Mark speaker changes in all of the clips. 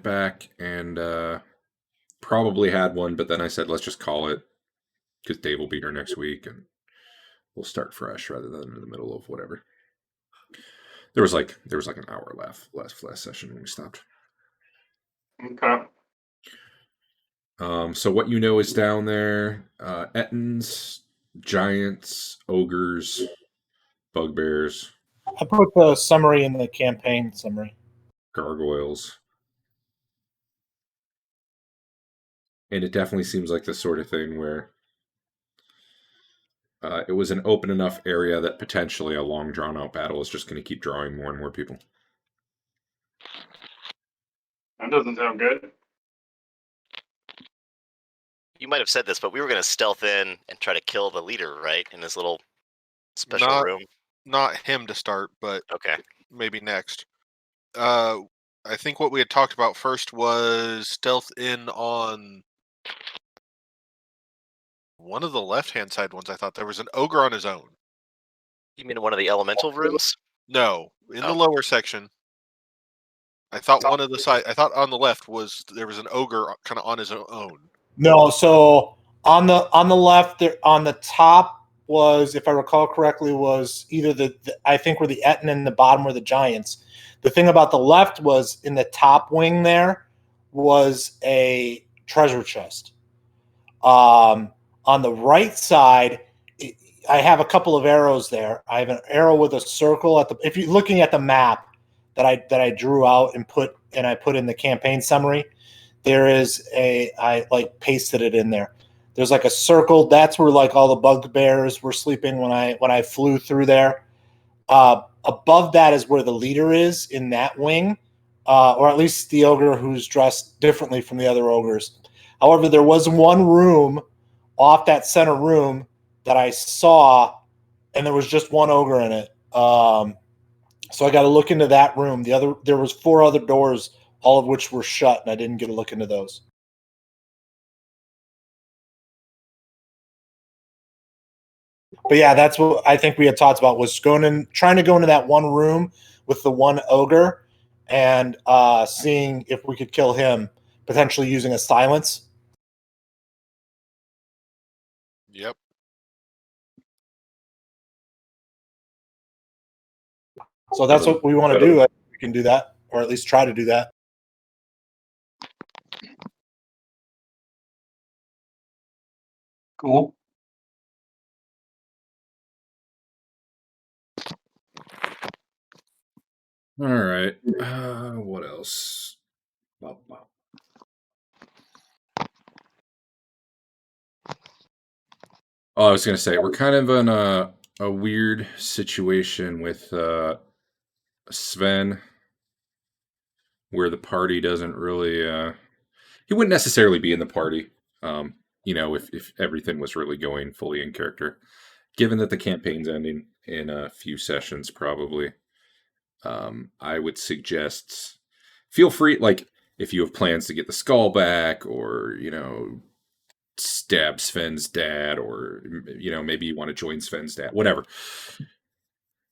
Speaker 1: back and probably had one, but then I said, let's just call it because Dave will be here next week and we'll start fresh rather than in the middle of whatever. There was like an hour left last session when we stopped.
Speaker 2: Okay.
Speaker 1: So what you know is down there: Ettins, giants, ogres, bugbears,
Speaker 3: I put the summary in the campaign summary.
Speaker 1: gargoyles. And it definitely seems like the sort of thing where it was an open enough area that potentially a long drawn out battle is just going to keep drawing more and more people.
Speaker 2: That doesn't sound good.
Speaker 4: You might have said this, but we were going to stealth in and try to kill the leader, right? In this little special room.
Speaker 5: Not him to start, but
Speaker 4: Okay.
Speaker 5: maybe next. I think what we had talked about first was stealth in on one of the left-hand side ones. I thought there was an ogre on his own.
Speaker 4: You mean one of the elemental rooms?
Speaker 5: No, in the lower section. I thought one of the side. I thought on the left there was an ogre kind of on his own.
Speaker 3: No, so on the left, there on the top was, if I recall correctly, was either the I think were the Ettin and the bottom were the giants. The thing about the left was in the top wing there was a treasure chest. On the right side, I have a couple of arrows there. I have an arrow with a circle at the. If you're looking at the map that I drew out and put in the campaign summary, there is I like pasted it in there. There's like a circle. That's where like all the bugbears were sleeping when I flew through there. Above that is where the leader is in that wing, or at least the ogre who's dressed differently from the other ogres. However, there was one room off that center room that I saw, and there was just one ogre in it. So I got to look into that room. There was 4 other doors, all of which were shut, and I didn't get a look into those. But yeah, that's what I think we had talked about, was trying to go into that one room with the one ogre and seeing if we could kill him, potentially using a silence.
Speaker 5: Yep.
Speaker 3: So that's what we want to do. We can do that, or at least try to do that.
Speaker 2: Cool.
Speaker 1: All right. What else? Bop, bop. Oh, I was going to say, we're kind of in a weird situation with Sven, where the party doesn't really... he wouldn't necessarily be in the party, if everything was really going fully in character. Given that the campaign's ending in a few sessions, probably, I would suggest, feel free, like, if you have plans to get the skull back, or, stab Sven's dad, or, maybe you want to join Sven's dad, whatever.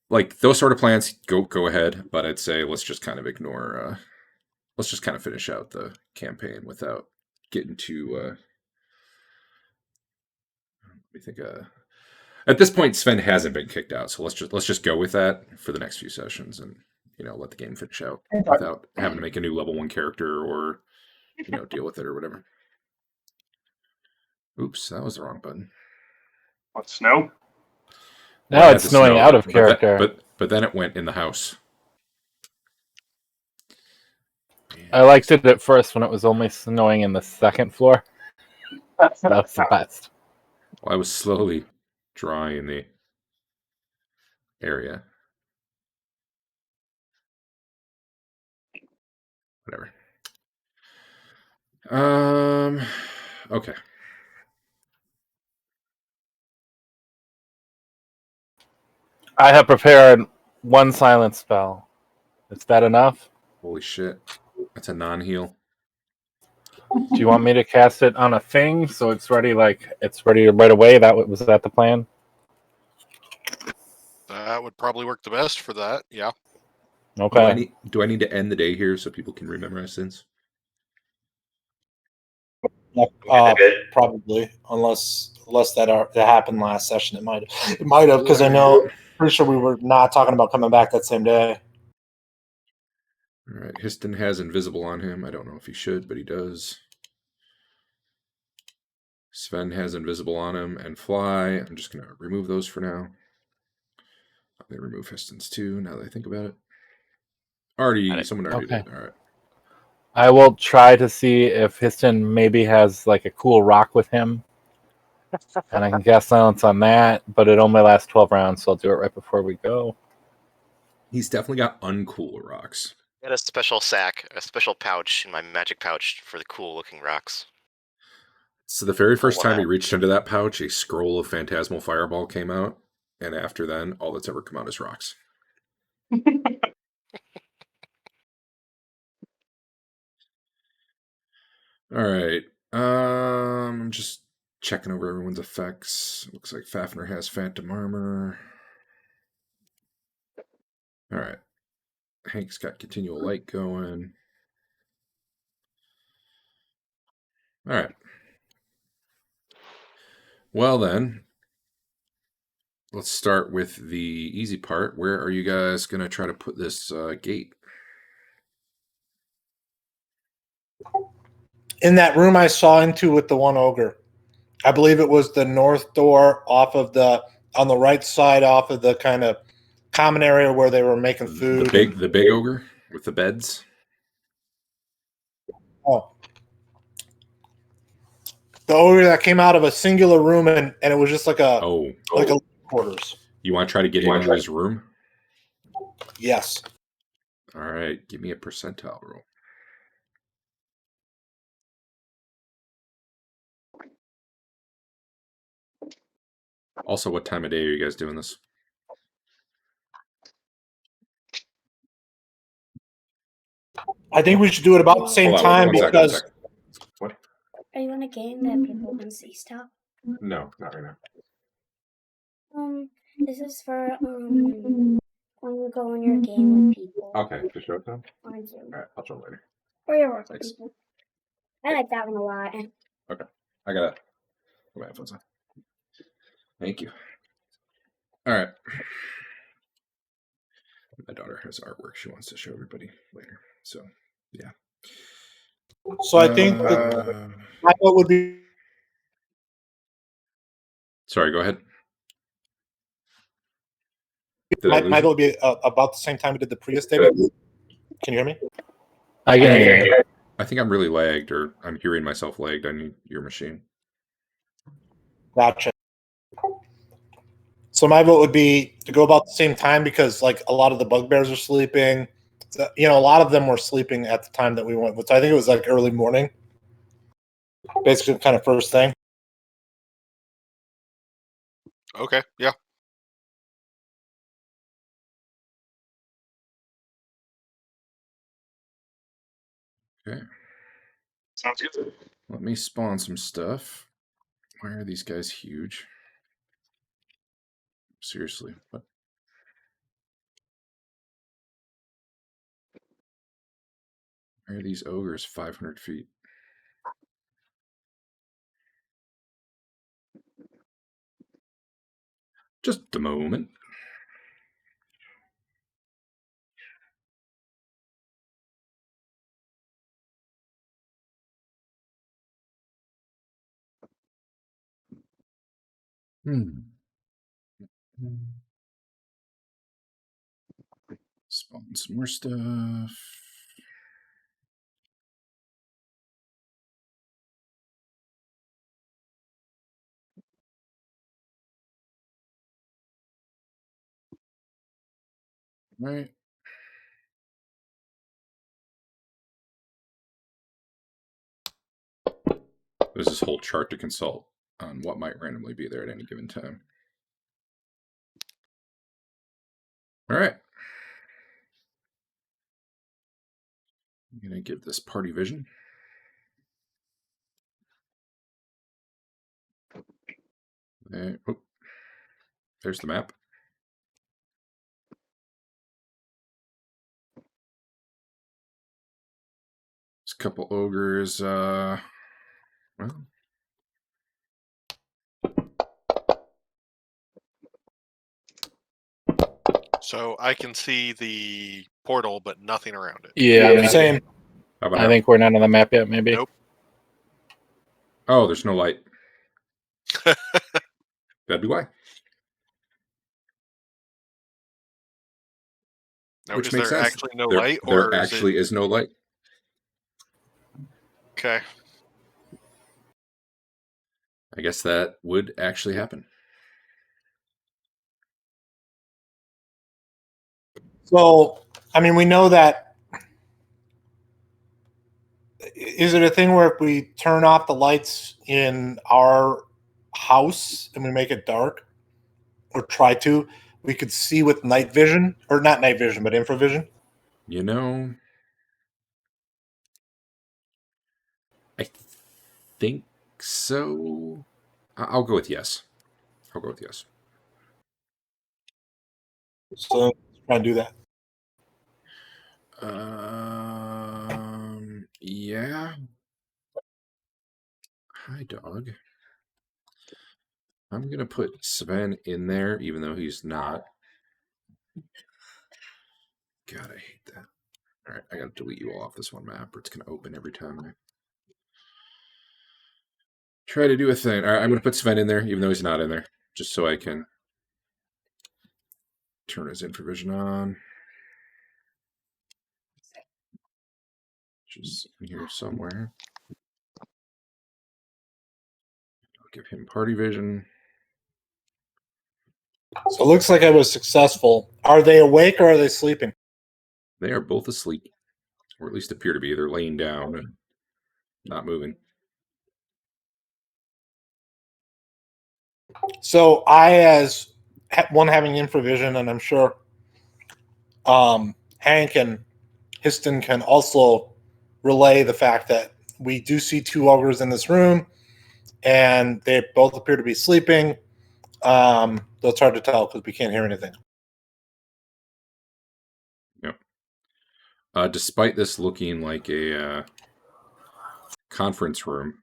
Speaker 1: Like, those sort of plans, go ahead, but I'd say let's just kind of ignore, let's just kind of finish out the campaign without getting too, let me think, at this point, Sven hasn't been kicked out, so let's just go with that for the next few sessions, and let the game finish out without having to make a new level 1 character or deal with it or whatever. Oops, that was the wrong button.
Speaker 2: What, snow?
Speaker 6: Now it's snowing out of character.
Speaker 1: But then it went in the house.
Speaker 6: I liked it at first when it was only snowing in the second floor. That was the best.
Speaker 1: Well, I was slowly drawing the area. Whatever. Okay.
Speaker 6: I have prepared 1 silence spell. Is that enough?
Speaker 1: Holy shit. That's a non-heal.
Speaker 6: Do you want me to cast it on a thing so it's ready right away? Was that the plan?
Speaker 5: That would probably work the best for that. Yeah.
Speaker 6: Okay.
Speaker 1: Do I need to end the day here so people can remember my sins?
Speaker 3: Probably, unless that happened last session. It might have, because I know pretty sure we were not talking about coming back that same day.
Speaker 1: All right, Histon has invisible on him. I don't know if he should, but he does. Sven has invisible on him and fly. I'm just going to remove those for now. I'm going to remove Histon's too, now that I think about it. Someone already
Speaker 6: Okay.
Speaker 1: did. All right.
Speaker 6: I will try to see if Histon maybe has like a cool rock with him. And I can cast silence on that, but it only lasts 12 rounds, so I'll do it right before we go.
Speaker 1: He's definitely got uncool rocks.
Speaker 4: I got a special sack, a special pouch in my magic pouch for the cool looking rocks.
Speaker 1: So the very first
Speaker 4: one
Speaker 1: time he
Speaker 4: out.
Speaker 1: reached into that pouch, a scroll of Phantasmal Fireball came out. And after then, all that's ever come out is rocks. All right. I'm just checking over everyone's effects. Looks like Fafnir has Phantom Armor. All right. Hank's got Continual Light going. All right. Well, then, let's start with the easy part. Where are you guys going to try to put this gate?
Speaker 3: In that room I saw into with the one ogre. I believe it was the north door on the right side off of the kind of common area where they were making food.
Speaker 1: The big ogre with the beds?
Speaker 3: Oh. The ogre that came out of a singular room and it was just like a quarters.
Speaker 1: You want to try to get into his room?
Speaker 3: Yes.
Speaker 1: All right. Give me a percentile roll. Also, what time of day are you guys doing this?
Speaker 3: I think we should do it about the same time because.
Speaker 1: What?
Speaker 7: Are you in a game that people can see stuff?
Speaker 1: No, not right now.
Speaker 7: This is for when you go in your game with people.
Speaker 1: Okay, to show it to them?
Speaker 7: On Zoom.
Speaker 1: All right, I'll show them later.
Speaker 7: Or your work with
Speaker 1: Thanks.
Speaker 7: people. I like that one a lot.
Speaker 1: Okay, I gotta put my headphones on. Thank you. All right. My daughter has artwork she wants to show everybody later. So, yeah.
Speaker 3: So I think my vote would be.
Speaker 1: Sorry, go ahead.
Speaker 3: My vote would be about the same time we did the previous day. Can you hear me?
Speaker 6: I can hear you.
Speaker 1: I think I'm really lagged, or I'm hearing myself lagged on your machine.
Speaker 3: Gotcha. So my vote would be to go about the same time because, like, a lot of the bugbears are sleeping. So, a lot of them were sleeping at the time that we went. So I think it was like early morning, basically, kind of first thing.
Speaker 5: Okay, yeah.
Speaker 1: Okay.
Speaker 2: Sounds good.
Speaker 1: Let me spawn some stuff. Why are these guys huge? Seriously, what? Why are these ogres 500 feet? Just a moment. Spawn some more stuff. Right. There's this whole chart to consult on what might randomly be there at any given time. All right. I'm going to give this party vision. There. Oh, there's the map. There's a couple ogres Well,
Speaker 5: So I can see the portal, but nothing around it.
Speaker 6: Yeah,
Speaker 3: Same.
Speaker 1: how about
Speaker 6: I
Speaker 1: now?
Speaker 6: think we're not on the map yet. Maybe.
Speaker 5: Nope.
Speaker 1: Oh, there's no light. That'd be why.
Speaker 5: Now,
Speaker 1: Which
Speaker 5: is
Speaker 1: makes
Speaker 5: there
Speaker 1: sense.
Speaker 5: actually no
Speaker 1: there,
Speaker 5: light,
Speaker 1: there
Speaker 5: or
Speaker 1: actually is no light.
Speaker 5: okay?
Speaker 1: I guess that would actually happen.
Speaker 3: So, I mean, we know that. Is it a thing where if we turn off the lights in our house and we make it dark, or try to, we could see with night vision, or not night vision, but infravision?
Speaker 1: You know, I think so. I'll go with yes. I'll go with yes.
Speaker 3: So let's try and do that.
Speaker 1: Yeah. Hi, dog. I'm gonna put Sven in there, even though he's not. God, I hate that. All right, I gotta delete you all off this one map, or it's gonna open every time I try to do a thing. All right, I'm gonna put Sven in there, even though he's not in there, just so I can turn his infravision on. Just in here somewhere. I'll give him party vision.
Speaker 3: So it looks like I was successful. Are they awake or are they sleeping?
Speaker 1: They are both asleep, or at least appear to be. They're laying down and not moving.
Speaker 3: So I, as one having infravision, and I'm sure Hank and Histon can also relay the fact that we do see two ogres in this room, and they both appear to be sleeping. Though it's hard to tell because we can't hear anything.
Speaker 1: Yep. Despite this looking like a conference room,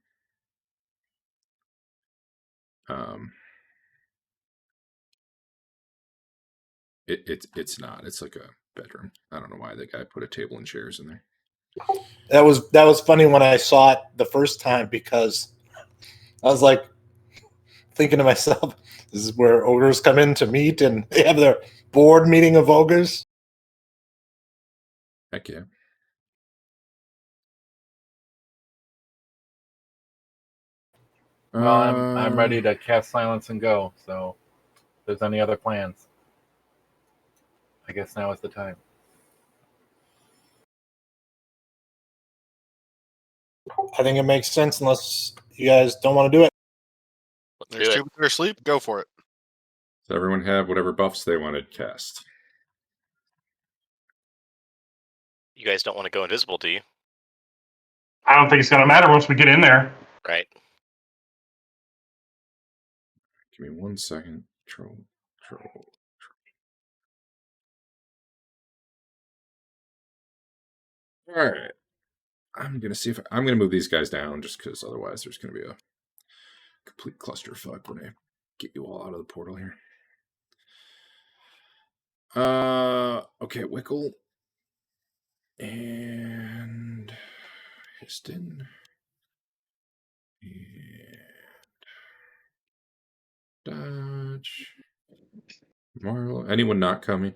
Speaker 1: it's not. It's like a bedroom. I don't know why the guy put a table and chairs in there.
Speaker 3: That was funny when I saw it the first time, because I was like thinking to myself, this is where ogres come in to meet and they have their board meeting of ogres.
Speaker 1: Heck yeah.
Speaker 6: Well, I'm ready to cast silence and go. So, if there's any other plans, I guess now is the time.
Speaker 3: I think it makes sense, unless you guys don't want to do it.
Speaker 4: Let's
Speaker 5: There's
Speaker 4: do
Speaker 5: two
Speaker 4: it.
Speaker 5: that are asleep. Go for it.
Speaker 1: Does everyone have whatever buffs they wanted cast?
Speaker 4: You guys don't want to go invisible, do you?
Speaker 2: I don't think it's gonna matter once we get in there.
Speaker 4: Right.
Speaker 1: Give me 1 second. Troll. All right. I'm gonna see if I'm gonna move these guys down, just because otherwise there's gonna be a complete clusterfuck when I get you all out of the portal here. Okay, Wickle and Histon and Dodge. Marlo. Anyone not coming?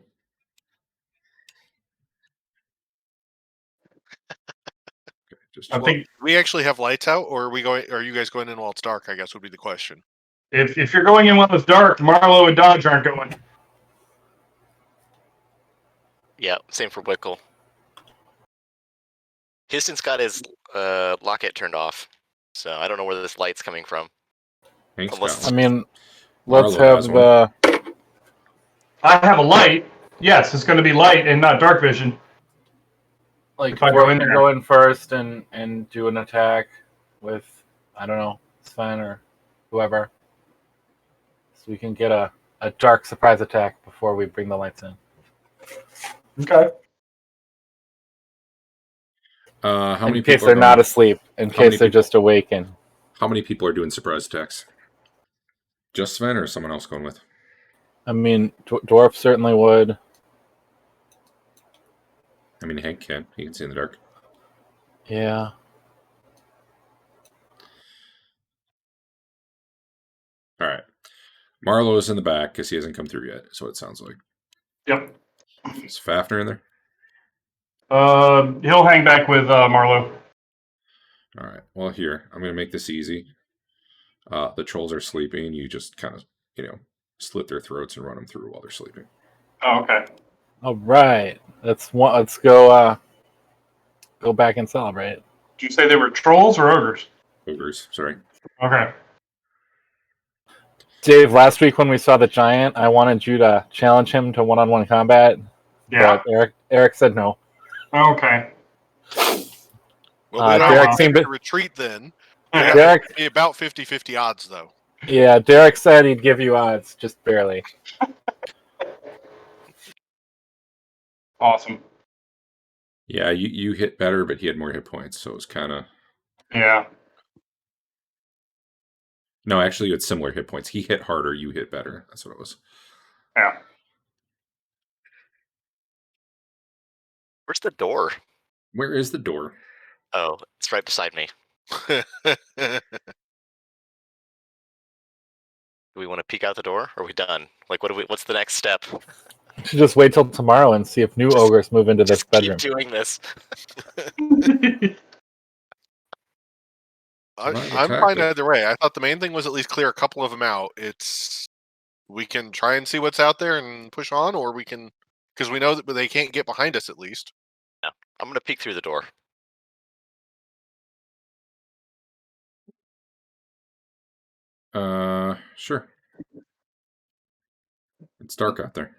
Speaker 1: Okay, just
Speaker 2: I think
Speaker 5: We actually have lights out, or are we going? Are you guys going in while it's dark? I guess would be the question.
Speaker 2: if you're going in when it's dark, Marlo and Dodge aren't going.
Speaker 4: Yeah, same for Wickle. Histon's got his locket turned off, so I don't know where this light's coming from.
Speaker 1: Hank's
Speaker 4: Unless-
Speaker 1: got
Speaker 6: I
Speaker 1: one.
Speaker 6: mean, let's
Speaker 1: Marlo
Speaker 6: have
Speaker 1: has one.
Speaker 6: the.
Speaker 2: I have a light. Yes, it's going to be light and not dark vision.
Speaker 6: Like,
Speaker 2: If I go
Speaker 6: we're
Speaker 2: in
Speaker 6: gonna
Speaker 2: there.
Speaker 6: go in first and do an attack with, I don't know, Sven or whoever, so we can get a dark surprise attack before we bring the lights in.
Speaker 2: Okay.
Speaker 1: How many
Speaker 6: In case
Speaker 1: people
Speaker 6: they're
Speaker 1: are
Speaker 6: not
Speaker 1: going?
Speaker 6: asleep, in
Speaker 1: How many
Speaker 6: case they're
Speaker 1: people?
Speaker 6: just awakened.
Speaker 1: How many people are doing surprise attacks? Just Sven or someone else going with?
Speaker 6: I mean, dwarf certainly would.
Speaker 1: I mean, Hank can. He can see in the dark.
Speaker 6: Yeah.
Speaker 1: All right. Marlo is in the back because he hasn't come through yet. Is what it sounds like.
Speaker 2: Yep.
Speaker 1: Is Fafner in there?
Speaker 2: He'll hang back with Marlo.
Speaker 1: All right. Well, here I'm going to make this easy. The trolls are sleeping. You just kind of, slit their throats and run them through while they're sleeping.
Speaker 2: Oh, okay.
Speaker 6: All right. Let's go. Go back and celebrate.
Speaker 2: Did you say they were trolls or ogres?
Speaker 1: Ogres. Sorry.
Speaker 2: Okay.
Speaker 6: Dave, last week when we saw the giant, I wanted you to challenge him to one-on-one combat.
Speaker 2: Yeah.
Speaker 6: But Eric said no.
Speaker 2: Okay.
Speaker 5: Well, then
Speaker 6: Derek
Speaker 5: I'll
Speaker 6: seemed
Speaker 5: have
Speaker 6: to-
Speaker 5: to retreat then.
Speaker 6: Derek,
Speaker 5: It'd be about 50-50 odds, though.
Speaker 6: yeah, Derek said he'd give you odds, just barely.
Speaker 2: Awesome.
Speaker 1: Yeah, you hit better, but he had more hit points, so it was kind of.
Speaker 2: Yeah.
Speaker 1: No, actually, you had similar hit points. He hit harder, you hit better. That's what it was.
Speaker 2: Yeah.
Speaker 4: Where's the door?
Speaker 1: Where is the door?
Speaker 4: Oh, it's right beside me. Do we want to peek out the door? Or are we done? Like, what's the next step?
Speaker 6: You should just wait till tomorrow and see if new
Speaker 4: Just-
Speaker 6: ogres move into this
Speaker 4: Just
Speaker 6: bedroom.
Speaker 4: keep doing this.
Speaker 5: I'm
Speaker 1: Right,
Speaker 5: fine
Speaker 1: exactly.
Speaker 5: either way. I thought the main thing was at least clear a couple of them out. We can try and see what's out there and push on, or we can, because we know that they can't get behind us at least.
Speaker 4: I'm gonna peek through the door.
Speaker 1: Sure. It's dark out there.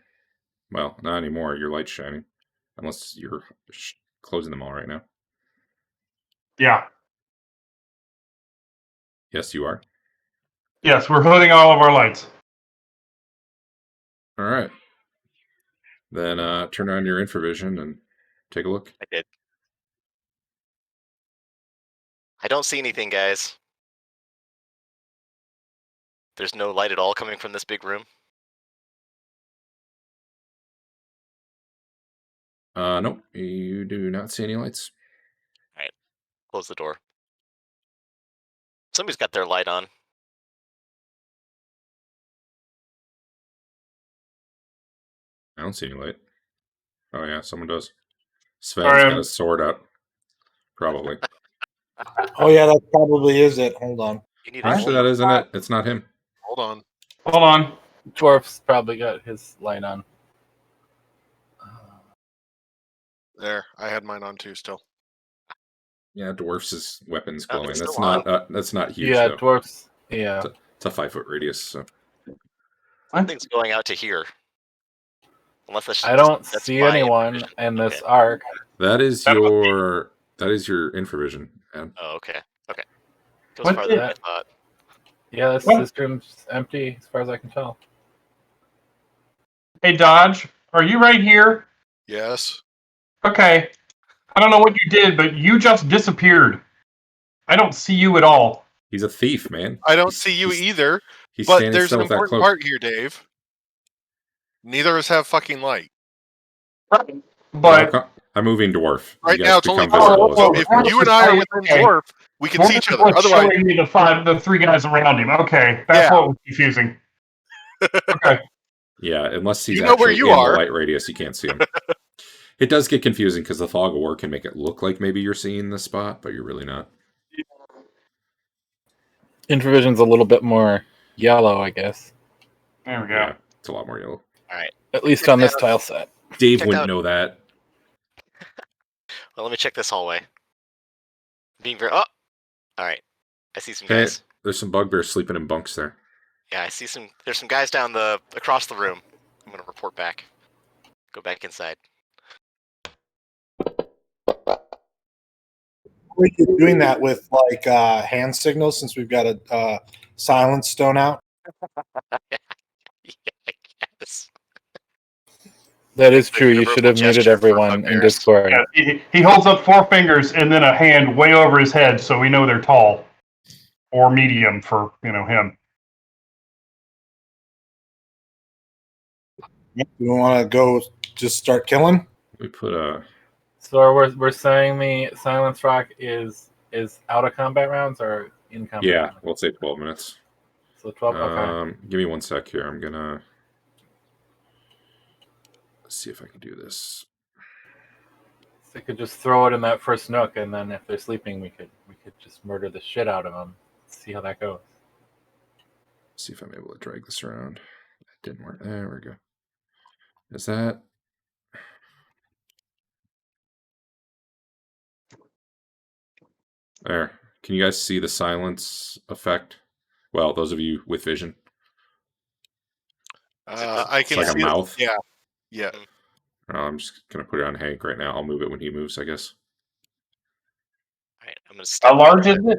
Speaker 1: Well, not anymore. Your light's shining. Unless you're closing them all right now.
Speaker 2: Yeah.
Speaker 1: Yes, you are.
Speaker 2: Yes, we're hooding all of our lights.
Speaker 1: All right. Then turn on your infravision and take a look.
Speaker 4: I did. I don't see anything, guys. There's no light at all coming from this big room.
Speaker 1: Nope. You do not see any lights.
Speaker 4: Close the door. Somebody's got their light on.
Speaker 1: I don't see any light. Oh yeah, someone does. Sven's
Speaker 2: Sorry,
Speaker 1: got a sword out. Probably.
Speaker 3: Oh yeah, that probably is it. Hold on.
Speaker 4: You need
Speaker 1: Actually, that isn't it. It's not him.
Speaker 5: Hold on.
Speaker 2: Hold on.
Speaker 6: Dwarf's probably got his light on.
Speaker 5: There, I had mine on too. Still,
Speaker 1: Yeah, dwarfs' weapons
Speaker 4: Oh, they're
Speaker 1: glowing.
Speaker 4: still
Speaker 1: That's not huge.
Speaker 6: Yeah,
Speaker 1: though.
Speaker 6: dwarfs. Yeah.
Speaker 1: It's a 5-foot radius. So
Speaker 4: Something's going out to here. Unless that's
Speaker 6: I don't
Speaker 4: that's
Speaker 6: see
Speaker 4: my
Speaker 6: anyone
Speaker 4: vision.
Speaker 6: in this
Speaker 4: Okay.
Speaker 6: arc.
Speaker 1: that is
Speaker 2: That must
Speaker 1: your infravision. Ed.
Speaker 4: Oh, okay. Okay. Goes
Speaker 2: What
Speaker 4: farther than I
Speaker 2: is-
Speaker 4: thought.
Speaker 6: Yeah, this room's empty as far as I can tell.
Speaker 2: Hey, Dodge, are you right here?
Speaker 5: yes.
Speaker 2: Okay. I don't know what you did, but you just disappeared. I don't see you at all.
Speaker 1: He's a thief, man.
Speaker 5: I don't
Speaker 1: He's-
Speaker 5: see you
Speaker 1: he's-
Speaker 5: either.
Speaker 1: He's
Speaker 5: But
Speaker 1: standing
Speaker 5: there's
Speaker 1: still
Speaker 5: an
Speaker 1: with that
Speaker 5: important
Speaker 1: cloak.
Speaker 5: part here, Dave. Neither of us have fucking light.
Speaker 2: But
Speaker 1: I'm moving dwarf.
Speaker 5: Right
Speaker 1: You
Speaker 5: now,
Speaker 1: guys
Speaker 5: it's only
Speaker 1: become
Speaker 5: dwarf.
Speaker 1: visible as
Speaker 2: Oh,
Speaker 1: well.
Speaker 5: If you and I are within
Speaker 2: Okay.
Speaker 5: dwarf, we can see each other.
Speaker 2: What's
Speaker 5: Otherwise,
Speaker 2: showing me the three guys around him. Okay, that's
Speaker 5: Yeah.
Speaker 2: what was confusing. Okay.
Speaker 1: Yeah, unless he's
Speaker 5: You know where
Speaker 1: actually
Speaker 5: you
Speaker 1: in
Speaker 5: are.
Speaker 1: the light radius, you can't see him. It does get confusing because the fog of war can make it look like maybe you're seeing the spot, but you're really not.
Speaker 6: Infravision's a little bit more yellow, I guess.
Speaker 2: There we go.
Speaker 1: Yeah, it's a lot more yellow.
Speaker 6: At least on this tile set.
Speaker 1: Dave
Speaker 4: Check
Speaker 1: wouldn't
Speaker 4: out-
Speaker 1: know that.
Speaker 4: Well, let me check this hallway. Being very. Oh! Alright. I see some
Speaker 1: Hey,
Speaker 4: guys.
Speaker 1: there's some bugbears sleeping in bunks there.
Speaker 4: Yeah, I see some. There's some guys across the room. I'm gonna report back. Go back inside.
Speaker 3: We could be doing that with like hand signals since we've got a silence stone out.
Speaker 4: Yes.
Speaker 6: That is true. You
Speaker 4: Universal
Speaker 6: should have muted
Speaker 4: gesture for
Speaker 6: everyone in
Speaker 4: bugbears.
Speaker 6: Discord.
Speaker 2: Yeah, he holds up 4 fingers and then a hand way over his head so we know they're tall. or medium for him.
Speaker 3: We want to go just start killing.
Speaker 1: We put a.
Speaker 6: So we're saying the silence rock is out of combat rounds or in combat?
Speaker 1: Yeah,
Speaker 6: rounds?
Speaker 1: we'll say 12 minutes.
Speaker 6: So 12. Okay.
Speaker 1: Give me 1 sec here. I'm gonna see if I can do this.
Speaker 6: So they could just throw it in that first nook, and then if they're sleeping, we could just murder the shit out of them. See how that goes.
Speaker 1: See if I'm able to drag this around. It didn't work. There we go. Is that? There. Can you guys see the silence effect? Well, those of you with vision.
Speaker 5: I
Speaker 1: It's
Speaker 5: can
Speaker 1: like a
Speaker 5: see it.
Speaker 1: mouth.
Speaker 5: Yeah. Yeah.
Speaker 1: I'm just gonna put it on Hank right now. I'll move it when he moves, I guess.
Speaker 4: All right, I'm gonna step.
Speaker 2: How large is it?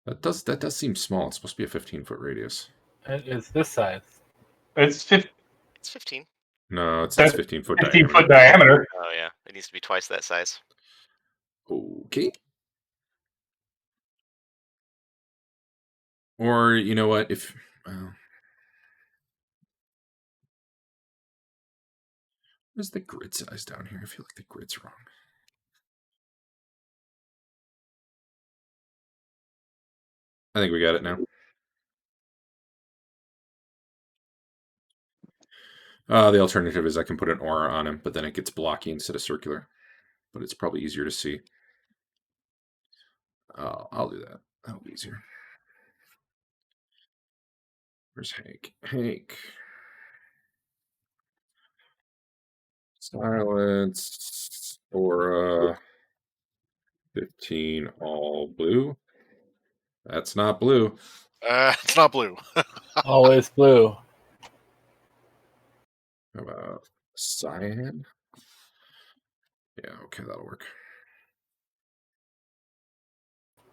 Speaker 1: That does seem small. It's supposed to be a 15-foot radius.
Speaker 6: It is this size.
Speaker 2: It's 15
Speaker 4: It's 15.
Speaker 1: No, it's
Speaker 2: That's
Speaker 1: 15-foot
Speaker 2: foot diameter.
Speaker 4: Oh yeah, it needs to be twice that size.
Speaker 1: Okay. Or you know what? If where's the grid size down here? I feel like the grid's wrong. I think we got it now. The alternative is I can put an aura on him, but then it gets blocky instead of circular. But it's probably easier to see. I'll do that. That'll be easier. Where's Hank? Hank. Silence. Aura. 15 all blue. That's not blue.
Speaker 5: It's not blue.
Speaker 6: Always blue.
Speaker 1: How about cyan? Yeah, okay, that'll work.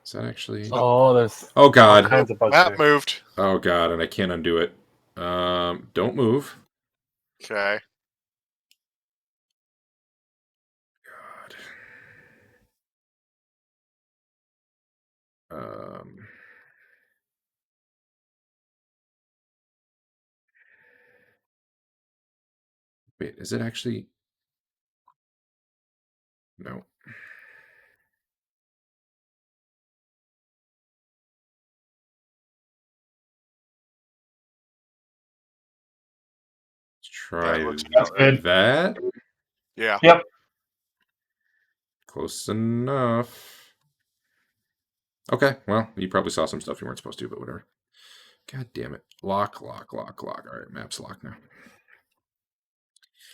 Speaker 1: Is that actually?
Speaker 6: Oh, there's
Speaker 1: Oh
Speaker 6: all
Speaker 1: God!
Speaker 6: kinds of bugs
Speaker 5: Map
Speaker 6: there.
Speaker 5: moved.
Speaker 1: Oh God! And I can't undo it. Don't move.
Speaker 5: Okay.
Speaker 1: God. Wait, is it actually? No. Let's try
Speaker 2: That's good.
Speaker 1: that.
Speaker 5: Yeah.
Speaker 2: Yep.
Speaker 1: Close enough. Okay, well, you probably saw some stuff you weren't supposed to, but whatever. God damn it. Lock. All right, map's locked now.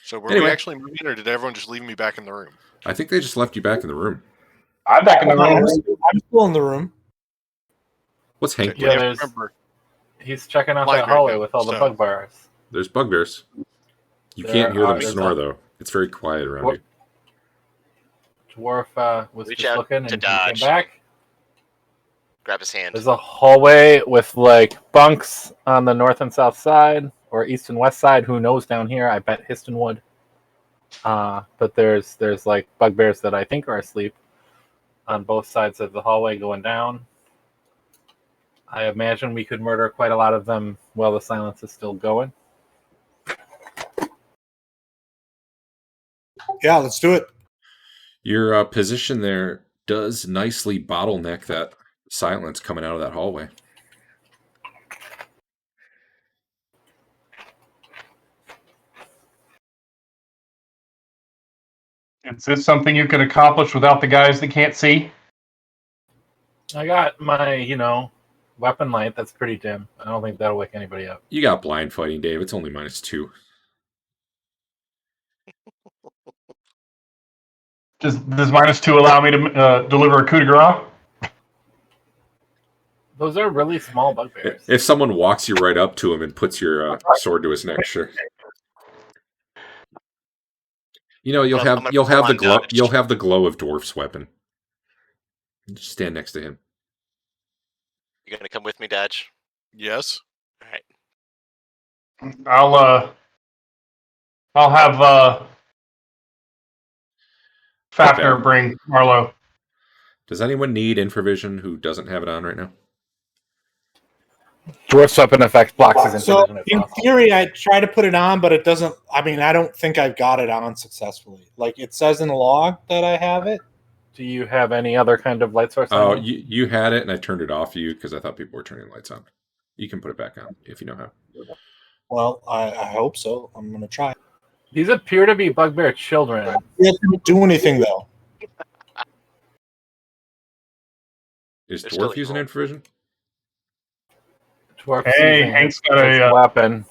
Speaker 5: So were
Speaker 1: Anyway.
Speaker 5: we actually moving, or did everyone just leave me back in the room?
Speaker 1: I think they just left you back in the room.
Speaker 2: I'm back in the room.
Speaker 3: I'm still in the room.
Speaker 1: What's Hank
Speaker 5: Okay,
Speaker 1: doing?
Speaker 6: Yeah,
Speaker 5: yeah,
Speaker 6: there's-
Speaker 5: remember.
Speaker 6: He's checking out
Speaker 5: Light
Speaker 6: that
Speaker 5: right
Speaker 6: hallway
Speaker 5: now,
Speaker 6: with all the
Speaker 5: so-
Speaker 6: bugbears.
Speaker 1: There's bugbears. You
Speaker 6: There
Speaker 1: can't hear them
Speaker 6: are-
Speaker 1: snore, though. It's very quiet around
Speaker 6: What-
Speaker 1: you.
Speaker 6: Dwarf was
Speaker 4: Reach
Speaker 6: just
Speaker 4: out
Speaker 6: looking
Speaker 4: to
Speaker 6: and he
Speaker 4: dodge.
Speaker 6: came back.
Speaker 4: Grab his hand.
Speaker 6: There's a hallway with like bunks on the north and south side, or east and west side. Who knows down here? I bet Histon would. But there's like bugbears that I think are asleep on both sides of the hallway going down. I imagine we could murder quite a lot of them while the silence is still going.
Speaker 3: Yeah, let's do it.
Speaker 1: Your position there does nicely bottleneck that silence coming out of that hallway.
Speaker 2: Is this something you can accomplish without the guys that can't see?
Speaker 6: I got my, weapon light. That's pretty dim. I don't think that'll wake anybody up.
Speaker 1: You got blind fighting, Dave. It's only -2.
Speaker 2: Does -2 allow me to deliver a coup de grace?
Speaker 6: Those are really small bugbears.
Speaker 1: If someone walks you right up to him and puts your sword to his neck, sure. You'll
Speaker 4: I'm
Speaker 1: have
Speaker 4: gonna
Speaker 1: you'll
Speaker 4: pull
Speaker 1: have the
Speaker 4: on
Speaker 1: glow
Speaker 4: dodge.
Speaker 1: you'll have the glow of Dwarf's weapon. Just stand next to him.
Speaker 4: You gonna come with me, Dodge?
Speaker 5: Yes.
Speaker 4: All right.
Speaker 2: I'll have Fafner bring Marlowe.
Speaker 1: Does anyone need infravision who doesn't have it on right now?
Speaker 6: Dwarf's weapon effect blocks his
Speaker 3: So
Speaker 6: infravision.
Speaker 3: in theory, I try to put it on, but it doesn't. I mean, I don't think I've got it on successfully. Like it says in the log that I have it.
Speaker 6: Do you have any other kind of light source?
Speaker 1: Oh,
Speaker 6: on
Speaker 1: you had it, and I turned it off for you because I thought people were turning the lights on. You can put it back on if you know how.
Speaker 3: Well, I hope so. I'm gonna try.
Speaker 6: These appear to be bugbear children.
Speaker 3: It doesn't do anything though.
Speaker 1: Is
Speaker 4: They're
Speaker 1: Dwarf
Speaker 4: still
Speaker 1: using
Speaker 4: cool.
Speaker 1: infravision?
Speaker 6: Dwarf's
Speaker 2: Hey,
Speaker 6: using
Speaker 2: Hank's
Speaker 6: his
Speaker 2: got a.
Speaker 6: weapon.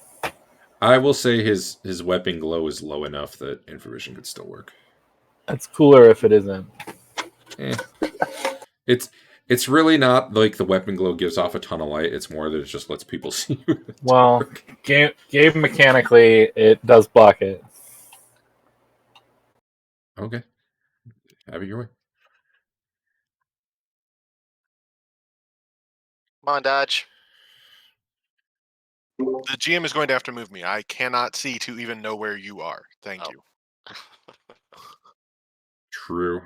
Speaker 1: I will say his weapon glow is low enough that infravision could still work.
Speaker 6: It's cooler if it isn't.
Speaker 1: Eh. It's really not like the weapon glow gives off a ton of light. It's more that it just lets people see you.
Speaker 6: Well, game mechanically, it does block it.
Speaker 1: Okay. Have it your way.
Speaker 4: Come on, Dodge.
Speaker 5: The GM is going to have to move me. I cannot see to even know where you are. Thank
Speaker 4: Oh.
Speaker 5: you.
Speaker 1: True.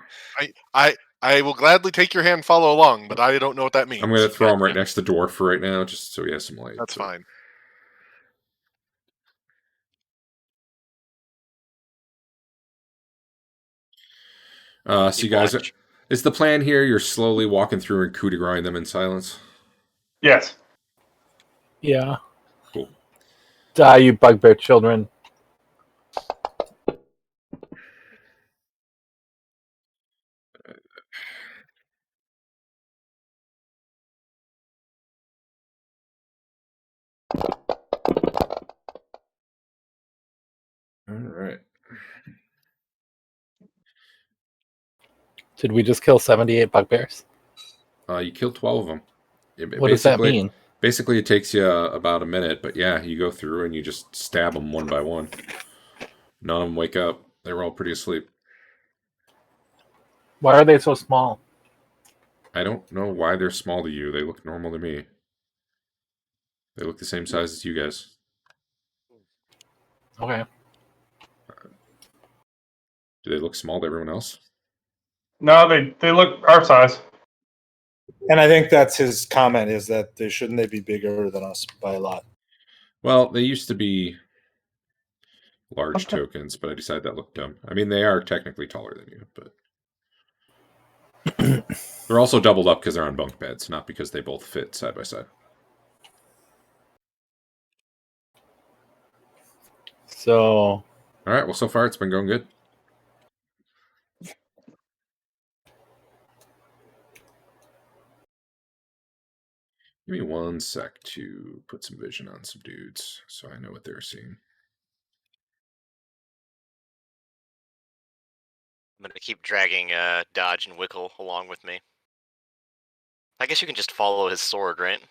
Speaker 5: I will gladly take your hand and follow along, but I don't know what that means.
Speaker 1: I'm going to throw him right next to Dwarf for right now, just so he has some light.
Speaker 5: That's
Speaker 1: So-
Speaker 5: fine.
Speaker 1: So you guys,
Speaker 4: Watch.
Speaker 1: is the plan here? You're slowly walking through and coup de grace them in silence.
Speaker 2: Yes.
Speaker 6: Yeah.
Speaker 1: Cool.
Speaker 6: Die, you bugbear children.
Speaker 1: All right.
Speaker 6: Did we just kill 78 bugbears?
Speaker 1: You killed 12 of them.
Speaker 6: What does that mean?
Speaker 1: Basically, it takes you about a minute, but yeah, you go through and you just stab them one by one. None of them wake up. They were all pretty asleep.
Speaker 6: Why are they so small?
Speaker 1: I don't know why they're small to you. They look normal to me. They look the same size as you guys.
Speaker 6: Okay.
Speaker 1: Do they look small to everyone else?
Speaker 2: No, they look our size.
Speaker 3: And I think that's his comment: is that shouldn't they be bigger than us by a lot?
Speaker 1: Well, they used to be large
Speaker 2: Okay.
Speaker 1: tokens, but I decided that looked dumb. I mean, they are technically taller than you, but they're also doubled up because they're on bunk beds, not because they both fit side by side.
Speaker 6: So,
Speaker 1: All right. Well, so far it's been going good. Give me 1 sec to put some vision on some dudes so I know what they're seeing.
Speaker 4: I'm gonna keep dragging Dodge and Wickle along with me. I guess you can just follow his sword, right?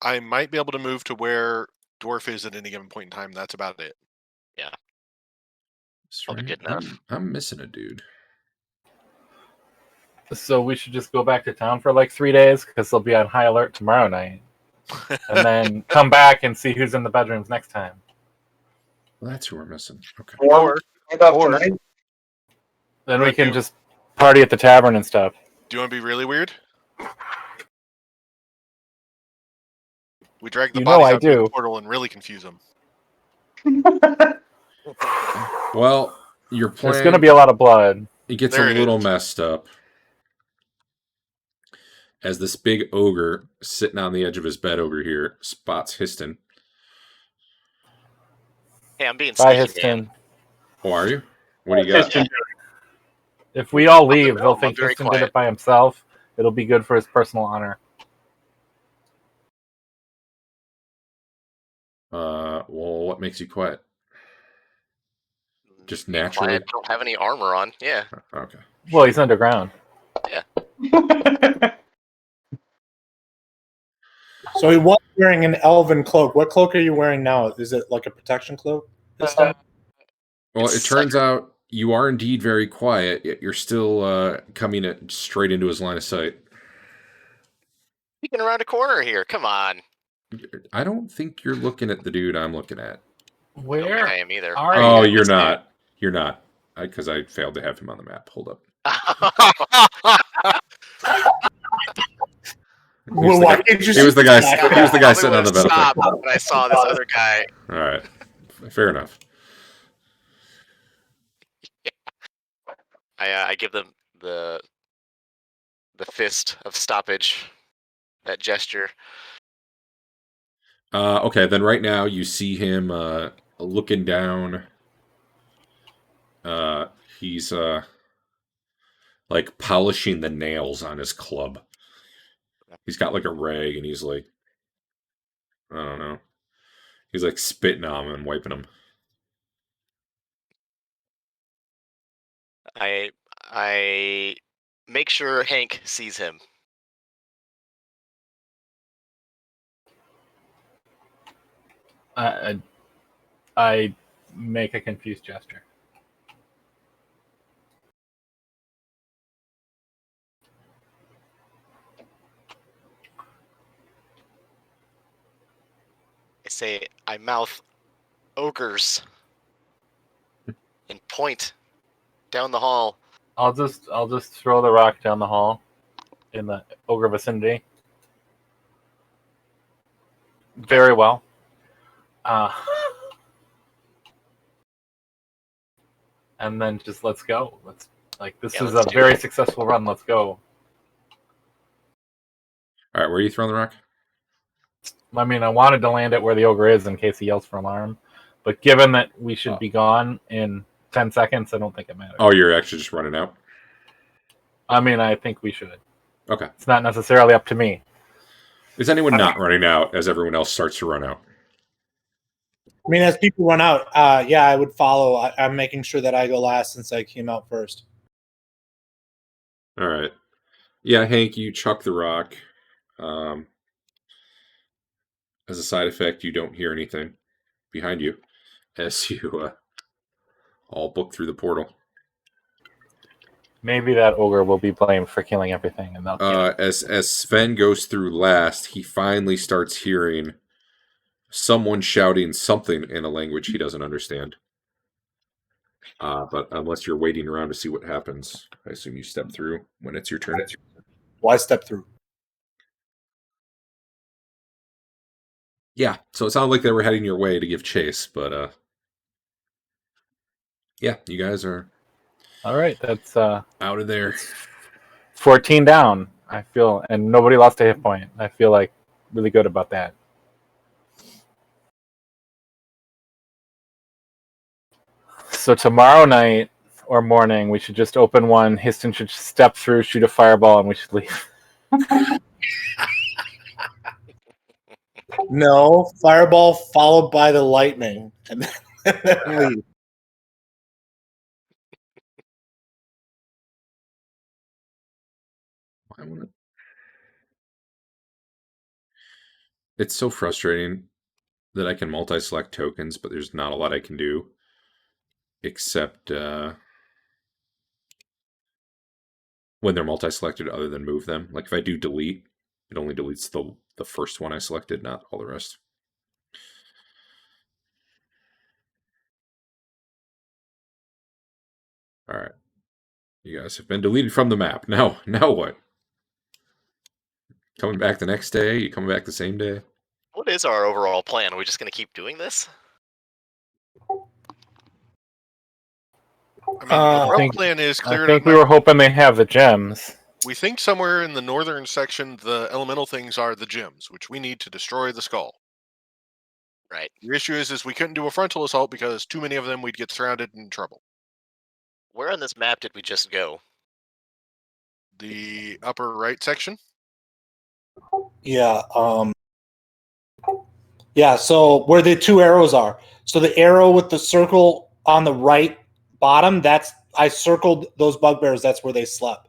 Speaker 5: I might be able to move to where Dwarf is at any given point in time. That's about it.
Speaker 4: Probably good enough.
Speaker 1: I'm missing a dude.
Speaker 6: so we should just go back to town for like 3 days because they'll be on high alert tomorrow night, and then come back and see who's in the bedrooms next time.
Speaker 1: Well, that's who we're missing. Okay.
Speaker 2: Or tonight.
Speaker 6: Then we
Speaker 5: Right,
Speaker 6: can
Speaker 5: you-
Speaker 6: just party at the tavern and stuff.
Speaker 5: Do you want to be really weird? We drag the
Speaker 6: You know
Speaker 5: bodies
Speaker 6: I
Speaker 5: out through
Speaker 6: do.
Speaker 5: the portal and really confuse them.
Speaker 1: Well, your plan.
Speaker 6: There's going to be a lot of blood.
Speaker 1: It gets
Speaker 5: There
Speaker 1: a
Speaker 5: it
Speaker 1: little
Speaker 5: is.
Speaker 1: messed up as this big ogre sitting on the edge of his bed over here spots Histon.
Speaker 4: Hey, I'm being
Speaker 6: Bye,
Speaker 4: sneaky, Dan.
Speaker 6: Histon.
Speaker 1: Oh, are you? What do you got?
Speaker 2: Histon.
Speaker 6: If we all leave,
Speaker 4: know,
Speaker 6: they'll
Speaker 4: I'm
Speaker 6: think
Speaker 4: very
Speaker 6: Histon did
Speaker 4: quiet.
Speaker 6: it by himself. It'll be good for his personal honor.
Speaker 1: Well, what makes you quiet? Just
Speaker 4: Be
Speaker 1: naturally?
Speaker 4: quiet, I don't have any armor on. Yeah.
Speaker 1: Okay.
Speaker 6: Well, he's underground.
Speaker 3: So he was wearing an elven cloak. What cloak are you wearing now? Is it like a protection cloak this time?
Speaker 1: Well,
Speaker 4: It's
Speaker 1: it turns out you are indeed very quiet, yet you're still coming straight into his line of sight.
Speaker 4: Peeking around a corner here. Come on.
Speaker 1: I don't think you're looking at the dude I'm looking at.
Speaker 4: I don't
Speaker 6: Where
Speaker 4: think I am either.
Speaker 6: are
Speaker 1: Oh,
Speaker 6: you?
Speaker 1: you're not. You're not. Because I failed to have him on the map. Hold up.
Speaker 3: Well,
Speaker 1: the
Speaker 3: why
Speaker 1: guy-
Speaker 3: can't you
Speaker 1: he was
Speaker 3: see
Speaker 1: the guy.
Speaker 3: this
Speaker 1: He was the guy
Speaker 4: Probably
Speaker 1: sitting on the
Speaker 4: would've
Speaker 1: benefit.
Speaker 4: stopped when I saw this other guy.
Speaker 1: All right, fair enough.
Speaker 4: I give them the fist of stoppage, that gesture.
Speaker 1: Okay, then right now you see him looking down. He's like polishing the nails on his club. He's got like a rag, and he's like, I don't know. He's like spitting on him and wiping him.
Speaker 4: I make sure Hank sees him.
Speaker 6: I make a confused gesture.
Speaker 4: I say, I mouth ogres and point down the hall.
Speaker 6: I'll just throw the rock down the hall in the ogre vicinity. Very well. And then just let's go. This is a
Speaker 4: let's do
Speaker 6: very
Speaker 4: it.
Speaker 6: successful run. Let's go.
Speaker 1: All right, where are you throwing the rock?
Speaker 6: I mean, I wanted to land it where the ogre is in case he yells for alarm, but given that we should be gone in 10 seconds, I don't think it matters.
Speaker 1: Oh, you're actually just running out?
Speaker 6: I mean, I think we should.
Speaker 1: Okay.
Speaker 6: It's not necessarily up to me.
Speaker 1: Is anyone not running out as everyone else starts to run out?
Speaker 3: I mean, as people run out, yeah, I would follow. I'm making sure that I go last since I came out first.
Speaker 1: All right. Yeah, Hank, you chuck the rock. As a side effect, you don't hear anything behind you as you all book through the portal.
Speaker 6: Maybe that ogre will be blamed for killing everything, and they'll kill him.
Speaker 1: As Sven goes through last, he finally starts hearing someone shouting something in a language he doesn't understand. But unless you're waiting around to see what happens, I assume you step through when it's your turn.
Speaker 3: Why step through?
Speaker 1: Yeah, so it sounded like they were heading your way to give chase, but yeah, you guys are
Speaker 6: All right, that's
Speaker 1: out of there.
Speaker 6: 14 down. I feel, and nobody lost a hit point. I feel like really good about that. So tomorrow night or morning, we should just open one. Histon should step through, shoot a fireball, and we should leave.
Speaker 3: No, fireball followed by the lightning, and then leave.
Speaker 1: It's so frustrating that I can multi-select tokens, but there's not a lot I can do except when they're multi-selected other than move them. Like if I do delete, it only deletes the first one I selected, not all the rest. All right. You guys have been deleted from the map. Now what? Coming back the next day? You coming back the same day?
Speaker 4: What is our overall plan? Are we just going to keep doing this?
Speaker 5: I mean,
Speaker 3: I
Speaker 5: our
Speaker 6: think-
Speaker 5: plan is
Speaker 6: I
Speaker 5: clear.
Speaker 6: think we were hoping they have the gems.
Speaker 5: We think somewhere in the northern section, the elemental things are the gems, which we need to destroy the skull.
Speaker 4: Right.
Speaker 5: The issue is we couldn't do a frontal assault because too many of them, we'd get surrounded and in trouble.
Speaker 4: Where on this map did we just go?
Speaker 5: The upper right section.
Speaker 3: Yeah. Yeah. So where the two arrows are. So the arrow with the circle on the right bottom. I circled those bugbears. That's where they slept.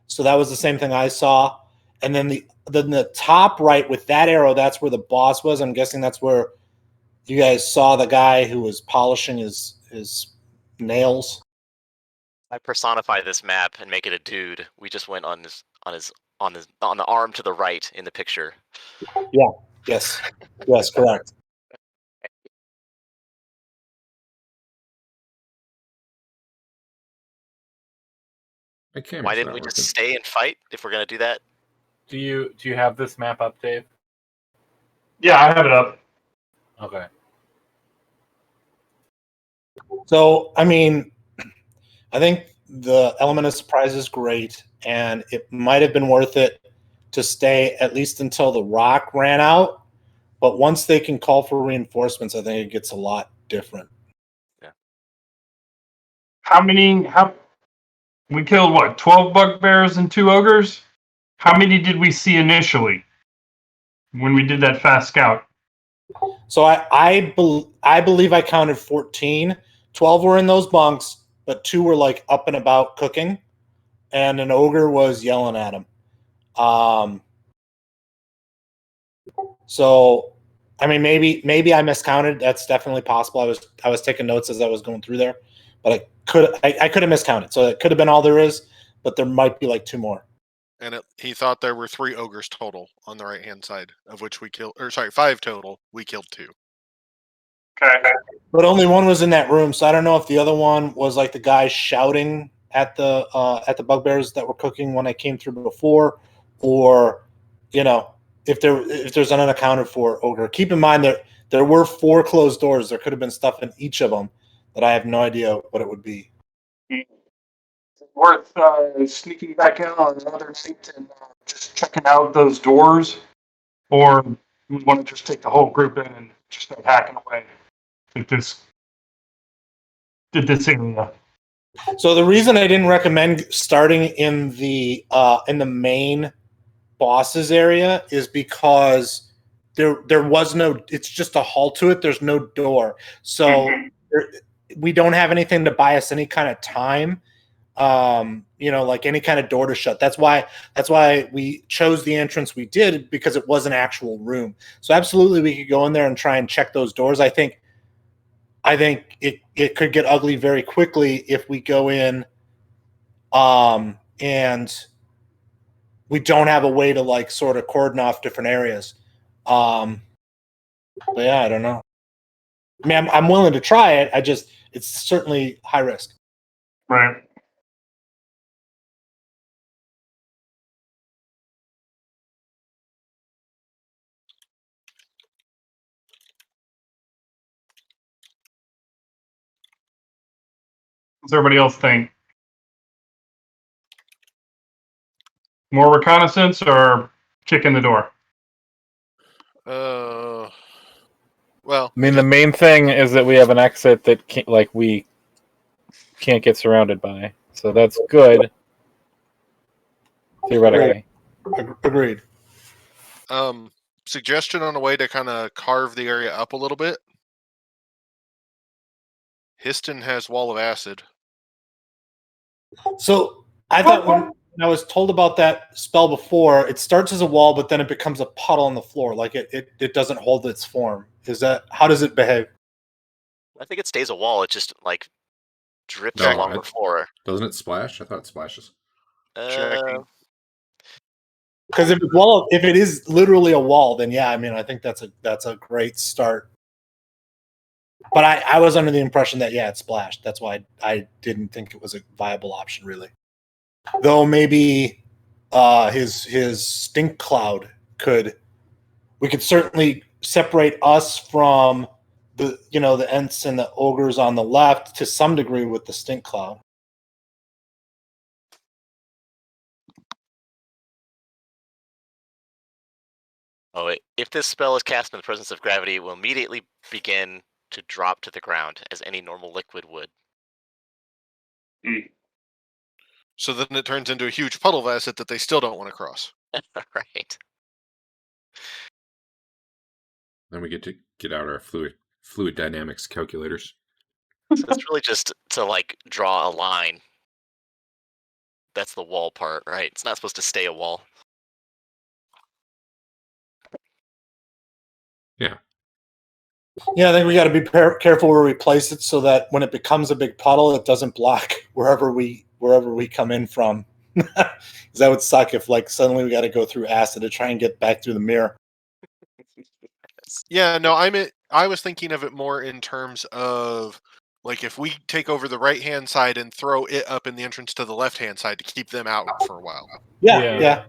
Speaker 3: So that was the same thing I saw. And then the top right with that arrow. That's where the boss was. I'm guessing that's where you guys saw the guy who was polishing his nails.
Speaker 4: I personify this map and make it a dude. We just went on the arm to the right in the picture.
Speaker 3: Yes. Yes. Correct.
Speaker 1: My camera's
Speaker 4: Why didn't
Speaker 1: not
Speaker 4: we just
Speaker 1: working.
Speaker 4: stay and fight if we're gonna do that?
Speaker 6: Do you have this map up, Dave?
Speaker 2: Yeah, I have it up.
Speaker 6: Okay.
Speaker 3: So, I mean, I think the element of surprise is great, and it might have been worth it to stay at least until the rock ran out. But once they can call for reinforcements, I think it gets a lot different.
Speaker 2: How we killed what, 12 bugbears and 2 ogres? How many did we see initially when we did that fast scout?
Speaker 3: So I believe I counted 14. 12 were in those bunks, but 2 were like up and about cooking, and an ogre was yelling at him. So, I mean, maybe I miscounted. That's definitely possible. I was taking notes as I was going through there, but I could have miscounted. So it could have been all there is, but there might be like 2 more.
Speaker 5: And he thought there were 3 ogres total on the right-hand side, of which we killed, 5 total. We killed 2.
Speaker 2: Okay.
Speaker 3: But only 1 was in that room, so I don't know if the other one was like the guy shouting at the bugbears that were cooking when I came through before, or if there's an unaccounted for ogre. Keep in mind that there were 4 closed doors. There could have been stuff in each of them that I have no idea what it would be.
Speaker 2: Worth sneaking back in on another night and just checking out those doors, or we want to just take the whole group in and just start hacking away at this area.
Speaker 3: So the reason I didn't recommend starting in the main bosses area is because there was no. It's just a hall to it. There's no door, so we don't have anything to buy us any kind of time. Like any kind of door to shut. That's why we chose the entrance we did, because it was an actual room. So absolutely we could go in there and try and check those doors. I think it could get ugly very quickly if we go in and we don't have a way to like sort of cordon off different areas. But yeah, I don't know. I mean, I'm willing to try it. It's certainly high risk.
Speaker 2: Right. What does everybody else think? More reconnaissance or kicking the door?
Speaker 5: Well,
Speaker 6: I mean, the main thing is that we have an exit that we can't get surrounded by, so that's good. Theoretically.
Speaker 3: Agreed.
Speaker 5: Suggestion on a way to kind of carve the area up a little bit. Histon has Wall of Acid.
Speaker 3: So I thought when I was told about that spell before, it starts as a wall, but then it becomes a puddle on the floor. Like it doesn't hold its form. How does it behave?
Speaker 4: I think it stays a wall. It just like drips
Speaker 1: No,
Speaker 4: along the floor.
Speaker 1: Doesn't it splash? I thought it splashes.
Speaker 5: Checking.
Speaker 3: Because if it is literally a wall, then yeah, I mean, I think that's a great start. But I was under the impression that it splashed. That's why I didn't think it was a viable option, really. Though maybe his stink cloud we could certainly separate us from the Ents and the ogres on the left to some degree with the stink cloud.
Speaker 4: Oh, if this spell is cast in the presence of gravity, it will immediately begin to drop to the ground as any normal liquid would.
Speaker 5: So then it turns into a huge puddle of acid that they still don't want to cross.
Speaker 4: Right.
Speaker 1: Then we get to get out our fluid dynamics calculators.
Speaker 4: So it's really just to like draw a line. That's the wall part, right? It's not supposed to stay a wall.
Speaker 1: Yeah.
Speaker 3: Yeah, I think we got to be careful where we place it so that when it becomes a big puddle, it doesn't block wherever we come in from. Because that would suck if like suddenly we got to go through acid to try and get back through the mirror.
Speaker 5: Yeah, no, I was thinking of it more in terms of like if we take over the right-hand side and throw it up in the entrance to the left-hand side to keep them out for a while.
Speaker 3: Yeah.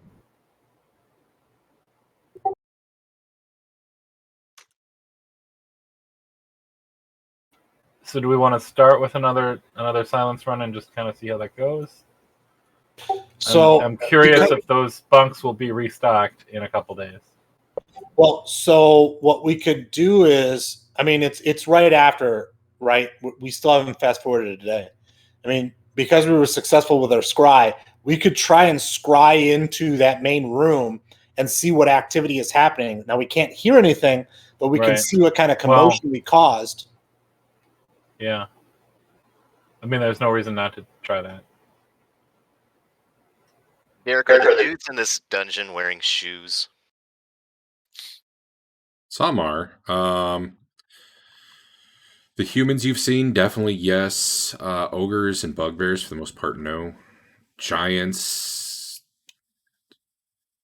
Speaker 6: So do we want to start with another silence run and just kind of see how that goes?
Speaker 3: So
Speaker 6: I'm curious
Speaker 3: because-
Speaker 6: if those bunks will be restocked in a couple days.
Speaker 3: Well, so what we could do is, I mean, it's right after, right? We still haven't fast forwarded to today. I mean, because we were successful with our scry, we could try and scry into that main room and see what activity is happening. Now we can't hear anything, but we can
Speaker 6: Right.
Speaker 3: see what kind of commotion we caused.
Speaker 6: Yeah. I mean, there's no reason not to try that.
Speaker 4: Derek, are the dudes in this dungeon wearing shoes?
Speaker 1: Some are. The humans you've seen, definitely yes. Ogres and bugbears, for the most part, no. Giants,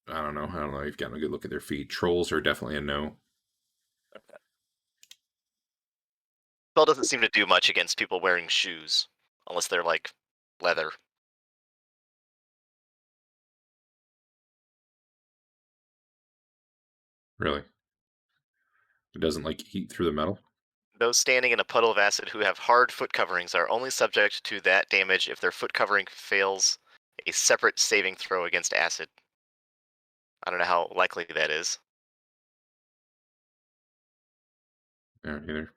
Speaker 1: I don't know. You've gotten a good look at their feet. Trolls are definitely a no.
Speaker 4: Spell doesn't seem to do much against people wearing shoes, unless they're like leather.
Speaker 1: Really. It doesn't like heat through the metal.
Speaker 4: Those standing in a puddle of acid who have hard foot coverings are only subject to that damage if their foot covering fails a separate saving throw against acid. I don't know how likely that is.
Speaker 1: Yeah, either.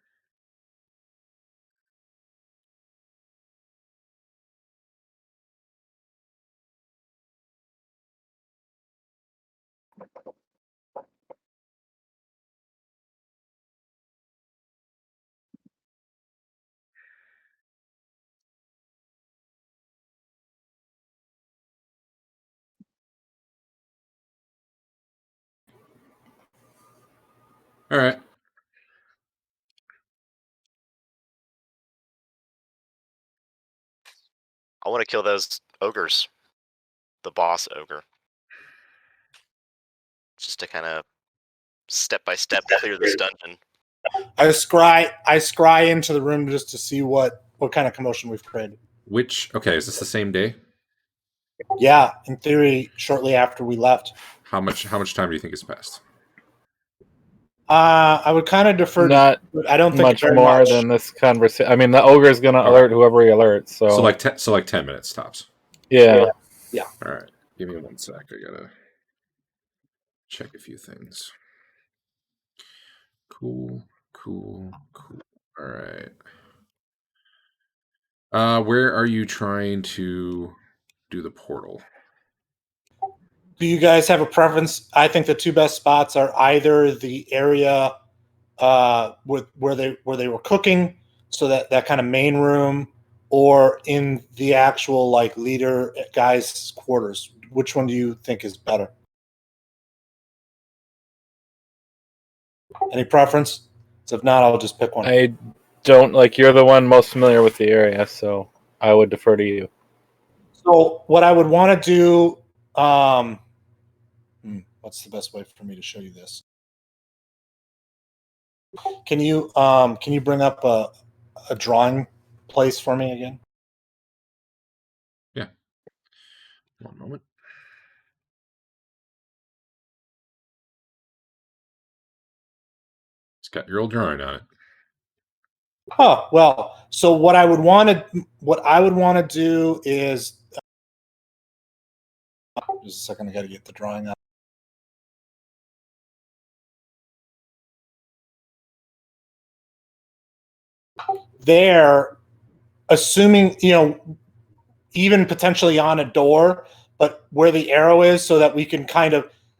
Speaker 1: All right.
Speaker 4: I want to kill those ogres. The boss ogre. Just to kind of step by step clear this dungeon.
Speaker 3: I scry into the room just to see what kind of commotion we've created.
Speaker 1: Okay, is this the same day?
Speaker 3: Yeah, in theory, shortly after we left.
Speaker 1: How much time do you think has passed?
Speaker 3: I would kind of defer
Speaker 6: Not
Speaker 3: to. I don't think
Speaker 6: much
Speaker 3: very
Speaker 6: more
Speaker 3: much.
Speaker 6: than this conversation. I mean, the ogre is going to alert whoever he alerts. So,
Speaker 1: So like 10 minutes tops.
Speaker 6: yeah.
Speaker 1: All right. Give me 1 sec. I gotta check a few things. Cool. All right. Where are you trying to do the portal?
Speaker 3: Do you guys have a preference? I think the two best spots are either the area where they were cooking, so that kind of main room, or in the actual like leader guys' quarters. Which one do you think is better? Any preference? So if not, I'll just pick one.
Speaker 6: I don't like. You're the one most familiar with the area, so I would defer to you.
Speaker 3: So what I would want to do, what's the best way for me to show you this? Can you bring up a drawing place for me again?
Speaker 1: Yeah. 1 moment. It's got your old drawing on it.
Speaker 3: Oh, well, so what I would want to do is just a second, I got to get the drawing up. There, assuming, even potentially on a door, but where the arrow is, so that we can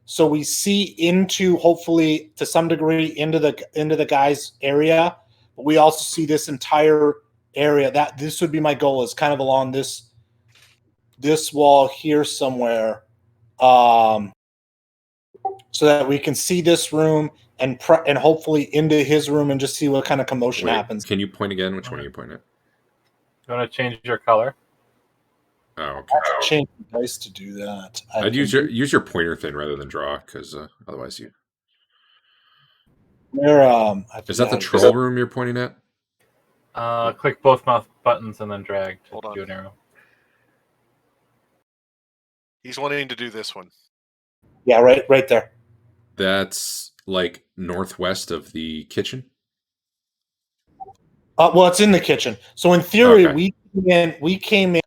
Speaker 3: so we see into, hopefully to some degree, into the guy's area. But we also see this entire area. That this would be my goal, is kind of along this wall here somewhere, so that we can see this room and hopefully into his room and just see what kind of commotion
Speaker 1: Wait,
Speaker 3: happens.
Speaker 1: can you point again? Which one are you pointing at?
Speaker 6: You want to change your color?
Speaker 1: Oh, okay.
Speaker 3: I have to change the dice to do that.
Speaker 1: I'd use your pointer thing rather than draw, because otherwise you.
Speaker 3: Is
Speaker 1: Is that the troll room you're pointing at?
Speaker 6: Click both mouse buttons and then drag to
Speaker 5: Hold on.
Speaker 6: do an arrow.
Speaker 5: He's wanting to do this one.
Speaker 3: Yeah, right there.
Speaker 1: That's like northwest of the kitchen.
Speaker 3: Well, it's in the kitchen. So in theory,
Speaker 1: Okay.
Speaker 3: we came in.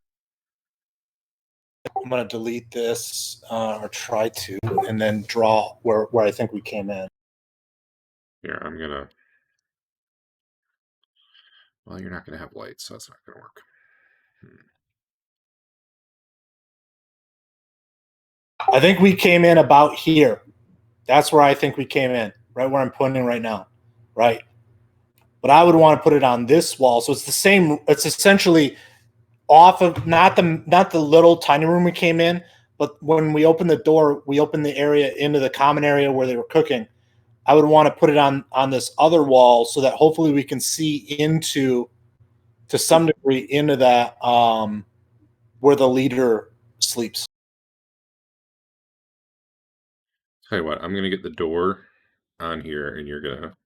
Speaker 3: I'm going to delete this or try to, and then draw where I think we came in.
Speaker 1: Here, I'm gonna. Well, you're not gonna have lights, so that's not gonna work.
Speaker 3: I think we came in about here. That's where I think we came in, right where I'm pointing right now, right? But I would want to put it on this wall, so it's the same. It's essentially off of not the little tiny room we came in, but when we opened the door, we opened the area into the common area where they were cooking. I would want to put it on this other wall so that hopefully we can see into, to some degree, into that where the leader sleeps.
Speaker 1: Tell you what, I'm gonna get the door on here, and you're gonna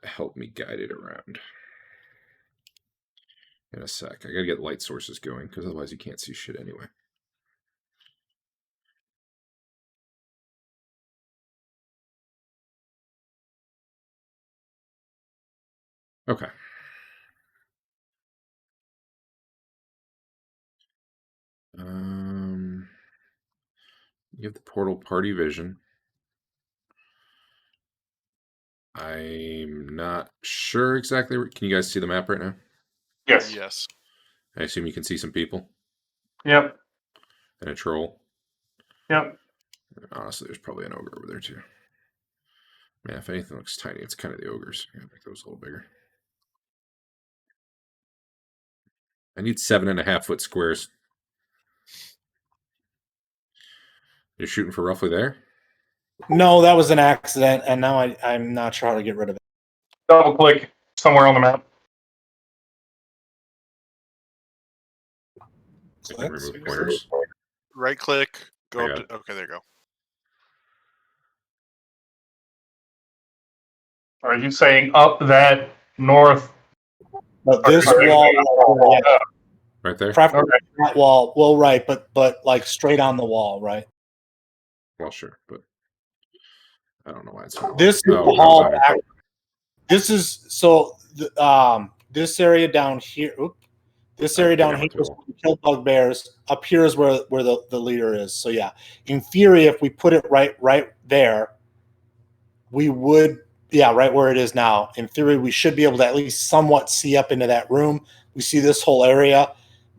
Speaker 1: help me guide it around. In a sec, I gotta get light sources going because otherwise you can't see shit anyway. Okay. You have the portal party vision. I'm not sure exactly. Can you guys see the map right now?
Speaker 2: Yes.
Speaker 5: Yes.
Speaker 1: I assume you can see some people
Speaker 2: Yep.
Speaker 1: and a troll.
Speaker 2: Yep.
Speaker 1: Honestly, there's probably an ogre over there too. Man, if anything looks tiny, it's kind of the ogres. I'm gonna make those a little bigger. I need 7.5 foot squares. You're shooting for roughly there?
Speaker 3: No, that was an accident, and now I'm not sure how to get rid of it.
Speaker 2: Double click somewhere on the map.
Speaker 1: I can remove pointers.
Speaker 5: Right click. Go
Speaker 1: I
Speaker 5: up
Speaker 1: got
Speaker 5: to. Okay, there you go.
Speaker 2: Are you saying up that north?
Speaker 3: But this
Speaker 2: Okay.
Speaker 3: wall, yeah,
Speaker 1: Right there?
Speaker 3: preferably that wall. Well, right, but like straight on the wall, right?
Speaker 1: Well, sure, but I don't know why it's not.
Speaker 3: This is the
Speaker 1: I was
Speaker 3: hall
Speaker 1: on here.
Speaker 3: back. This is so this area down here. This area down here is where we kill bugbears. Up here is where the leader is. So yeah, in theory, if we put it right there, we would, yeah, right where it is now. In theory, we should be able to at least somewhat see up into that room. We see this whole area.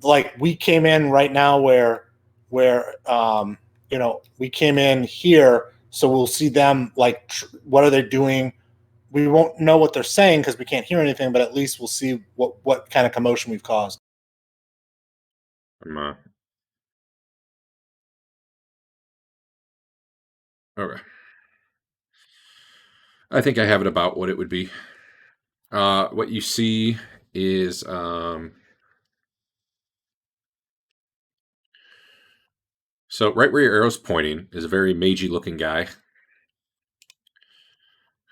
Speaker 3: Like we came in right now where we came in here, so we'll see them. Like, what are they doing? We won't know what they're saying because we can't hear anything, but at least we'll see what kind of commotion we've caused.
Speaker 1: Okay. I think I have it about what it would be. What you see is so right where your arrow's pointing is a very magey looking guy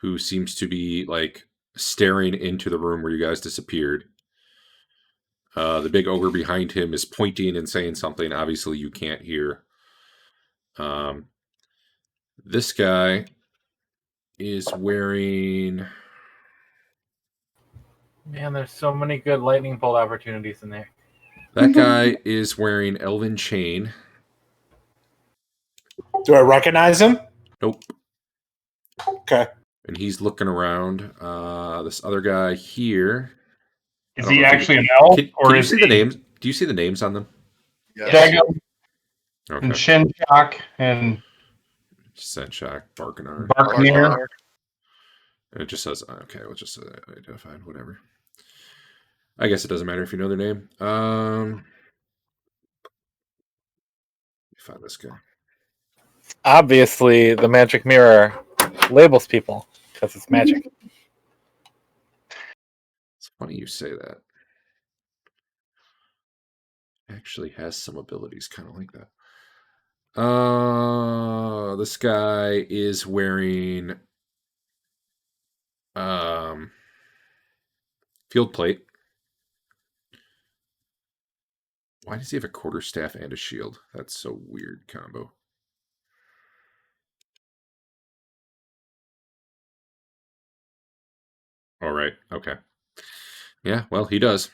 Speaker 1: who seems to be like staring into the room where you guys disappeared. The big ogre behind him is pointing and saying something. Obviously, you can't hear. This guy is wearing.
Speaker 6: Man, there's so many good lightning bolt opportunities in there.
Speaker 1: That guy is wearing Elven Chain.
Speaker 3: Do I recognize him?
Speaker 1: Nope.
Speaker 3: Okay.
Speaker 1: And he's looking around. This other guy here.
Speaker 2: Is he actually an elf, or
Speaker 1: can you
Speaker 2: is
Speaker 1: see
Speaker 2: he
Speaker 1: the names? Do you see the names on them?
Speaker 5: Yes.
Speaker 2: Dagum
Speaker 1: Okay.
Speaker 2: and Shinshock and
Speaker 1: Senchak, Barkanar.
Speaker 2: Barkmere?
Speaker 1: And it just says, okay, we'll just identified, whatever. I guess it doesn't matter if you know their name. Find this guy.
Speaker 6: Obviously, the magic mirror labels people because it's magic.
Speaker 1: It's funny you say that. Actually has some abilities kind of like that. This guy is wearing field plate. Why does he have a quarterstaff and a shield? That's so weird combo. All right. Okay. Yeah. Well, he does.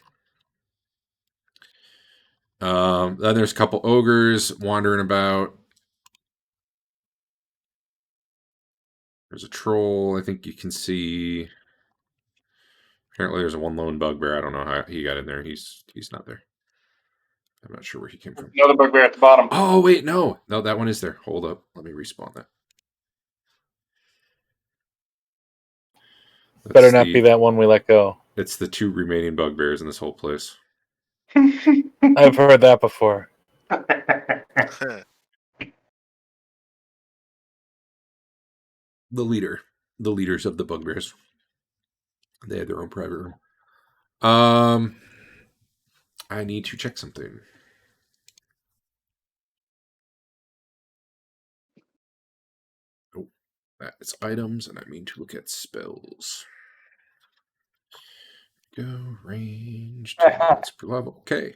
Speaker 1: Then there's a couple ogres wandering about. There's a troll. I think you can see. Apparently, there's a one lone bugbear. I don't know how he got in there. He's not there. I'm not sure where he came from.
Speaker 2: Another bugbear at the bottom.
Speaker 1: Oh wait, no, that one is there. Hold up, let me respawn that.
Speaker 6: Better not be that one we let go.
Speaker 1: It's the 2 remaining bugbears in this whole place.
Speaker 6: I've heard that before.
Speaker 1: The leaders of the bugbears. They had their own private room. I need to check something. Oh, that's items, and I mean to look at spells. Go range 10 minutes per level. Okay.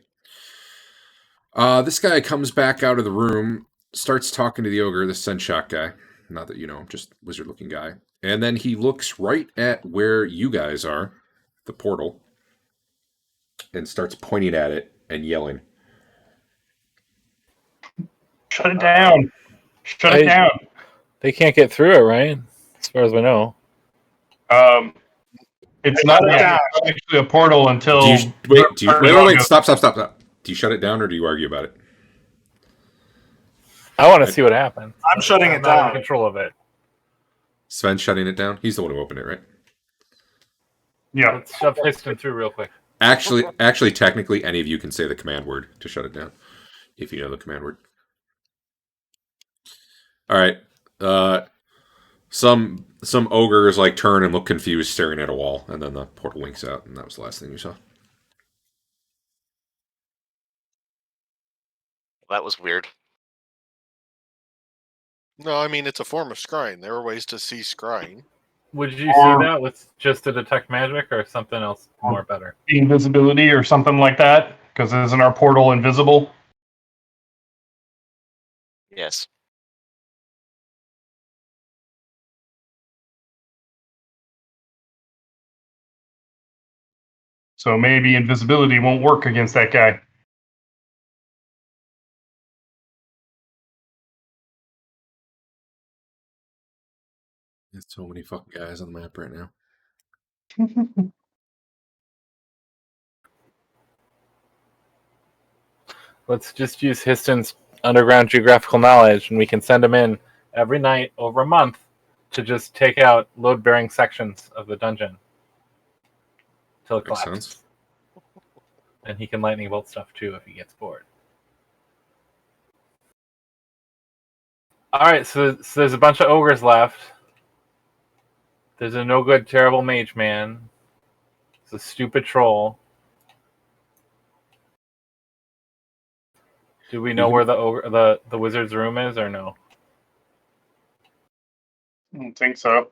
Speaker 1: This guy comes back out of the room, starts talking to the ogre, the Sunshot guy. Not that you know him, just wizard-looking guy. And then he looks right at where you guys are, the portal, and starts pointing at it and yelling.
Speaker 2: Shut it down. Shut it down.
Speaker 6: They can't get through it, right? As far as we know.
Speaker 2: It's not actually a portal until.
Speaker 1: Wait, stop. Do you shut it down or do you argue about it?
Speaker 6: I want to see what happens.
Speaker 3: I'm shutting it
Speaker 6: not
Speaker 3: down.
Speaker 6: in control of it.
Speaker 1: Sven's shutting it down? He's the one who opened it, right?
Speaker 2: Yeah.
Speaker 6: Let's shove Histon through real quick.
Speaker 1: Actually, technically, any of you can say the command word to shut it down, if you know the command word. All right. Some ogres like turn and look confused, staring at a wall, and then the portal winks out, and that was the last thing you saw.
Speaker 4: That was weird.
Speaker 5: No, I mean, it's a form of scrying. There are ways to see scrying.
Speaker 6: Would you see that with just to detect magic or something else more better?
Speaker 2: Invisibility or something like that? Because isn't our portal invisible?
Speaker 4: Yes.
Speaker 2: So maybe invisibility won't work against that guy.
Speaker 1: There's so many fucking guys on the map right now.
Speaker 6: Let's just use Histon's underground geographical knowledge, and we can send him in every night over a month to just take out load-bearing sections of the dungeon till it
Speaker 1: Makes
Speaker 6: collapses.
Speaker 1: sense.
Speaker 6: And he can lightning bolt stuff too if he gets bored. All right, so there's a bunch of ogres left. There's a no good, terrible mage man. It's a stupid troll. Do we know where the wizard's room is or no?
Speaker 2: I don't think so.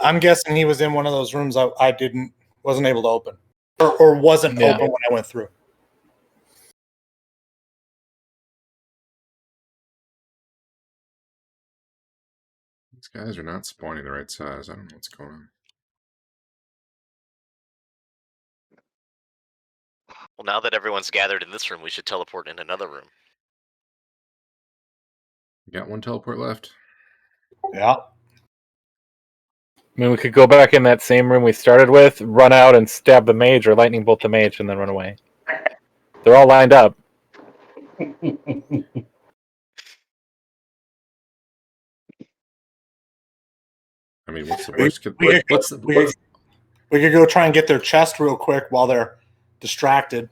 Speaker 3: I'm guessing he was in one of those rooms I wasn't able to open, or wasn't open when I went through.
Speaker 1: These guys are not spawning the right size. I don't know what's going on.
Speaker 4: Well, now that everyone's gathered in this room, we should teleport in another room.
Speaker 1: We got one teleport left.
Speaker 3: Yeah.
Speaker 6: I mean, we could go back in that same room we started with, run out and stab the mage or lightning bolt the mage, and then run away. They're all lined up.
Speaker 1: I mean, what's the worst?
Speaker 3: We could go try and get their chest real quick while they're distracted.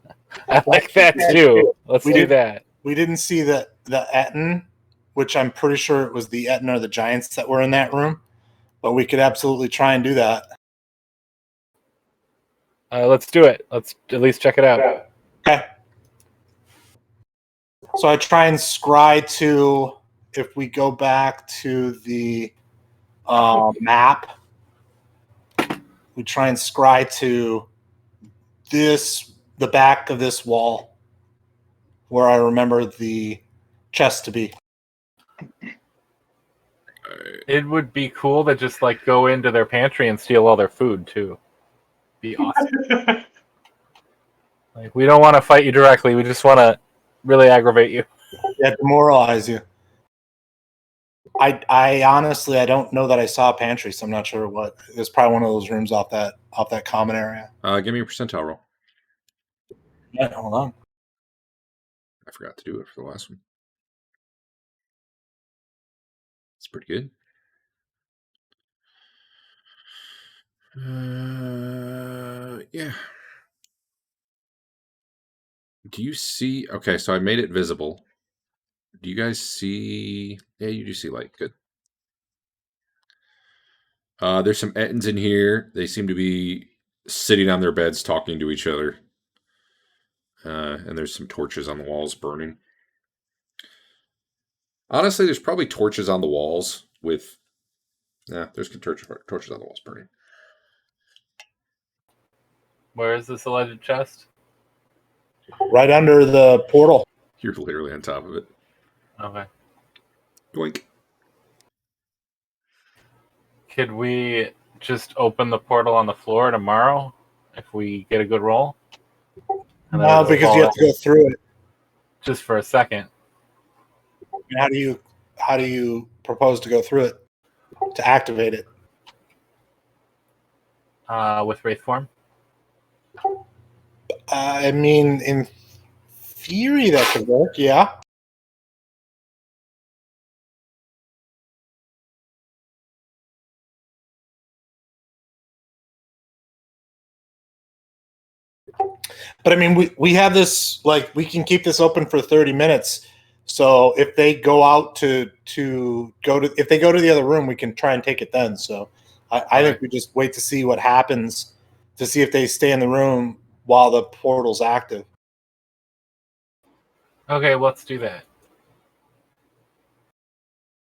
Speaker 6: I like that too. Let's do that.
Speaker 3: We didn't see the Etten, which I'm pretty sure it was the Etten or the Giants that were in that room, but we could absolutely try and do that.
Speaker 6: Let's do it. Let's at least check it out.
Speaker 3: Okay. So I try and scry to, if we go back to the map, we try and scry to this the back of this wall, where I remember the chest to be.
Speaker 6: It would be cool to just like go into their pantry and steal all their food too. Be awesome. Like, we don't want to fight you directly. We just want to really aggravate you.
Speaker 3: Yeah, demoralize you. I honestly I don't know that I saw a pantry, so I'm not sure what. It's probably one of those rooms off that common area.
Speaker 1: Give me a percentile roll.
Speaker 3: Yeah, hold on.
Speaker 1: I forgot to do it for the last one. It's pretty good. Yeah. Do you see? Okay, so I made it visible. Do you guys see? Yeah, you do see light. Good. There's some Ettins in here. They seem to be sitting on their beds talking to each other. And there's some torches on the walls burning. Honestly, there's probably torches on the walls with. There's torches on the walls burning.
Speaker 6: Where is this alleged chest?
Speaker 3: Right under the portal.
Speaker 1: You're literally on top of it.
Speaker 6: Okay.
Speaker 1: Doink.
Speaker 6: Could we just open the portal on the floor tomorrow if we get a good roll? And then
Speaker 3: No,
Speaker 6: we'll
Speaker 3: because
Speaker 6: fall
Speaker 3: you have to go through it.
Speaker 6: just for a second.
Speaker 3: And how do you propose to go through it to activate it?
Speaker 6: With Wraith form.
Speaker 3: I mean, in theory, that could work. Yeah. But I mean, we have this, like, we can keep this open for 30 minutes. So if they go out if they go to the other room, we can try and take it then. So I think we just wait to see what happens, to see if they stay in the room while the portal's active.
Speaker 6: Okay, let's do that.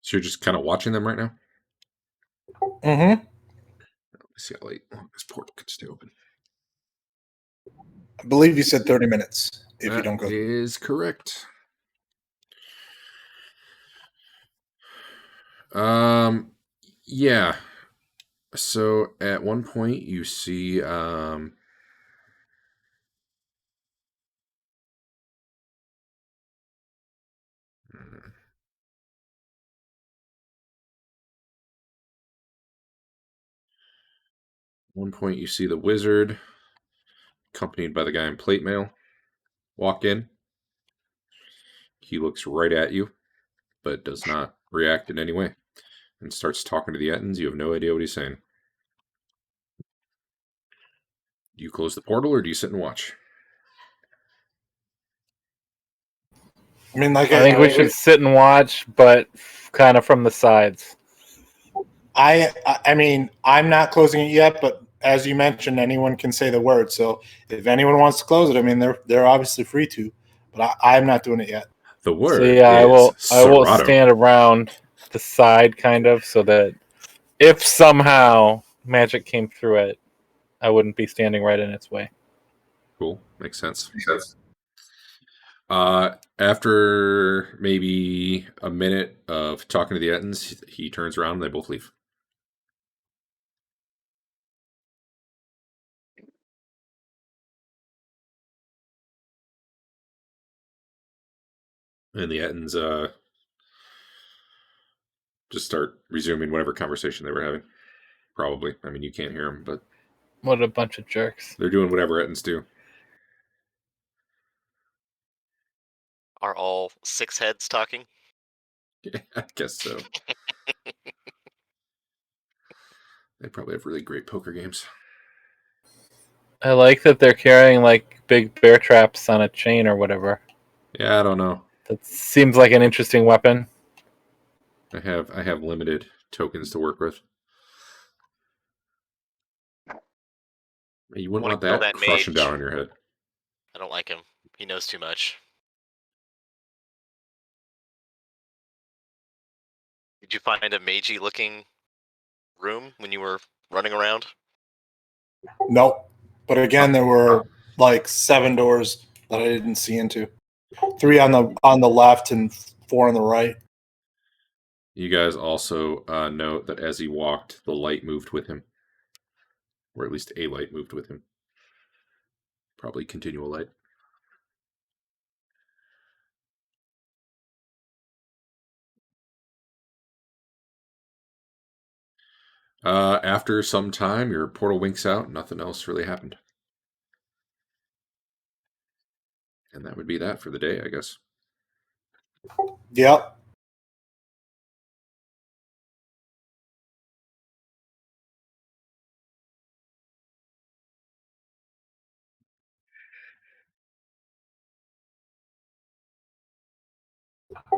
Speaker 1: So you're just kind of watching them right now?
Speaker 3: Mm-hmm.
Speaker 1: Let's see how late this portal can stay open.
Speaker 3: I believe you said 30 minutes if you
Speaker 1: That
Speaker 3: don't go.
Speaker 1: is correct. Yeah. So at one point you see the wizard, accompanied by the guy in plate mail, walk in. He looks right at you, but does not react in any way, and starts talking to the Ettins. You have no idea what he's saying. Do you close the portal or do you sit and watch?
Speaker 3: I mean, like
Speaker 6: I think we should sit and watch, but kind of from the sides.
Speaker 3: I mean, I'm not closing it yet, but as you mentioned, anyone can say the word. So if anyone wants to close it, I mean, they're obviously free to, but I'm not doing it yet.
Speaker 1: The word.
Speaker 6: So yeah, I will
Speaker 1: Serato.
Speaker 6: stand around the side, kind of, so that if somehow magic came through it, I wouldn't be standing right in its way.
Speaker 1: Cool. Makes sense. After maybe a minute of talking to the Ettins, he turns around and they both leave. And the Ettins just start resuming whatever conversation they were having. Probably. I mean, you can't hear them, but
Speaker 6: What a bunch of jerks.
Speaker 1: they're doing whatever Ettins do.
Speaker 4: Are all 6 heads talking?
Speaker 1: Yeah, I guess so. They probably have really great poker games.
Speaker 6: I like that they're carrying like big bear traps on a chain or whatever.
Speaker 1: Yeah, I don't know.
Speaker 6: That seems like an interesting weapon.
Speaker 1: I have limited tokens to work with. You wouldn't want
Speaker 4: Wanna
Speaker 1: that
Speaker 4: kill that
Speaker 1: crushing
Speaker 4: mage.
Speaker 1: down on your head.
Speaker 4: I don't like him. He knows too much. Did you find a magey looking room when you were running around?
Speaker 3: Nope. But again, there were like 7 doors that I didn't see into. 3 on the left and 4 on the right.
Speaker 1: You guys also note that as he walked, the light moved with him, or at least a light moved with him. Probably continual light. After some time, your portal winks out. Nothing else really happened. And that would be that for the day, I guess.
Speaker 3: Yep.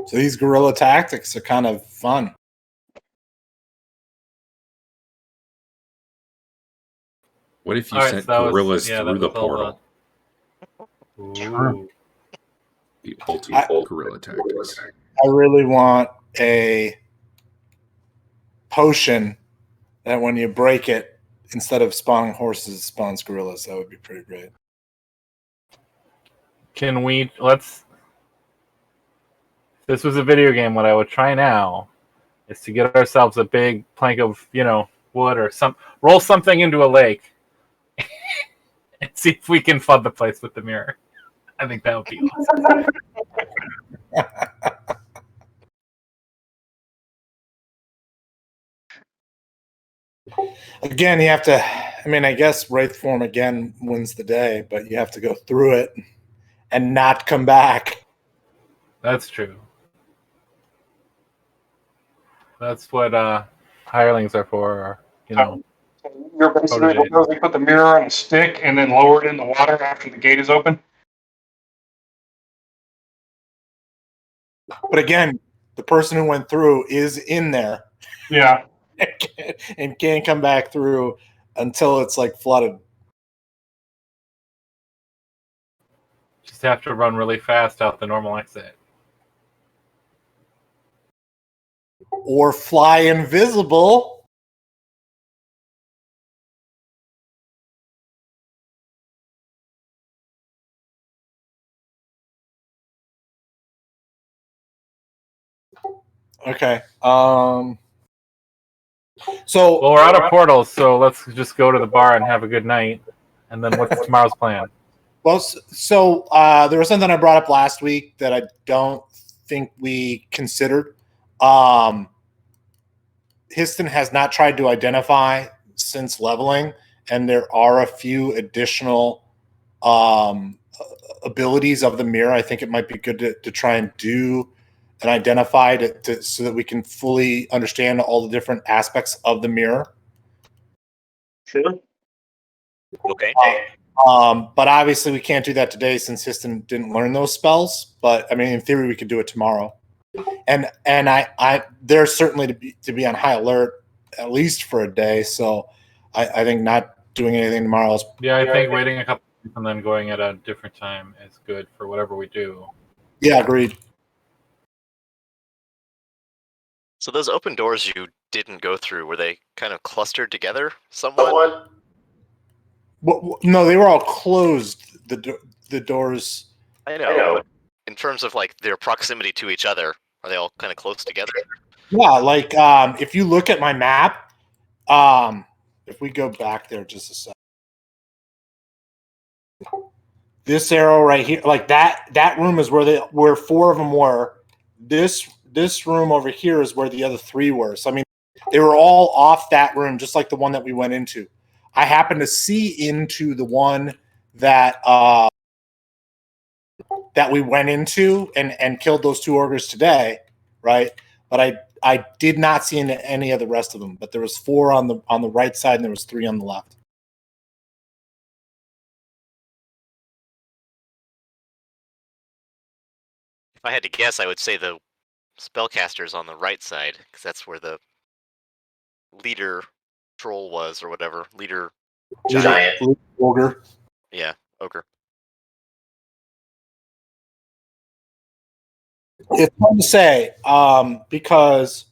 Speaker 3: So these guerrilla tactics are kind of fun.
Speaker 1: What if you
Speaker 6: All right,
Speaker 1: sent
Speaker 6: so that was-
Speaker 1: gorillas
Speaker 6: yeah,
Speaker 1: through
Speaker 6: that
Speaker 1: the
Speaker 6: was all
Speaker 1: portal?
Speaker 6: Ooh.
Speaker 1: The ultimate guerrilla tactics.
Speaker 3: I really want a potion that when you break it, instead of spawning horses, it spawns gorillas. That would be pretty great.
Speaker 6: Can we let's? If this was a video game, what I would try now is to get ourselves a big plank of wood or roll something into a lake, and see if we can flood the place with the mirror. I think that would be awesome.
Speaker 3: Again, you have to. I mean, I guess Wraith form again wins the day, but you have to go through it and not come back.
Speaker 6: That's true. That's what hirelings are for.
Speaker 2: You're basically proposing to put the mirror on a stick and then lower it in the water after the gate is open?
Speaker 3: But again, the person who went through is in there
Speaker 2: Yeah.
Speaker 3: and can't come back through until it's like flooded.
Speaker 6: Just have to run really fast out the normal exit.
Speaker 3: Or fly invisible. Okay. So
Speaker 6: Well, we're out of portals, so let's just go to the bar and have a good night. And then what's tomorrow's plan?
Speaker 3: Well, so there was something I brought up last week that I don't think we considered. Histon has not tried to identify since leveling, and there are a few additional abilities of the mirror. I think it might be good to try and do and identify so that we can fully understand all the different aspects of the mirror.
Speaker 2: Sure.
Speaker 4: Okay.
Speaker 3: But obviously we can't do that today since Histon didn't learn those spells. But I mean, in theory, we could do it tomorrow. And I they're certainly to be on high alert at least for a day. So I think not doing anything tomorrow is.
Speaker 6: Yeah, I think waiting a couple weeks and then going at a different time is good for whatever we do.
Speaker 3: Yeah, agreed.
Speaker 4: So those open doors you didn't go through, were they kind of clustered together somewhat?
Speaker 3: No, they were all closed. The doors.
Speaker 4: I know, but in terms of like their proximity to each other, are they all kind of close together?
Speaker 3: Yeah, like if you look at my map, if we go back there just a second, this arrow right here, like that room is where 4 of them were. This room over here is where the other 3 were. So I mean, they were all off that room, just like the one that we went into. I happened to see into the one that that we went into and killed those 2 ogres today, right? But I did not see into any of the rest of them. But there was 4 on the right side and there was 3 on the left.
Speaker 4: If I had to guess, I would say the spellcasters on the right side, because that's where the leader troll was, or whatever. Leader giant.
Speaker 3: Ogre.
Speaker 4: Yeah, ogre.
Speaker 3: It's hard to say because,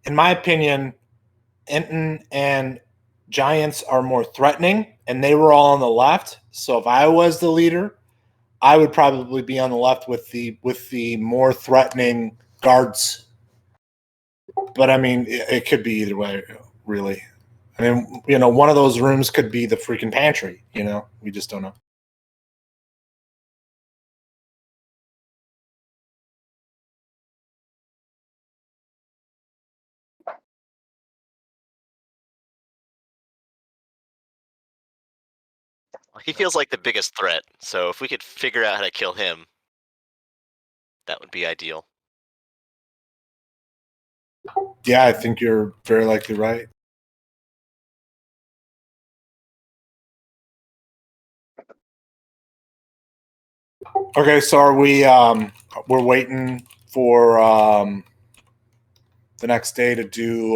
Speaker 3: in my opinion, Enton and giants are more threatening, and they were all on the left. So if I was the leader, I would probably be on the left with the more threatening guards. But I mean, it could be either way, really. I mean, one of those rooms could be the freaking pantry. We just don't know.
Speaker 4: He feels like the biggest threat, so if we could figure out how to kill him, that would be ideal.
Speaker 3: Yeah, I think you're very likely right. Okay, so are we? We're waiting for the next day to do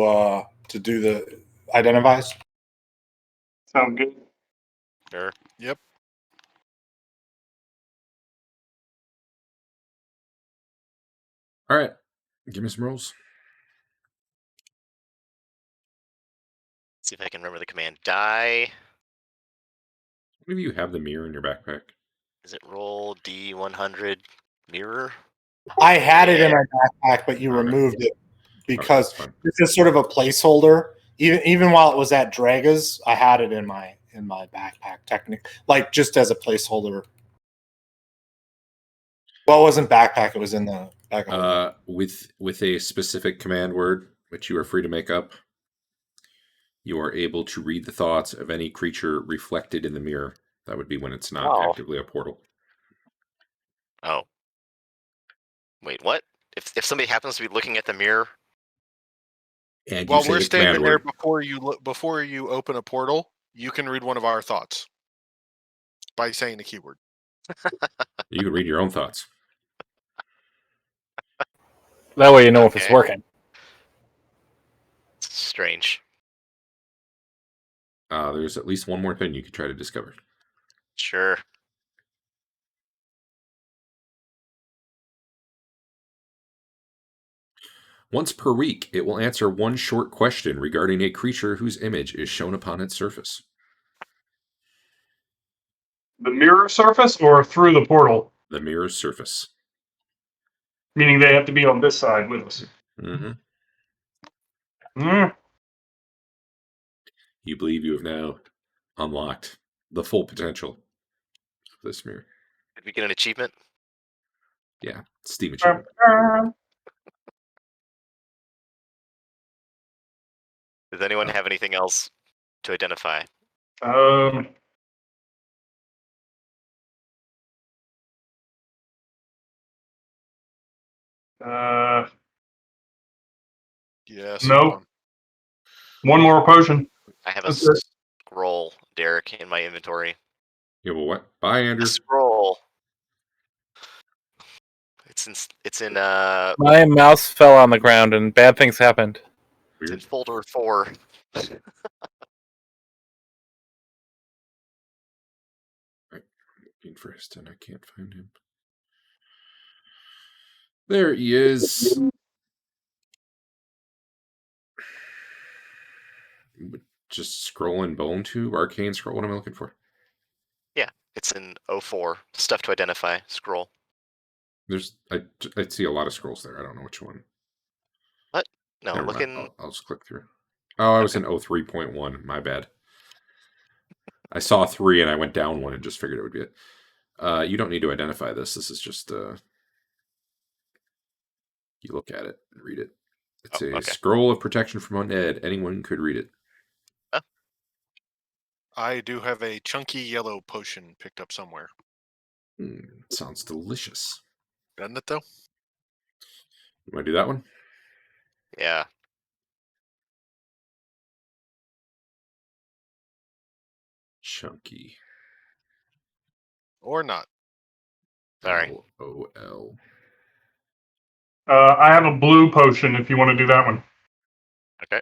Speaker 3: the identifies.
Speaker 2: Sound good?
Speaker 4: Sure.
Speaker 5: Yep.
Speaker 1: All right, give me some rolls.
Speaker 4: See if I can remember the command. Die.
Speaker 1: What of you have the mirror in your backpack?
Speaker 4: Is it roll D100 mirror?
Speaker 3: I had it in my backpack, but you
Speaker 1: Okay.
Speaker 3: removed it
Speaker 1: Okay,
Speaker 3: because
Speaker 1: that's fine.
Speaker 3: this is sort of a placeholder. Even while it was at Draga's, I had it in my backpack, technically, like just as a placeholder. Well, it wasn't backpack; it was in the back.
Speaker 1: With a specific command word, which you are free to make up, you are able to read the thoughts of any creature reflected in the mirror. That would be when it's not
Speaker 4: Oh.
Speaker 1: actively a portal.
Speaker 4: Oh. Wait, what? If somebody happens to be looking at the mirror,
Speaker 1: And you
Speaker 5: While
Speaker 1: say
Speaker 5: we're
Speaker 1: the command
Speaker 5: standing there
Speaker 1: word.
Speaker 5: before you open a portal, you can read one of our thoughts by saying the keyword.
Speaker 1: You can read your own thoughts.
Speaker 6: That way you know if it's
Speaker 4: Okay.
Speaker 6: working.
Speaker 4: it's strange.
Speaker 1: There's at least one more thing you could try to discover.
Speaker 4: Sure.
Speaker 1: Once per week, it will answer one short question regarding a creature whose image is shown upon its surface.
Speaker 2: The mirror surface or through the portal?
Speaker 1: The mirror's surface.
Speaker 2: Meaning they have to be on this side with us.
Speaker 1: Mm-hmm.
Speaker 2: Mm.
Speaker 1: You believe you have now unlocked the full potential of this mirror.
Speaker 4: Did we get an achievement?
Speaker 1: Yeah, Steam achievement.
Speaker 4: Does anyone have anything else to identify?
Speaker 2: Um, uh,
Speaker 5: Yes.
Speaker 2: No. One more potion.
Speaker 4: I have a
Speaker 2: That's it.
Speaker 4: scroll, Derek, in my inventory.
Speaker 1: Yeah, well, what? Bye,
Speaker 4: A
Speaker 1: Andrew.
Speaker 4: scroll. It's in
Speaker 6: My mouse fell on the ground and bad things happened.
Speaker 4: it's in
Speaker 1: Weird.
Speaker 4: folder 4.
Speaker 1: Looking for Histon. I can't find him. There he is. Just scrolling bone tube, arcane scroll. What am I looking for?
Speaker 4: Yeah, it's in 04. Stuff to identify. Scroll.
Speaker 1: I see a lot of scrolls there. I don't know which one.
Speaker 4: What? No,
Speaker 1: Never
Speaker 4: look
Speaker 1: mind.
Speaker 4: in.
Speaker 1: I'll just click through. Oh, I was in 03.1. My bad. I saw 3 and I went down 1 and just figured it would be it. You don't need to identify this. This is just you look at it and read it. It's a
Speaker 4: okay.
Speaker 1: scroll of protection from undead. Anyone could read it.
Speaker 5: I do have a chunky yellow potion picked up somewhere.
Speaker 1: Sounds delicious.
Speaker 5: Doesn't it though?
Speaker 1: You want to do that one?
Speaker 4: Yeah.
Speaker 1: Chunky.
Speaker 5: Or not.
Speaker 4: Sorry.
Speaker 1: LOL.
Speaker 2: I have a blue potion if you want to do that one.
Speaker 4: Okay.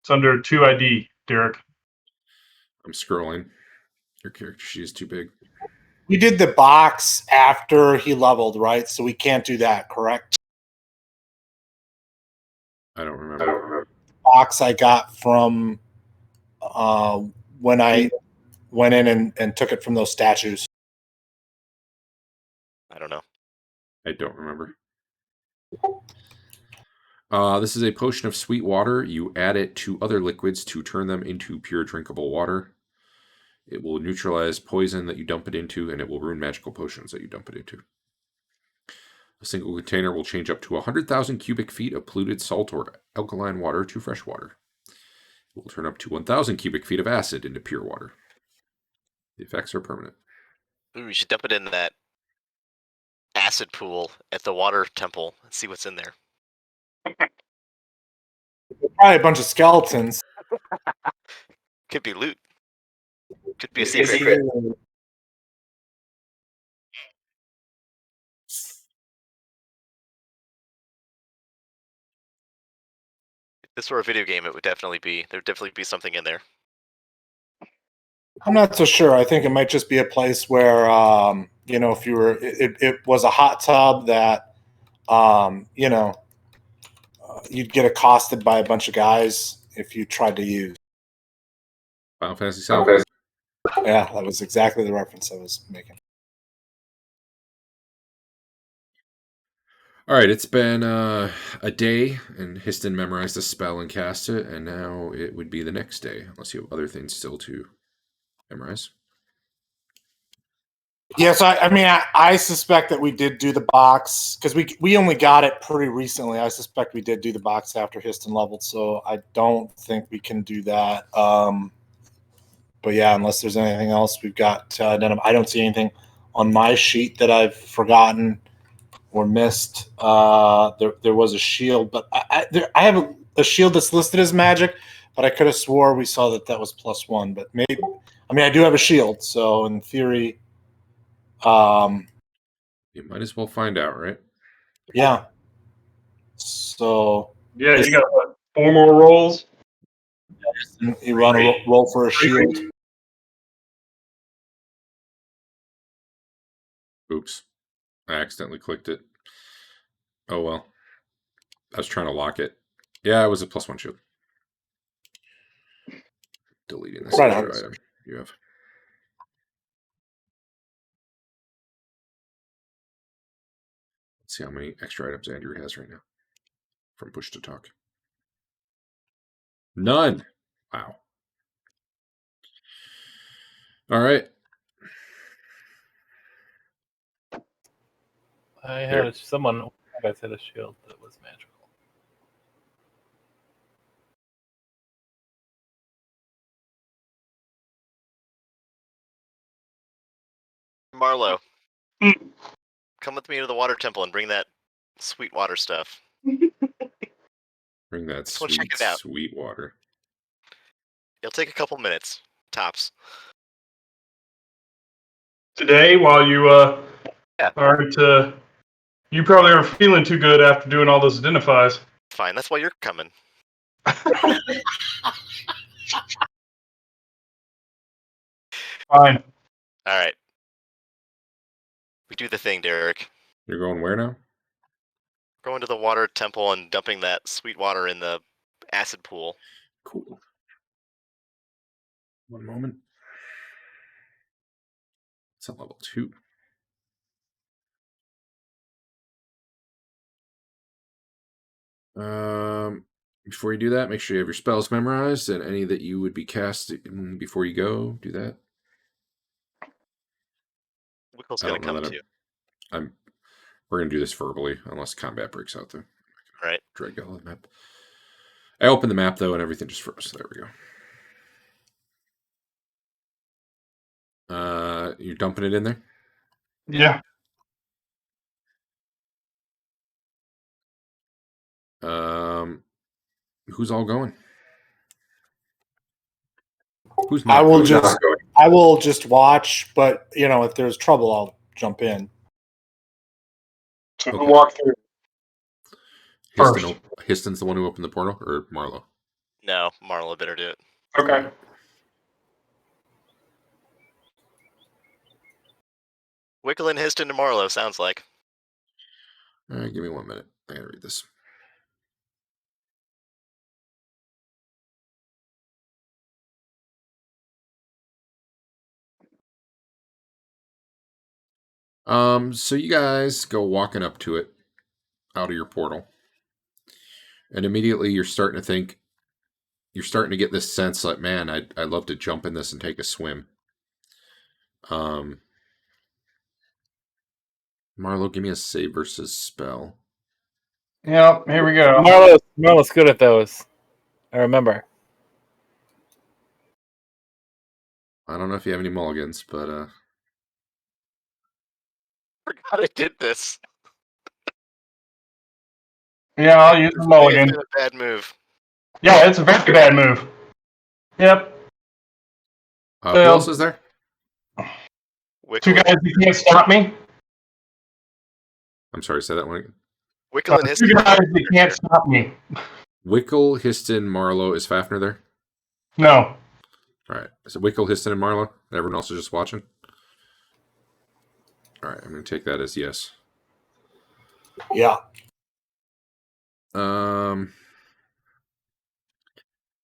Speaker 2: It's under 2ID, Derek.
Speaker 1: I'm scrolling. Your character sheet is too big.
Speaker 3: We did the box after he leveled, right? So we can't do that, correct?
Speaker 1: I don't remember.
Speaker 3: Box I got from when I went in and took it from those statues.
Speaker 4: I don't know.
Speaker 1: I don't remember. This is a potion of sweet water. You add it to other liquids to turn them into pure drinkable water. It will neutralize poison that you dump it into, and it will ruin magical potions that you dump it into. A single container will change up to 100,000 cubic feet of polluted salt or alkaline water to fresh water. It will turn up to 1,000 cubic feet of acid into pure water. The effects are permanent.
Speaker 4: Ooh, you should dump it in that acid pool at the water temple and see what's in there.
Speaker 3: Probably a bunch of skeletons.
Speaker 4: Could be loot. Could be a secret. If this were a video game, it would definitely be. There would definitely be something in there.
Speaker 3: I'm not so sure. I think it might just be a place where, if you were, it was a hot tub that, you'd get accosted by a bunch of guys if you tried to use.
Speaker 1: Final Fantasy VII.
Speaker 3: Yeah, that was exactly the reference I was making.
Speaker 1: All right, it's been a day, and Histon memorized the spell and cast it, and now it would be the next day, unless you have other things still to memorize.
Speaker 3: Yeah, so I suspect that we did do the box because we only got it pretty recently. I suspect we did do the box after Histon leveled, so I don't think we can do that. But yeah, unless there's anything else we've got done. I don't see anything on my sheet that I've forgotten or missed. There was a shield, but I have a shield that's listed as magic, but I could have swore we saw that was +1. But maybe, I do have a shield, so in theory,
Speaker 1: You might as well find out, right?
Speaker 3: yeah. So
Speaker 2: Yeah, you got what, 4 more rolls?
Speaker 3: you run a roll for a shield.
Speaker 1: Oops. I accidentally clicked it. Oh well. I was trying to lock it. Yeah, it was a +1 shield. Deleting this
Speaker 3: Right
Speaker 1: extra
Speaker 3: on.
Speaker 1: item you have. Let's see how many extra items Andrew has right now. From push to talk. None. Wow. All right.
Speaker 6: I had someone. I guys had a shield that was magical.
Speaker 4: Marlo,
Speaker 2: Hmm.
Speaker 4: come with me to the water temple and bring that sweet water stuff.
Speaker 1: Bring that
Speaker 4: Just wanna check it out.
Speaker 1: sweet water.
Speaker 4: It'll take a couple minutes, tops.
Speaker 2: Today, while you aren't, you probably aren't feeling too good after doing all those identifies.
Speaker 4: Fine, that's why you're coming.
Speaker 2: Fine.
Speaker 4: All right. We do the thing, Derek.
Speaker 1: You're going where now?
Speaker 4: Going to the water temple and dumping that sweet water in the acid pool.
Speaker 1: Cool. One moment. It's on level 2. Before you do that, make sure you have your spells memorized and any that you would be casting before you go. Do that.
Speaker 4: Wickle's
Speaker 1: I
Speaker 4: gonna
Speaker 1: don't know
Speaker 4: come
Speaker 1: that
Speaker 4: too.
Speaker 1: We're gonna do this verbally unless combat breaks out though.
Speaker 4: Right.
Speaker 1: Drag out the map. I opened the map though and everything just froze. There we go. You're dumping it in there?
Speaker 2: Yeah.
Speaker 1: Who's all going? Who's not
Speaker 3: I will
Speaker 1: going?
Speaker 3: I will just watch, but if there's trouble, I'll jump in.
Speaker 2: So
Speaker 1: Okay.
Speaker 2: walk through. First.
Speaker 1: Histon's the one who opened the portal, or Marlo?
Speaker 4: No, Marlo better do it.
Speaker 2: Okay.
Speaker 4: Wickel and Histon and Marlowe sounds like.
Speaker 1: All right, give me 1 minute. I gotta read this. So you guys go walking up to it out of your portal. And immediately you're starting to get this sense like, man, I'd love to jump in this and take a swim. Marlo, give me a save versus spell.
Speaker 2: Yep, here we go.
Speaker 6: Marlo's good at those. I remember.
Speaker 1: I don't know if you have any mulligans, but
Speaker 4: Forgot I did this.
Speaker 2: Yeah, I'll use the
Speaker 4: It's
Speaker 2: mulligan.
Speaker 4: been a bad move.
Speaker 2: Yeah, it's a very bad move. Yep.
Speaker 1: who else is there?
Speaker 4: Wickel,
Speaker 2: Two guys who can't stop me.
Speaker 1: I'm sorry, say that one again.
Speaker 4: Wickel and
Speaker 2: Two
Speaker 4: Histon.
Speaker 2: guys that can't stop me.
Speaker 1: Wickel, Histon, Marlo. Is Fafnir there?
Speaker 2: No.
Speaker 1: All right. Is it Wickel, Histon, and Marlo? Everyone else is just watching? All right, I'm going to take that as yes.
Speaker 3: Yeah.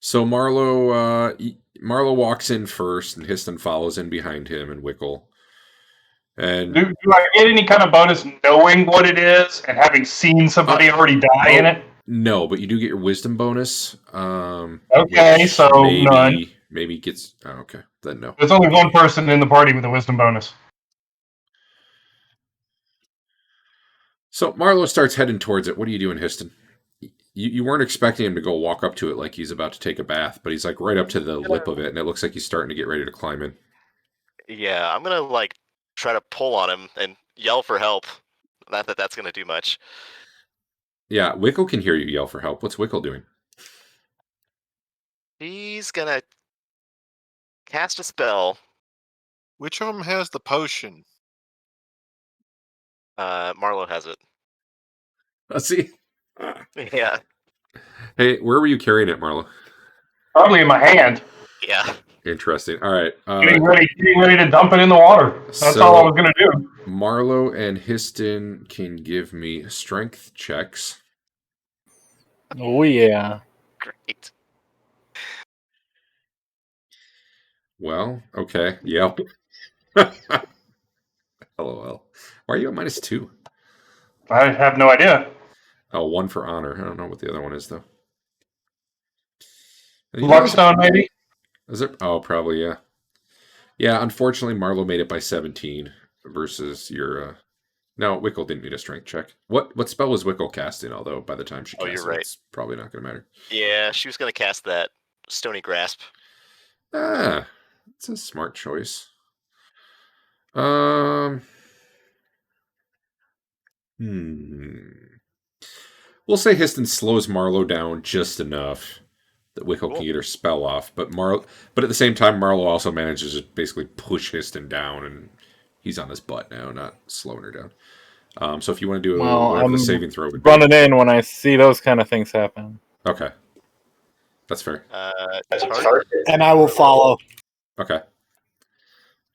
Speaker 1: So Marlo walks in first, and Histon follows in behind him, and Wickel. And
Speaker 2: Do I get any kind of bonus knowing what it is and having seen somebody already die in it?
Speaker 1: no, but you do get your wisdom bonus.
Speaker 2: Okay,
Speaker 1: which
Speaker 2: so none.
Speaker 1: Maybe gets. Oh, okay, then no.
Speaker 2: There's only one person in the party with a wisdom bonus.
Speaker 1: So Marlo starts heading towards it. What are you doing, Histon? You weren't expecting him to go walk up to it like he's about to take a bath, but he's like right up to the lip of it, and it looks like he's starting to get ready to climb in.
Speaker 4: Yeah, I'm gonna like try to pull on him and yell for help. Not that that's gonna do much.
Speaker 1: Yeah, Wickel can hear you yell for help. What's Wickel doing?
Speaker 4: He's gonna cast a spell.
Speaker 5: Which of them has the potion?
Speaker 4: Marlo has it.
Speaker 1: Let's see.
Speaker 4: Yeah,
Speaker 1: Hey, where were you carrying it, Marlo?
Speaker 2: Probably in my hand.
Speaker 4: yeah.
Speaker 1: Interesting. All right.
Speaker 2: Getting ready to dump it in the water. That's
Speaker 1: So-
Speaker 2: all I was going to do.
Speaker 1: Marlo and Histon can give me strength checks.
Speaker 6: Oh yeah.
Speaker 4: Great.
Speaker 1: Well, okay. Yep. LOL. Why are you at -2?
Speaker 2: I have no idea.
Speaker 1: Oh, 1 for honor. I don't know what the other one is, though.
Speaker 2: Luckstone, maybe?
Speaker 1: Is it? Oh, probably, yeah. Yeah, unfortunately, Marlo made it by 17 versus your... No, Wickel didn't need a strength check. What spell was Wickel casting, although by the time she
Speaker 4: Oh,
Speaker 1: cast
Speaker 4: you're
Speaker 1: it,
Speaker 4: right.
Speaker 1: it's probably not going to matter.
Speaker 4: Yeah, she was gonna cast that Stony Grasp.
Speaker 1: Ah, it's a smart choice. We'll say Histon slows Marlo down just enough that Wickel can get her spell off, but at the same time, Marlo also manages to basically push Histon down, and he's on his butt now, not slowing her down. So if you want to do whatever the saving throw would be.
Speaker 6: Running in when I see those kind of things happen.
Speaker 1: Okay. That's fair.
Speaker 4: It's hard.
Speaker 3: And I will follow.
Speaker 1: Okay.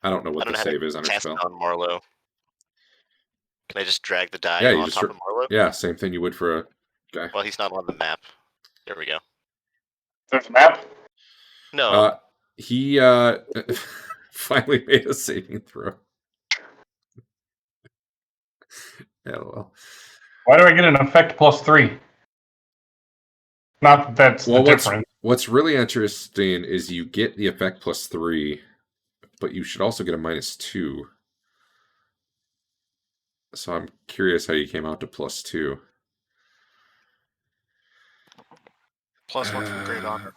Speaker 1: I don't know what
Speaker 4: I don't
Speaker 1: the
Speaker 4: know how
Speaker 1: save
Speaker 4: to
Speaker 1: is on her
Speaker 4: cast
Speaker 1: spell.
Speaker 4: it on Marlo. Can I just drag the die
Speaker 1: Yeah, you
Speaker 4: on
Speaker 1: just
Speaker 4: top of Marlo?
Speaker 1: Yeah, same thing you would for a guy.
Speaker 4: Well, he's not on the map. There we go.
Speaker 2: There's a map.
Speaker 4: No.
Speaker 1: He finally made a saving throw. LOL.
Speaker 2: Why do I get an effect +3? Not that that's the difference.
Speaker 1: What's really interesting is you get the effect +3, but you should also get a -2. So I'm curious how you came out to +2.
Speaker 5: +1 from Great Honor.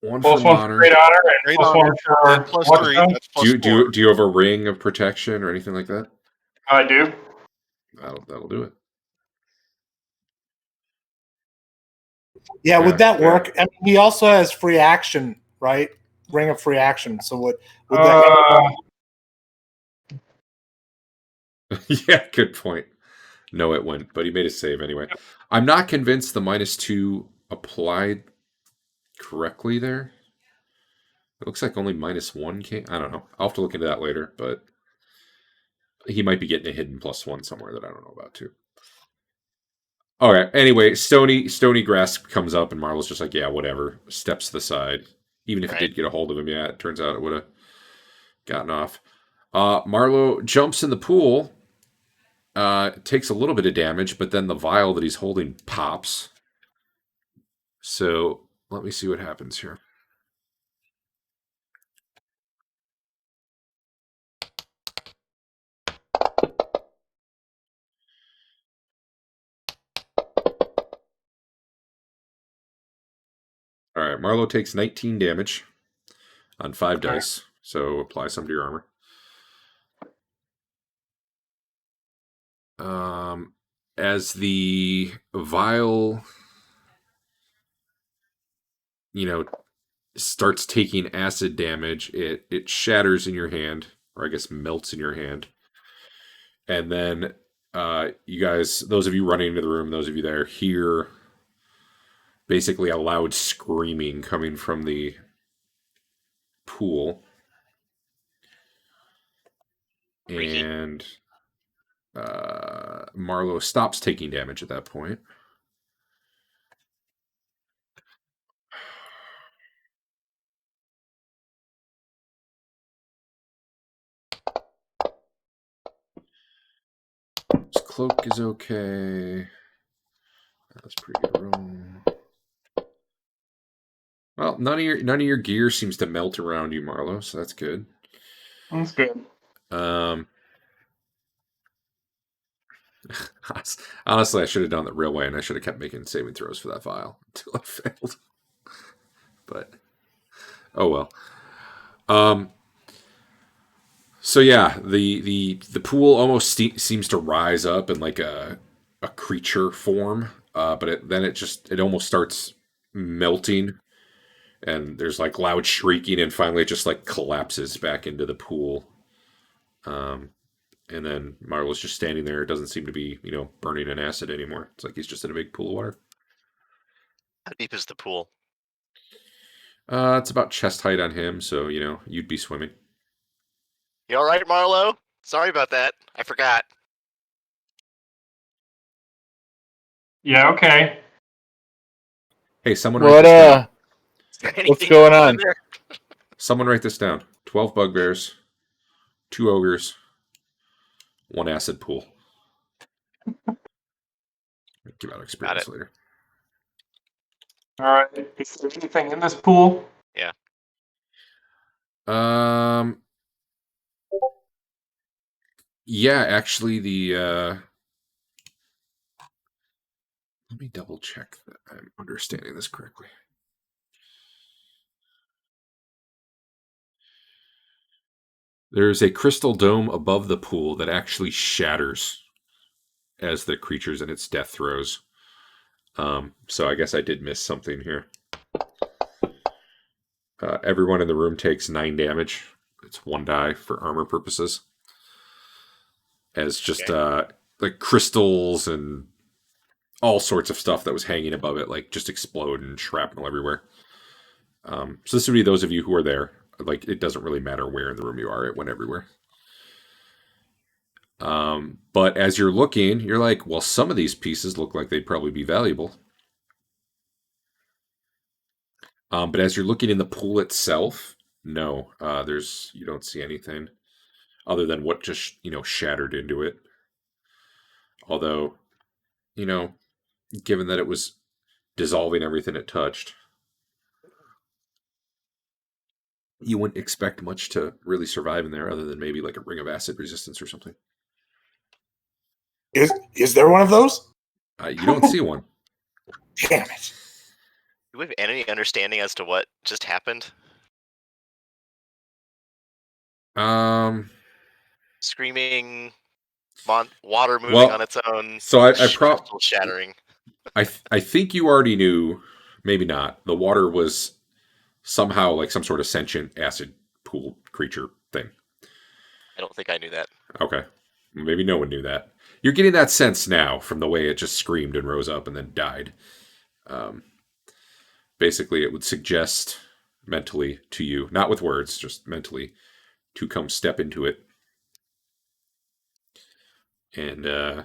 Speaker 1: 1
Speaker 2: +1
Speaker 1: for
Speaker 2: for
Speaker 1: honor.
Speaker 2: Great Honor and
Speaker 5: Great
Speaker 2: +1
Speaker 5: Honor,
Speaker 2: for
Speaker 5: and +3.
Speaker 2: Luckstone?
Speaker 5: That's +4.
Speaker 1: Do you have a ring of protection or anything like that?
Speaker 2: I do.
Speaker 1: That'll do it.
Speaker 3: Yeah,
Speaker 1: Yeah,
Speaker 3: would that
Speaker 1: yeah.
Speaker 3: work? I mean, he also has free action, right? Ring of free action. So would that?
Speaker 1: Yeah, good point. No, it wouldn't, but he made a save anyway. I'm not convinced the -2 applied correctly there. It looks like only -1 came. I don't know. I'll have to look into that later, but he might be getting a hidden +1 somewhere that I don't know about too. All right. Anyway, Stony Grasp comes up, and Marlo's just like, yeah, whatever. Steps to the side. Even if it
Speaker 4: Right.
Speaker 1: did get a hold of him, yeah, it turns out it would have gotten off. Marlo jumps in the pool. Takes a little bit of damage, but then the vial that he's holding pops. So let me see what happens here. All right, Marlo takes 19 damage on 5
Speaker 2: Okay.
Speaker 1: dice. So apply some to your armor. As the vial, starts taking acid damage, it shatters in your hand, or I guess melts in your hand. And then you guys, those of you running into the room, those of you there, hear basically a loud screaming coming from the pool.
Speaker 4: Freaky.
Speaker 1: And Marlo stops taking damage at that point. His cloak is okay. That's a pretty good roll. Well, none of your gear seems to melt around you, Marlo, so that's good.
Speaker 2: That's good.
Speaker 1: Honestly, I should have done it the real way, and I should have kept making saving throws for that vial until I failed. But oh well. So yeah, the pool almost seems to rise up in like a creature form, but then it almost starts melting, and there's like loud shrieking, and finally it just like collapses back into the pool. And then Marlo's just standing there. It doesn't seem to be, burning an acid anymore. It's like he's just in a big pool of water.
Speaker 4: How deep is the pool?
Speaker 1: It's about chest height on him, so, you'd be swimming.
Speaker 4: You all right, Marlo? Sorry about that. I forgot.
Speaker 2: Yeah, okay.
Speaker 1: Hey, someone write this down.
Speaker 4: Is there
Speaker 6: What's
Speaker 4: anything
Speaker 6: going
Speaker 4: else in
Speaker 6: on?
Speaker 4: there?
Speaker 1: Someone write this down. 12 bugbears, 2 ogres, 1 acid pool. Give out experience later.
Speaker 2: All right. Is there anything in this pool?
Speaker 4: Yeah.
Speaker 1: Yeah, actually let me double check that I'm understanding this correctly. There's a crystal dome above the pool that actually shatters as the creature's in its death throes. So I guess I did miss something here. Everyone in the room takes 9 damage. It's 1 die for armor purposes. As just like crystals and all sorts of stuff that was hanging above it, like just explode and shrapnel everywhere. So this would be those of you who are there. Like, it doesn't really matter where in the room you are; it went everywhere. But as you're looking, you're like, well, some of these pieces look like they'd probably be valuable. But as you're looking in the pool itself, no, you don't see anything other than what just shattered into it. Although, given that it was dissolving everything it touched, you wouldn't expect much to really survive in there other than maybe like a ring of acid resistance or something.
Speaker 3: Is there one of those?
Speaker 1: You don't see one.
Speaker 3: Damn it.
Speaker 4: Do we have any understanding as to what just happened? Screaming, water moving on its own.
Speaker 1: So I
Speaker 4: crystal shattering.
Speaker 1: I think you already knew, maybe not. The water was somehow like some sort of sentient acid pool creature thing.
Speaker 4: I don't think I knew that.
Speaker 1: Okay. Maybe no one knew that. You're getting that sense now from the way it just screamed and rose up and then died. Basically, it would suggest mentally to you, not with words, just mentally, to come step into it. And I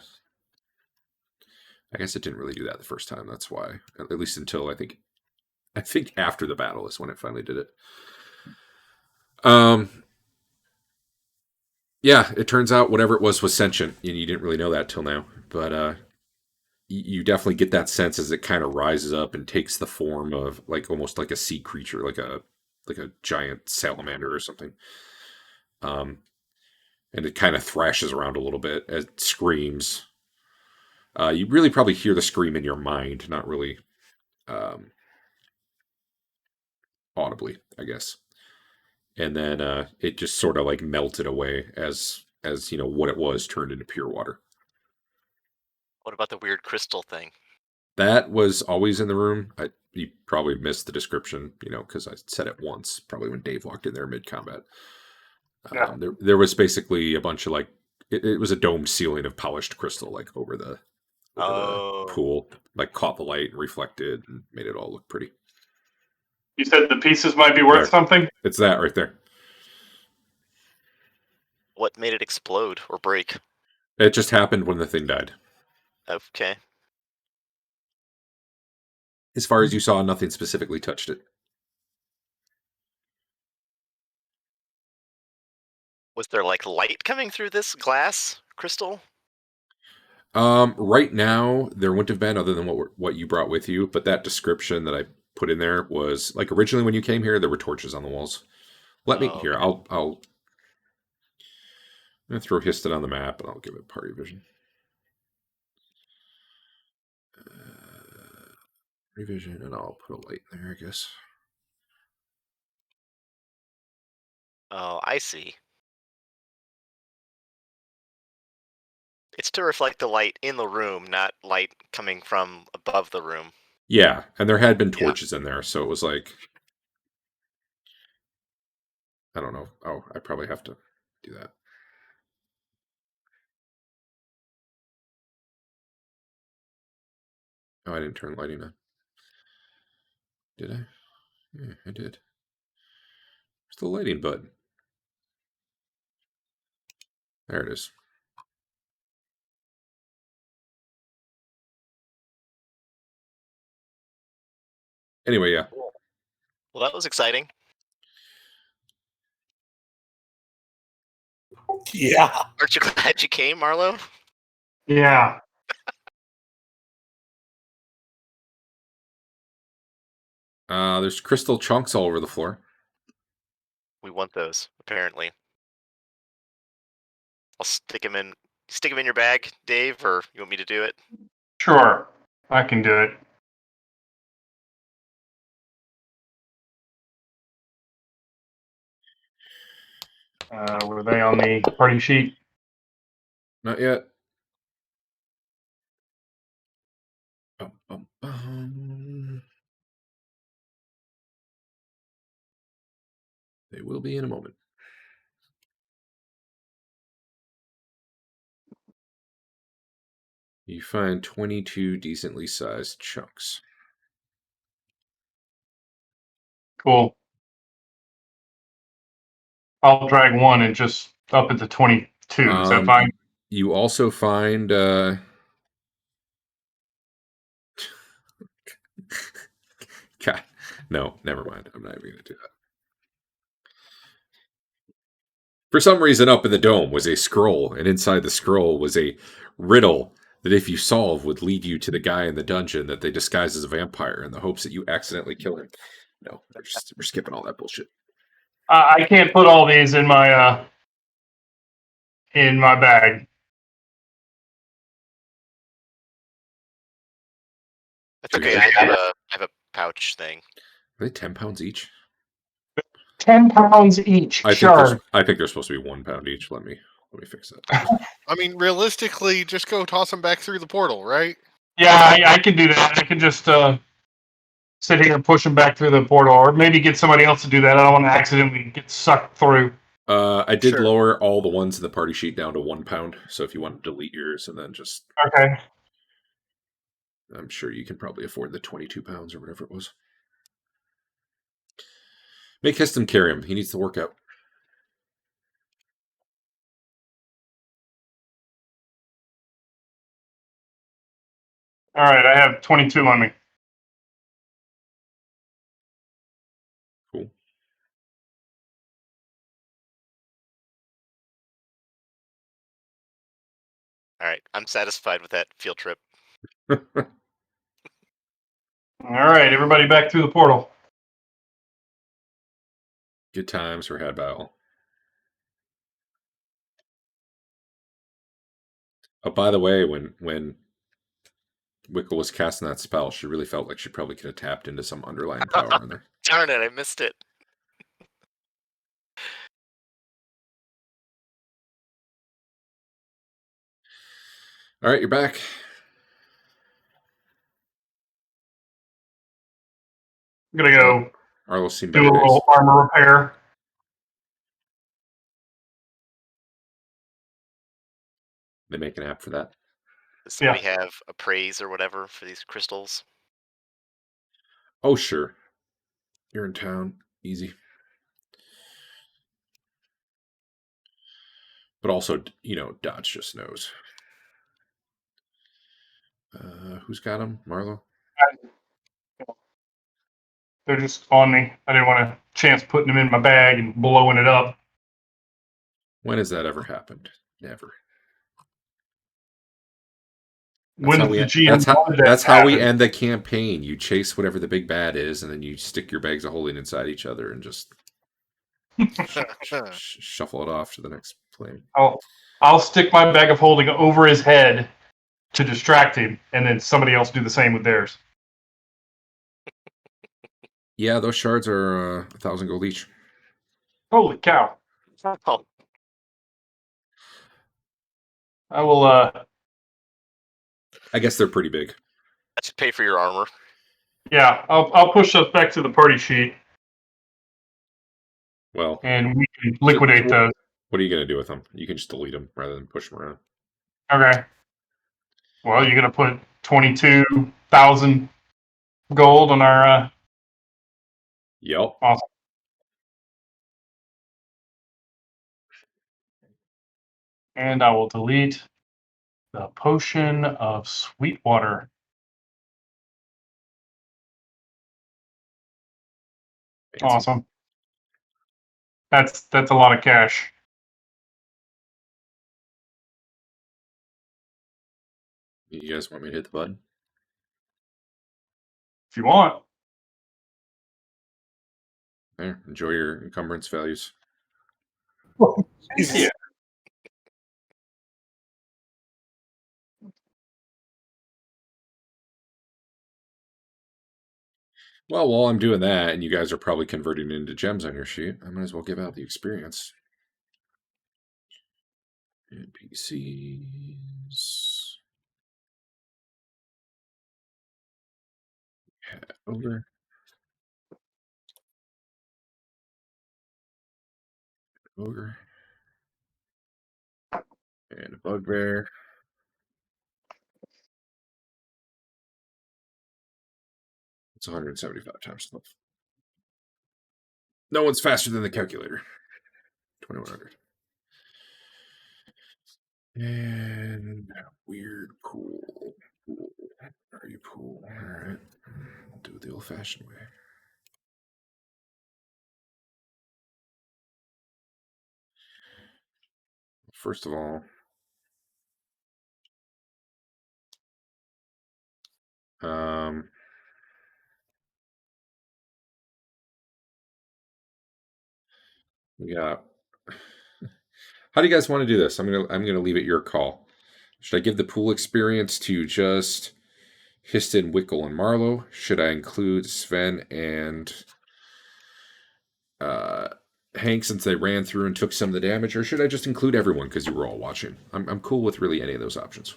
Speaker 1: guess it didn't really do that the first time. That's why, at least until I think after the battle is when it finally did it. Yeah, it turns out whatever it was sentient, and you didn't really know that till now. But you definitely get that sense as it kind of rises up and takes the form of like almost like a sea creature, like a giant salamander or something. And it kind of thrashes around a little bit. It screams. You really probably hear the scream in your mind, not really audibly, I guess. And then it just sort of like melted away as what it was turned into pure water.
Speaker 4: What about the weird crystal thing?
Speaker 1: That was always in the room. You probably missed the description, because I said it once, probably when Dave walked in there mid combat.
Speaker 2: Yeah.
Speaker 1: There was basically a bunch of like it was a domed ceiling of polished crystal, like over the pool, like caught the light and reflected and made it all look pretty.
Speaker 2: You said the pieces might be worth something?
Speaker 1: It's that right there.
Speaker 4: What made it explode or break?
Speaker 1: It just happened when the thing died.
Speaker 4: Okay.
Speaker 1: As far as you saw, nothing specifically touched it.
Speaker 4: Was there like light coming through this glass crystal?
Speaker 1: Right now there wouldn't have been, other than what you brought with you. But that description that I put in there was like originally when you came here, there were torches on the walls. Let me here.
Speaker 4: Okay.
Speaker 1: I'm gonna throw Histon on the map and I'll give it party vision. Revision, and I'll put a light in there, I guess.
Speaker 4: Oh, I see. It's to reflect the light in the room, not light coming from above the room.
Speaker 1: Yeah, and there had been torches in there, so it was like, I don't know. Oh, I probably have to do that. Oh, I didn't turn lighting on. Did I? Yeah, I did. Where's the lighting button? There it is. Anyway, yeah.
Speaker 4: Well, that was exciting.
Speaker 3: Yeah.
Speaker 4: Aren't you glad you came, Marlo?
Speaker 2: Yeah.
Speaker 1: There's crystal chunks all over the floor.
Speaker 4: We want those, apparently. I'll stick them in your bag, Dave, or you want me to do it?
Speaker 2: Sure. I can do it. Were they on the party sheet?
Speaker 1: Not yet. Bum, bum, bum. They will be in a moment. You find 22 decently sized chunks.
Speaker 2: Cool. I'll drag one and just up it to 22. Is that fine?
Speaker 1: You also find God, no, never mind. I'm not even gonna do that. For some reason, up in the dome was a scroll, and inside the scroll was a riddle that, if you solve, would lead you to the guy in the dungeon that they disguise as a vampire in the hopes that you accidentally kill him. No, we're skipping all that bullshit.
Speaker 2: I can't put all these in my bag.
Speaker 4: That's okay. I have a pouch thing.
Speaker 1: Are they 10 pounds each?
Speaker 2: 10 pounds each.
Speaker 1: I
Speaker 2: Sure.
Speaker 1: think they're supposed to be 1 pound each. Let me fix that.
Speaker 5: I mean, realistically, just go toss them back through the portal, right?
Speaker 2: Yeah, I can do that. I can just sit here and push them back through the portal, or maybe get somebody else to do that. I don't want to accidentally get sucked through.
Speaker 1: I did
Speaker 5: Sure.
Speaker 1: lower all the ones in the party sheet down to 1 pound. So if you want to delete yours and then just,
Speaker 2: Okay.
Speaker 1: I'm sure you can probably afford the 22 pounds or whatever it was. Make Histon carry him. He needs to work out.
Speaker 2: All right, I have 22 on me.
Speaker 1: Cool.
Speaker 4: All right, I'm satisfied with that field trip.
Speaker 2: All right, everybody back through the portal.
Speaker 1: Good times for head battle. Oh, by the way, when Wickle was casting that spell, she really felt like she probably could have tapped into some underlying power in there.
Speaker 4: Darn it, I missed it.
Speaker 1: All right, you're back.
Speaker 2: I'm gonna go
Speaker 1: Arlo's seen
Speaker 2: do a
Speaker 1: better days.
Speaker 2: little armor repair.
Speaker 1: They make an app for that.
Speaker 4: Does somebody have appraise or whatever for these crystals?
Speaker 1: Oh, sure. You're in town. Easy. But also, Dodge just knows. Who's got him? Marlo?
Speaker 2: They're just on me. I didn't want a chance putting them in my bag and blowing it up.
Speaker 1: When has that ever happened? Never.
Speaker 2: When
Speaker 1: how
Speaker 2: does
Speaker 1: we
Speaker 2: the
Speaker 1: end-
Speaker 2: GM want that
Speaker 1: that's
Speaker 2: to
Speaker 1: how we
Speaker 2: happen?
Speaker 1: end the campaign. You chase whatever the big bad is, and then you stick your bags of holding inside each other and just shuffle it off to the next plane.
Speaker 2: I'll stick my bag of holding over his head to distract him, and then somebody else do the same with theirs.
Speaker 1: Yeah, those shards are 1,000 gold each.
Speaker 2: Holy cow!
Speaker 4: Oh,
Speaker 2: I will.
Speaker 1: I guess they're pretty big.
Speaker 4: that should pay for your armor.
Speaker 2: Yeah, I'll push us back to the party sheet,
Speaker 1: Well,
Speaker 2: and we can liquidate those.
Speaker 1: what are you going to do with them? You can just delete them rather than push them around.
Speaker 2: Okay. Well, you're gonna put 22,000 gold on our.
Speaker 1: Yep.
Speaker 2: Awesome. And I will delete the potion of sweet water.
Speaker 1: Fancy.
Speaker 2: Awesome. That's a lot of cash.
Speaker 1: You guys want me to hit the button?
Speaker 2: If you want.
Speaker 1: There, enjoy your encumbrance values.
Speaker 3: Jesus.
Speaker 2: Yeah.
Speaker 1: Well, while I'm doing that, and you guys are probably converting into gems on your sheet, I might as well give out the experience. NPCs. Ogre. Ogre. And a bugbear. It's 175 times 12. No one's faster than the calculator. 2100. And weird pool. Are you pool? All right. We'll do it the old-fashioned way. First of all, we got. How do you guys want to do this? I'm gonna leave it your call. Should I give the pool experience to just Histon, Wickle, and Marlowe? Should I include Sven and Hank since they ran through and took some of the damage, or should I just include everyone because you were all watching? I'm cool with really any of those options.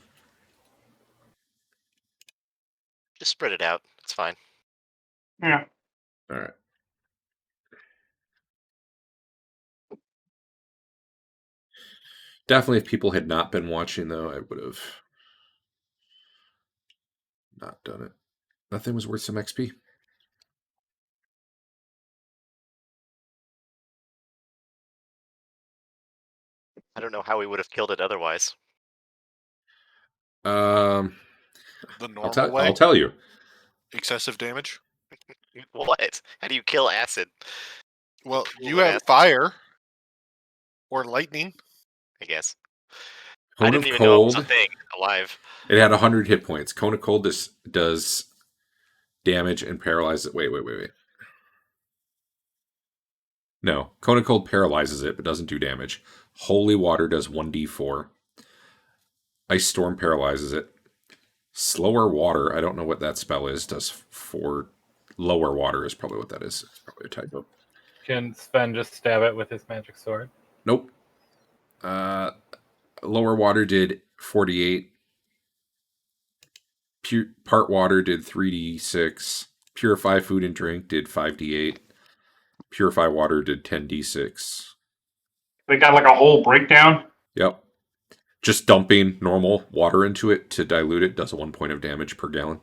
Speaker 4: Just spread it out. It's fine.
Speaker 2: Yeah.
Speaker 1: All right. Definitely, if people had not been watching, though, I would have not done it. Nothing was worth some XP.
Speaker 4: I don't know how we would have killed it otherwise.
Speaker 5: The
Speaker 1: I'll,
Speaker 5: normal
Speaker 1: tell.
Speaker 5: way?
Speaker 1: I'll tell you.
Speaker 5: Excessive damage?
Speaker 4: What? How do you kill acid?
Speaker 5: Well,
Speaker 4: Pool
Speaker 5: you
Speaker 4: of
Speaker 5: have
Speaker 4: acid,
Speaker 5: fire or lightning.
Speaker 4: I guess. I
Speaker 1: Cone
Speaker 4: didn't
Speaker 1: of
Speaker 4: even know it was a
Speaker 1: Cold.
Speaker 4: thing alive.
Speaker 1: It had 100 hit points. Cone of Cold does damage and paralyzes. Wait. No, Cone of Cold paralyzes it, but doesn't do damage. Holy Water does 1d4. Ice Storm paralyzes it. Slower Water, I don't know what that spell is, does 4. Lower Water is probably what that is. It's probably a typo.
Speaker 6: Can Sven just stab it with his magic sword?
Speaker 1: Nope. Lower Water did 48. Part Water did 3d6. Purify Food and Drink did 5d8. Purify Water did 10d6.
Speaker 2: They got like a whole breakdown.
Speaker 1: Yep. Just dumping normal water into it to dilute it does 1 point of damage per gallon.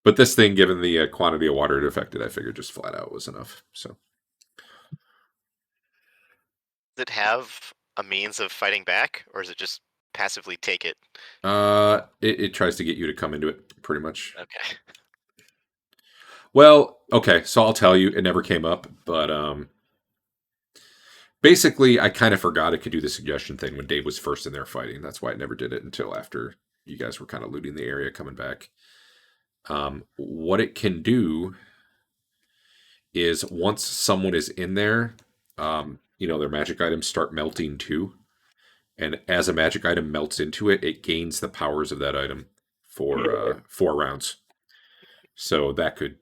Speaker 1: But this thing, given the quantity of water it affected, I figured just flat out was enough. So
Speaker 4: Does it have a means of fighting back, or is it just passively take it?
Speaker 1: it tries to get you to come into it, pretty much.
Speaker 4: Okay.
Speaker 1: Well, okay, so I'll tell you, it never came up, but basically, I kind of forgot it could do the suggestion thing when Dave was first in there fighting. That's why I never did it until after you guys were kind of looting the area coming back. What it can do is once someone is in there, their magic items start melting too. And as a magic item melts into it, it gains the powers of that item for 4 rounds. So that could,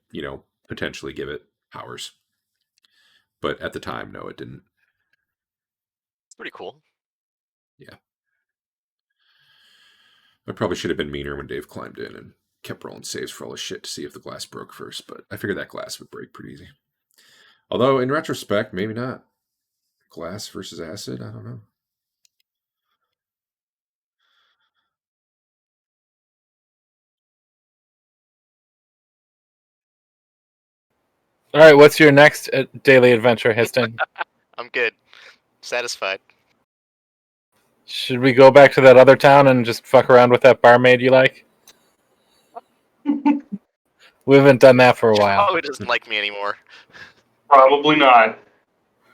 Speaker 1: potentially give it powers. But at the time, no, it didn't.
Speaker 4: It's pretty cool.
Speaker 1: Yeah. I probably should have been meaner when Dave climbed in and kept rolling saves for all his shit to see if the glass broke first, but I figured that glass would break pretty easy. Although, in retrospect, maybe not. Glass versus acid? I don't know.
Speaker 6: All right, what's your next daily adventure, Histon?
Speaker 4: I'm good. Satisfied.
Speaker 6: Should we go back to that other town and just fuck around with that barmaid you like? We haven't done that for a while.
Speaker 4: Oh, it doesn't like me anymore.
Speaker 2: Probably not.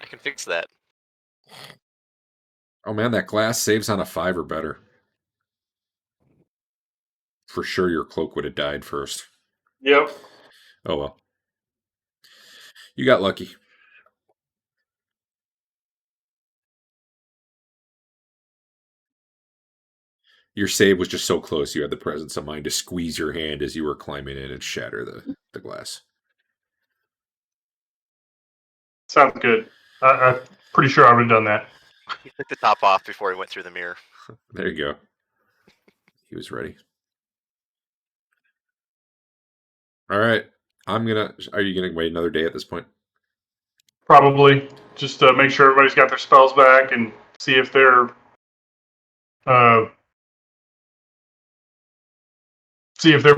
Speaker 4: I can fix that.
Speaker 1: Oh man, that glass saves on a 5 or better. For sure your cloak would have died first.
Speaker 2: Yep.
Speaker 1: Oh well. You got lucky. Your save was just so close you had the presence of mind to squeeze your hand as you were climbing in and shatter the glass.
Speaker 2: Sounds good. I'm pretty sure I would have done that.
Speaker 4: He took the top off before he went through the mirror.
Speaker 1: There you go. He was ready. All right. Are you gonna wait another day at this point?
Speaker 2: Probably just to make sure everybody's got their spells back and see if they're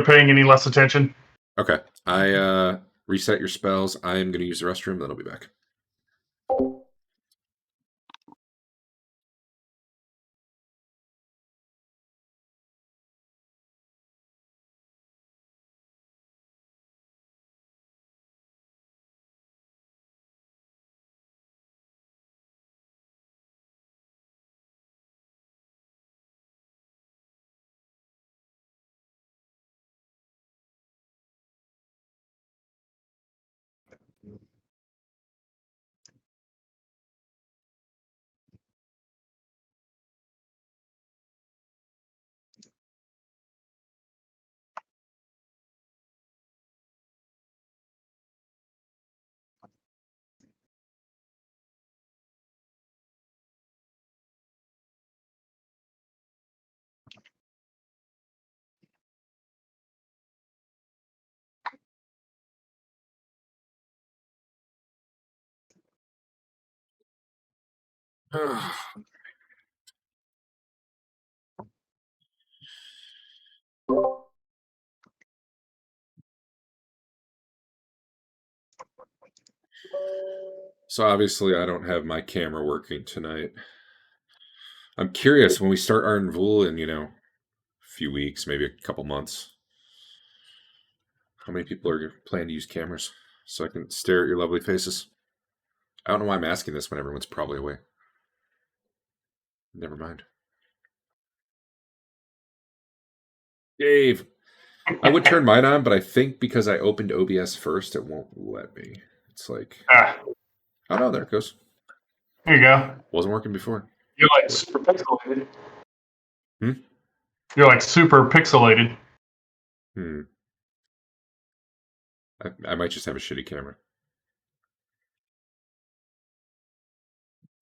Speaker 2: paying any less attention.
Speaker 1: Okay. I reset your spells. I am gonna use the restroom, then I'll be back. So obviously I don't have my camera working tonight. I'm curious when we start Ardenvul in, a few weeks, maybe a couple months. How many people are planning to use cameras so I can stare at your lovely faces? I don't know why I'm asking this when everyone's probably away. Never mind. Dave, I would turn mine on, but I think because I opened OBS first, it won't let me. It's like, oh no, there it goes.
Speaker 2: Here you go.
Speaker 1: Wasn't working before.
Speaker 2: You're like super pixelated.
Speaker 1: Hmm?
Speaker 2: You're like super pixelated.
Speaker 1: I might just have a shitty camera.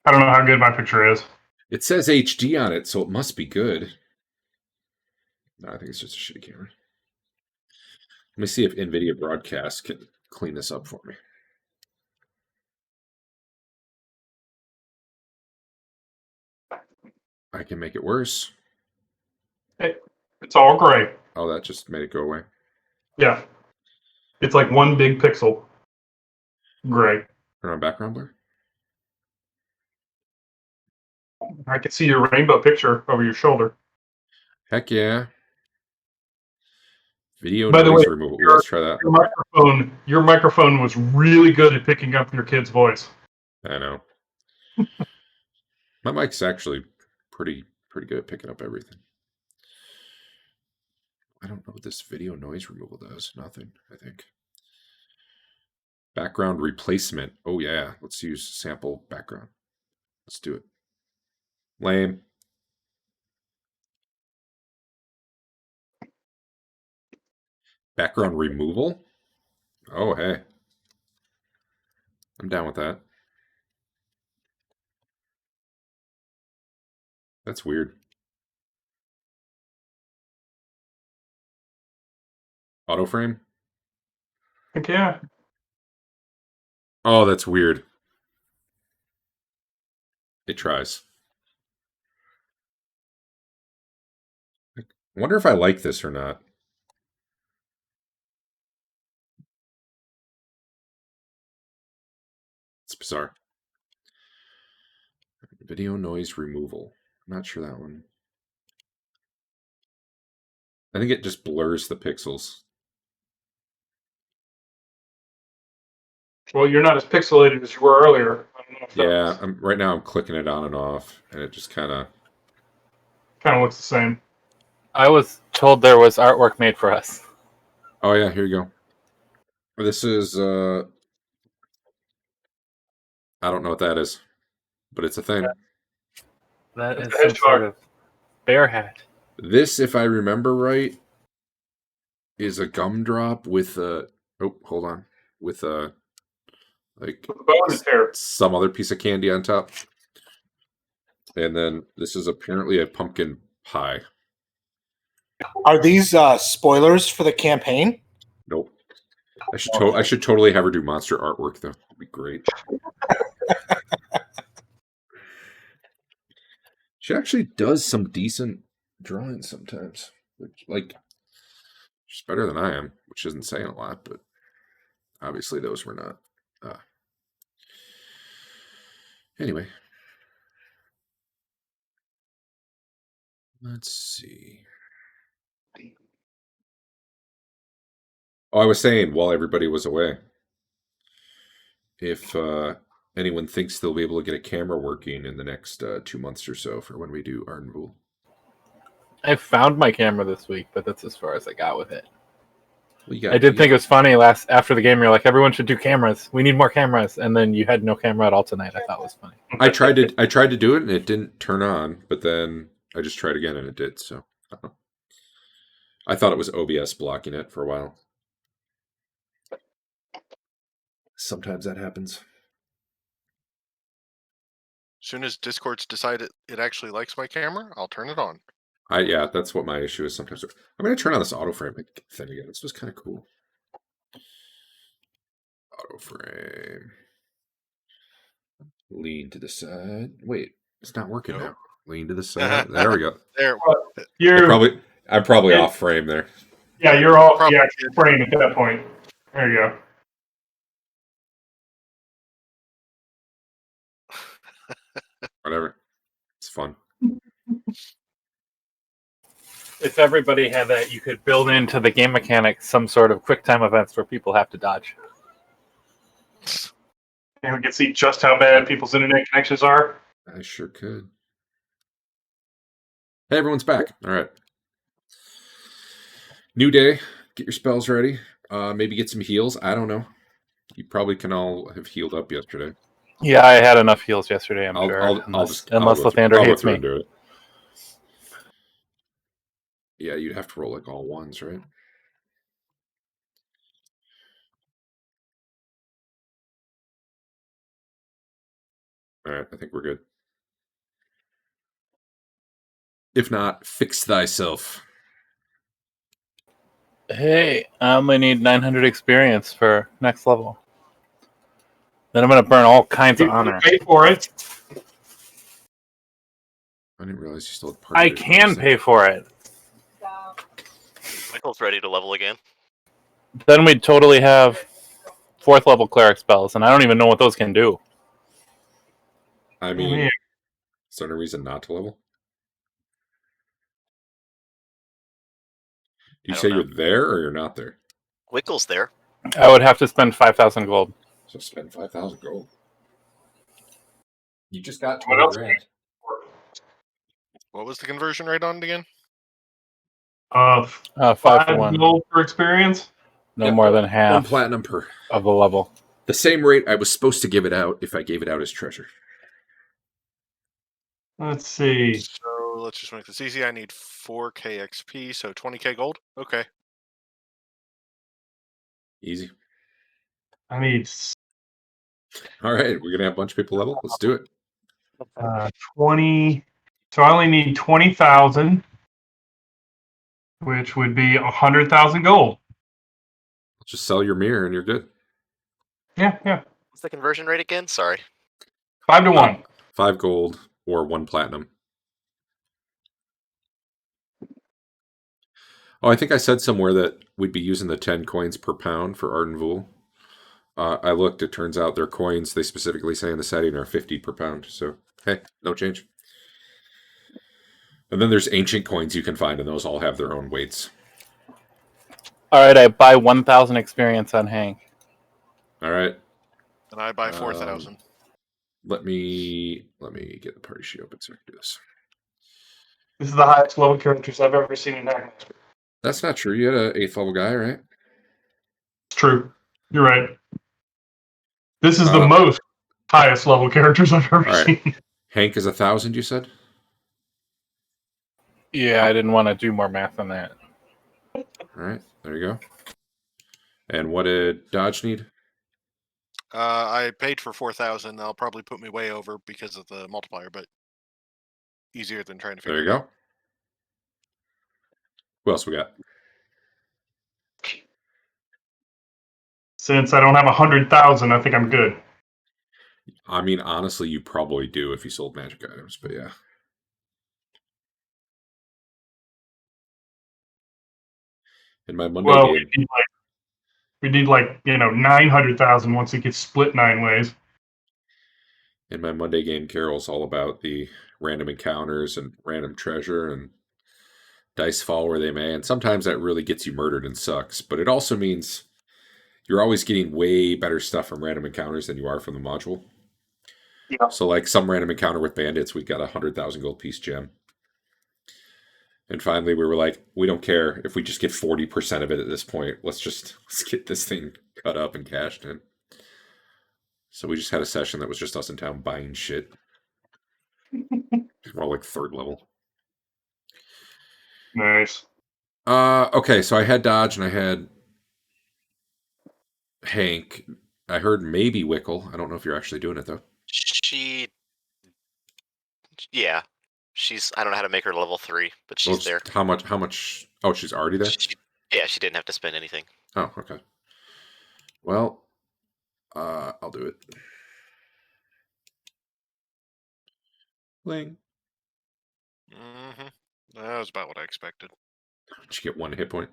Speaker 2: I don't know how good my picture is.
Speaker 1: It says HD on it, so it must be good. No, I think it's just a shitty camera. Let me see if NVIDIA Broadcast can clean this up for me. I can make it worse.
Speaker 2: It's all gray.
Speaker 1: Oh, that just made it go away.
Speaker 2: Yeah. It's like one big pixel. Gray.
Speaker 1: Turn on background blur.
Speaker 2: I can see your rainbow picture over your shoulder.
Speaker 1: Heck yeah. Video
Speaker 2: By the
Speaker 1: noise
Speaker 2: way,
Speaker 1: removal. Let's try that.
Speaker 2: Your microphone was really good at picking up your kid's voice.
Speaker 1: I know. My mic's actually pretty good at picking up everything. I don't know what this video noise removal does. Nothing, I think. Background replacement. Oh yeah, let's use sample background. Let's do it. Lame. Background removal? Oh, hey. I'm down with that. That's weird. Auto frame?
Speaker 2: Heck yeah.
Speaker 1: Oh, that's weird. It tries. I wonder if I like this or not. It's bizarre. Video noise removal. I'm not sure that one. I think it just blurs the pixels.
Speaker 2: Well, you're not as pixelated as you were earlier. I don't know if
Speaker 1: Yeah, right now I'm clicking it on and off, and it just kind of
Speaker 2: looks the same.
Speaker 6: I was told there was artwork made for us.
Speaker 1: Oh yeah, here you go. This is I don't know what that is, but it's a thing.
Speaker 6: That
Speaker 2: It's
Speaker 6: is
Speaker 2: a
Speaker 6: some
Speaker 2: hedgehog.
Speaker 6: sort of bear hat.
Speaker 1: This, if I remember right, is a gumdrop with a hold on. With a like
Speaker 2: The bow in his hair.
Speaker 1: some other piece of candy on top. And then this is apparently a pumpkin pie.
Speaker 3: Are these spoilers for the campaign?
Speaker 1: Nope. I should totally have her do monster artwork though. It'd be great. She actually does some decent drawings sometimes. Like she's better than I am, which isn't saying a lot, but obviously those were not. Anyway. Let's see. Oh, I was saying while everybody was away, if anyone thinks they'll be able to get a camera working in the next 2 months or so for when we do Ardenvul.
Speaker 6: I found my camera this week, but that's as far as I got with it.
Speaker 1: Well,
Speaker 6: I did think it was funny after the game. You're like, everyone should do cameras. We need more cameras, and then you had no camera at all tonight. I thought it was funny.
Speaker 1: I tried to do it and it didn't turn on, but then I just tried again and it did. So I thought it was OBS blocking it for a while. Sometimes that happens.
Speaker 5: As soon as Discord's decided it actually likes my camera, I'll turn it on.
Speaker 1: Yeah, that's what my issue is sometimes. I'm going to turn on this auto frame thing again. It's just kind of cool. Auto frame. Lean to the side. Wait, it's not working
Speaker 5: Nope.
Speaker 1: now. Lean to the side. There we go.
Speaker 5: There.
Speaker 1: I'm probably off frame there.
Speaker 2: Yeah, you're all frame at that point. There you go.
Speaker 1: Whatever. It's fun.
Speaker 6: if everybody had that, you could build into the game mechanics some sort of quick time events where people have to dodge.
Speaker 2: And we can see just how bad people's internet connections are.
Speaker 1: I sure could. Hey, everyone's back. All right. New day. Get your spells ready. Maybe get some heals. I don't know. You probably can all have healed up yesterday.
Speaker 6: Yeah, I had enough heals yesterday, I'm sure.
Speaker 1: I'll
Speaker 6: Unless
Speaker 1: go
Speaker 6: Lathander
Speaker 1: I'll go
Speaker 6: hates
Speaker 1: through
Speaker 6: me.
Speaker 1: and do it. Yeah, you'd have to roll like all ones, right? All right, I think we're good. If not, fix thyself.
Speaker 6: Hey, I only need 900 experience for next level. Then I'm going to burn all kinds of honor.
Speaker 2: Pay for it.
Speaker 1: I didn't realize you still had party.
Speaker 6: I
Speaker 1: vision.
Speaker 6: can pay for it.
Speaker 4: Michael's ready to level again.
Speaker 6: Then we'd totally have 4th level cleric spells, and I don't even know what those can do.
Speaker 1: I mean, is there no reason not to level? Do you
Speaker 4: I
Speaker 1: say
Speaker 4: don't
Speaker 1: you're there or you're not there?
Speaker 4: Wickle's there.
Speaker 6: I would have to spend 5,000 gold.
Speaker 1: So spend 5,000 gold. You just got
Speaker 2: What
Speaker 1: 20
Speaker 2: else?
Speaker 1: grand.
Speaker 5: What was the conversion rate on it again?
Speaker 6: 5 for
Speaker 2: 5
Speaker 6: 1.
Speaker 2: gold per experience.
Speaker 6: No
Speaker 1: Yeah,
Speaker 6: more than
Speaker 1: 1
Speaker 6: half
Speaker 1: platinum per.
Speaker 6: of the level.
Speaker 1: The same rate I was supposed to give it out if I gave it out as treasure.
Speaker 2: Let's see.
Speaker 5: So let's just make this easy. I need 4k XP, so 20k gold. Okay.
Speaker 1: Easy.
Speaker 2: I need
Speaker 1: All right, we're gonna have a bunch of people level. Let's do it.
Speaker 2: 20. So I only need 20,000, which would be 100,000 gold.
Speaker 1: Just sell your mirror and you're good.
Speaker 2: Yeah.
Speaker 4: What's the conversion rate again? Sorry.
Speaker 2: 5 to 1.
Speaker 1: 5 gold or 1 platinum. Oh, I think I said somewhere that we'd be using the 10 coins per pound for Ardenvool. I looked, it turns out their coins, they specifically say in the setting, are 50 per pound. So, hey, no change. And then there's ancient coins you can find, and those all have their own weights.
Speaker 6: All right, I buy 1,000 experience on Hank.
Speaker 1: All right.
Speaker 5: And I buy 4,000.
Speaker 1: Let me get the party sheet open so I can do this.
Speaker 2: This is the highest level characters I've ever seen in Hackmaster.
Speaker 1: That's not true. You had an 8th level guy, right?
Speaker 2: It's true. You're right. This is the most highest level characters I've ever seen.
Speaker 1: Hank is 1,000, you said?
Speaker 6: Yeah, I didn't want to do more math than that.
Speaker 1: All right, there you go. And what did Dodge need?
Speaker 5: I paid for 4,000. That'll probably put me way over because of the multiplier, but easier than trying to figure
Speaker 1: There you
Speaker 5: it out.
Speaker 1: go. Who else we got?
Speaker 2: Since I don't have 100,000, I think I'm good.
Speaker 1: I mean, honestly, you probably do if you sold magic items, but yeah. In my Monday
Speaker 2: Well,
Speaker 1: game,
Speaker 2: we need like 900,000 once it gets split 9 ways.
Speaker 1: in my Monday game, Carol's all about the random encounters and random treasure and dice fall where they may. And sometimes that really gets you murdered and sucks. But it also means you're always getting way better stuff from random encounters than you are from the module.
Speaker 2: Yeah.
Speaker 1: So like some random encounter with bandits, we got 100,000 gold piece gem. And finally we were like, we don't care if we just get 40% of it at this point. Let's get this thing cut up and cashed in. So we just had a session that was just us in town buying shit. We're all like 3rd level.
Speaker 2: Nice.
Speaker 1: Okay, so I had Dodge and I had Hank. I heard maybe Wickle. I don't know if you're actually doing it though.
Speaker 4: Yeah. I don't know how to make her level 3, but she's there.
Speaker 1: How much? Oh, she's already there?
Speaker 4: She didn't have to spend anything.
Speaker 1: Oh, okay. Well, I'll do it. Ling.
Speaker 5: Mm-hmm. That was about what I expected.
Speaker 1: Did you get 1 hit point?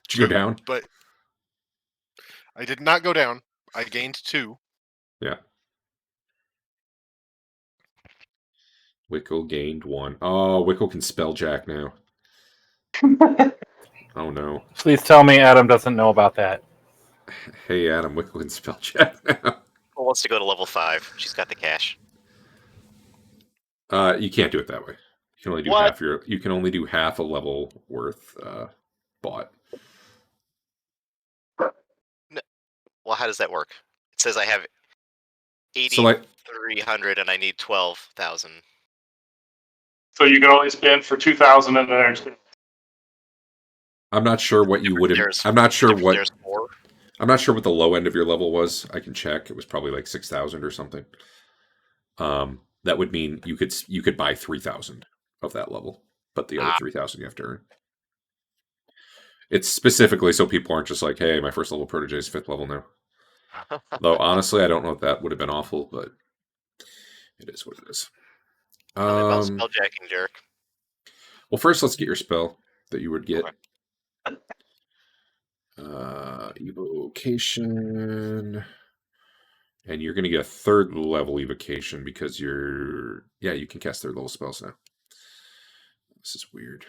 Speaker 1: Did you go down?
Speaker 5: But I did not go down. I gained 2.
Speaker 1: Yeah. Wickle gained 1. Oh, Wickle can spell jack now. Oh no.
Speaker 6: Please tell me Adam doesn't know about that.
Speaker 1: Hey Adam, Wickle can spell check now.
Speaker 4: Who wants to go to level 5? She's got the cash.
Speaker 1: You can't do it that way. You can only do
Speaker 4: What?
Speaker 1: half your. You can only do half a level worth bought.
Speaker 4: Well, how does that work? It says I have
Speaker 1: So like,
Speaker 4: 8,300 and I need 12,000.
Speaker 2: So you can only spend for 2,000 in the next day.
Speaker 1: I'm not sure what you would have.
Speaker 4: There's-
Speaker 1: I'm not sure what.
Speaker 4: There's 4.
Speaker 1: I'm not sure what the low end of your level was. I can check. It was probably like 6,000 or something. That would mean you could buy 3,000 of that level, but the other 3,000 you have to earn. It's specifically so people aren't just like, "Hey, my first level protege is 5th level now." Though honestly, I don't know if that would have been awful, but it is what it is.
Speaker 4: About spelljacking, Derek.
Speaker 1: Well, first let's get your spell that you would get.
Speaker 4: Okay.
Speaker 1: Evocation. And you're going to get a 3rd level evocation because you can cast 3rd level spells now. This is weird.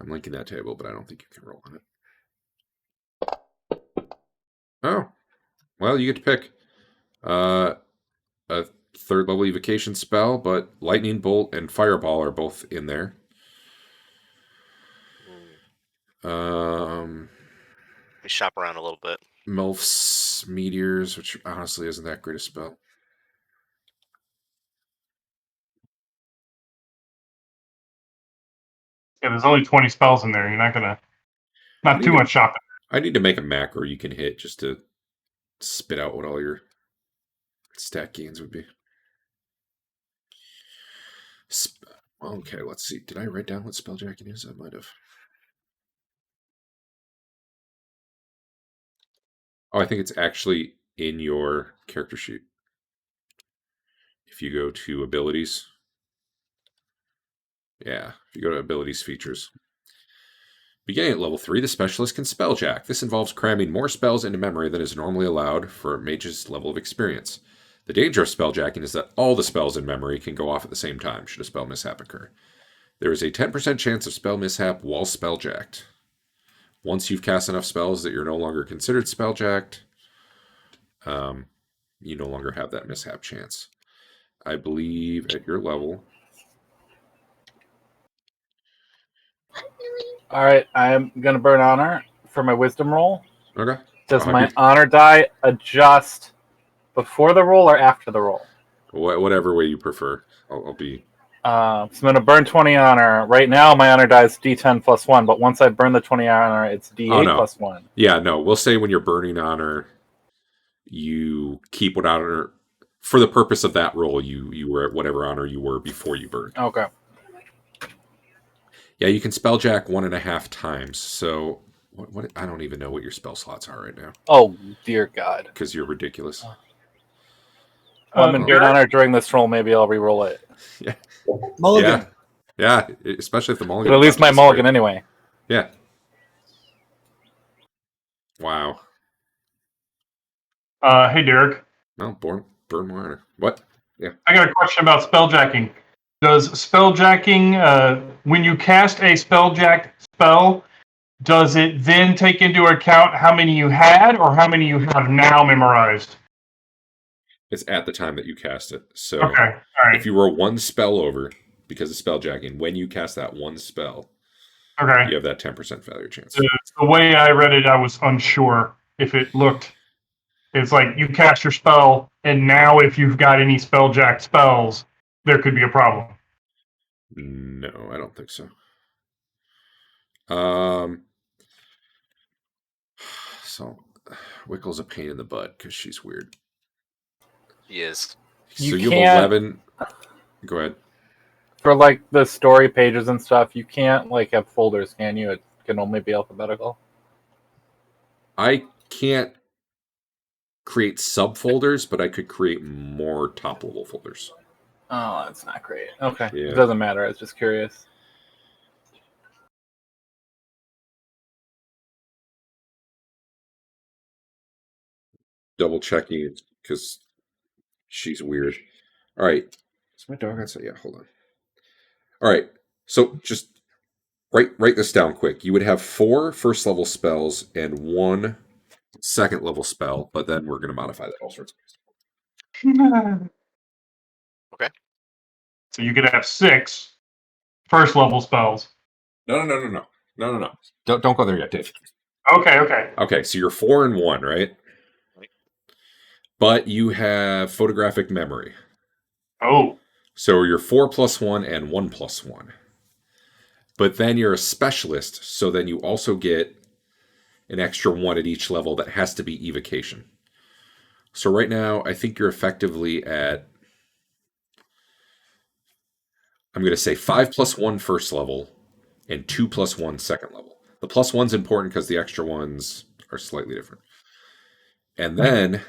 Speaker 1: I'm linking that table, but I don't think you can roll on it. Oh, well, you get to pick a 3rd level evocation spell, but lightning bolt and fireball are both in there.
Speaker 4: We shop around a little bit.
Speaker 1: Melf's meteors, which honestly isn't that great a spell.
Speaker 2: Yeah, there's only 20 spells in there. You're not gonna, not too much shopping.
Speaker 1: I need to make a macro you can hit just to spit out what all your stat gains would be. Okay, let's see. Did I write down what spelljacking is? I might have. Oh, I think it's actually in your character sheet. If you go to abilities. Yeah, if you go to abilities features. Beginning at level 3, the specialist can spelljack. This involves cramming more spells into memory than is normally allowed for a mage's level of experience. The danger of spelljacking is that all the spells in memory can go off at the same time should a spell mishap occur. There is a 10% chance of spell mishap while spelljacked. Once you've cast enough spells that you're no longer considered spelljacked, you no longer have that mishap chance. I believe at your level.
Speaker 6: All right, I'm gonna burn honor for my wisdom roll.
Speaker 1: Okay.
Speaker 6: Does
Speaker 1: I'll
Speaker 6: my
Speaker 1: have you-
Speaker 6: honor die adjust before the roll or after the roll?
Speaker 1: Whatever way you prefer. I'll be.
Speaker 6: So I'm gonna burn 20 honor. Right now, my honor die is D10 plus 1, but once I burn the 20 honor, it's D8
Speaker 1: no.
Speaker 6: plus 1.
Speaker 1: Yeah, no. We'll say when you're burning honor, you keep what honor for the purpose of that roll. You were at whatever honor you were before you burned.
Speaker 6: Okay.
Speaker 1: Yeah, you can spelljack 1.5 times. So what? I don't even know what your spell slots are right now
Speaker 6: Oh dear God.
Speaker 1: because you're ridiculous.
Speaker 6: I'm in good
Speaker 2: Derek?
Speaker 6: honor during this roll. Maybe I'll re-roll it.
Speaker 1: Yeah.
Speaker 3: Mulligan.
Speaker 1: Yeah, especially if the mulligan.
Speaker 6: But at least my
Speaker 1: is
Speaker 6: mulligan
Speaker 1: great.
Speaker 6: anyway.
Speaker 1: Yeah. Wow.
Speaker 2: Hey, Derek.
Speaker 1: No, burn more honor. What?
Speaker 2: I got a question about spelljacking. Does spelljacking, when you cast a spelljacked spell, does it then take into account how many you had or how many you have now memorized?
Speaker 1: It's at the time that you cast it. So
Speaker 2: Okay, all right.
Speaker 1: if you were 1 spell over because of spelljacking, when you cast that 1 spell,
Speaker 2: Okay.
Speaker 1: you have that 10% failure chance.
Speaker 2: The way I read it, I was unsure if it looked. It's like you cast your spell, and now if you've got any spelljacked spells, there could be a problem.
Speaker 1: No, I don't think so. So Wickle's a pain in the butt because she's weird.
Speaker 4: He is.
Speaker 1: So
Speaker 6: You
Speaker 1: you
Speaker 6: can't-
Speaker 1: have 11. Go ahead.
Speaker 6: For like the story pages and stuff, you can't like have folders, can you? It can only be alphabetical.
Speaker 1: I can't create subfolders, but I could create more top level folders.
Speaker 6: Oh, that's not great. Okay.
Speaker 1: Yeah.
Speaker 6: It doesn't matter. I was just curious.
Speaker 1: Double checking because she's weird. All right. Is my dog outside? Yeah, hold on. All right. So just write this down quick. You would have 4 first level spells and 1 second level spell, but then we're going to modify that all sorts of ways.
Speaker 4: Okay.
Speaker 2: So you could have 6 first level spells.
Speaker 1: No. Don't go there yet, Dave.
Speaker 2: Okay.
Speaker 1: Okay, so you're 4 and 1, right?
Speaker 4: Right.
Speaker 1: But you have photographic memory.
Speaker 2: Oh.
Speaker 1: So you're 4 plus 1 and 1 plus 1. But then you're a specialist, so then you also get an extra 1 at each level that has to be evocation. So right now, I think you're effectively at, I'm going to say 5 plus 1 first level and 2 plus 1 second level. The plus 1's important because the extra ones are slightly different. And then,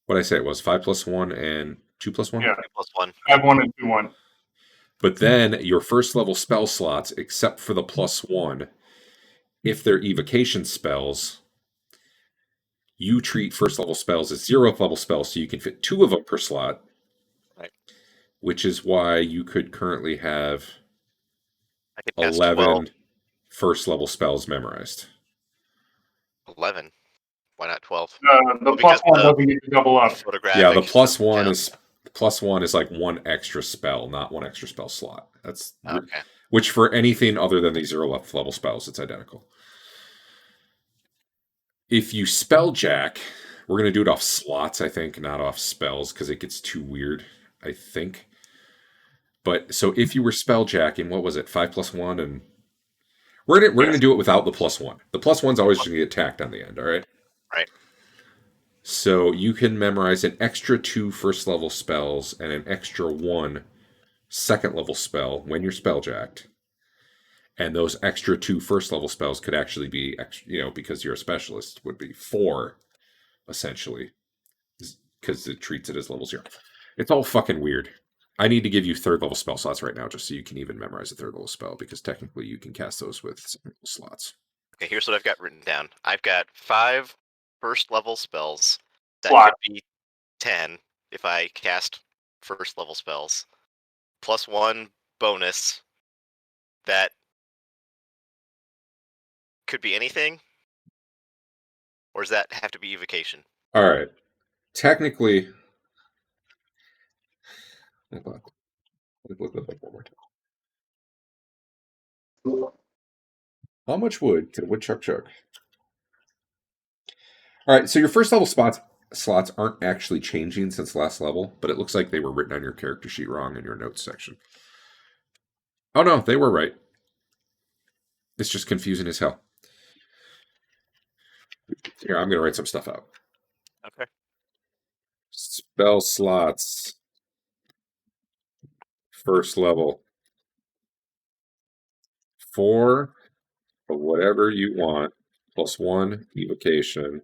Speaker 1: what did I say it was? 5 plus 1 and 2 plus 1?
Speaker 2: Yeah.
Speaker 4: 3 plus 1.
Speaker 2: I have 1 and 2, 1.
Speaker 1: But then your first level spell slots, except for the plus 1, if they're evocation spells, you treat first level spells as 0th level spells, so you can fit 2 of them per slot.
Speaker 4: Right.
Speaker 1: Which is why you could currently have
Speaker 4: I could cast
Speaker 1: 11 first level spells memorized.
Speaker 4: 11. Why not 12?
Speaker 2: The
Speaker 4: because
Speaker 2: plus 1
Speaker 4: the-
Speaker 2: doesn't need to double up.
Speaker 4: Photographic.
Speaker 1: Yeah, the plus one
Speaker 4: count.
Speaker 1: is like 1 extra spell, not 1 extra spell slot. That's
Speaker 4: Okay.
Speaker 1: which for anything other than these 0th level spells, it's identical. If you spelljack, we're going to do it off slots, I think, not off spells, because it gets too weird, I think. But so if you were spelljacking, what was it? 5 plus 1, and we're gonna do it without the plus 1. The plus 1's always going to get tacked on the end. All right.
Speaker 4: Right.
Speaker 1: So you can memorize an extra 2 first level spells and an extra 1 second level spell when you're spelljacked. And those extra 2 first level spells could actually be, because you're a specialist, would be 4, essentially, because it treats it as level 0. It's all fucking weird. I need to give you 3rd level spell slots right now just so you can even memorize a 3rd level spell, because technically you can cast those with 2nd level slots.
Speaker 4: Okay, here's what I've got written down. I've got 5 first level spells that
Speaker 2: Slot.
Speaker 4: could be 10 if I cast first level spells, plus 1 bonus that could be anything, or does that have to be evocation?
Speaker 1: All right. Technically, hold on. Let me look that up one more time. How much wood can a woodchuck chuck? All right, so your first level slots aren't actually changing since last level, but it looks like they were written on your character sheet wrong in your notes section. Oh no, they were right. It's just confusing as hell. Here, I'm going to write some stuff out.
Speaker 4: Okay.
Speaker 1: Spell slots. First level. 4 of whatever you want, plus 1 evocation.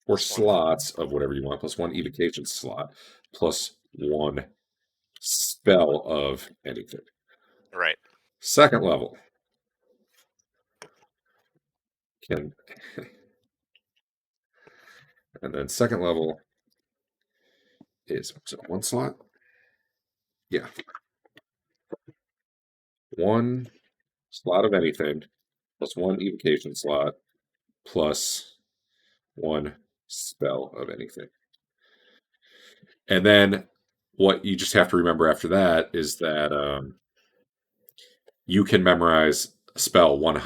Speaker 1: Or slots of whatever you want, plus 1 evocation slot, plus 1 spell of anything.
Speaker 4: Right.
Speaker 1: Second level. And then second level is 1 slot? Yeah. 1 slot of anything, plus 1 evocation slot, plus 1 spell of anything. And then what you just have to remember after that is that you can memorize a spell 1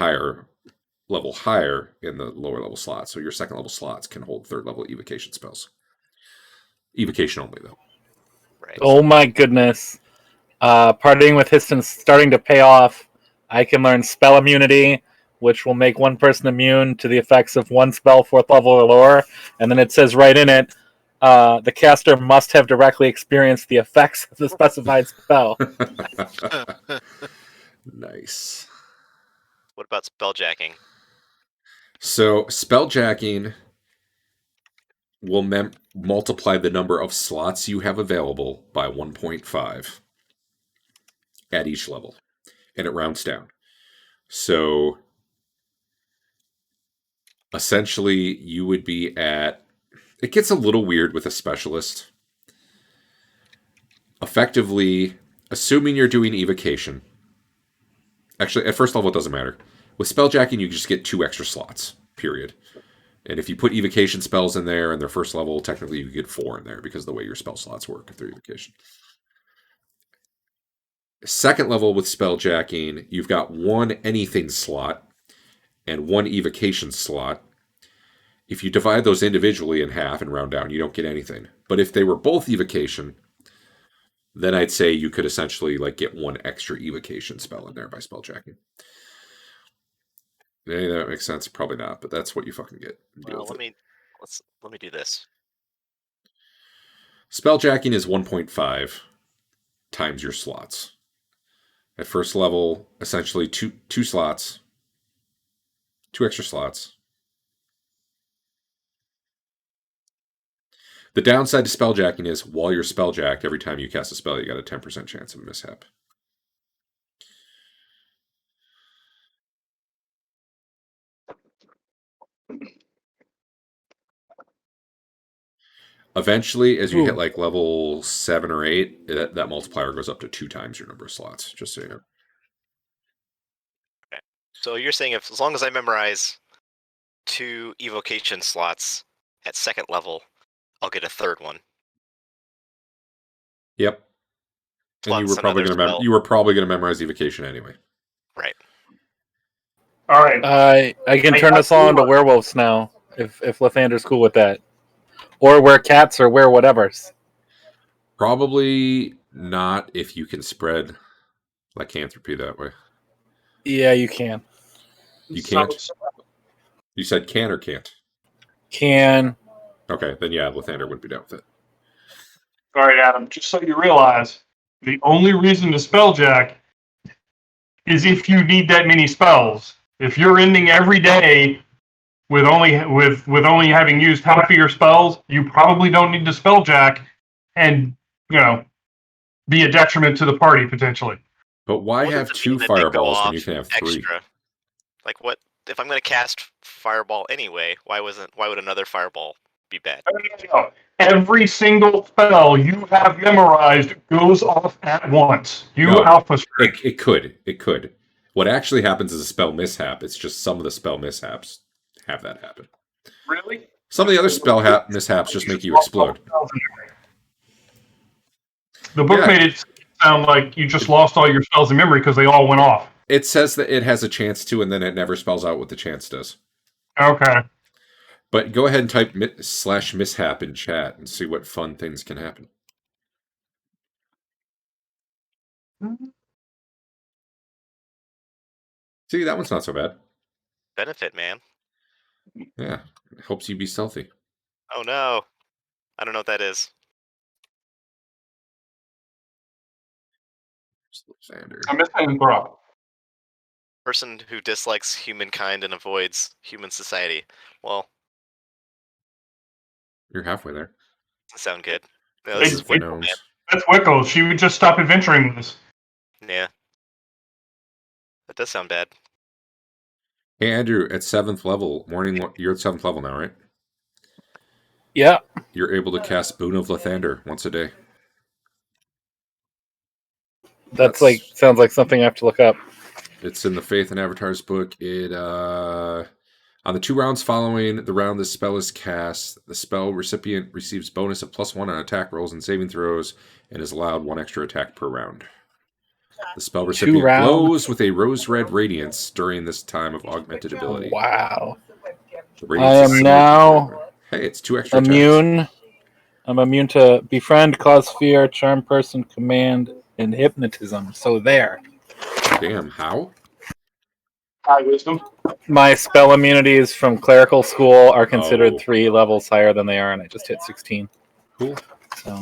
Speaker 1: level higher in the lower level slot. So your second level slots can hold 3rd level evocation spells. Evocation only, though.
Speaker 4: Right.
Speaker 6: Oh my goodness. Partying with Histon's starting to pay off. I can learn spell immunity, which will make one person immune to the effects of 1 spell 4th level or lower. And then it says right in it, the caster must have directly experienced the effects of the specified spell.
Speaker 1: Nice.
Speaker 4: What about spelljacking?
Speaker 1: So spelljacking will multiply the number of slots you have available by 1.5 at each level, and it rounds down. So essentially, you would be at. It gets a little weird with a specialist effectively, assuming you're doing evocation. Actually, at first level, it doesn't matter. With spelljacking, you just get 2 extra slots, period. And if you put evocation spells in there and they're first level, technically you get 4 in there because of the way your spell slots work if they're evocation. Second level with spelljacking, you've got 1 anything slot and 1 evocation slot. If you divide those individually in half and round down, you don't get anything. But if they were both evocation, then I'd say you could essentially like get 1 extra evocation spell in there by spelljacking. Any that makes sense? Probably not, but that's what you fucking get.
Speaker 4: Well, let me do this.
Speaker 1: Spelljacking is 1.5 times your slots. At first level, essentially two slots, 2 extra slots. The downside to spelljacking is while you're spelljacked, every time you cast a spell, you got a 10% chance of mishap. Eventually, as you hit like level 7 or 8, that multiplier goes up to 2 times your number of slots, just so you know.
Speaker 4: Okay. So you're saying as long as I memorize 2 evocation slots at second level, I'll get a third one.
Speaker 1: Yep. And you were probably going to memorize evocation anyway.
Speaker 4: Right.
Speaker 2: All right.
Speaker 6: I can turn us all into werewolves now if Lathander's cool with that, or wear cats or wear whatever's.
Speaker 1: Probably not if you can spread lycanthropy that way.
Speaker 6: Yeah, you can.
Speaker 1: You can't. You said can or can't?
Speaker 6: Can.
Speaker 1: Okay, then yeah, Lathander would be down with it.
Speaker 2: All right, Adam, just so you realize, the only reason to spelljack is if you need that many spells. If you're ending every day with only having used half of your spells, you probably don't need to spelljack and, be a detriment to the party potentially.
Speaker 1: But why
Speaker 4: What
Speaker 1: have
Speaker 4: does it
Speaker 1: 2
Speaker 4: mean that they go
Speaker 1: fireballs when
Speaker 4: off
Speaker 1: you can have 3?
Speaker 4: extra? Like what if I'm going to cast fireball anyway? Why would another fireball be bad?
Speaker 2: No. Every single spell you have memorized goes off at once. Alpha strike.
Speaker 1: It could. What actually happens is a spell mishap. It's just some of the spell mishaps have that happen.
Speaker 2: Really?
Speaker 1: Some of the other spell mishaps just make you explode.
Speaker 2: The book made it sound like you just lost all your spells in memory because they all went off.
Speaker 1: It says that it has a chance to, and then it never spells out what the chance does.
Speaker 2: Okay.
Speaker 1: But go ahead and type /mishap in chat and see what fun things can happen. See, that one's not so bad.
Speaker 4: Benefit, man.
Speaker 1: Yeah, it helps you be stealthy.
Speaker 4: Oh no. I don't know what that is.
Speaker 2: I'm missing throw.
Speaker 4: Person who dislikes humankind and avoids human society. Well,
Speaker 1: you're halfway there.
Speaker 4: Doesn't sound good. No, this is Wickle, man.
Speaker 2: That's Wickle. She would just stop adventuring with us.
Speaker 4: Yeah. That does sound bad.
Speaker 1: Hey, Andrew, at 7th level, you're at 7th level now, right?
Speaker 6: Yeah.
Speaker 1: You're able to cast Boon of Lathander once a day.
Speaker 6: That's sounds like something I have to look up.
Speaker 1: It's in the Faith and Avatars book. It on the 2 rounds following the round this spell is cast, the spell recipient receives bonus of +1 on attack rolls and saving throws, and is allowed 1 extra attack per round. The spell recipient glows with a rose red radiance during this time of augmented ability.
Speaker 6: Wow.
Speaker 1: I
Speaker 6: am now
Speaker 1: it's 2 extra
Speaker 6: immune.
Speaker 1: attacks.
Speaker 6: I'm immune to befriend, cause fear, charm person, command, and hypnotism. So there.
Speaker 1: Damn, how?
Speaker 2: High wisdom.
Speaker 6: My spell immunities from clerical school are considered 3 levels higher than they are, and I just hit 16.
Speaker 1: Cool.
Speaker 6: So,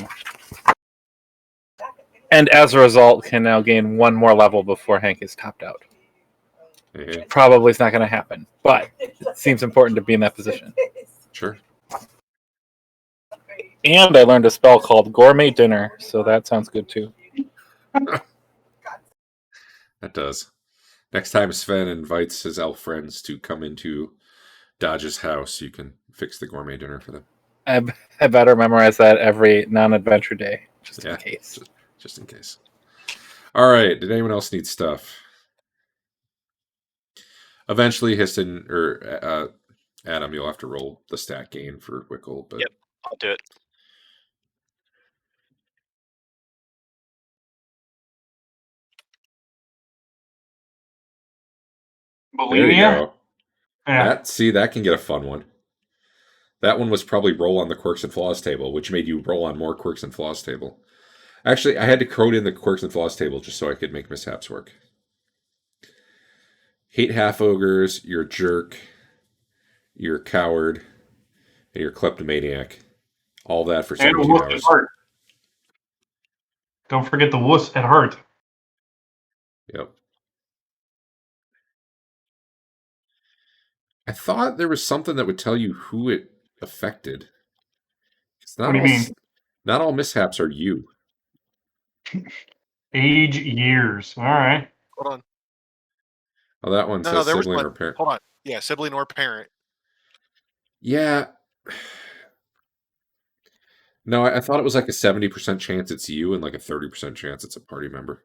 Speaker 6: and as a result, can now gain 1 more level before Hank is topped out.
Speaker 1: Hey.
Speaker 6: Probably is not going to happen, but it seems important to be in that position.
Speaker 1: Sure.
Speaker 6: And I learned a spell called Gourmet Dinner, so that sounds good too.
Speaker 1: That does. Next time Sven invites his elf friends to come into Dodge's house, you can fix the gourmet dinner for them.
Speaker 6: I better memorize that every non-adventure day, just in case.
Speaker 1: just in case. All right. Did anyone else need stuff? Eventually, Histon or Adam, you'll have to roll the stat gain for Wickle, but
Speaker 4: Yep. I'll do it.
Speaker 1: there you
Speaker 2: Bulimia?
Speaker 1: go.
Speaker 2: Yeah.
Speaker 1: That can get a fun one. That one was probably roll on the quirks and flaws table, which made you roll on more quirks and flaws table. Actually, I had to code in the quirks and flaws table just so I could make mishaps work. Hate half ogres, you're a jerk, you're a coward, and you're a kleptomaniac. All that for
Speaker 2: And a
Speaker 1: 72
Speaker 2: wuss at
Speaker 1: hours.
Speaker 2: heart. Don't forget the wuss at heart.
Speaker 1: Yep. I thought there was something that would tell you who it affected. It's not
Speaker 2: What do you mean?
Speaker 1: Not all mishaps are you.
Speaker 2: Age years. All right.
Speaker 5: Hold on.
Speaker 1: Oh, that one
Speaker 5: No,
Speaker 1: says
Speaker 5: there was
Speaker 1: sibling
Speaker 5: one.
Speaker 1: or parent.
Speaker 5: Hold on. Yeah, sibling or parent.
Speaker 1: Yeah. No, I thought it was like a 70% chance it's you and like a 30% chance it's a party member.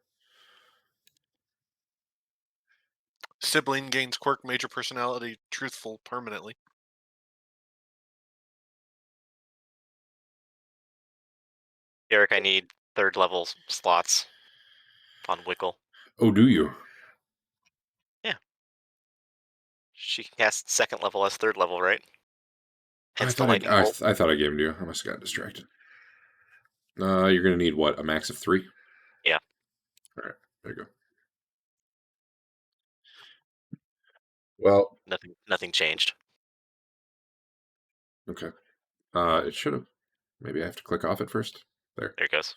Speaker 5: Sibling gains quirk, major personality, truthful permanently.
Speaker 4: Derek, I need 3rd level slots on Wickle.
Speaker 1: Oh, do you?
Speaker 4: She can cast 2nd level as 3rd level, right? Hence the
Speaker 1: I
Speaker 4: lightning bolt.
Speaker 1: thought I gave them to you. I must have got distracted. You're going to need what? A max of 3?
Speaker 4: Yeah.
Speaker 1: All right. There you go. Well,
Speaker 4: Nothing changed.
Speaker 1: okay. It should have. Maybe I have to click off it first. There.
Speaker 4: There it goes.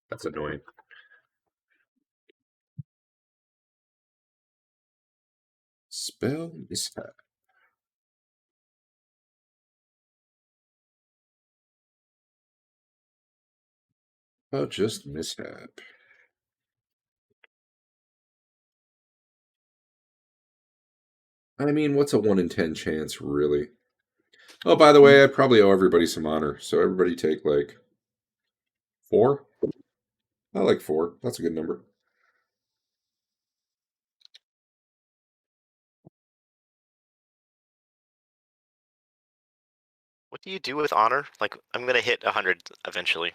Speaker 1: That's annoying. Spell mishap. Oh, just mishap. I mean, what's a 1 in 10 chance, really? Oh, by the way, I probably owe everybody some honor. So everybody take like 4. I like 4. That's a good number.
Speaker 4: What do you do with honor? Like, I'm gonna hit 100 eventually.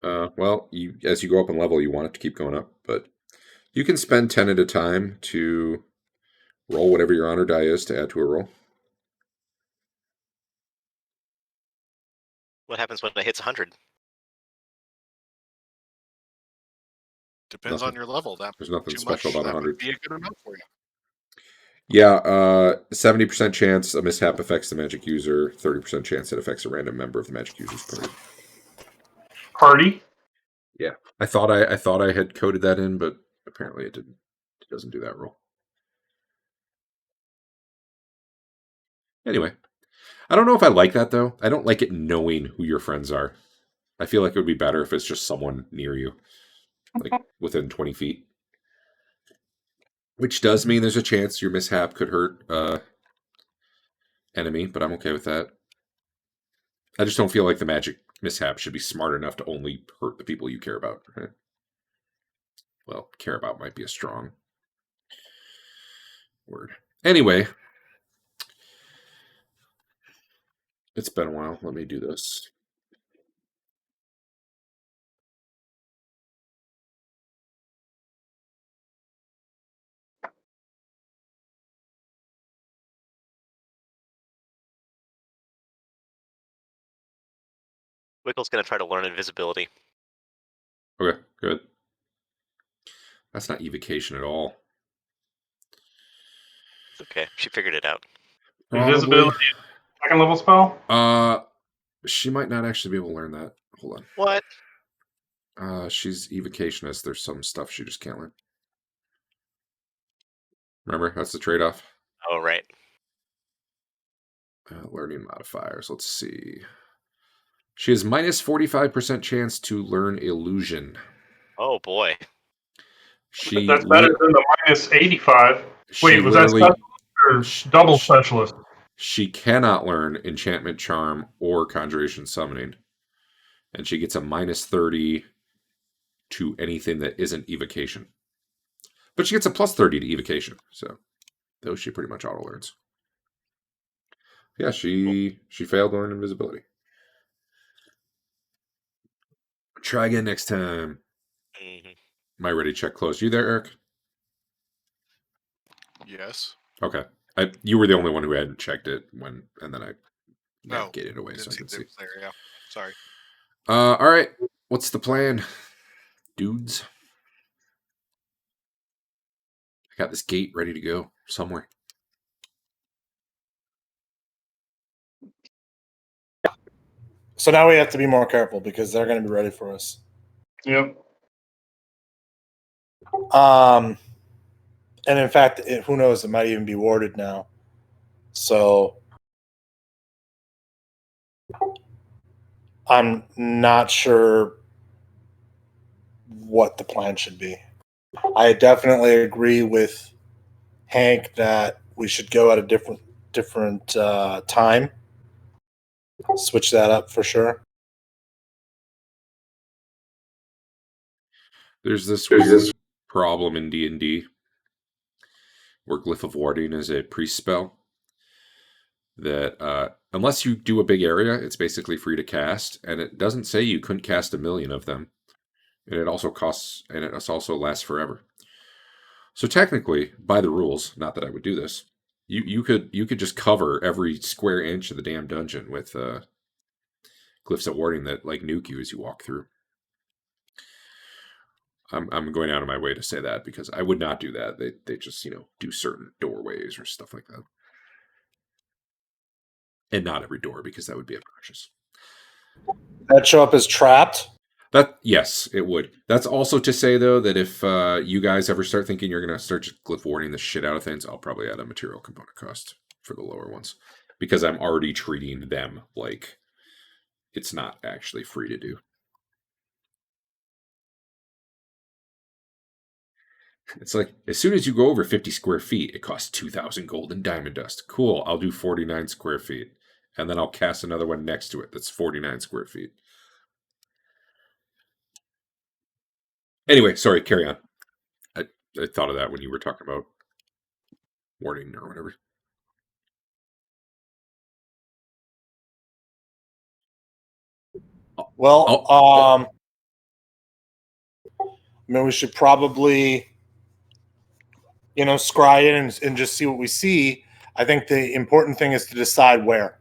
Speaker 1: Well, as you go up in level, you want it to keep going up, but you can spend 10 at a time to roll whatever your honor die is to add to a roll.
Speaker 4: What happens when it hits 100?
Speaker 5: Depends on
Speaker 1: Nothing.
Speaker 5: your level. That
Speaker 1: There's nothing
Speaker 5: too
Speaker 1: special
Speaker 5: much.
Speaker 1: about
Speaker 5: That
Speaker 1: 100.
Speaker 5: would be a good amount for you.
Speaker 1: Yeah, 70% chance a mishap affects the magic user, 30% chance it affects a random member of the magic user's party.
Speaker 2: Party?
Speaker 1: Yeah, I thought I had coded that in, but apparently it didn't. It doesn't do that rule. Anyway, I don't know if I like that though. I don't like it knowing who your friends are. I feel like it would be better if it's just someone near you, like within 20 feet. Which does mean there's a chance your mishap could hurt enemy, but I'm okay with that. I just don't feel like the magic mishap should be smart enough to only hurt the people you care about. Right? Well, care about might be a strong word. Anyway, it's been a while. Let me do this.
Speaker 4: Wickle's gonna try to learn invisibility.
Speaker 1: Okay, good. That's not evocation at all.
Speaker 4: It's okay. She figured it out.
Speaker 2: Invisibility. 2nd level spell?
Speaker 1: She might not actually be able to learn that. Hold
Speaker 4: What?
Speaker 1: on. She's evocationist. There's some stuff she just can't learn. Remember, that's the trade-off.
Speaker 4: Oh, right.
Speaker 1: Learning modifiers. Let's see. She has minus 45% chance to learn illusion.
Speaker 4: Oh boy.
Speaker 2: That's better than the minus 85. Wait, was that specialist or double specialist?
Speaker 1: She cannot learn enchantment, charm, or conjuration summoning. and she gets a -30 to anything that isn't evocation. But she gets a +30 to evocation, so those she pretty much auto learns. Yeah, she failed learn invisibility. Try again next time.
Speaker 4: hmm
Speaker 1: Am I ready to check close? You there, Eric?
Speaker 5: Yes.
Speaker 1: Okay. You were the only one who hadn't checked it and then I
Speaker 5: No.
Speaker 1: navigated away so I
Speaker 5: Didn't
Speaker 1: can
Speaker 5: see
Speaker 1: see.
Speaker 5: it was there. Yeah. Sorry.
Speaker 1: All right. What's the plan, dudes? I got this gate ready to go somewhere.
Speaker 3: So now we have to be more careful because they're going to be ready for us.
Speaker 2: Yep.
Speaker 3: And in fact, who knows? It might even be warded now. So I'm not sure what the plan should be. I definitely agree with Hank that we should go at a different time. Switch that up for sure.
Speaker 1: There's this weird problem in D&D where Glyph of Warding is a priest spell that unless you do a big area, it's basically free to cast, and it doesn't say you couldn't cast 1,000,000 of them. And it also lasts forever. So technically, by the rules, not that I would do this, you could just cover every square inch of the damn dungeon with Glyphs of Warding that like nuke you as you walk through. I'm going out of my way to say that because I would not do that. They just do certain doorways or stuff like that, and not every door because that would be obnoxious.
Speaker 3: That show up as trapped.
Speaker 1: That yes, it would. That's also to say though that if you guys ever start thinking you're going to start Glyph Warding the shit out of things, I'll probably add a material component cost for the lower ones because I'm already treating them like it's not actually free to do. It's like, as soon as you go over 50 square feet, it costs 2,000 gold and diamond dust. Cool, I'll do 49 square feet. And then I'll cast another one next to it that's 49 square feet. Anyway, sorry, carry on. I thought of that when you were talking about warding or whatever.
Speaker 3: Well, I mean, we should probably, scry it and just see what we see. I think the important thing is to decide where.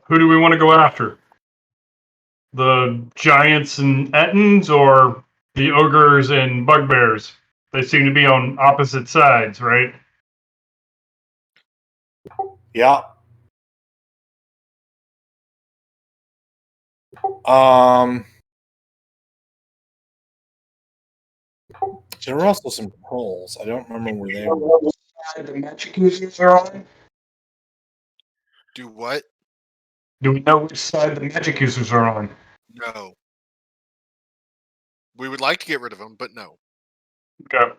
Speaker 2: Who do we want to go after? The giants and Ettins or the ogres and bugbears? They seem to be on opposite sides, right?
Speaker 3: Yeah. There were also some holes. I don't remember where they were.
Speaker 2: The magic users are on.
Speaker 5: Do what?
Speaker 2: Do we know which side the magic users are on?
Speaker 5: No. We would like to get rid of them, but no.
Speaker 2: Okay.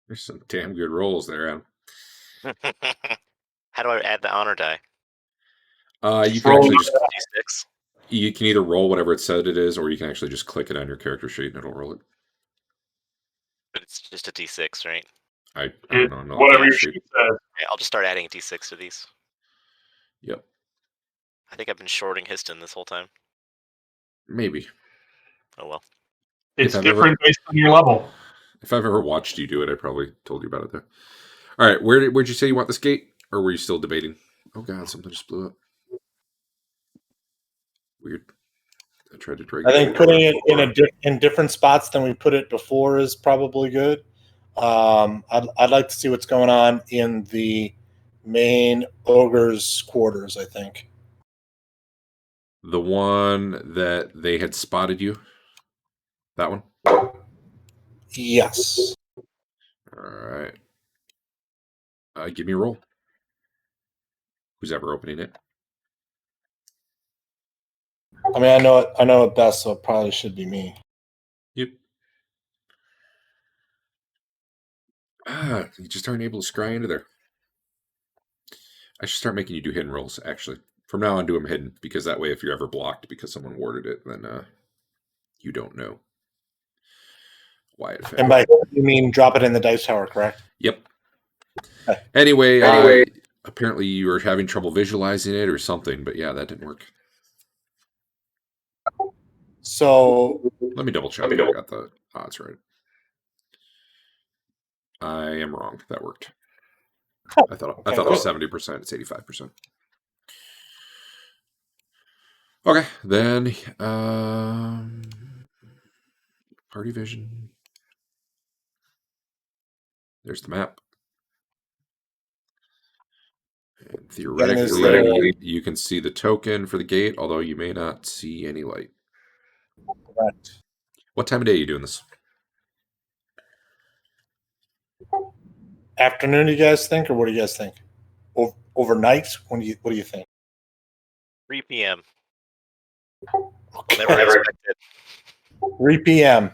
Speaker 1: There's some damn good rolls there, Adam.
Speaker 4: How do I add the honor die?
Speaker 1: You can actually just
Speaker 4: D6.
Speaker 1: you can either roll whatever it said it is, or you can actually just click it on your character sheet and it'll roll it.
Speaker 4: But it's just a D6, right?
Speaker 1: I don't know.
Speaker 2: Whatever your sheet says.
Speaker 4: Yeah, I'll just start adding D6 to these.
Speaker 1: Yep.
Speaker 4: I think I've been shorting Histon this whole time.
Speaker 1: Maybe.
Speaker 4: Oh well.
Speaker 2: It's
Speaker 1: If I've
Speaker 2: different based on your level.
Speaker 1: If I've ever watched you do it, I probably told you about it there. All right, where'd you say you want this gate, or were you still debating? Oh god, something just blew up. Weird. I tried to drag.
Speaker 3: I think putting it in different spots than we put it before is probably good. I'd like to see what's going on in the main ogre's quarters. I think
Speaker 1: the one that they had spotted you. That one.
Speaker 3: Yes.
Speaker 1: All right. Give me a roll. who's ever opening it.
Speaker 3: I mean, I know it best, so it probably should be me.
Speaker 1: Yep. You just aren't able to scry into there. I should start making you do hidden rolls, actually. From now on, do them hidden, because that way, if you're ever blocked because someone warded it, then you don't know why it failed.
Speaker 3: And by you mean drop it in the dice tower, correct?
Speaker 1: Yep.
Speaker 3: Okay.
Speaker 1: Anyway, apparently you were having trouble visualizing it or something, but yeah, that didn't work.
Speaker 3: So
Speaker 1: Let me double check. I got the odds right. I am wrong. That worked. I thought it was 70%. It's 85%. Okay, then party vision. There's the map. And theoretically, you can see the token for the gate, although you may not see any light.
Speaker 3: Correct.
Speaker 1: What time of day are you doing this?
Speaker 3: Afternoon, you guys think, or what do you guys think? Overnight? What do you think?
Speaker 4: 3 p.m. Never expected.
Speaker 3: 3 p.m.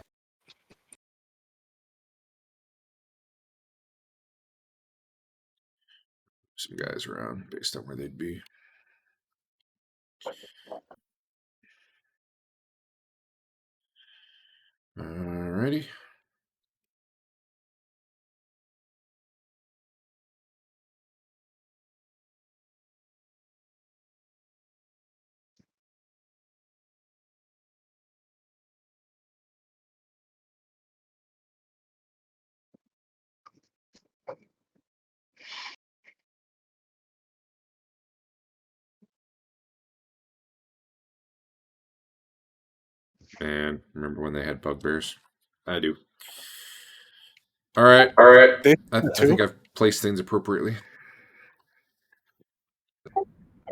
Speaker 1: Some guys around based on where they'd be. Alrighty. And remember when they had bugbears? I do. All right. I think I've placed things appropriately.
Speaker 3: I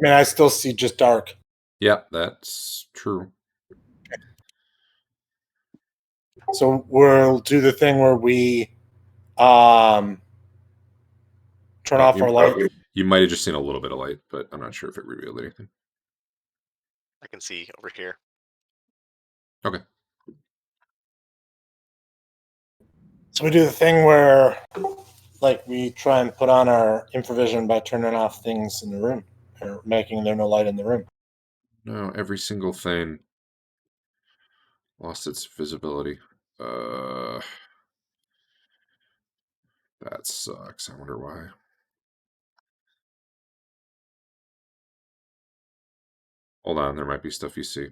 Speaker 3: mean, I still see just dark.
Speaker 1: Yeah, that's true.
Speaker 3: So we'll do the thing where we turn off our light.
Speaker 1: You might have just seen a little bit of light, but I'm not sure if it revealed anything.
Speaker 4: I can see over here.
Speaker 1: Okay.
Speaker 3: So we do the thing where, like, we try and put on our infravision by turning off things in the room or making there no light in the room.
Speaker 1: No, every single thing lost its visibility. That sucks. I wonder why. Hold on, there might be stuff you see.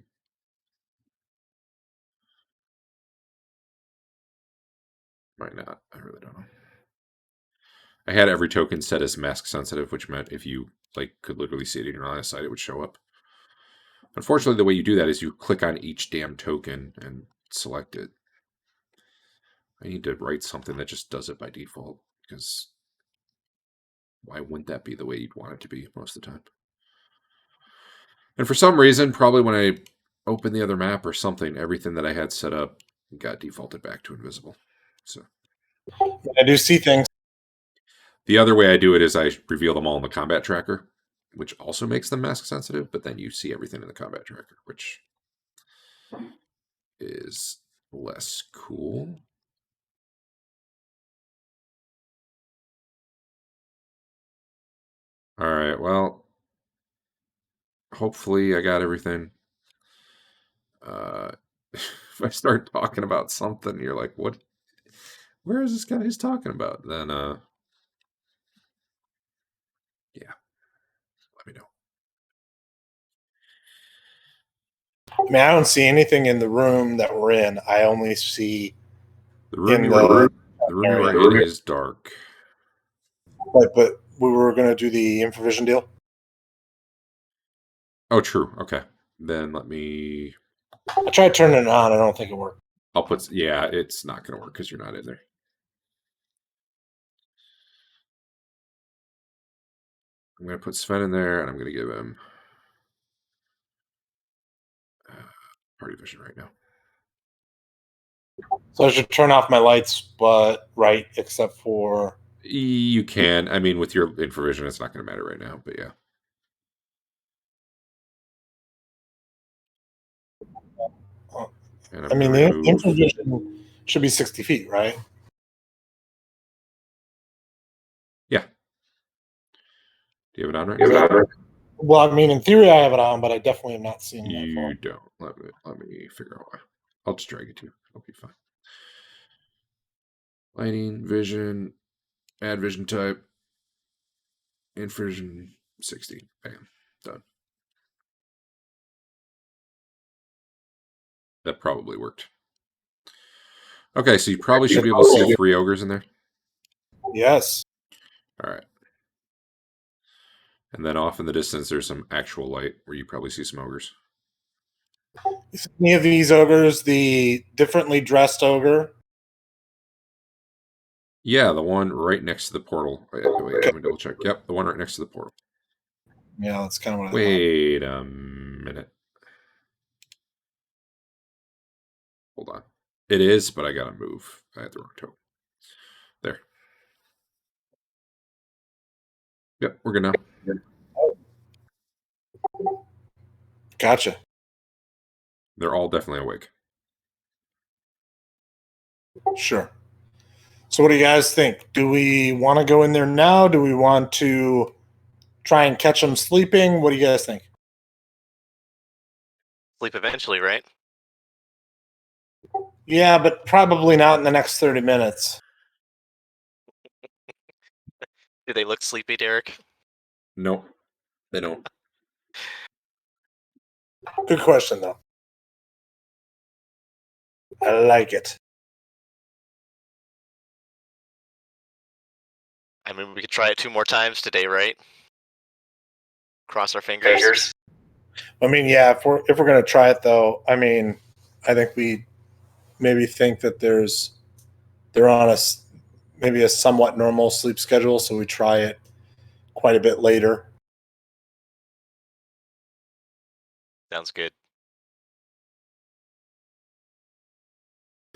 Speaker 1: Might not. I really don't know. I had every token set as mask sensitive, which meant if you could literally see it in your line of sight, it would show up. Unfortunately, the way you do that is you click on each damn token and select it. I need to write something that just does it by default, because why wouldn't that be the way you'd want it to be most of the time? And for some reason, probably when I opened the other map or something, everything that I had set up got defaulted back to invisible. So
Speaker 3: I do see things.
Speaker 1: The other way I do it is I reveal them all in the combat tracker, which also makes them mask sensitive, but then you see everything in the combat tracker, which is less cool. All right, well, hopefully I got everything. If I start talking about something, you're like, what? Where is this guy he's talking about? Then, yeah, let me know.
Speaker 3: I mean, I don't see anything in the room that we're in. I only see
Speaker 1: the room you're in is dark.
Speaker 3: But we were going to do the infravision deal.
Speaker 1: Oh, true. Okay, then let me.
Speaker 3: I tried turning it on. I don't think it worked.
Speaker 1: Yeah, it's not going to work because you're not in there. I'm going to put Sven in there, and I'm going to give him party vision right now.
Speaker 3: So I should turn off my lights, but except for...
Speaker 1: You can. I mean, with your infravision, it's not going to matter right now, but yeah. And
Speaker 3: I
Speaker 1: I'm
Speaker 3: mean,
Speaker 1: gonna
Speaker 3: the
Speaker 1: remove.
Speaker 3: infravision should be 60 feet, right?
Speaker 1: Yeah. Do you have it on right now?
Speaker 3: Well, I mean, in theory, I have it on, but I definitely have not seen that far.
Speaker 1: You don't. Let me figure out why. I'll just drag it to you. It'll be fine. Lighting, vision, add vision type, infravision 60. Bam. Done. That probably worked. Okay, so you probably should be able to see 3 ogres in there.
Speaker 3: Yes.
Speaker 1: All right. And then off in the distance, there's some actual light where you probably see some ogres.
Speaker 3: Is any of these ogres the differently dressed ogre?
Speaker 1: Yeah, the one right next to the portal. Wait, let me double check. Yep, the one right next to the portal.
Speaker 3: Yeah, that's kind of what I thought.
Speaker 1: Wait a minute. Hold on. It is, but I gotta move. I had the wrong token. There. Yep, we're good now.
Speaker 3: Gotcha.
Speaker 1: They're all definitely awake.
Speaker 3: Sure. So, what do you guys think? Do we want to go in there now? Do we want to try and catch them sleeping? What do you guys think?
Speaker 4: Sleep eventually, right?
Speaker 3: Yeah, but probably not in the next 30 minutes.
Speaker 4: Do they look sleepy, Derek?
Speaker 1: Nope, they don't.
Speaker 3: Good question, though. I like it.
Speaker 4: I mean, we could try it 2 more times today, right? Cross our fingers.
Speaker 3: I mean, yeah, if we're gonna try it, though, I mean, I think we maybe think that they're on maybe a somewhat normal sleep schedule, so we try it quite a bit later.
Speaker 4: Sounds good.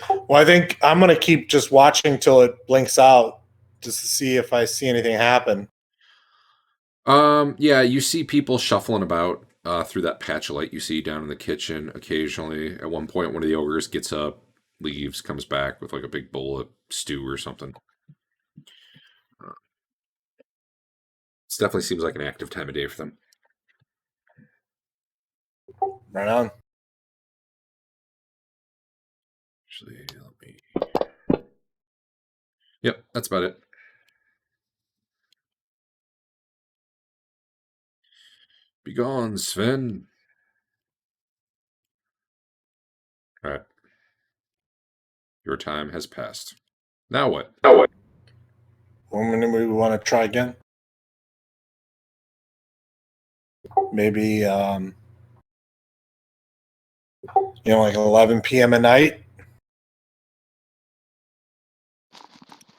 Speaker 3: Well, I think I'm gonna keep just watching till it blinks out, just to see if I see anything happen.
Speaker 1: Yeah, you see people shuffling about through that patch of light you see down in the kitchen occasionally. At one point, one of the ogres gets up, leaves, comes back with like a big bowl of stew or something. It definitely seems like an active time of day for them.
Speaker 3: Right on.
Speaker 1: Actually, let me. Yep, that's about it. Be gone, Sven. All right. Your time has passed. Now what?
Speaker 3: When we want to try again, maybe like 11 p.m. at night.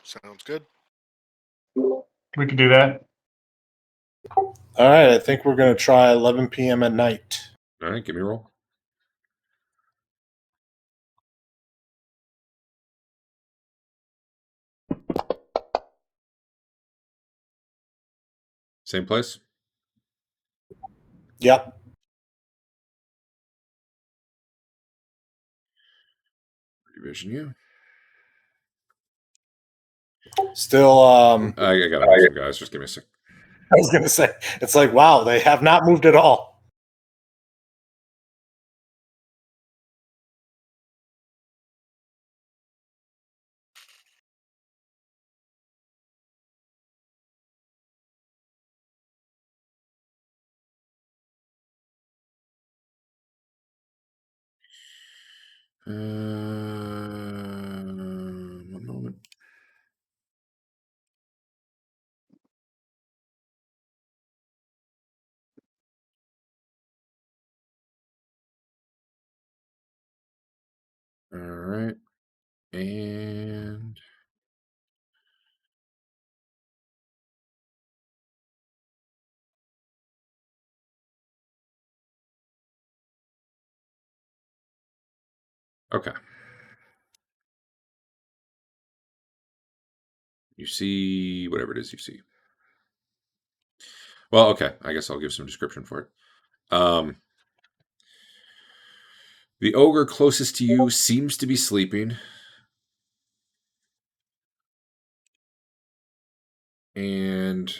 Speaker 5: Sounds good.
Speaker 2: We could do that.
Speaker 3: All right, I think we're gonna try 11 p.m. at night.
Speaker 1: All right, give me a roll. Same place?
Speaker 3: Yep.
Speaker 1: Revision you.
Speaker 3: Still,
Speaker 1: I got to some guys. Just give me a sec.
Speaker 3: I was gonna say, it's like, wow, they have not moved at all.
Speaker 1: One moment. All right. And okay. You see whatever it is you see. Well, okay. I guess I'll give some description for it. The ogre closest to you seems to be sleeping. And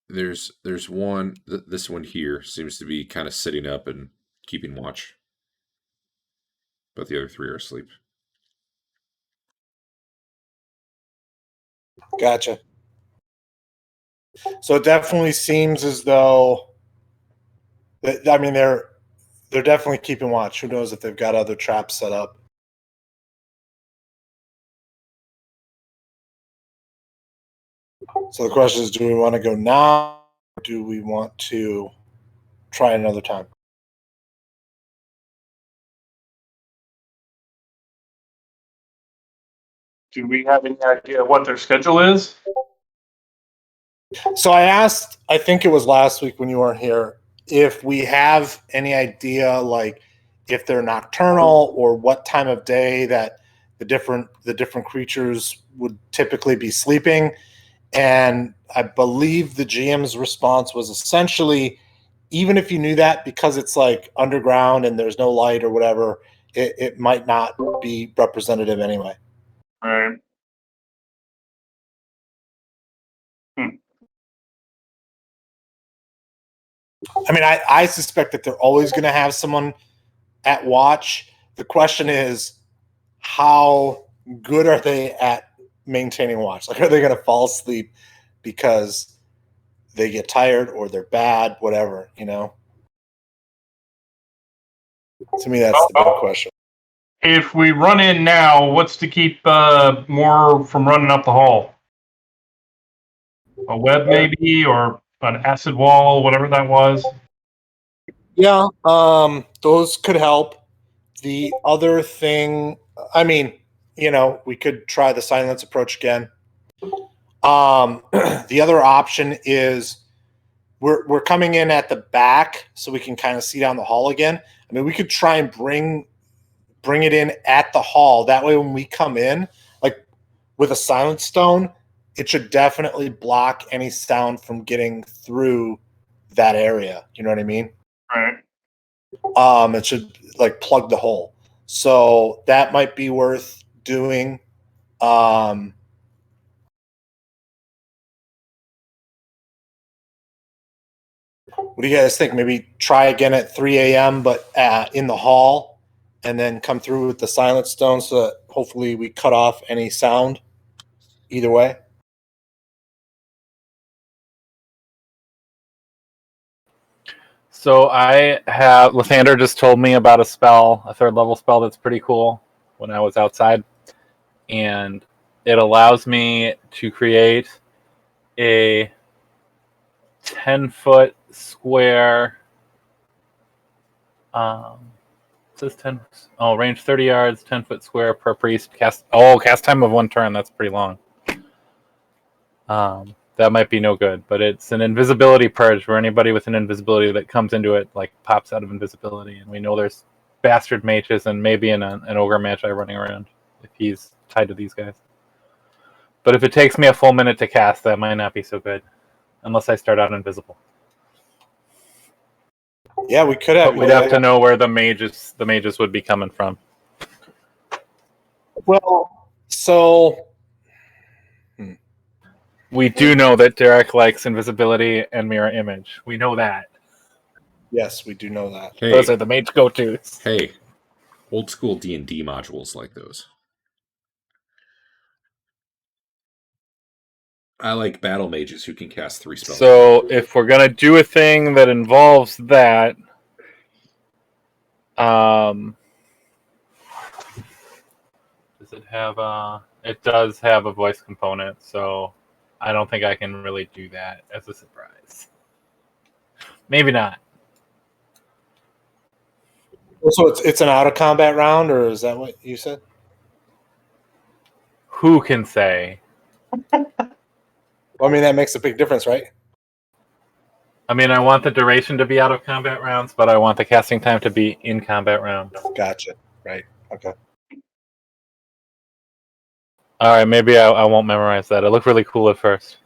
Speaker 1: there's one, this one here seems to be kind of sitting up and keeping watch. But the other three are asleep.
Speaker 3: Gotcha. So it definitely seems as though, I mean, they're definitely keeping watch. Who knows if they've got other traps set up? So the question is, do we want to go now, or do we want to try another time?
Speaker 2: Do we have any idea what their schedule is?
Speaker 3: So I asked, I think it was last week when you weren't here, if we have any idea, like if they're nocturnal or what time of day that the different creatures would typically be sleeping. And I believe the GM's response was essentially, even if you knew that, because it's like underground and there's no light or whatever, it might not be representative anyway.
Speaker 2: Right.
Speaker 3: I mean, I suspect that they're always going to have someone at watch. The question is, how good are they at maintaining watch? Like, are they going to fall asleep because they get tired or they're bad, whatever, you know? To me, that's the big question.
Speaker 2: If we run in now, what's to keep more from running up the hall? A web maybe, or an acid wall, whatever that was?
Speaker 3: Yeah, those could help. The other thing, I mean, you know, we could try the silence approach again. The other option is we're coming in at the back so we can kind of see down the hall again. I mean, we could try and bring it in at the hall. That way, when we come in, like with a silence stone, it should definitely block any sound from getting through that area. You know what I mean?
Speaker 2: Right.
Speaker 3: It should like plug the hole. So that might be worth doing. What do you guys think? Maybe try again at 3 a.m., but in the hall, and then come through with the silence stone so that hopefully we cut off any sound either way.
Speaker 6: So I have Lathander just told me about a spell, a 3rd level spell that's pretty cool when I was outside. And it allows me to create a 10-foot square. It says 10. Oh, range 30 yards, 10-foot square per priest. Cast time of 1 turn. That's pretty long. That might be no good, but it's an invisibility purge where anybody with an invisibility that comes into it like pops out of invisibility. And we know there's bastard mages and maybe an ogre magi running around if he's tied to these guys. But if it takes me a full minute to cast, that might not be so good, unless I start out invisible.
Speaker 3: Yeah, we could have.
Speaker 6: But we'd have to know where the mages would be coming from.
Speaker 3: Well, so
Speaker 6: we do know that Derek likes invisibility and mirror image. We know that.
Speaker 3: Yes, we do know that.
Speaker 1: Hey,
Speaker 6: those are the mage go-tos.
Speaker 1: Hey, old school D&D modules like those. I like battle mages who can cast 3 spells.
Speaker 6: So if we're gonna do a thing that involves that, does it have a? It does have a voice component, so I don't think I can really do that as a surprise. Maybe not.
Speaker 3: So it's an out of combat round, or is that what you said?
Speaker 6: Who can say?
Speaker 3: Well, I mean, that makes a big difference, right?
Speaker 6: I mean, I want the duration to be out of combat rounds, but I want the casting time to be in combat rounds.
Speaker 3: Gotcha. Right. Okay.
Speaker 6: All right, maybe I won't memorize that. It looked really cool at first.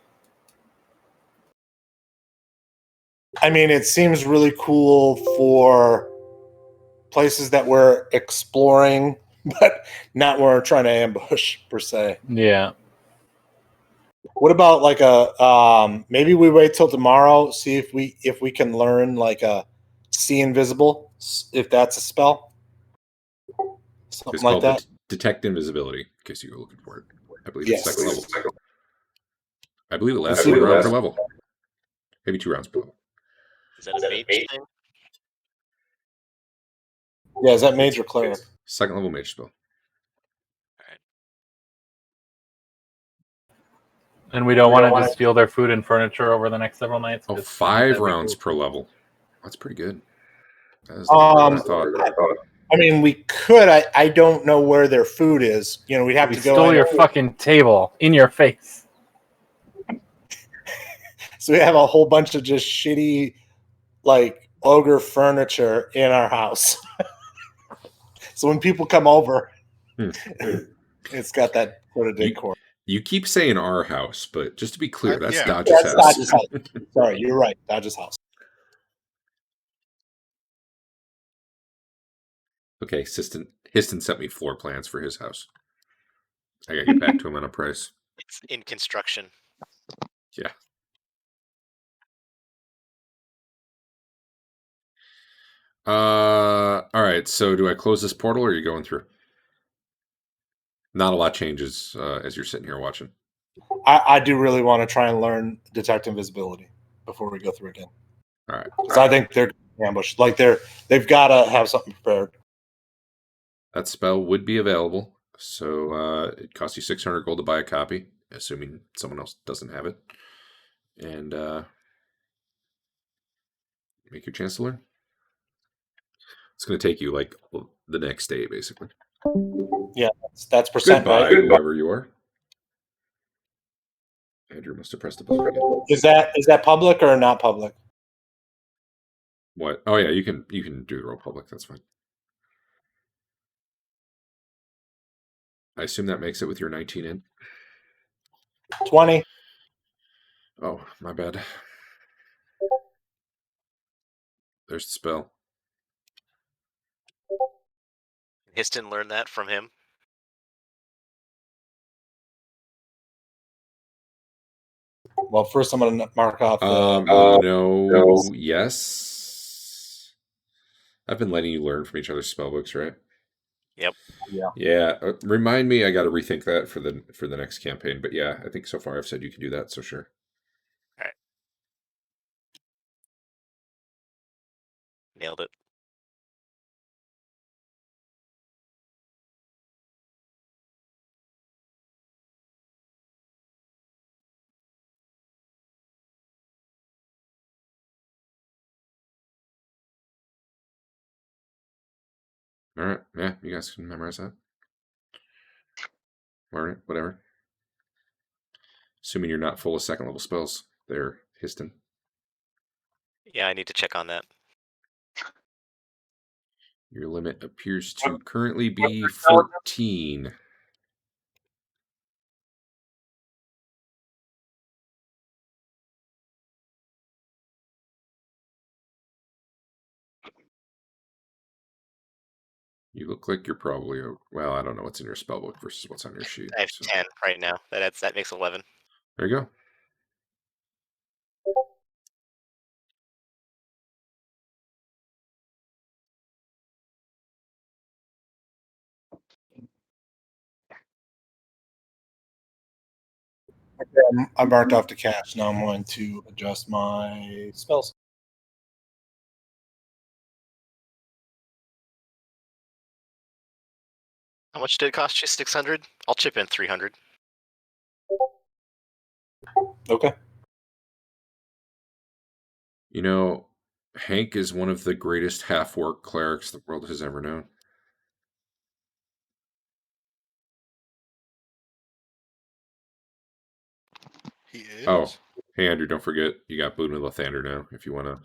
Speaker 3: I mean, it seems really cool for places that we're exploring, but not where we're trying to ambush per se.
Speaker 6: Yeah.
Speaker 3: What about like a maybe we wait till tomorrow, see if we can learn like a see invisible, if that's a spell, something
Speaker 1: It's
Speaker 3: like
Speaker 1: called
Speaker 3: that.
Speaker 1: Detect Invisibility, in case you were looking for it. I believe
Speaker 3: Yes.
Speaker 1: it's second level. I believe it lasts
Speaker 3: I believe
Speaker 1: one
Speaker 3: it
Speaker 1: round per
Speaker 3: lasts-
Speaker 1: level. Maybe 2 rounds per level.
Speaker 4: Is that a mage thing?
Speaker 3: Yeah, is that major cleric?
Speaker 1: Second level mage spell.
Speaker 6: And we don't want to just steal their food and furniture over the next several nights.
Speaker 1: Oh,
Speaker 6: 'cause
Speaker 1: 5
Speaker 6: that'd be
Speaker 1: rounds
Speaker 6: cool.
Speaker 1: per level. That's pretty good. That is more than I thought.
Speaker 3: I mean, we could. I don't know where their food is. You know, we'd have
Speaker 6: We
Speaker 3: to go.
Speaker 6: stole
Speaker 3: in
Speaker 6: your fucking table in your face.
Speaker 3: So we have a whole bunch of just shitty, like ogre furniture in our house. So when people come over, it's got that sort of decor.
Speaker 1: You keep saying our house, but just to be clear, that's
Speaker 5: yeah.
Speaker 1: Dodge's
Speaker 3: That's
Speaker 1: house.
Speaker 3: Dodge's house. Sorry, you're right. Dodge's house.
Speaker 1: Okay, Histon sent me floor plans for his house. I gotta get back to him on a price.
Speaker 4: It's in construction.
Speaker 1: Yeah. All right. So do I close this portal or are you going through? Not a lot changes as you're sitting here watching.
Speaker 3: I do really want to try and learn detect invisibility before we go through again.
Speaker 1: All right.
Speaker 3: Because I think they're ambushed. Like they've got to have something prepared.
Speaker 1: That spell would be available. So it costs you 600 gold to buy a copy, assuming someone else doesn't have it. And make your chance to learn. It's going to take you like the next day, basically.
Speaker 3: Yeah, that's percent,
Speaker 1: Goodbye,
Speaker 3: right?
Speaker 1: whoever you are. Andrew must have pressed the button again.
Speaker 3: Is that public or not public?
Speaker 1: What? Oh yeah, you can do the roll public. That's fine. I assume that makes it with your 19 in.
Speaker 3: 20.
Speaker 1: Oh, my bad. There's the spell.
Speaker 4: Histon learned that from him.
Speaker 3: Well, first I'm going to mark off.
Speaker 1: No. Yes. I've been letting you learn from each other's spell books, right?
Speaker 4: Yep.
Speaker 1: Yeah. Remind me. I got to rethink that for the next campaign. But yeah, I think so far I've said you can do that. So sure.
Speaker 4: All right. Nailed it.
Speaker 1: All right. Yeah, you guys can memorize that. Learn it. Whatever. Assuming you're not full of second level spells, there, Histon.
Speaker 4: Yeah, I need to check on that.
Speaker 1: Your limit appears to currently be 14. You look like you're probably well. I don't know what's in your spell book versus what's on your sheet.
Speaker 4: I have
Speaker 1: So
Speaker 4: 10 right now. That makes 11.
Speaker 1: there you go.
Speaker 3: I marked off the cache. Now I'm going to adjust my spells.
Speaker 4: How much did it cost you? 600? I'll chip in 300.
Speaker 3: Okay.
Speaker 1: You know, Hank is one of the greatest half-orc clerics the world has ever known.
Speaker 5: He is.
Speaker 1: Oh, hey Andrew, don't forget you got Boon of Lathander now. If you want to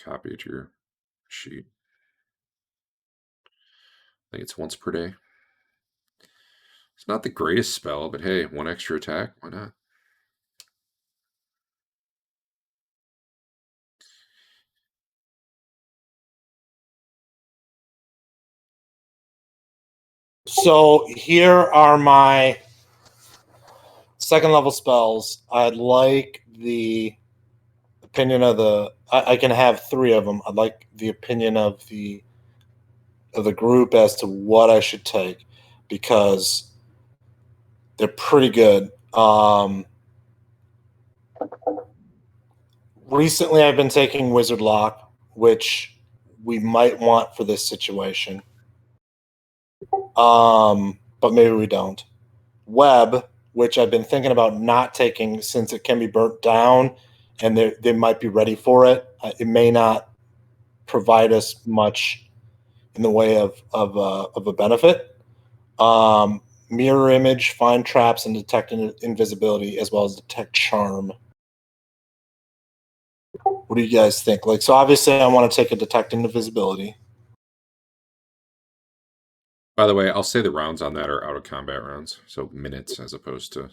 Speaker 1: copy it to your sheet, I think it's once per day. It's not the greatest spell, but hey, 1 extra attack, why not?
Speaker 3: So here are my second level spells. I'd like the opinion of the. I can have 3 of them. I'd like the opinion of the group as to what I should take because they're pretty good. Recently, I've been taking Wizard Lock, which we might want for this situation. But maybe we don't. Web, which I've been thinking about not taking since it can be burnt down and they might be ready for it. It may not provide us much in the way of a benefit. Mirror image, find traps, and detect invisibility, as well as detect charm. What do you guys think? Like, so obviously I want to take a detect invisibility.
Speaker 1: By the way, I'll say the rounds on that are out of combat rounds, so minutes as opposed to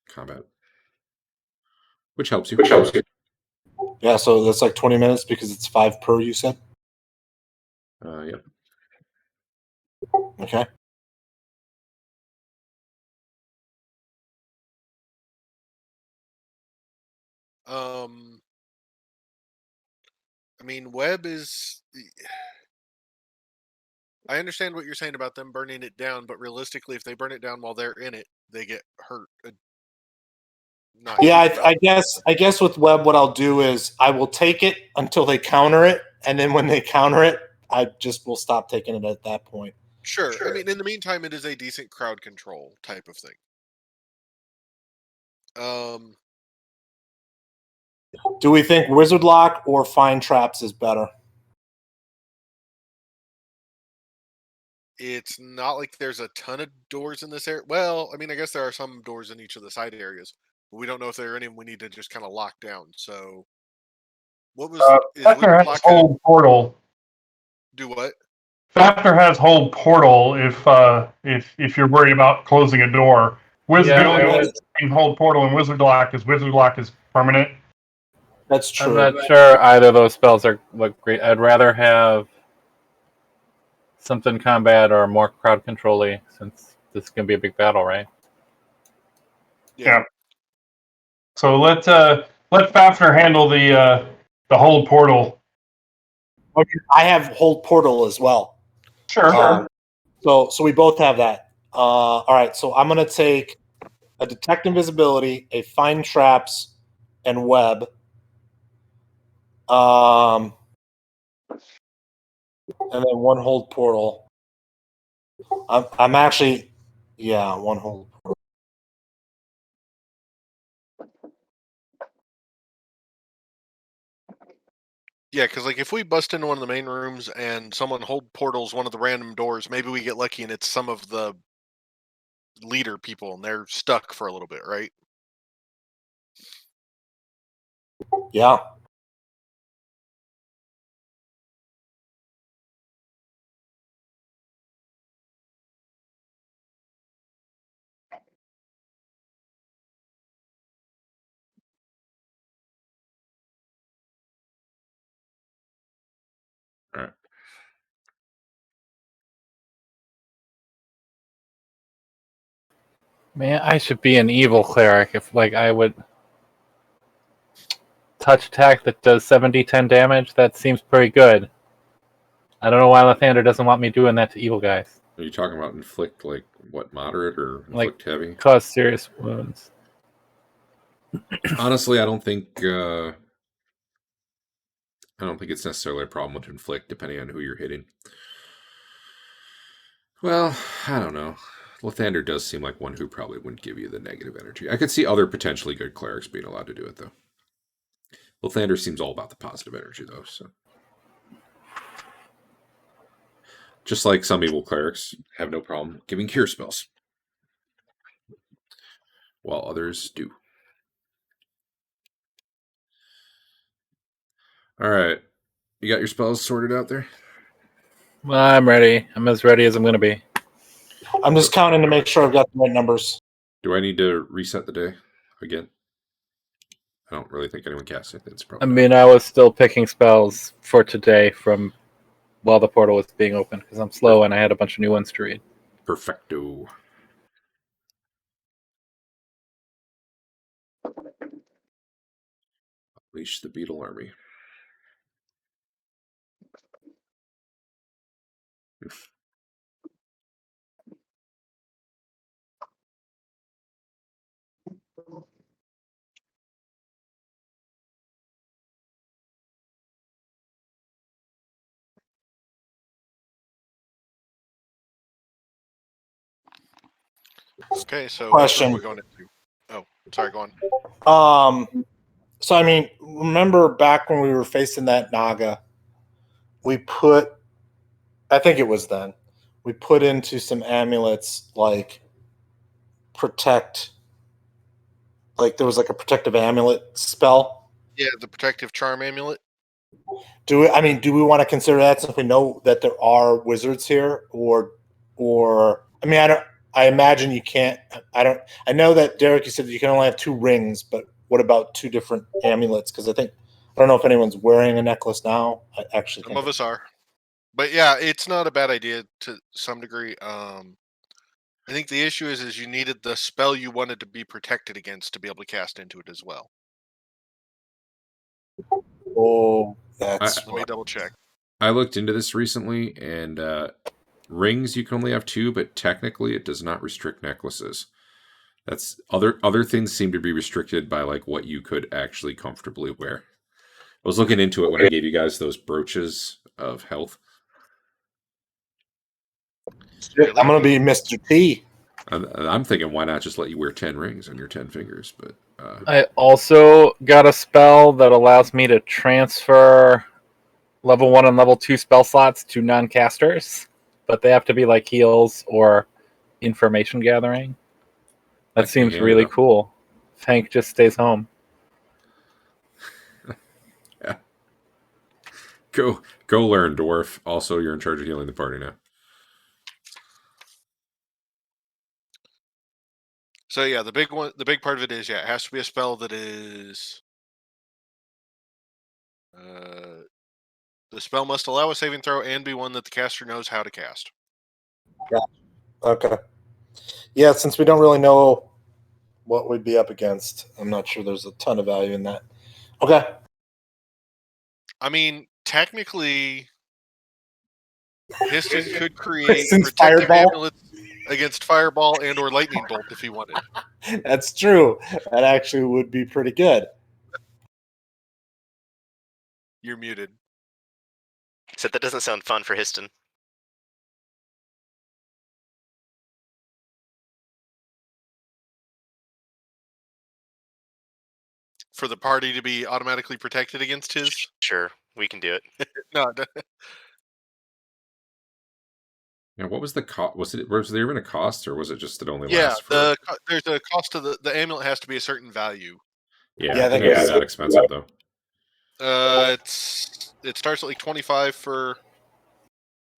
Speaker 1: combat, which helps you.
Speaker 3: Yeah, so that's like 20 minutes because it's 5 per, you said?
Speaker 1: Yep.
Speaker 3: Okay.
Speaker 5: I mean, web is. I understand what you're saying about them burning it down, but realistically, if they burn it down while they're in it, they get hurt. Not
Speaker 3: Yeah,
Speaker 5: huge
Speaker 3: I guess with web, what I'll do is I will take it until they counter it, and then when they counter it, I just will stop taking it at that point.
Speaker 5: Sure. I mean, in the meantime, it is a decent crowd control type of thing.
Speaker 3: Do we think Wizard Lock or Find Traps is better?
Speaker 5: It's not like there's a ton of doors in this area. Well, I mean, I guess there are some doors in each of the side areas, but we don't know if there are any we need to just kind of lock down. So, what was
Speaker 2: Fafnir has hold portal.
Speaker 5: Do what?
Speaker 2: Fafnir has hold portal if you're worried about closing a door. Wizard can hold portal and Wizard Lock is permanent.
Speaker 3: That's true.
Speaker 6: I'm not sure either of those spells look great. I'd rather have something combat or more crowd control-y since this is going to be a big battle, right?
Speaker 2: Yeah. So let Fafnir handle the hold portal.
Speaker 3: Okay, I have hold portal as well.
Speaker 2: Sure.
Speaker 3: So we both have that. All right, so I'm going to take a detect invisibility, a find traps, and web. And then 1 hold portal. I'm actually, yeah, 1 hold portal.
Speaker 5: Yeah, because like if we bust into one of the main rooms and someone hold portals one of the random doors, maybe we get lucky and it's some of the leader people and they're stuck for a little bit, right?
Speaker 3: Yeah.
Speaker 1: All right.
Speaker 6: Man, I should be an evil cleric if like I would touch attack that does 7d10 damage. That seems pretty good. I don't know why Lathander doesn't want me doing that to evil guys.
Speaker 1: Are you talking about inflict, like, what, moderate or inflict
Speaker 6: Like,
Speaker 1: heavy?
Speaker 6: Cause serious wounds.
Speaker 1: Honestly, I don't think it's necessarily a problem with inflict, depending on who you're hitting. Well, I don't know. Lathander does seem like one who probably wouldn't give you the negative energy. I could see other potentially good clerics being allowed to do it, though. Lathander seems all about the positive energy, though. So, just like some evil clerics have no problem giving cure spells, while others do. All right, you got your spells sorted out there?
Speaker 6: Well, I'm ready. I'm as ready as I'm going to be.
Speaker 3: I'm just counting to make sure I've got the right numbers.
Speaker 1: Do I need to reset the day again? I don't really think anyone cast it. It's probably.
Speaker 6: I mean, I was still picking spells for today from while the portal was being opened because I'm slow and I had a bunch of new ones to read.
Speaker 1: Perfecto. Unleash the beetle army.
Speaker 5: Okay, so
Speaker 3: Question.
Speaker 5: what are we going into? Oh, sorry, go on.
Speaker 3: So I mean, remember back when we were facing that Naga, we put, I think it was then, we put into some amulets like protect, like there was like a protective amulet spell.
Speaker 5: Yeah, the protective charm amulet.
Speaker 3: Do we want to consider that since we know that there are wizards here, or I mean, I imagine you can't. I know that Derek, you said you can only have 2 rings, but what about 2 different amulets? Because I don't know if anyone's wearing a necklace now. I actually
Speaker 5: Some
Speaker 3: think
Speaker 5: of us are, but yeah, it's not a bad idea to some degree. I think the issue is you needed the spell you wanted to be protected against to be able to cast into it as well.
Speaker 3: Oh, that's
Speaker 5: Let me double check.
Speaker 1: I looked into this recently, and rings you can only have 2, but technically it does not restrict necklaces. That's other things seem to be restricted by like what you could actually comfortably wear. I was looking into it when I gave you guys those brooches of health.
Speaker 5: Really?
Speaker 3: I'm gonna be Mr. T.
Speaker 1: I'm thinking, why not just let you wear 10 rings on your 10 fingers? But
Speaker 6: I also got a spell that allows me to transfer level 1 and level 2 spell slots to non-casters, but they have to be like heals or information gathering. That seems really cool. Hank just stays home.
Speaker 1: yeah. Go learn, dwarf. Also, you're in charge of healing the party now.
Speaker 5: So yeah, the big part of it is, it has to be a spell that is. The spell must allow a saving throw and be one that the caster knows how to cast.
Speaker 3: Yeah. Okay. Yeah, since we don't really know what we'd be up against, I'm not sure there's a ton of value in that. Okay.
Speaker 5: I mean, technically, Histon could create
Speaker 3: Since
Speaker 5: protective
Speaker 3: Fireball?
Speaker 5: amulets against fireball and or lightning bolt if he wanted.
Speaker 3: That's true. That actually would be pretty good.
Speaker 5: You're muted.
Speaker 4: Except that doesn't sound fun for Histon.
Speaker 5: For the party to be automatically protected against his?
Speaker 4: Sure, we can do it.
Speaker 5: No.
Speaker 1: Now, what was the cost? Was there even a cost, or was it just it only
Speaker 5: Yeah,
Speaker 1: lasts for?
Speaker 5: there's a cost to the amulet has to be a certain value.
Speaker 1: Yeah,
Speaker 3: Yeah,
Speaker 1: I think
Speaker 3: that
Speaker 1: it was
Speaker 3: is-
Speaker 1: that expensive though.
Speaker 5: It starts at like 25 for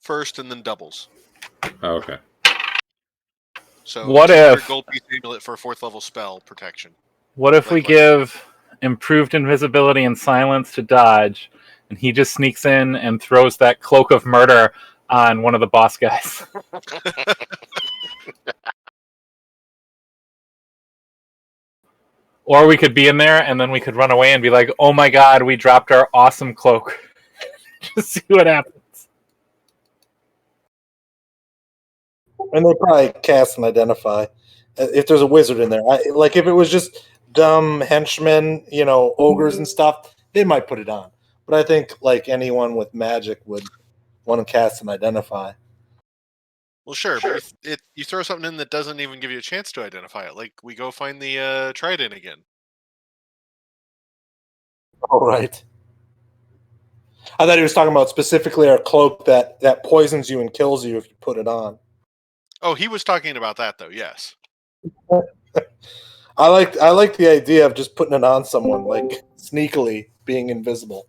Speaker 5: first, and then doubles.
Speaker 1: Oh, okay.
Speaker 5: So
Speaker 6: What
Speaker 5: 200
Speaker 6: if-
Speaker 5: gold piece amulet for a 4th level spell protection?
Speaker 6: What if we
Speaker 5: Like-
Speaker 6: give improved invisibility and silence to Dodge, and he just sneaks in and throws that cloak of murder on one of the boss guys? Or we could be in there, and then we could run away and be like, oh my god, we dropped our awesome cloak. Just see what happens.
Speaker 3: And they probably cast and identify if there's a wizard in there. Like if it was just dumb henchmen, ogres and stuff, they might put it on. But I think like anyone with magic would want to cast and identify.
Speaker 5: Well, sure, but you throw something in that doesn't even give you a chance to identify it. Like we go find the trident again.
Speaker 3: All right. I thought he was talking about specifically our cloak that poisons you and kills you if you put it on.
Speaker 5: Oh, he was talking about that though. Yes.
Speaker 3: I like the idea of just putting it on someone, like sneakily being invisible.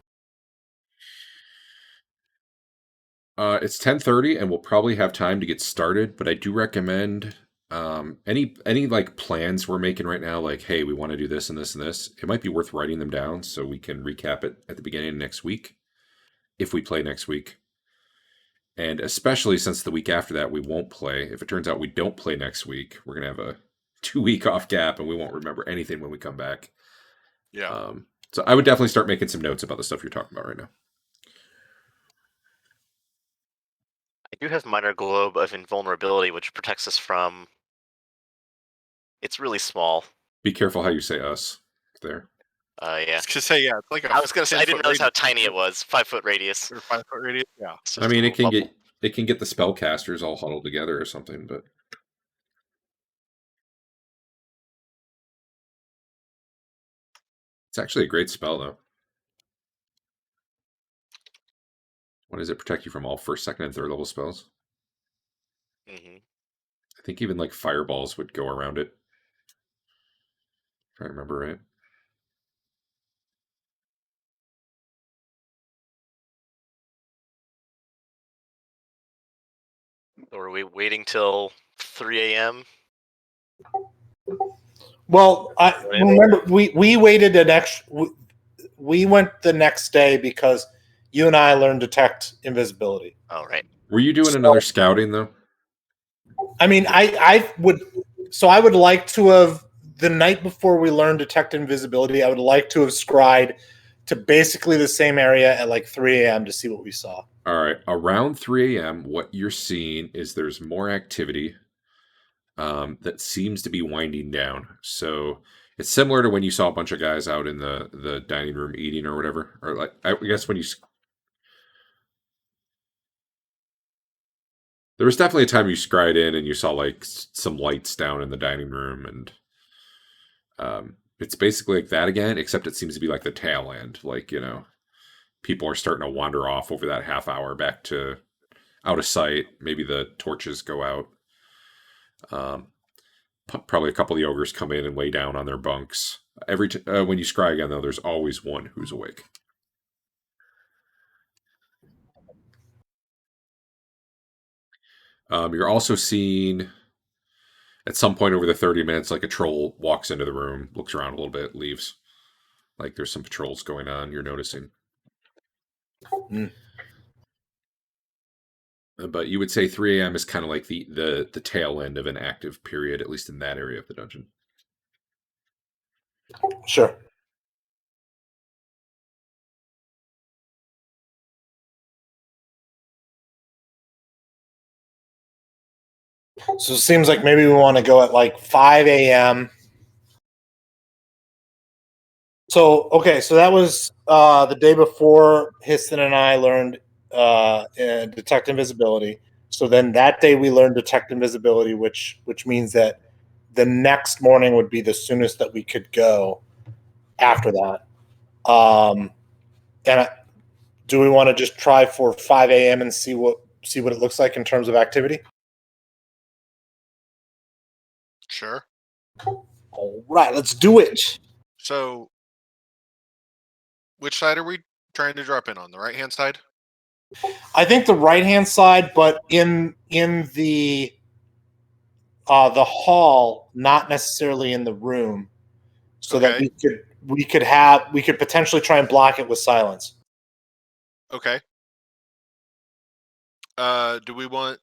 Speaker 1: It's 10:30, and we'll probably have time to get started. But I do recommend any like plans we're making right now. Like, hey, we want to do this and this and this. It might be worth writing them down so we can recap it at the beginning of next week if we play next week. And especially since the week after that we won't play. If it turns out we don't play next week, we're gonna have a 2-week off gap, and we won't remember anything when we come back.
Speaker 5: Yeah.
Speaker 1: So I would definitely start making some notes about the stuff you're talking about right now.
Speaker 4: I do have Minor Globe of Invulnerability, which protects us from. It's really small.
Speaker 1: Be careful how you say us there.
Speaker 4: Yeah.
Speaker 5: It's to say, yeah, it's like a
Speaker 4: I was gonna say I didn't
Speaker 5: 10-foot
Speaker 4: realize how
Speaker 5: radius,
Speaker 4: tiny it was. 5-foot radius.
Speaker 5: or 5-foot radius. Yeah.
Speaker 4: It's
Speaker 1: I
Speaker 4: just
Speaker 1: mean,
Speaker 4: a
Speaker 1: it can
Speaker 4: bubble.
Speaker 1: get the spellcasters all huddled together or something, but it's actually a great spell though. What does it protect you from? All first, second, and third level spells?
Speaker 4: Mm-hmm.
Speaker 1: I think even like fireballs would go around it. If I remember right.
Speaker 4: So are we waiting till 3 a.m.?
Speaker 3: Well, I remember we waited an extra. We went the next day because you and I learned detect invisibility.
Speaker 4: Oh, right.
Speaker 1: Were you doing another scouting though?
Speaker 3: I mean, I would. So I would like to have the night before we learned detect invisibility. I would like to have scryed to basically the same area at like 3 a.m. to see what we saw.
Speaker 1: All right, around 3 a.m., what you're seeing is there's more activity that seems to be winding down. So it's similar to when you saw a bunch of guys out in the dining room eating or whatever, or like I guess when you. There was definitely a time you scried in and you saw like some lights down in the dining room, and it's basically like that again, except it seems to be like the tail end. Like, people are starting to wander off over that half hour back to out of sight. Maybe the torches go out. Probably a couple of the ogres come in and lay down on their bunks. When you scry again, though, there's always one who's awake. You're also seeing at some point over the 30 minutes, like a troll walks into the room, looks around a little bit, leaves. Like there's some patrols going on. You're noticing. But you would say 3 a.m. is kind of like the tail end of an active period, at least in that area of the dungeon.
Speaker 3: Sure. So it seems like maybe we want to go at like 5 a.m. So, okay, so that was the day before Histon and I learned detect invisibility. So then that day we learned detect invisibility, which means that the next morning would be the soonest that we could go after that. Do we want to just try for 5 a.m. and see what it looks like in terms of activity?
Speaker 5: Sure.
Speaker 3: All right, let's do it.
Speaker 5: So, which side are we trying to drop in on? The right-hand side?
Speaker 3: I think the right-hand side, but in the hall, not necessarily in the room, so that we could potentially try and block it with silence.
Speaker 5: Okay. Do we want?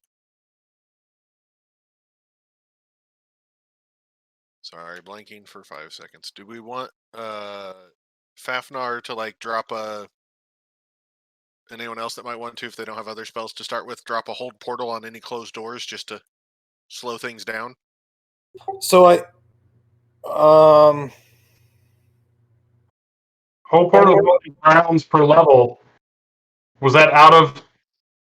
Speaker 5: Sorry, blanking for 5 seconds. Do we want Fafnir to like drop anyone else that might want to, if they don't have other spells to start with, drop a hold portal on any closed doors just to slow things down?
Speaker 3: So
Speaker 2: Whole portal rounds per level. Was that out of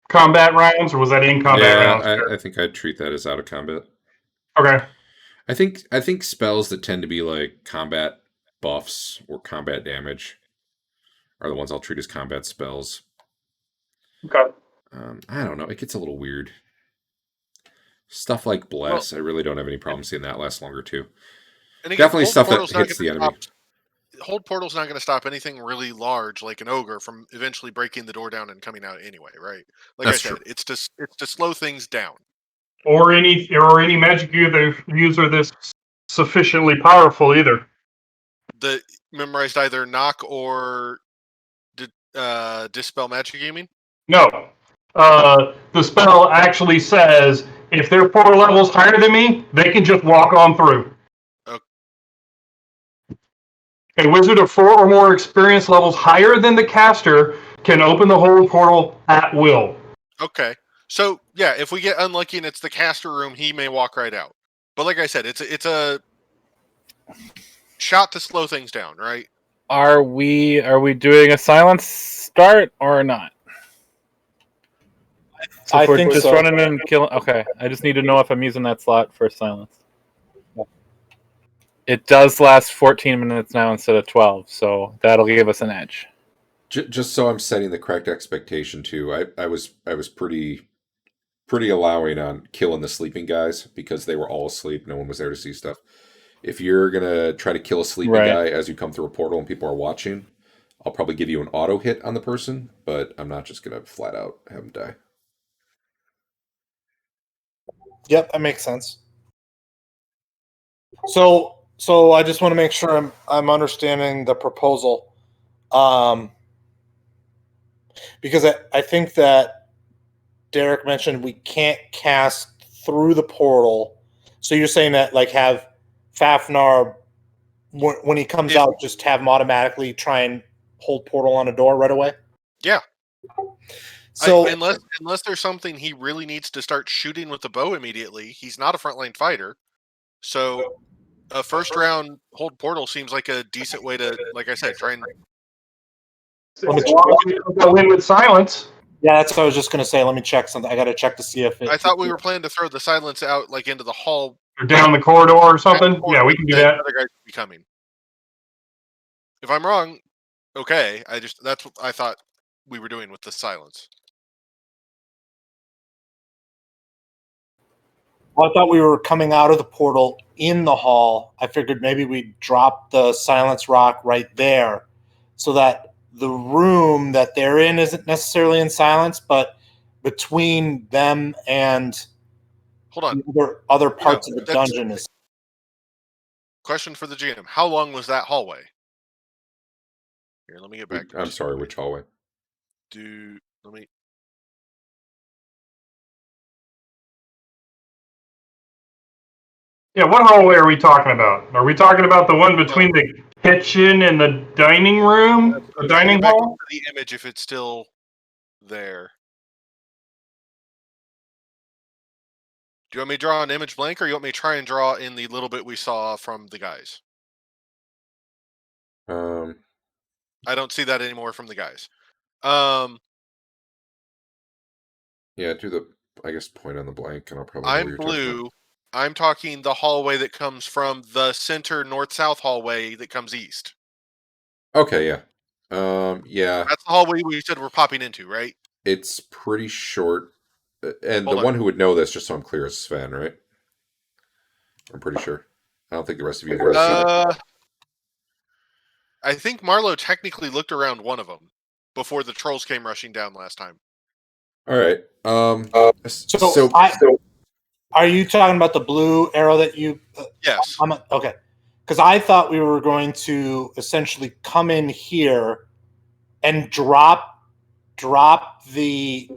Speaker 2: combat rounds or was that in combat rounds?
Speaker 1: I think I'd treat that as out of combat.
Speaker 2: Okay.
Speaker 1: I think spells that tend to be like combat buffs or combat damage are the ones I'll treat as combat spells.
Speaker 2: Okay.
Speaker 1: I don't know. It gets a little weird. Stuff like Bless, I really don't have any problem seeing that last longer too.
Speaker 5: And again,
Speaker 1: definitely stuff that hits the enemy.
Speaker 5: Hold portal's not going to stop anything really large like an ogre from eventually breaking the door down and coming out anyway, right? Like
Speaker 1: That's
Speaker 5: I said,
Speaker 1: true.
Speaker 5: it's to slow things down.
Speaker 2: Or any magic user that's sufficiently powerful either.
Speaker 5: The memorized either knock or dispel magic, you mean?
Speaker 2: No. the spell actually says if they're 4 levels higher than me, they can just walk on through.
Speaker 5: Okay.
Speaker 2: A wizard of 4 or more experience levels higher than the caster can open the hold portal at will.
Speaker 5: Okay. So yeah, if we get unlucky and it's the caster room, he may walk right out. But like I said, it's a shot to slow things down, right?
Speaker 6: Are we doing a silence start or not? So
Speaker 3: I
Speaker 6: if we're
Speaker 3: think
Speaker 6: just
Speaker 3: so.
Speaker 6: running and killing. Okay, I just need to know if I'm using that slot for silence. It does last 14 minutes now instead of 12, so that'll give us an edge.
Speaker 1: Just so I'm setting the correct expectation too. I was pretty allowing on killing the sleeping guys because they were all asleep. No one was there to see stuff. If you're gonna try to kill a sleeping
Speaker 6: Right.
Speaker 1: guy as you come through a portal and people are watching, I'll probably give you an auto hit on the person, but I'm not just gonna flat out have them die.
Speaker 3: Yep, that makes sense. So I just want to make sure I'm understanding the proposal, because I think that Derek mentioned we can't cast through the portal. So you're saying that like have Fafnir when he comes out, just have him automatically try and hold portal on a door right away.
Speaker 5: Yeah.
Speaker 3: So
Speaker 5: unless there's something he really needs to start shooting with the bow immediately, he's not a frontline fighter. So a first round hold portal seems like a decent way to, like I said, try and
Speaker 2: Go in with silence.
Speaker 3: yeah, that's what I was just going to say. Let me check something. I got to check to see if
Speaker 5: I thought we were planning to throw the silence out like into the hall
Speaker 2: Or down the corridor or something. Yeah, we can do that.
Speaker 5: Other guys will be coming. If I'm wrong, okay. That's what I thought we were doing with the silence.
Speaker 3: Well, I thought we were coming out of the portal in the hall. I figured maybe we'd drop the silence rock right there so that the room that they're in isn't necessarily in silence, but between them and
Speaker 5: Hold on.
Speaker 3: the other parts of the dungeon is.
Speaker 5: Question for the GM. How long was that hallway? Here, let me get back.
Speaker 1: I'm sorry, which hallway?
Speaker 5: Let me.
Speaker 2: Yeah, what hallway are we talking about? Are we talking about the one between the kitchen and the dining room? The dining
Speaker 5: back
Speaker 2: hall?
Speaker 5: to the image if it's still there. Do you want me to draw an image blank, or you want me to try and draw in the little bit we saw from the guys? I don't see that anymore from the guys.
Speaker 1: Yeah, do the point on the blank, and I'll probably.
Speaker 5: I'm blue. I'm talking the hallway that comes from the center north-south hallway that comes east.
Speaker 1: Okay, yeah. Yeah.
Speaker 5: That's the hallway we said we're popping into, right?
Speaker 1: It's pretty short. And
Speaker 5: Hold
Speaker 1: the
Speaker 5: on.
Speaker 1: one who would know this, just so I'm clear, is Sven, right? I'm pretty sure. I don't think the rest of you guys see it.
Speaker 5: I think Marlo technically looked around one of them before the trolls came rushing down last time.
Speaker 1: All right.
Speaker 3: So are you talking about the blue arrow that you?
Speaker 5: Yes.
Speaker 3: Okay. Because I thought we were going to essentially come in here and drop the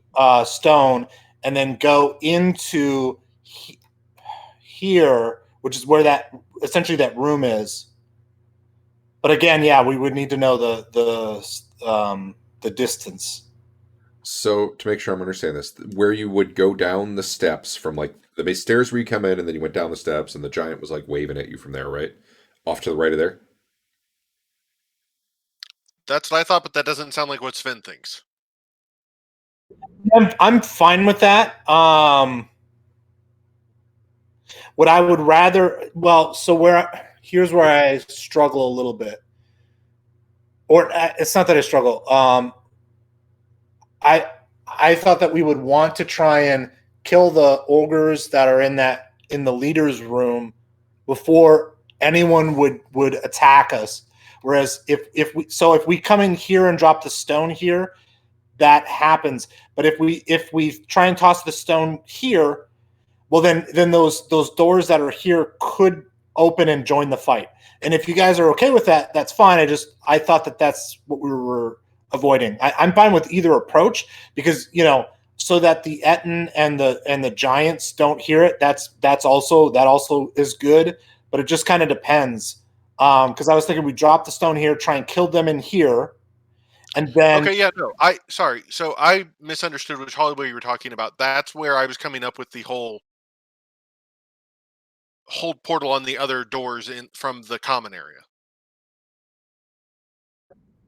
Speaker 3: stone and then go into here, which is where that essentially that room is. But again, yeah, we would need to know the distance.
Speaker 1: So to make sure I'm understanding this, where you would go down the steps from like the stairs where you come in, and then you went down the steps, and the giant was like waving at you from there, right? Off to the right of there.
Speaker 5: That's what I thought, but that doesn't sound like what Sven thinks.
Speaker 3: I'm fine with that. What I would rather, here's where I struggle a little bit, or it's not that I struggle. I thought that we would want to try and kill the ogres that are in the leader's room before anyone would attack us. Whereas if we come in here and drop the stone here, that happens. But if we try and toss the stone here, well then those doors that are here could open and join the fight. And if you guys are okay with that, that's fine. I thought that that's what we were avoiding. I'm fine with either approach because so that the Etten and the Giants don't hear it. That also is good, but it just kind of depends. Because I was thinking we drop the stone here, try and kill them in here, and then
Speaker 5: Okay, yeah, no, sorry. So I misunderstood which hallway you were talking about. That's where I was coming up with the whole hold portal on the other doors in from the common area.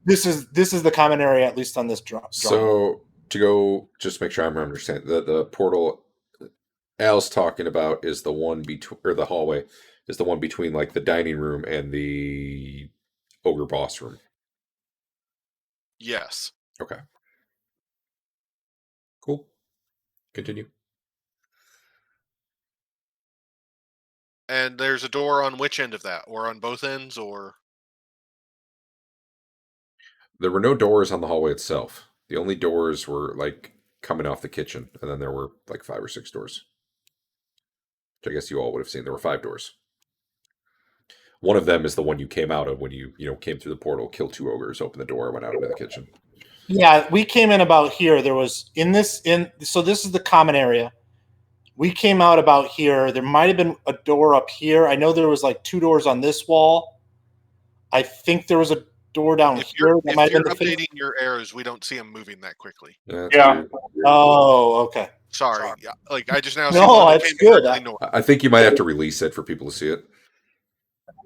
Speaker 3: this is the common area, at least on this drawing.
Speaker 1: So to go, just make sure I'm understanding the portal Al's talking about is the one between, or the hallway is the one between like the dining room and the ogre boss room.
Speaker 5: Yes.
Speaker 1: Okay. Cool. Continue.
Speaker 5: And there's a door on which end of that? Or on both ends, or
Speaker 1: There were no doors on the hallway itself. The only doors were like coming off the kitchen, and then there were like 5 or 6 doors. Which I guess you all would have seen. There were 5 doors. One of them is the one you came out of when you came through the portal, killed 2 ogres, opened the door, went out into the kitchen.
Speaker 3: Yeah, we came in about here. There was so this is the common area. We came out about here. There might have been a door up here. I know there was like 2 doors on this wall. I think there was a door down
Speaker 5: if
Speaker 3: here.
Speaker 5: you're,
Speaker 3: That
Speaker 5: if
Speaker 3: might have
Speaker 5: you're
Speaker 3: been the
Speaker 5: updating your arrows, we don't see them moving that quickly.
Speaker 1: Yeah. That's
Speaker 2: Yeah.
Speaker 1: weird.
Speaker 3: Oh, okay.
Speaker 5: Sorry. Yeah, like I just now see
Speaker 3: No,
Speaker 5: one that
Speaker 3: it's
Speaker 5: came
Speaker 3: good.
Speaker 5: directly north.
Speaker 1: I think you might have to release it for people to see it.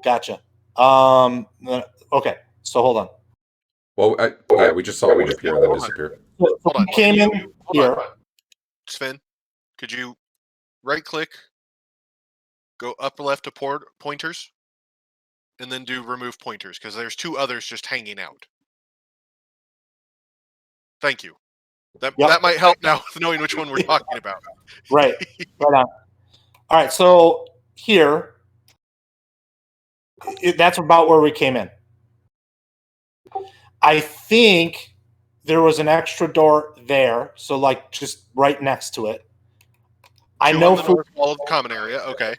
Speaker 3: Gotcha. Okay. So hold on.
Speaker 1: Well, we just saw one appear and then disappear.
Speaker 3: So
Speaker 5: Hold on.
Speaker 3: we came in
Speaker 5: Hold
Speaker 3: here.
Speaker 5: on. Sven, could you right click, go up left to pointers, and then do remove pointers, because there's 2 others just hanging out. Thank you. That might help now with knowing which one we're talking about.
Speaker 3: Right. Right on. All right. So here, that's about where we came in. I think there was an extra door there, so like just right next to it. I
Speaker 5: 2
Speaker 3: know
Speaker 5: on the north wall of the common area. Okay.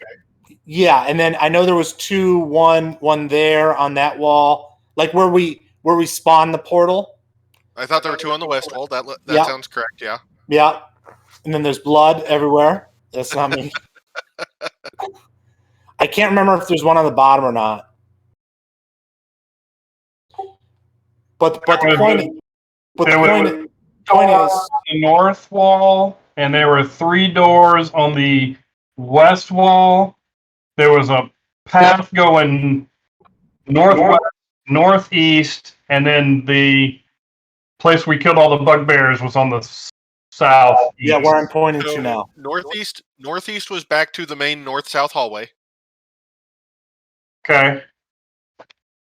Speaker 3: yeah, and then I know there was 2, one there on that wall, like where we spawned the portal.
Speaker 5: I thought there were 2 on the west wall. That
Speaker 3: Yeah.
Speaker 5: sounds correct. Yeah.
Speaker 3: Yeah, and then there's blood everywhere. That's not me. I can't remember if there's one on the bottom or not. But the point. But the
Speaker 2: There
Speaker 3: point
Speaker 2: was
Speaker 3: point
Speaker 2: doors
Speaker 3: is,
Speaker 2: on the north wall, and there were 3 doors on the west wall. There was a path going northwest, northeast, and then the place we killed all the bugbears was on the south.
Speaker 3: yeah, where I'm pointing
Speaker 5: So
Speaker 3: to now.
Speaker 5: northeast was back to the main north-south hallway.
Speaker 2: Okay,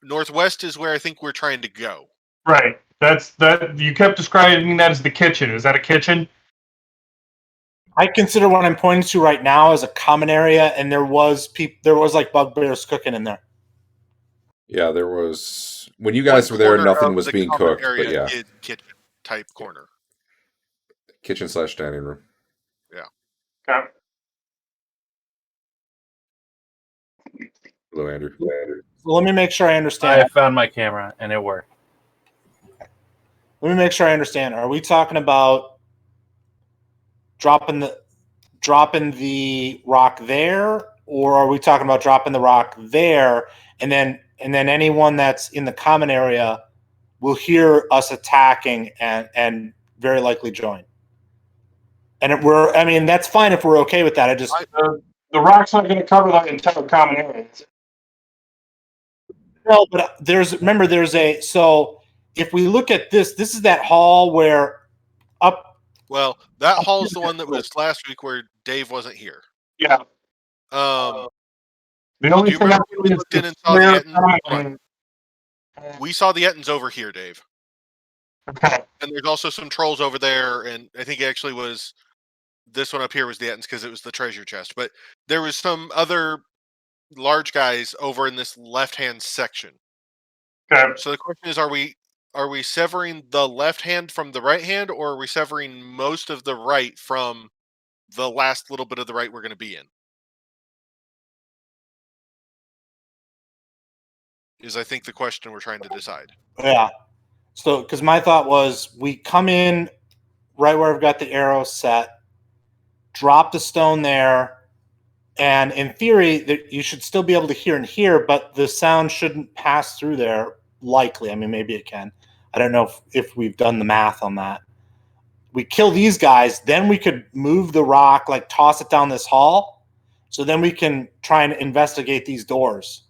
Speaker 5: Northwest is where I think we're trying to go.
Speaker 2: right. That's that. You kept describing that as the kitchen. Is that a kitchen?
Speaker 3: I consider what I'm pointing to right now as a common area, and there was like bugbears cooking in there.
Speaker 1: Yeah, there was when you guys were there,
Speaker 5: Corner
Speaker 1: nothing
Speaker 5: of
Speaker 1: was
Speaker 5: the
Speaker 1: being
Speaker 5: common
Speaker 1: cooked, but
Speaker 5: area
Speaker 1: yeah,
Speaker 5: is kitchen type corner.
Speaker 1: kitchen/dining room.
Speaker 2: Okay.
Speaker 1: Hello, Andrew.
Speaker 3: So let me make sure I understand.
Speaker 6: I found my camera and it worked.
Speaker 3: Let me make sure I understand. Are we talking about dropping the rock there, or are we talking about dropping the rock there, and then anyone that's in the common area will hear us attacking and very likely join? And I mean, that's fine if we're okay with that.
Speaker 2: The rock's not going to cover the entire common area.
Speaker 3: No, but so if we look at this is that hall where up.
Speaker 5: Well, that hall is the one that was last week where Dave wasn't here.
Speaker 2: Yeah.
Speaker 5: Um,
Speaker 2: The only
Speaker 5: do you
Speaker 2: thing
Speaker 5: remember
Speaker 2: I
Speaker 5: when we
Speaker 2: see
Speaker 5: looked
Speaker 2: is
Speaker 5: in and saw the
Speaker 2: clear
Speaker 5: Ettins? Hold
Speaker 2: common.
Speaker 5: we saw the Ettins over here, Dave.
Speaker 2: Okay.
Speaker 5: And there's also some trolls over there, and I think it actually was this one up here was the Ettins because it was the treasure chest. But there was some other large guys over in this left-hand section.
Speaker 2: Okay.
Speaker 5: So the question is, are we severing the left hand from the right hand, or are we severing most of the right from the last little bit of the right we're going to be in? Is I think the question we're trying to decide.
Speaker 3: Yeah. So, because my thought was we come in right where I've got the arrow set. Drop the stone there, and in theory, you should still be able to hear in here, but the sound shouldn't pass through there. Likely, I mean, maybe it can. I don't know if we've done the math on that. We kill these guys, then we could move the rock, like toss it down this hall. So then we can try and investigate these doors.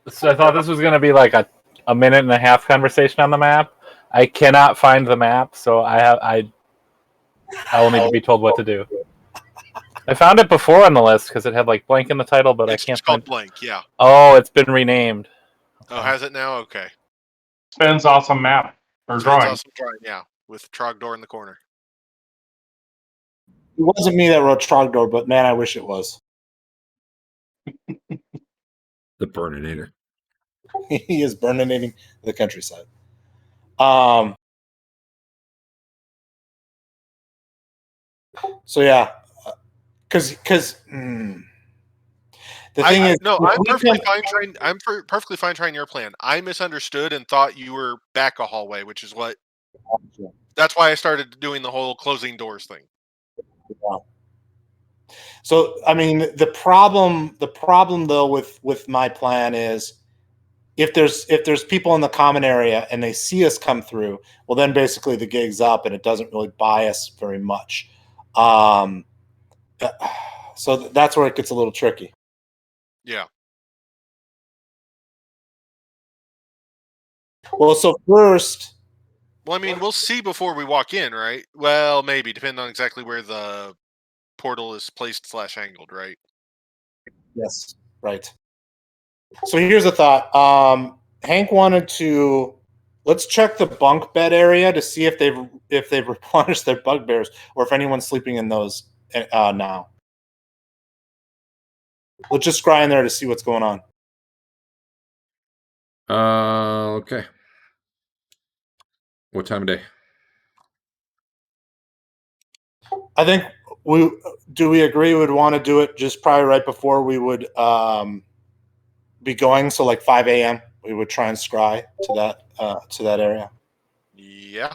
Speaker 6: So I thought this was going to be like a minute and a half conversation on the map. I cannot find the map, so I will need to be told what to do. I found it before on the list because it had like blank in the title, but
Speaker 5: It's
Speaker 6: I can't
Speaker 5: just called
Speaker 6: find.
Speaker 5: blank. Yeah.
Speaker 6: Oh, it's been renamed.
Speaker 5: Oh, has it now? Okay.
Speaker 2: Sven's awesome map or
Speaker 5: Sounds
Speaker 2: drawing.
Speaker 5: awesome drawing. Yeah, with Trogdor in the corner.
Speaker 3: It wasn't me that wrote Trogdor, but man, I wish it was.
Speaker 1: The Burninator.
Speaker 3: He is burninating the countryside. So yeah, because the thing is,
Speaker 5: no,
Speaker 3: if
Speaker 5: I'm
Speaker 3: we
Speaker 5: perfectly
Speaker 3: can-
Speaker 5: fine trying. Perfectly fine trying your plan. I misunderstood and thought you were back a hallway, which is what. That's why I started doing the whole closing doors thing.
Speaker 3: So I mean, the problem though with my plan is if there's people in the common area and they see us come through, well then basically the gig's up and it doesn't really buy us very much. So that's where it gets a little tricky.
Speaker 5: Yeah.
Speaker 3: Well, so first,
Speaker 5: Well, I mean, we'll see before we walk in, right? Well, maybe depending on exactly where the portal is placed / angled, right?
Speaker 3: yes, right. So here's a thought. Hank wanted to let's check the bunk bed area to see if they've replenished their bugbears or if anyone's sleeping in those now. Let's just scry in there to see what's going on.
Speaker 1: Okay. What time of day?
Speaker 3: I think we agree we'd want to do it just probably right before we would be going. So like 5 a.m. we would try and scry to that area.
Speaker 5: Yeah.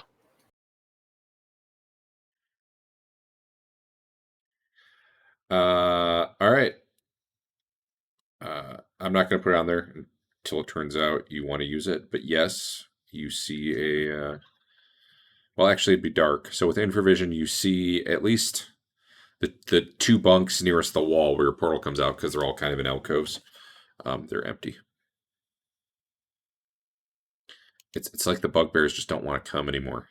Speaker 1: All right. I'm not going to put it on there until it turns out you want to use it. But yes, you see a. Well, actually, it'd be dark. So with infravision, you see at least the two bunks nearest the wall where your portal comes out because they're all kind of in alcoves. They're empty. It's like the bugbears just don't want to come anymore.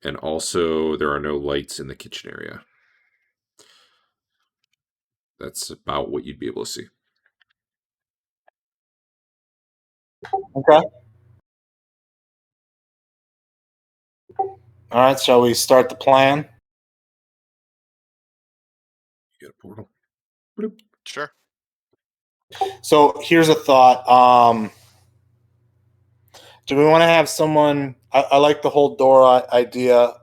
Speaker 1: And also, there are no lights in the kitchen area. That's about what you'd be able to see.
Speaker 3: Okay. All right. Shall we start the plan?
Speaker 1: You got a portal. Bloop.
Speaker 5: Sure.
Speaker 3: So here's a thought. Do we want to have someone? I like the whole door idea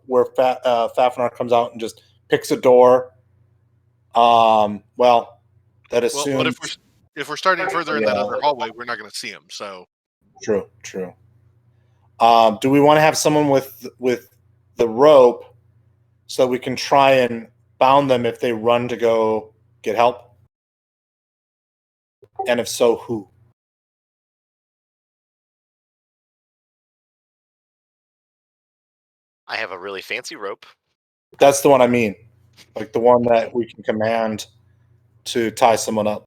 Speaker 3: where Fafnir comes out and just picks a door. Well, that assumes.
Speaker 5: Well, but if we're starting further in that other hallway, we're not going to see them. So
Speaker 3: True. Do we want to have someone with the rope so we can try and bound them if they run to go get help? And if so, who?
Speaker 4: I have a really fancy rope.
Speaker 3: That's the one I mean, like the one that we can command to tie someone up.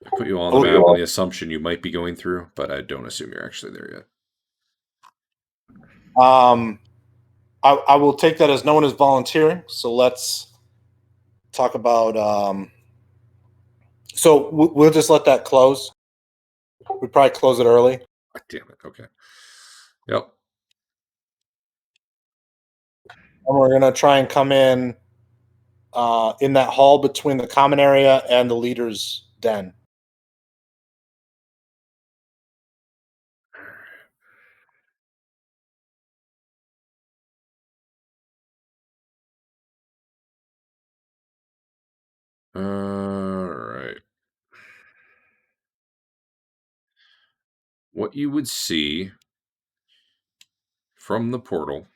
Speaker 1: I put you all on the map on the assumption you might be going through, but I don't assume you're actually there yet.
Speaker 3: I will take that as no one is volunteering. So let's talk about. So we'll just let that close. We probably close it early.
Speaker 1: Oh, damn it. Okay. Yep.
Speaker 3: And we're gonna try and come in that hall between the common area and the leader's den.
Speaker 1: All right. what you would see from the portal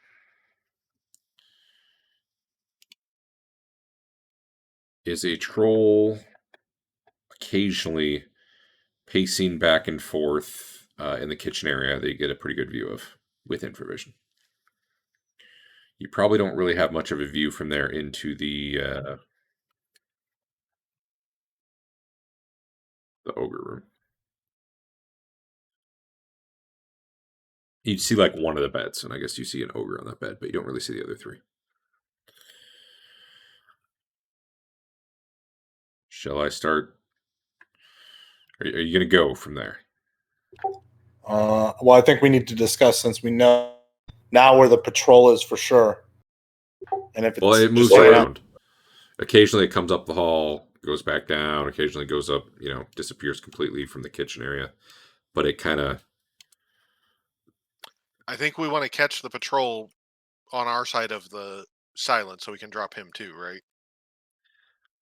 Speaker 1: is a troll occasionally pacing back and forth in the kitchen area that you get a pretty good view of with infravision. You probably don't really have much of a view from there into the ogre room. You'd see like one of the beds, and I guess you see an ogre on that bed, but you don't really see the other three. Shall I start? Are you going to go from there?
Speaker 3: Well, I think we need to discuss, since we know now where the patrol is for sure. And if it's
Speaker 1: Well, it moves
Speaker 3: just
Speaker 1: around. Occasionally it comes up the hall, goes back down, occasionally goes up, disappears completely from the kitchen area. But it kind of...
Speaker 5: I think we want to catch the patrol on our side of the silence so we can drop him too, right?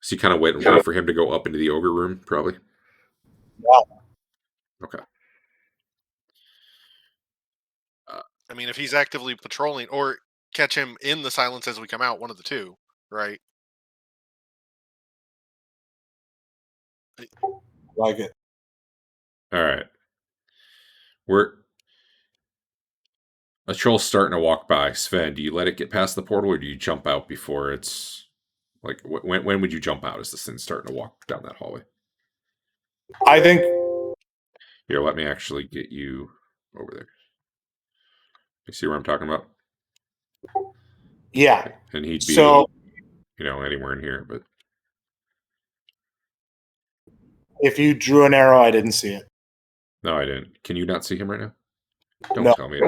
Speaker 1: So you kind of wait for him to go up into the ogre room, probably?
Speaker 3: Yeah.
Speaker 1: Okay.
Speaker 5: I mean, if he's actively patrolling, or catch him in the silence as we come out, one of the two, right?
Speaker 3: like it.
Speaker 1: All right. A troll's starting to walk by. Sven, do you let it get past the portal, or do you jump out before it's... Like, when would you jump out as this thing's starting to walk down that hallway?
Speaker 3: I think...
Speaker 1: Here, let me actually get you over there. You see where I'm talking about?
Speaker 3: Yeah.
Speaker 1: And he'd be,
Speaker 3: So
Speaker 1: anywhere in here, but...
Speaker 3: if you drew an arrow, I didn't see it.
Speaker 1: No, I didn't. Can you not see him right now? Don't
Speaker 3: No.
Speaker 1: tell me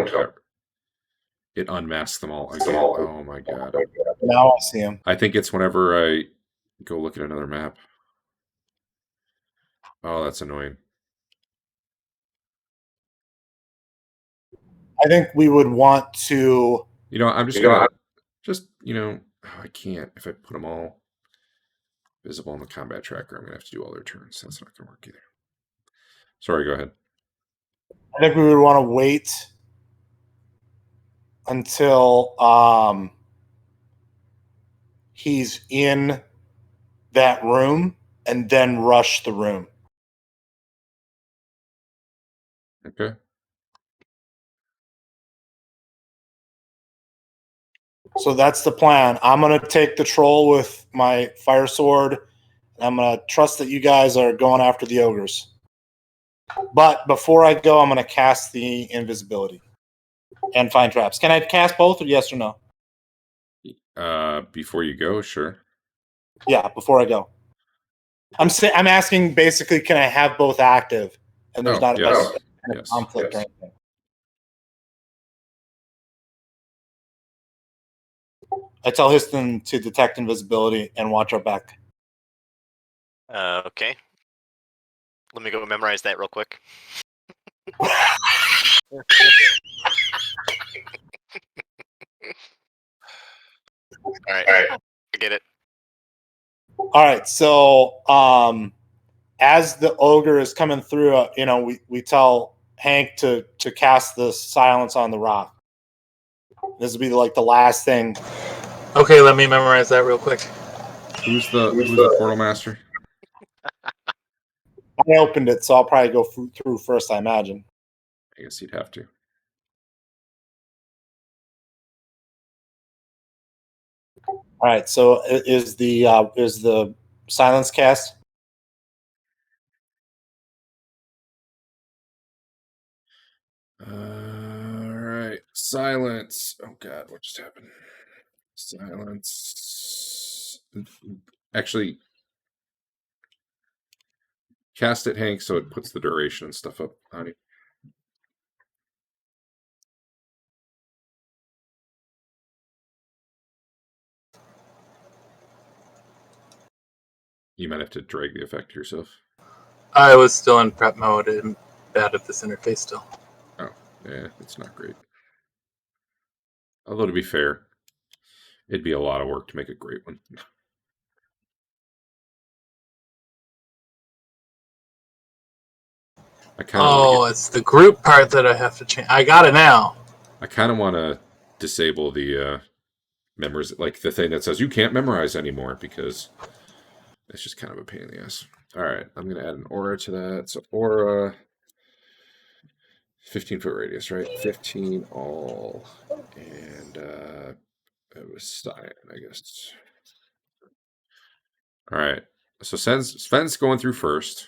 Speaker 1: it unmasks them all again. Oh my god.
Speaker 3: Now I see him.
Speaker 1: I think it's whenever I go look at another map. Oh, that's annoying.
Speaker 3: I think we would want to...
Speaker 1: I'm just gonna... I can't. If I put them all visible on the combat tracker, I'm gonna have to do all their turns. That's not gonna work either. Sorry, go ahead.
Speaker 3: I think we would want to wait until he's in that room and then rush the room.
Speaker 1: Okay.
Speaker 3: So that's the plan. I'm going to take the troll with my fire sword. And I'm going to trust that you guys are going after the ogres. But before I go, I'm going to cast the invisibility and find traps. Can I cast both, or yes or no?
Speaker 1: Before you go, sure.
Speaker 3: Yeah, before I go. I'm asking basically, can I have both active? And there's not
Speaker 1: yes.
Speaker 3: a conflict or anything. I tell Histon to detect invisibility and watch our back.
Speaker 4: Okay. Let me go memorize that real quick. All right. I get it.
Speaker 3: All right. So, as the ogre is coming through, we tell Hank to cast the silence on the rock. This will be like the last thing.
Speaker 6: Okay, let me memorize that real quick.
Speaker 1: Who's the portal master?
Speaker 3: I opened it, so I'll probably go through first, I imagine.
Speaker 1: I guess you'd have to.
Speaker 3: All right. So is the silence cast?
Speaker 1: All right. Silence. Oh god, what just happened? Silence. Actually, cast it, Hank, so it puts the duration and stuff up, honey. You might have to drag the effect to yourself.
Speaker 6: I was still in prep mode and bad at this interface still.
Speaker 1: Oh, yeah, it's not great. Although, to be fair, it'd be a lot of work to make a great one. I kind of
Speaker 6: Oh, it's the group part that I have to change. I got it now.
Speaker 1: I kind of want to disable the members, like the thing that says you can't memorize anymore, because it's just kind of a pain in the ass. All right, I'm gonna add an aura to that. So aura, 15-foot radius, right? 15 all, and it was Stein, I guess. All right, so Sven's going through first.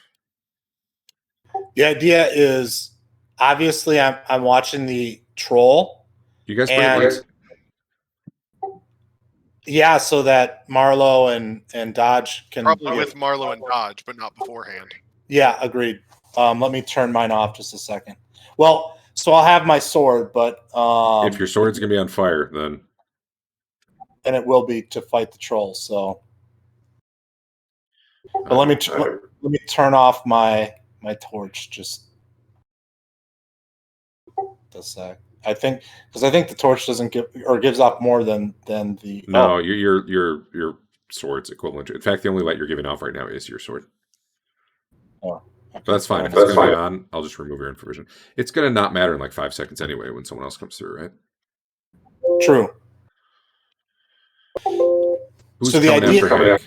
Speaker 3: The idea is obviously I'm watching the troll.
Speaker 1: You guys bring
Speaker 3: And-
Speaker 1: lights?
Speaker 3: Yeah, so that Marlowe and Dodge can
Speaker 5: Probably with Marlowe and Dodge, but not beforehand.
Speaker 3: Yeah, agreed. Let me turn mine off just a second. Well, so I'll have my sword, but
Speaker 1: If your sword's gonna be on fire, then
Speaker 3: and it will be to fight the troll. So, but let me turn off my torch just a sec. I think the torch doesn't give or gives off more than the
Speaker 1: no, your sword's equivalent to. In fact, the only light you're giving off right now is your sword.
Speaker 3: Okay.
Speaker 1: But that's fine. If it's going to be on, I'll just remove your infravision. It's going to not matter in like 5 seconds anyway when someone else comes through, right?
Speaker 3: True.
Speaker 1: Who's
Speaker 3: So the
Speaker 1: coming
Speaker 3: idea-
Speaker 1: after Hank?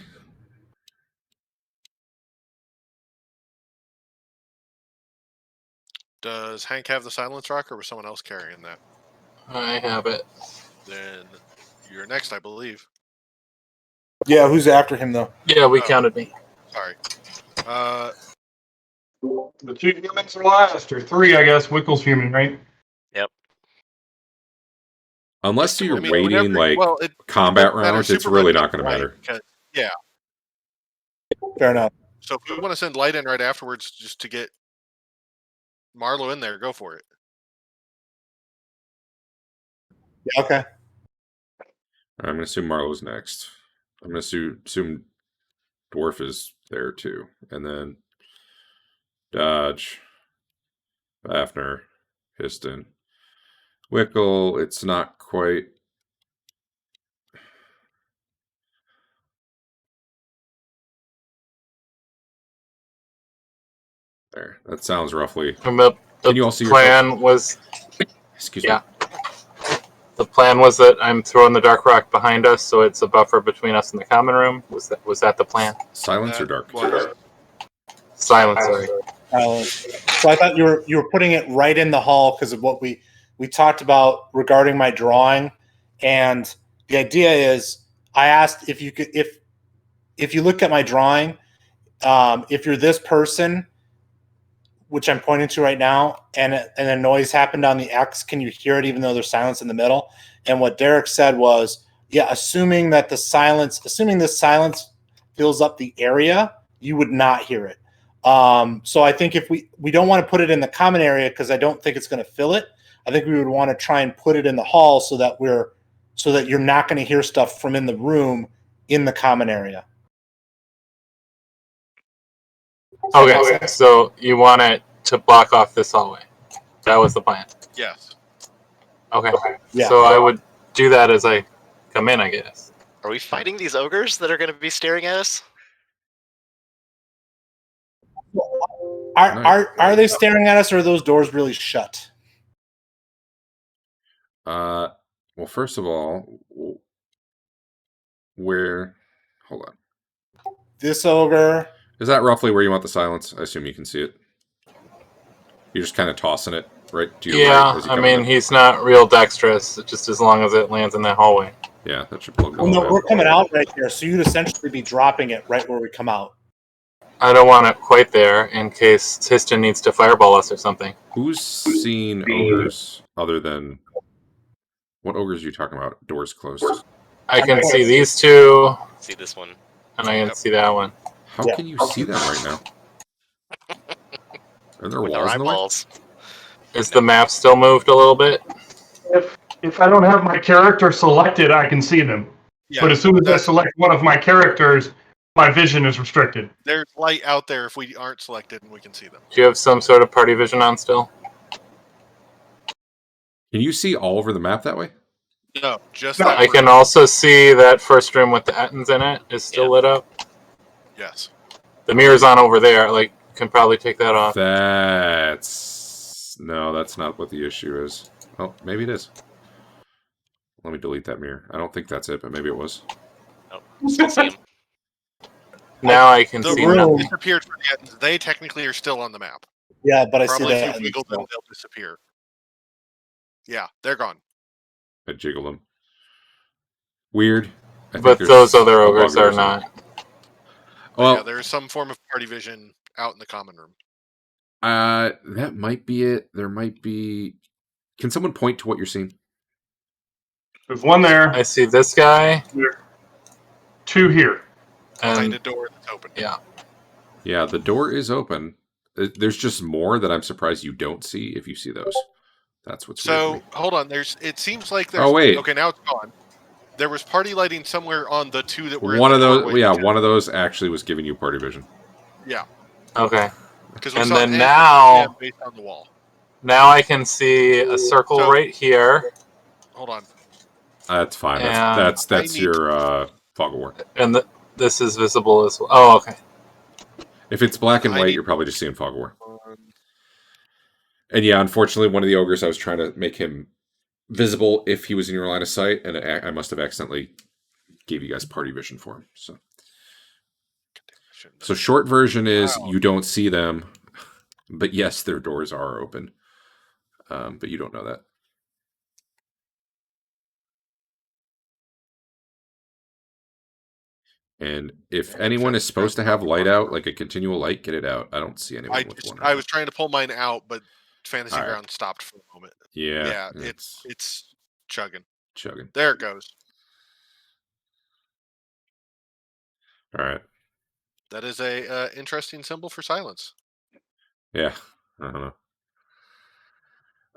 Speaker 5: Does Hank have the silence rock, or was someone else carrying that?
Speaker 6: I have it.
Speaker 5: Then you're next, I believe.
Speaker 3: Yeah, who's after him though?
Speaker 6: Yeah, we
Speaker 5: Oh.
Speaker 6: counted me.
Speaker 5: Sorry.
Speaker 2: The 2 humans are last, or 3, I guess. Wickle's human, right?
Speaker 1: Unless you're
Speaker 5: I mean,
Speaker 1: waiting
Speaker 5: whenever-
Speaker 1: like
Speaker 5: well, it
Speaker 1: combat
Speaker 5: doesn't matter.
Speaker 1: rounds, it's
Speaker 5: Superman
Speaker 1: really
Speaker 5: doesn't
Speaker 1: not going to
Speaker 5: light,
Speaker 1: matter.
Speaker 5: 'cause- Yeah.
Speaker 3: Fair enough.
Speaker 5: So if you want to send light in right afterwards just to get Marlowe in there, go for it.
Speaker 3: Yeah, okay.
Speaker 1: I'm going to assume Marlowe's next. I'm going to assume Dwarf is there too. And then Dodge, Fafner, Histon, Wickle. It's not quite. There. That sounds roughly.
Speaker 6: And the
Speaker 1: Can you all see
Speaker 6: plan was
Speaker 1: Excuse
Speaker 6: Yeah.
Speaker 1: me.
Speaker 6: the plan was that I'm throwing the dark rock behind us, so it's a buffer between us and the common room. Was that the plan?
Speaker 1: Silence or
Speaker 5: That
Speaker 1: dark?
Speaker 5: was-
Speaker 6: Silence. Sorry.
Speaker 3: So I thought you were putting it right in the hall because of what we talked about regarding my drawing, and the idea is I asked if you could if you look at my drawing, if you're this person, which I'm pointing to right now, and a noise happened on the X, can you hear it even though there's silence in the middle? And what Derek said was, yeah, assuming this silence fills up the area, you would not hear it. So I think if we don't want to put it in the common area because I don't think it's going to fill it. I think we would want to try and put it in the hall so that you're not going to hear stuff from in the room in the common area.
Speaker 6: Okay, so you want it to block off this hallway. That was the plan.
Speaker 5: Yes.
Speaker 6: Okay.
Speaker 3: Yeah.
Speaker 6: So I would do that as I come in, I guess.
Speaker 4: Are we fighting these ogres that are going to be staring at us?
Speaker 3: Are they staring at us, or are those doors really shut?
Speaker 1: Well, first of all, hold on.
Speaker 3: This ogre.
Speaker 1: Is that roughly where you want the silence? I assume you can see it. You're just kind of tossing it right to your
Speaker 6: Yeah,
Speaker 1: right as you
Speaker 6: I
Speaker 1: come
Speaker 6: mean,
Speaker 1: in.
Speaker 6: he's not real dexterous, just as long as it lands in that hallway.
Speaker 1: Yeah, that should plug
Speaker 3: Well,
Speaker 1: well.
Speaker 3: no, we're coming out right here, so you'd essentially be dropping it right where we come out.
Speaker 6: I don't want it quite there in case Histon needs to fireball us or something.
Speaker 1: Who's seen ogres other than what ogres are you talking about? Doors closed.
Speaker 6: I can see these two,
Speaker 4: See this one?
Speaker 6: and I can see that one.
Speaker 1: How
Speaker 3: Yeah.
Speaker 1: can you see them right now? Are there
Speaker 4: With our
Speaker 1: walls in the way?
Speaker 4: eyeballs.
Speaker 6: Is the map still moved a little bit?
Speaker 2: If I don't have my character selected, I can see them.
Speaker 5: Yeah.
Speaker 2: But as soon as I
Speaker 5: that's-
Speaker 2: select one of my characters, my vision is restricted.
Speaker 5: There's light out there if we aren't selected and we can see them.
Speaker 6: Do you have some sort of party vision on still?
Speaker 1: Can you see all over the map that way?
Speaker 5: No, just
Speaker 2: No,
Speaker 5: that.
Speaker 6: I can also see that first room with the Ettins in it is still
Speaker 4: Yeah.
Speaker 6: lit up.
Speaker 5: Yes.
Speaker 6: The mirror's on over there, like, can probably take that off.
Speaker 1: That's not what the issue is. Oh, maybe it is. Let me delete that mirror. I don't think that's it, but maybe it was.
Speaker 4: Oh, still see him.
Speaker 6: Now I can
Speaker 5: The
Speaker 6: see
Speaker 5: room
Speaker 6: nothing.
Speaker 5: disappeared for the Ettins. They technically are still on the map.
Speaker 3: Yeah, but I
Speaker 5: Probably
Speaker 3: see
Speaker 5: if
Speaker 3: that.
Speaker 5: you wiggle them, they'll disappear. Yeah, they're gone.
Speaker 1: I jiggle them. Weird. I think
Speaker 6: But
Speaker 1: there's
Speaker 6: those other
Speaker 1: a
Speaker 6: ogres
Speaker 1: bug or
Speaker 6: are
Speaker 1: something.
Speaker 6: not.
Speaker 5: But
Speaker 1: Well,
Speaker 5: yeah, there is some form of party vision out in the common room.
Speaker 1: that might be it. There might be. Can someone point to what you're seeing?
Speaker 2: There's one there.
Speaker 6: I see this guy.
Speaker 2: Two here.
Speaker 5: Behind
Speaker 6: And
Speaker 5: a door that's open.
Speaker 6: yeah.
Speaker 1: Yeah, the door is open. There's just more that I'm surprised you don't see if you see those. That's what's weird to
Speaker 5: So
Speaker 1: me.
Speaker 5: hold on. It seems like there's.
Speaker 1: Oh wait,
Speaker 5: Okay, now it's gone. There was party lighting somewhere on the two that were
Speaker 1: one
Speaker 5: in
Speaker 1: of
Speaker 5: the
Speaker 1: those.
Speaker 5: doorway.
Speaker 1: Yeah, one of those actually was giving you party vision.
Speaker 5: Yeah,
Speaker 6: Okay.
Speaker 5: because
Speaker 6: And
Speaker 5: saw
Speaker 6: then
Speaker 5: an
Speaker 6: now-
Speaker 5: hand based on the wall.
Speaker 6: Now I can see a circle
Speaker 5: So-
Speaker 6: right here,
Speaker 5: Hold on.
Speaker 1: That's fine.
Speaker 6: And
Speaker 1: That's
Speaker 5: I need-
Speaker 1: your fog of war.
Speaker 6: and this is visible as well. Oh, okay.
Speaker 1: If it's black and
Speaker 5: I
Speaker 1: white,
Speaker 5: need-
Speaker 1: you're probably just seeing fog of war. And yeah, unfortunately, one of the ogres, I was trying to make him visible if he was in your line of sight, and I must have accidentally gave you guys party vision for him. So short version is
Speaker 5: Wow.
Speaker 1: you don't see them, but yes, their doors are open, but you don't know that. And if anyone is supposed to have light out, like a continual light, get it out. I don't see anyone with one.
Speaker 5: I was trying to pull mine out, but Fantasy
Speaker 1: All right.
Speaker 5: Ground stopped for a moment.
Speaker 1: Yeah,
Speaker 5: It's chugging.
Speaker 1: chugging.
Speaker 5: There it goes.
Speaker 1: All right.
Speaker 5: That is a interesting symbol for silence.
Speaker 1: Yeah, I don't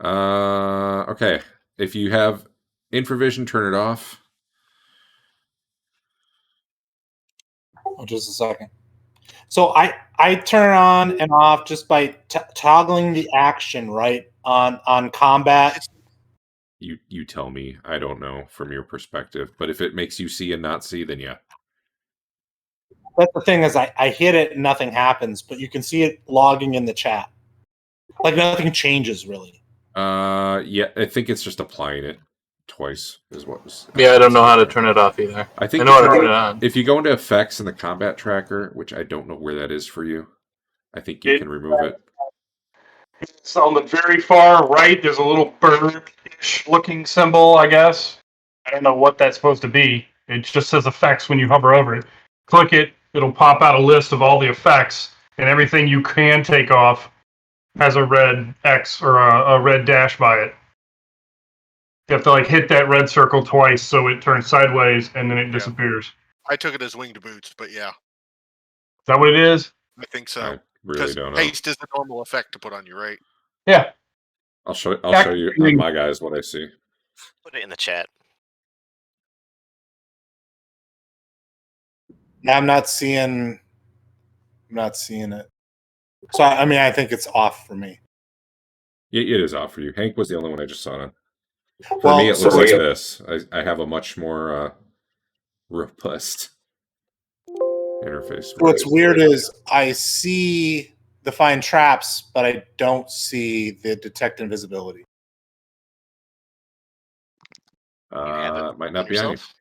Speaker 1: know. Okay. If you have infravision, turn it off.
Speaker 3: Oh, just a second. So I turn on and off just by toggling the action right on combat.
Speaker 1: You tell me. I don't know from your perspective, but if it makes you see and not see, then yeah.
Speaker 3: That's the thing is I hit it and nothing happens, but you can see it logging in the chat. Like nothing changes really.
Speaker 1: Yeah, I think it's just applying it twice is what was.
Speaker 6: Yeah, I don't know how to turn it off either.
Speaker 1: I think
Speaker 6: I know how to turn it on.
Speaker 1: if you go into effects in the combat tracker, which I don't know where that is for you, I think you can remove it.
Speaker 2: It's on the very far right. There's a little bird-ish looking symbol, I guess. I don't know what that's supposed to be. It just says effects when you hover over it. Click it, it'll pop out a list of all the effects, and everything you can take off has a red X or a red dash by it. You have to hit that red circle twice so it turns sideways and then it disappears.
Speaker 5: I took it as winged boots, but yeah,
Speaker 2: Is that what it is?
Speaker 5: I think so.
Speaker 1: I really
Speaker 5: Because
Speaker 1: don't know.
Speaker 5: haste is the normal effect to put on you, right?
Speaker 2: Yeah.
Speaker 1: I'll show you on my guys what I see.
Speaker 4: Put it in the chat.
Speaker 3: I'm not seeing it. So I mean I think it's off for me.
Speaker 1: It is off for you. Hank was the only one I just saw it on. For
Speaker 3: Well,
Speaker 1: me, it
Speaker 3: so
Speaker 1: looks like
Speaker 3: wait.
Speaker 1: this. I have a much more robust interface.
Speaker 3: What's weird is I see the find traps, but I don't see the detect invisibility.
Speaker 4: You have it
Speaker 1: Might
Speaker 4: on
Speaker 1: not be on you.
Speaker 4: yourself.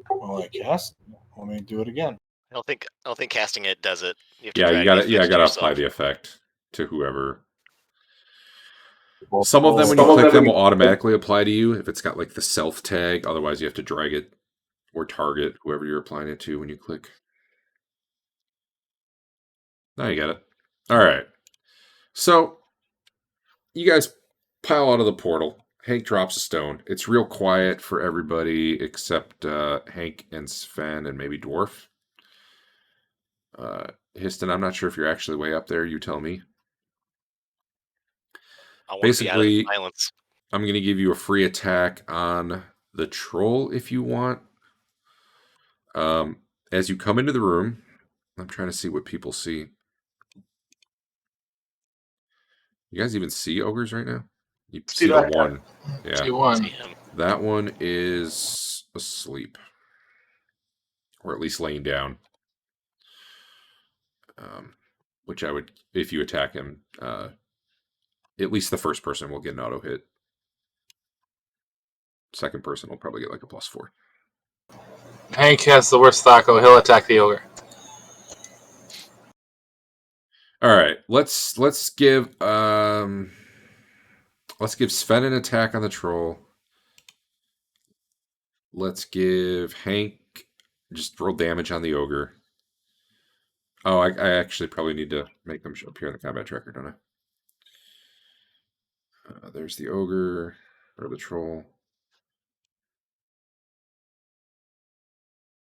Speaker 3: Well, I guess. Let me do it again.
Speaker 4: I don't think casting it does it. You have to
Speaker 1: Yeah,
Speaker 4: drag
Speaker 1: you
Speaker 4: the
Speaker 1: gotta
Speaker 4: effects to
Speaker 1: apply
Speaker 4: yourself.
Speaker 1: the effect to whoever. Some of them, when you click them, will automatically apply to you if it's got like the self tag. Otherwise, you have to drag it or target whoever you're applying it to when you click. Now you got it. All right. So you guys pile out of the portal. Hank drops a stone. It's real quiet for everybody except Hank and Sven and maybe Dwarf. Histon, I'm not sure if you're actually way up there. You tell me.
Speaker 4: I want to be out of
Speaker 1: Basically,
Speaker 4: the silence.
Speaker 1: I'm going to give you a free attack on the troll if you want. As you come into the room, I'm trying to see what people see. You guys even see ogres right now? You see the one. Yeah.
Speaker 6: See one.
Speaker 4: See him.
Speaker 1: That one is asleep. Or at least laying down. which I would, if you attack him, at least the first person will get an auto hit. Second person will probably get like a +4.
Speaker 6: Hank has the worst Thaco. He'll attack the ogre.
Speaker 1: All right, let's give Sven an attack on the troll. Let's give Hank just roll damage on the ogre. Oh, I actually probably need to make them show up here in the combat tracker, don't I? There's the ogre or the troll.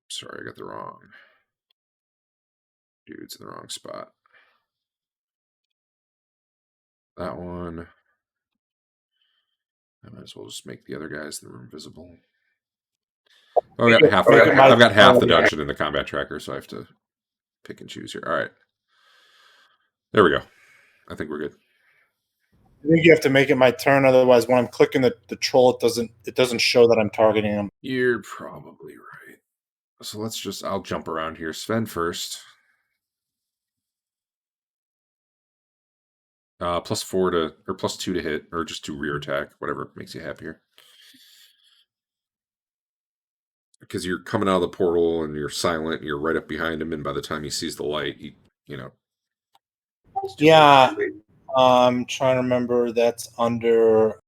Speaker 1: Sorry, I got the wrong dude's in the wrong spot. That one. I might as well just make the other guys in the room visible. Oh, I've got half the dungeon in the combat tracker, so I have to pick and choose here. All right. There we go. I think we're good.
Speaker 3: I think you have to make it my turn, otherwise when I'm clicking the troll, it doesn't show that I'm targeting him.
Speaker 1: You're probably right. So I'll jump around here. Sven first. +4 to, or +2 to hit, or just do rear attack, whatever makes you happier. Because you're coming out of the portal and you're silent, and you're right up behind him, and by the time he sees the light, you know.
Speaker 3: Yeah. I'm trying to remember. That's under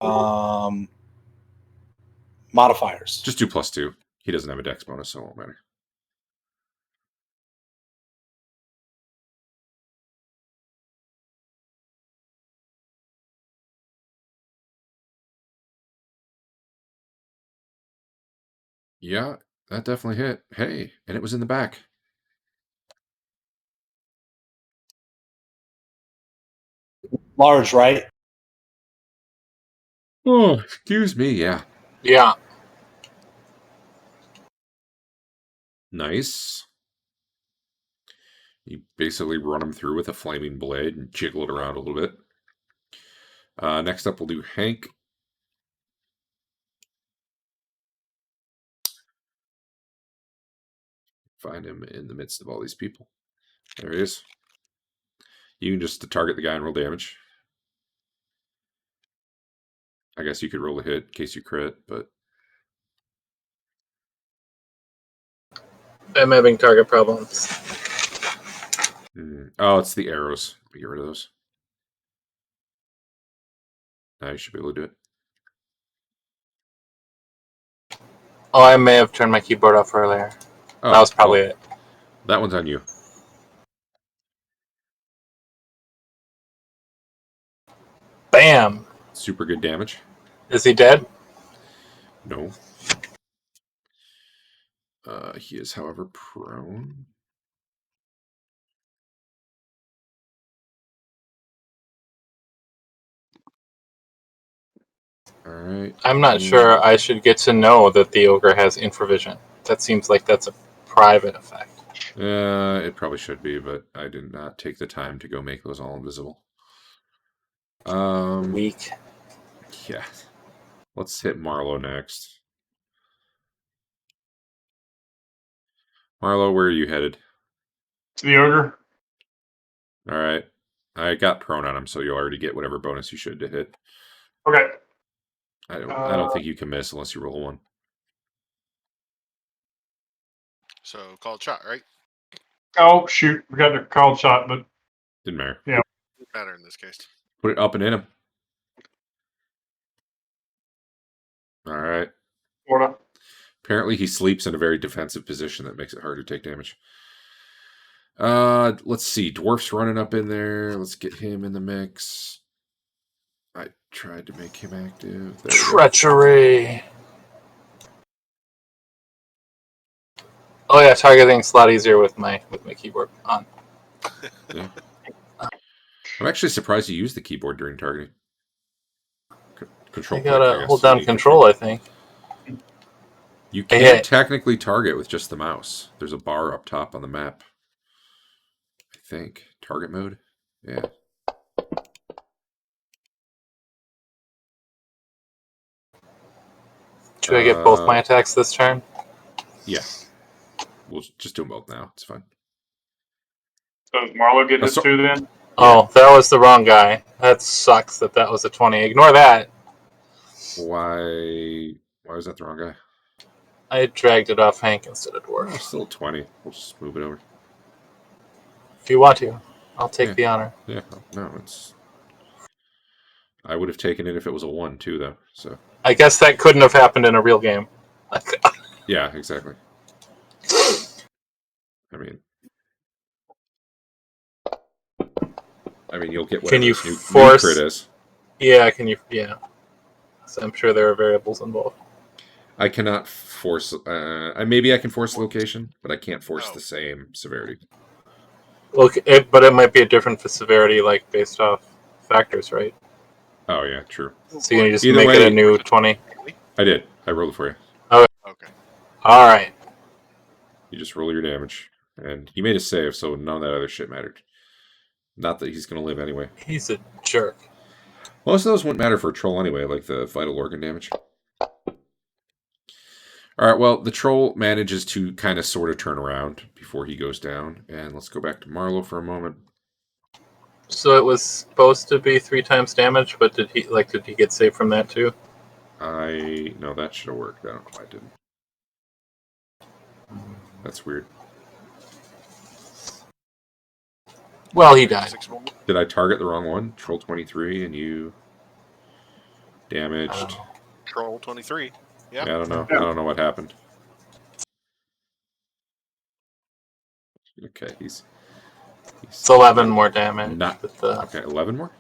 Speaker 3: modifiers.
Speaker 1: Just do +2. He doesn't have a dex bonus, so it won't matter. Yeah, that definitely hit. Hey, and it was in the back.
Speaker 3: Large, right?
Speaker 1: Oh, excuse me. Yeah.
Speaker 6: Yeah.
Speaker 1: Nice. You basically run him through with a flaming blade and jiggle it around a little bit. Next up, we'll do Hank. Find him in the midst of all these people. There he is. You can just target the guy and roll damage. I guess you could roll a hit in case you crit, but...
Speaker 6: I'm having target problems.
Speaker 1: Oh, it's the arrows. Let me get rid of those. Now you should be able to do it.
Speaker 6: Oh, I may have turned my keyboard off earlier.
Speaker 1: Oh,
Speaker 6: That was probably it.
Speaker 1: That one's on you.
Speaker 6: Bam!
Speaker 1: Super good damage.
Speaker 6: Is he dead?
Speaker 1: No. He is, however, prone. All right.
Speaker 6: I'm not sure I should get to know that the ogre has infravision. That seems like that's a private effect.
Speaker 1: It probably should be, but I did not take the time to go make those all invisible.
Speaker 6: Weak.
Speaker 1: Yeah. Let's hit Marlowe next. Marlowe, where are you headed?
Speaker 2: To the ogre.
Speaker 1: All right. I got prone on him, so you'll already get whatever bonus you should to hit.
Speaker 2: Okay.
Speaker 1: I don't think you can miss unless you roll 1.
Speaker 5: So called shot, right?
Speaker 2: Oh shoot, we got a called shot, but
Speaker 1: Didn't matter.
Speaker 2: Yeah.
Speaker 5: Doesn't matter in this case.
Speaker 1: Put it up and in him. All right.
Speaker 2: Florida.
Speaker 1: Apparently he sleeps in a very defensive position that makes it hard to take damage. Let's see. Dwarf's running up in there. Let's get him in the mix. I tried to make him active. There we go.
Speaker 6: Treachery. Oh yeah, targeting's a lot easier with my keyboard on.
Speaker 1: Yeah. I'm actually surprised you used the keyboard during targeting. Control.
Speaker 6: I gotta
Speaker 1: click,
Speaker 6: hold down control, I think.
Speaker 1: You can't technically target with just the mouse. There's a bar up top on the map. I think. Target mode? Yeah.
Speaker 6: Do I get both my attacks this turn?
Speaker 1: Yeah. We'll just do them both now. It's fine.
Speaker 2: So does Marlo get his
Speaker 1: so-
Speaker 2: 2 then?
Speaker 6: Oh, that was the wrong guy. That sucks that was a 20. Ignore that.
Speaker 1: Why was that the wrong guy?
Speaker 6: I dragged it off Hank instead of
Speaker 1: Well,
Speaker 6: Dwarf.
Speaker 1: it's still 20. We'll just move it over.
Speaker 6: If you want to, I'll take
Speaker 1: Yeah.
Speaker 6: the honor.
Speaker 1: Yeah, no, it's. I would have taken it if it was a 1 too, though. So
Speaker 6: I guess that couldn't have happened in a real game.
Speaker 1: yeah, exactly. I mean, you'll get whatever
Speaker 6: Can you
Speaker 1: this new
Speaker 6: force-
Speaker 1: crit is.
Speaker 6: Yeah, can you? Yeah. So I'm sure there are variables involved.
Speaker 1: I cannot force. Maybe I can force location, but I can't force
Speaker 5: Oh.
Speaker 1: the same severity.
Speaker 6: Look, but it might be a different severity, like based off factors, right?
Speaker 1: Oh yeah, true.
Speaker 6: So you can just
Speaker 1: Either
Speaker 6: make it
Speaker 1: way-
Speaker 6: a new 20.
Speaker 1: I did. I rolled it for you.
Speaker 5: Okay.
Speaker 6: All right.
Speaker 1: You just roll your damage, and he made a save, so none of that other shit mattered. Not that he's gonna live anyway.
Speaker 6: He's a jerk.
Speaker 1: Most of those wouldn't matter for a troll anyway, like the vital organ damage. Alright, well, the troll manages to kind of sort of turn around before he goes down. And let's go back to Marlo for a moment.
Speaker 6: So it was supposed to be 3 times damage, but did he get saved from that too?
Speaker 1: No, that should have worked. I don't know why it didn't. That's weird.
Speaker 6: Well, he died.
Speaker 5: 6 more.
Speaker 1: Did I target the wrong one? Troll 23 and you damaged.
Speaker 6: Oh.
Speaker 5: Troll 23.
Speaker 1: Yeah,
Speaker 5: Yeah.
Speaker 1: I don't know. I don't know what happened. Okay, he's
Speaker 6: It's 11 more damage.
Speaker 1: Not-
Speaker 6: with the,
Speaker 1: okay, 11 more?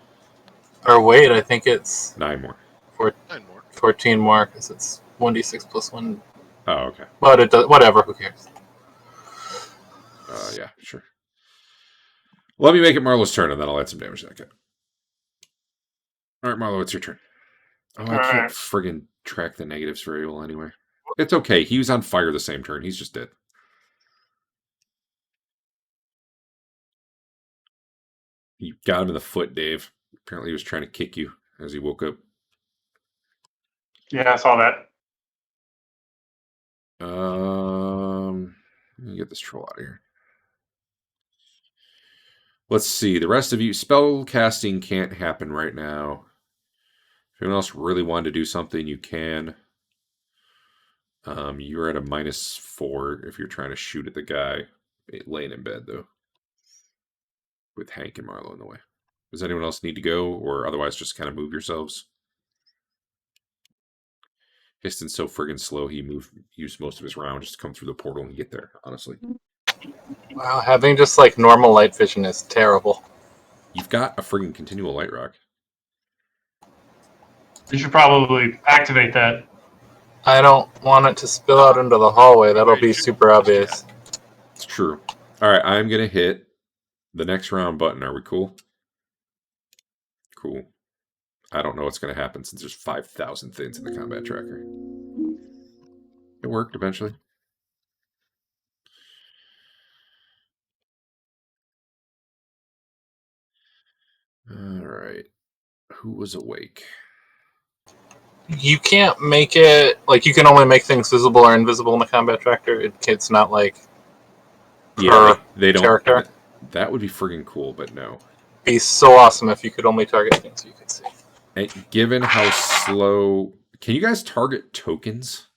Speaker 6: or wait, I think it's
Speaker 1: 9 more.
Speaker 5: 9 more.
Speaker 6: 14 more because it's 1d6 plus 1.
Speaker 1: Oh, okay.
Speaker 6: But it does, whatever, who cares?
Speaker 1: Yeah, sure. Let me make it Marlo's turn, and then I'll add some damage to that guy. All right, Marlo, it's your turn. Oh, I can't
Speaker 2: Alright.
Speaker 1: friggin' track the negatives very well anyway. It's okay. He was on fire the same turn. He's just dead. You got him in the foot, Dave. Apparently he was trying to kick you as he woke up.
Speaker 2: Yeah, I saw that.
Speaker 1: Let me get this troll out of here. Let's see. The rest of you, spell casting can't happen right now. If anyone else really wanted to do something, you can. You're at a -4 if you're trying to shoot at the guy laying in bed, though. With Hank and Marlo in the way. Does anyone else need to go, or otherwise just kind of move yourselves? Histon's so friggin' slow, he used most of his round just to come through the portal and get there, honestly.
Speaker 6: Wow, having just like normal light vision is terrible.
Speaker 1: You've got a friggin' continual light rock.
Speaker 2: You should probably activate that.
Speaker 6: I don't want it to spill out into the hallway. That'll be super obvious.
Speaker 1: It's true. Alright, I'm gonna hit the next round button. Are we cool? Cool. I don't know what's gonna happen since there's 5,000 things in the combat tracker. It worked eventually. Alright. Who was awake?
Speaker 6: You can't make it like you can only make things visible or invisible in the combat tracker. It's not like
Speaker 1: Yeah,
Speaker 6: per
Speaker 1: they don't.
Speaker 6: character.
Speaker 1: That would be friggin' cool, but no.
Speaker 6: Be so awesome if you could only target things you could see.
Speaker 1: And given how slow, can you guys target tokens,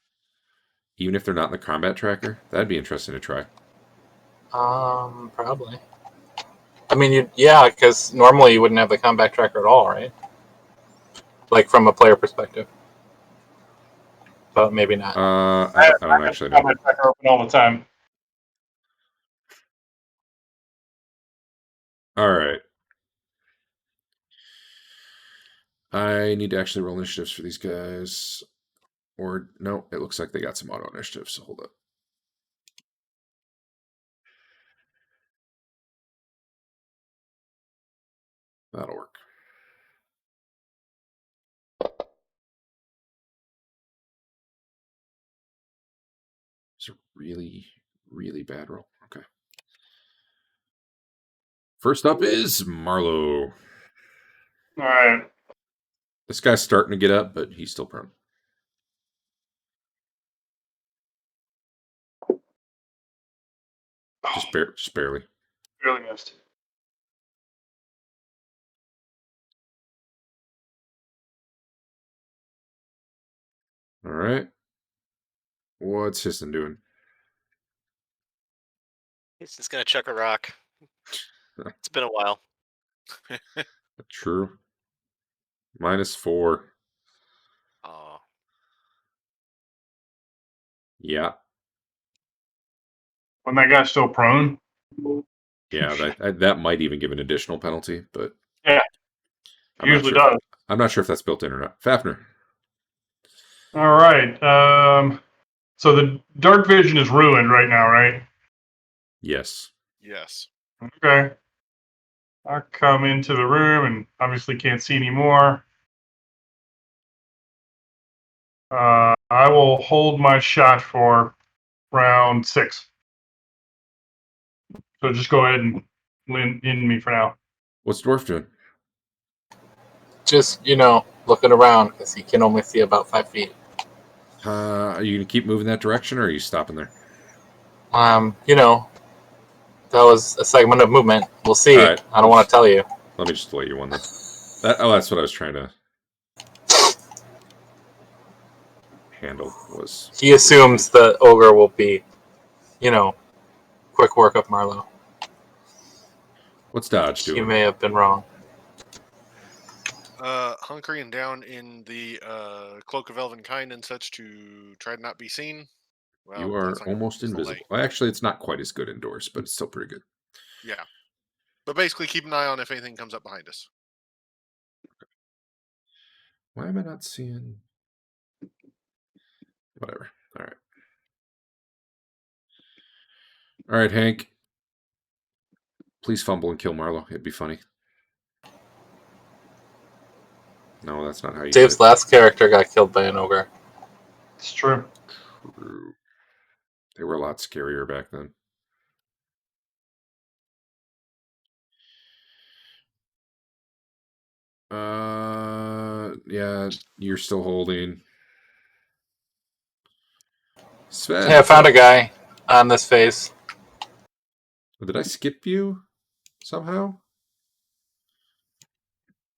Speaker 1: even if they're not in the combat tracker? That'd be interesting to try.
Speaker 6: Probably. I mean, yeah, because normally you wouldn't have the combat tracker at all, right? Like from a player perspective. But maybe not.
Speaker 1: I don't actually know.
Speaker 2: Combat tracker open all the time.
Speaker 1: All right. I need to actually roll initiatives for these guys. Or, no, it looks like they got some auto initiatives, so hold up. That'll work. It's a really, really bad roll. Okay. First up is Marlo.
Speaker 2: All right.
Speaker 1: This guy's starting to get up, but he's still prone. Just barely.
Speaker 2: Really missed.
Speaker 1: All right. What's Histon doing?
Speaker 4: He's just gonna chuck a rock. It's been a while.
Speaker 1: True. -4.
Speaker 4: Oh,
Speaker 1: Yeah.
Speaker 2: When that guy's still prone.
Speaker 1: Yeah, that might even give an additional penalty, but
Speaker 2: Yeah,
Speaker 1: I'm not
Speaker 2: usually
Speaker 1: sure.
Speaker 2: does.
Speaker 1: I'm not sure if that's built in or not. Fafner.
Speaker 2: All right. So the dark vision is ruined right now, right?
Speaker 1: Yes.
Speaker 5: Yes.
Speaker 2: Okay. I come into the room and obviously can't see anymore. I will hold my shot for round 6. So just go ahead and lean in me for now.
Speaker 1: What's Dwarf doing?
Speaker 6: Just, looking around because he can only see about 5 feet.
Speaker 1: Are you gonna keep moving that direction, or are you stopping there?
Speaker 6: That was a segment of movement. We'll see.
Speaker 1: All right.
Speaker 6: I don't want to tell you.
Speaker 1: Let me just delay you one then. That's what I was trying to handle. Was
Speaker 6: He assumes the ogre will be, quick work of Marlowe.
Speaker 1: what's Dodge doing?
Speaker 6: You may have been wrong.
Speaker 5: Hunkering down in the cloak of elven kind and such to try to not be seen. Well,
Speaker 1: You are
Speaker 5: that's not gonna
Speaker 1: almost
Speaker 5: delay.
Speaker 1: invisible. Well, actually, it's not quite as good indoors, but it's still pretty good.
Speaker 5: Yeah. But basically, keep an eye on if anything comes up behind us.
Speaker 1: Why am I not seeing? Whatever. All right. All right, Hank. Please fumble and kill Marlowe. It'd be funny. No, that's not how you
Speaker 6: Dave's
Speaker 1: did it.
Speaker 6: last character got killed by an ogre.
Speaker 2: It's true.
Speaker 1: True. They were a lot scarier back then. Yeah, you're still holding. Sven.
Speaker 6: Hey, I found a guy on this phase.
Speaker 1: Did I skip you somehow?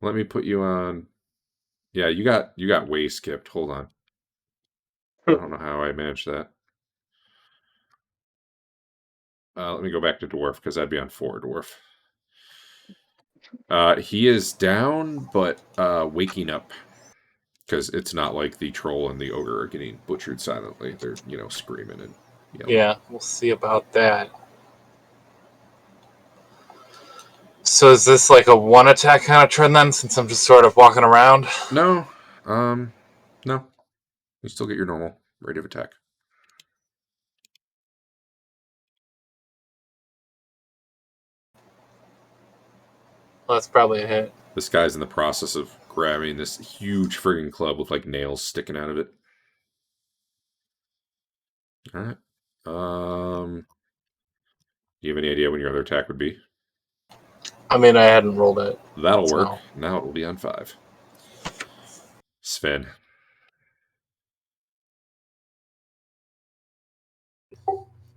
Speaker 1: Let me put you on. Yeah, you got way skipped. Hold on. I don't know how I managed that. Let me go back to Dwarf because I'd be on 4 Dwarf. He is down, but waking up. Because it's not like the troll and the ogre are getting butchered silently. They're, screaming and yelling.
Speaker 6: Yeah, we'll see about that. So is this like a one attack kind of trend then, since I'm just sort of walking around?
Speaker 1: No. No. You still get your normal rate of attack.
Speaker 6: Well, that's probably a hit.
Speaker 1: This guy's in the process of grabbing this huge friggin' club with like nails sticking out of it. All right. Do you have any idea when your other attack would be?
Speaker 6: I mean, I hadn't rolled it.
Speaker 1: That'll
Speaker 6: So.
Speaker 1: work. Now it will be on 5. Sven.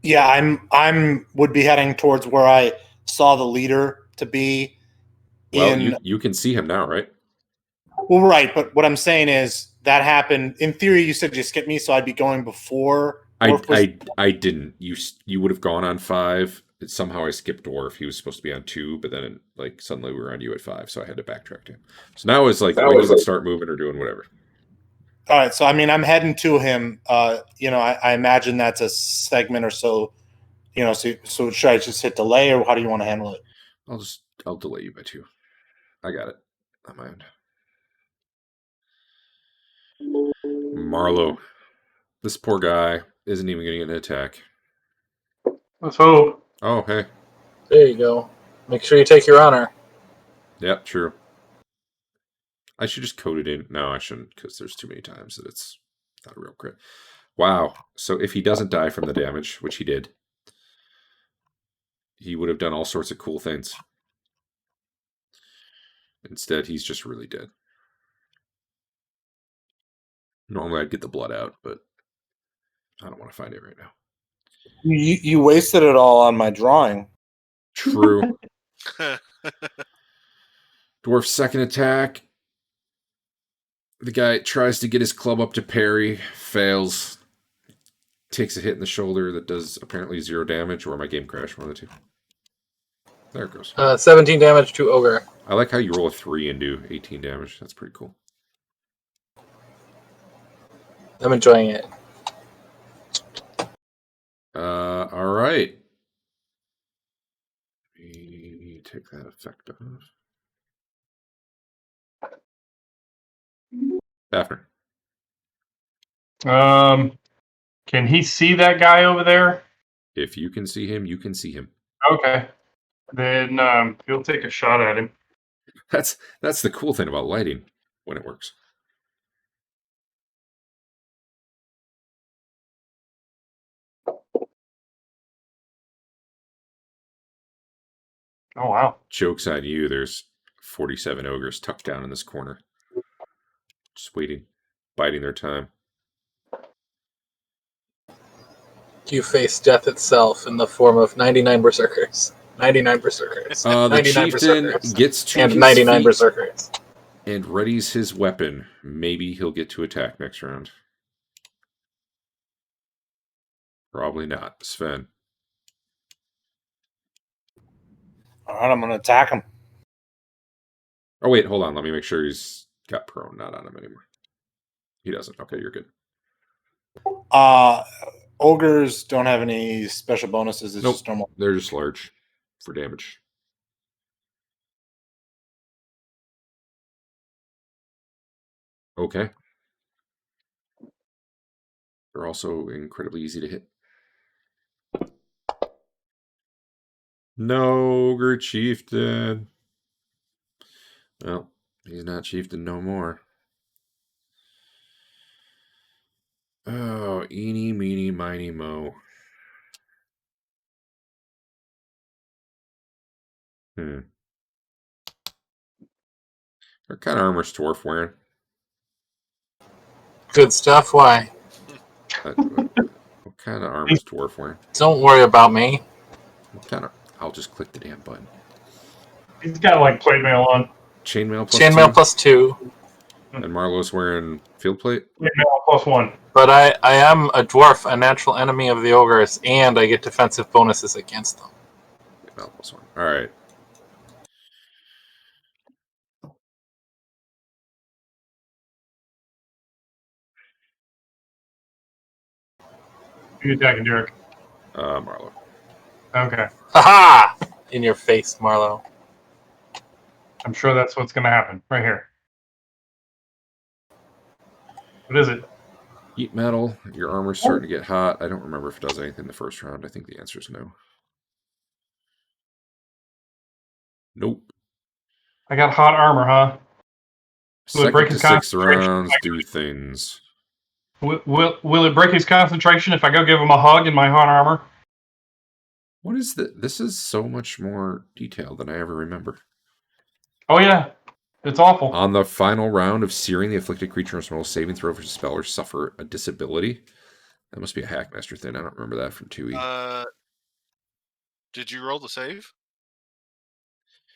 Speaker 3: Yeah, I'm would be heading towards where I saw the leader to be.
Speaker 1: Well, you can see him now, right?
Speaker 3: Well, right, but what I'm saying is that happened. In theory, you said you skipped me, so I'd be going before.
Speaker 1: I didn't. You would have gone on 5. Somehow I skipped Dwarf. He was supposed to be on 2, but then suddenly we were on you at 5, so I had to backtrack to him. So now it's like when does it start moving or doing whatever?
Speaker 3: All right, so I mean I'm heading to him. I imagine that's a segment or so. So should I just hit delay, or how do you want to handle it?
Speaker 1: I'll delay you by 2. I got it on my end. Marlowe. This poor guy isn't even going to get an attack.
Speaker 2: Let's hope.
Speaker 1: Oh, hey.
Speaker 6: There you go. Make sure you take your honor.
Speaker 1: Yep, true. I should just code it in. No, I shouldn't, because there's too many times that it's not a real crit. Wow. So if he doesn't die from the damage, which he did, he would have done all sorts of cool things. Instead, he's just really dead. Normally, I'd get the blood out, but I don't want to find it right now.
Speaker 3: You wasted it all on my drawing.
Speaker 1: True. Dwarf's second attack The guy tries to get his club up to parry, fails, takes a hit in the shoulder that does apparently 0 damage, or my game crashed, one of the two. There it goes.
Speaker 6: 17 damage to Ogre.
Speaker 1: I like how you roll a 3 and do 18 damage. That's pretty cool.
Speaker 6: I'm enjoying it.
Speaker 1: All right. Let me take that effect off. Daphne.
Speaker 2: Can he see that guy over there?
Speaker 1: If you can see him, you can see him.
Speaker 2: Okay. Then he'll take a shot at him.
Speaker 1: That's the cool thing about lighting when it works.
Speaker 2: Oh, wow.
Speaker 1: Joke's on you. There's 47 ogres tucked down in this corner. Just waiting, biding their time.
Speaker 6: You face death itself in the form of 99 berserkers. 99 berserkers.
Speaker 1: The
Speaker 6: 99
Speaker 1: chieftain
Speaker 6: berserkers.
Speaker 1: gets to
Speaker 6: And
Speaker 1: his
Speaker 6: 99
Speaker 1: feet
Speaker 6: berserkers.
Speaker 1: and readies his weapon. Maybe he'll get to attack next round. Probably not. Sven.
Speaker 3: All right, I'm going to attack him.
Speaker 1: Oh, wait, hold on. Let me make sure he's got prone not on him anymore. He doesn't. Okay, you're good.
Speaker 3: Ogres don't have any special bonuses. It's
Speaker 1: Nope.
Speaker 3: just normal.
Speaker 1: They're just large for damage. Okay. They're also incredibly easy to hit. No, ogre chieftain. Well, he's not chieftain no more. Oh, eeny, meeny, miny, mo. What kind of armor's Dwarf wearing?
Speaker 6: Good stuff. Why?
Speaker 1: What kind of armor's Dwarf wearing?
Speaker 6: Don't worry about me.
Speaker 1: What kind of? I'll just click the damn button.
Speaker 2: He's got like plate mail on.
Speaker 1: Chainmail plus
Speaker 6: Chainmail
Speaker 1: 2?
Speaker 6: plus 2.
Speaker 1: And Marlowe's wearing field plate?
Speaker 2: Plate mail plus 1.
Speaker 6: But I am a dwarf, a natural enemy of the ogres, and I get defensive bonuses against them.
Speaker 1: Chainmail plus 1. All right.
Speaker 2: Who you attacking, Derek?
Speaker 1: Marlowe.
Speaker 2: Okay.
Speaker 6: Haha! In your face, Marlowe.
Speaker 2: I'm sure that's what's going to happen. Right here. What is it?
Speaker 1: Heat metal. Your armor's starting to get hot. I don't remember if it does anything in the first round. I think the answer is no. Nope.
Speaker 2: I got hot armor, huh? Will it break
Speaker 1: Second
Speaker 2: his
Speaker 1: to 6
Speaker 2: concentration?
Speaker 1: rounds do things.
Speaker 2: Will it break his concentration if I go give him a hug in my hot armor?
Speaker 1: What is that? This is so much more detailed than I ever remember.
Speaker 2: Oh, yeah. It's awful.
Speaker 1: On the final round of searing, the afflicted creature must roll a saving throw for spell or suffer a disability. That must be a Hackmaster thing. I don't remember that from 2E.
Speaker 5: Did you roll the save?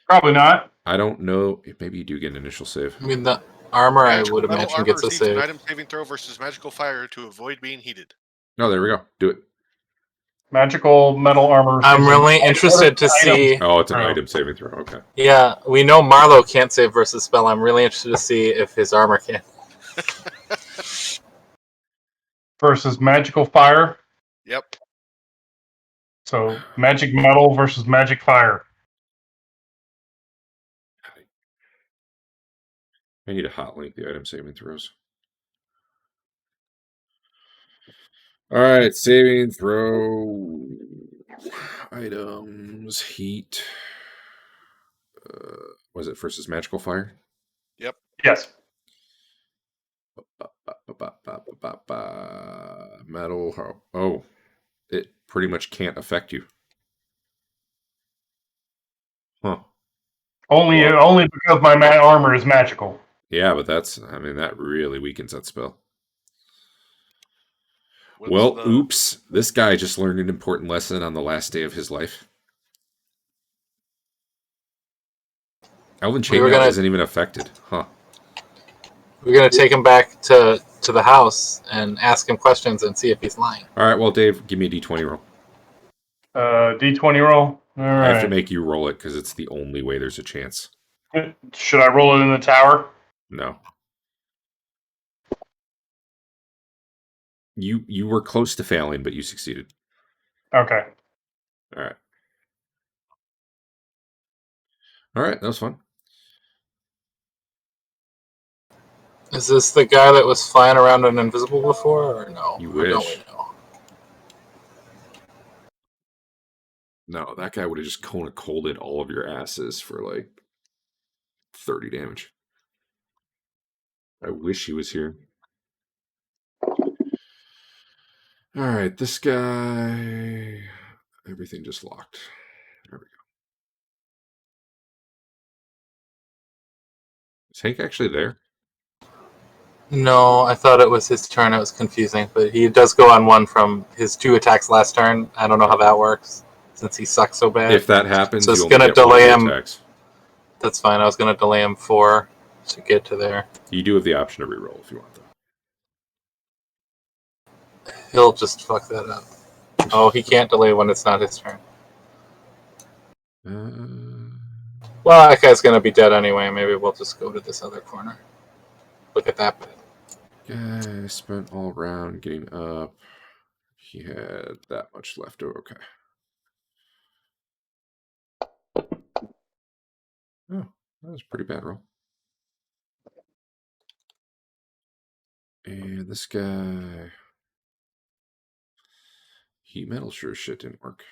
Speaker 2: Probably not.
Speaker 1: I don't know. Maybe you do get an initial save.
Speaker 6: I mean, the armor,
Speaker 5: Magical
Speaker 6: I would
Speaker 5: metal
Speaker 6: imagine,
Speaker 5: armor
Speaker 6: gets a
Speaker 5: receives an
Speaker 6: save.
Speaker 5: item saving throw versus magical fire to avoid being heated.
Speaker 1: No, there we go. Do it.
Speaker 2: Magical metal armor.
Speaker 6: I'm really interested to see.
Speaker 1: Oh, it's an
Speaker 2: Oh.
Speaker 1: item saving throw. Okay.
Speaker 6: Yeah, we know Marlowe can't save versus spell. I'm really interested to see if his armor can.
Speaker 2: Versus magical fire.
Speaker 5: Yep.
Speaker 2: So magic metal versus magic fire.
Speaker 1: I need a hot link the item saving throws. All right, saving throw items, heat. Was it versus magical fire?
Speaker 2: Yes.
Speaker 1: Metal. Oh, it pretty much can't affect you. Huh.
Speaker 2: Only because my armor is magical.
Speaker 1: Yeah, but that really weakens that spell.
Speaker 5: What's
Speaker 1: Well,
Speaker 5: the-
Speaker 1: oops. This guy just learned an important lesson on the last day of his life. Elven
Speaker 6: We were
Speaker 1: Chainmail
Speaker 6: gonna-
Speaker 1: isn't even affected. Huh.
Speaker 6: We're gonna take him back to the house and ask him questions and see if he's lying.
Speaker 1: All right, well, Dave, give me a d20 roll.
Speaker 2: D20 roll. All
Speaker 1: I have to
Speaker 2: right.
Speaker 1: make you roll it because it's the only way there's a chance.
Speaker 2: Should I roll it in the tower?
Speaker 1: No. You were close to failing, but you succeeded.
Speaker 2: Okay.
Speaker 1: All right. All right, that was fun.
Speaker 6: Is this the guy that was flying around on Invisible before, or no?
Speaker 1: You
Speaker 6: Or don't
Speaker 1: wish.
Speaker 6: we know?
Speaker 1: No, that guy would have just Kona colded all of your asses for like 30 damage. I wish he was here. All right, this guy. Everything just locked. There we go. Is Hank actually there?
Speaker 6: No, I thought it was his turn. It was confusing, but he does go on one from his 2 attacks last turn. I don't know how that works since he sucks so bad.
Speaker 1: If that happens,
Speaker 6: So it's
Speaker 1: you only
Speaker 6: gonna
Speaker 1: get one
Speaker 6: delay
Speaker 1: of the
Speaker 6: him.
Speaker 1: attacks.
Speaker 6: That's fine. I was gonna delay him 4 to get to there.
Speaker 1: You do have the option to reroll if you want, though.
Speaker 6: He'll just fuck that up. Oh, he can't delay when it's not his turn. Well, that guy's gonna be dead anyway. Maybe we'll just go to this other corner. Look at that bit.
Speaker 1: Guy spent all round getting up. He had that much left. Oh, okay. Oh, that was a pretty bad roll. And this guy. Heat metal sure as shit didn't work.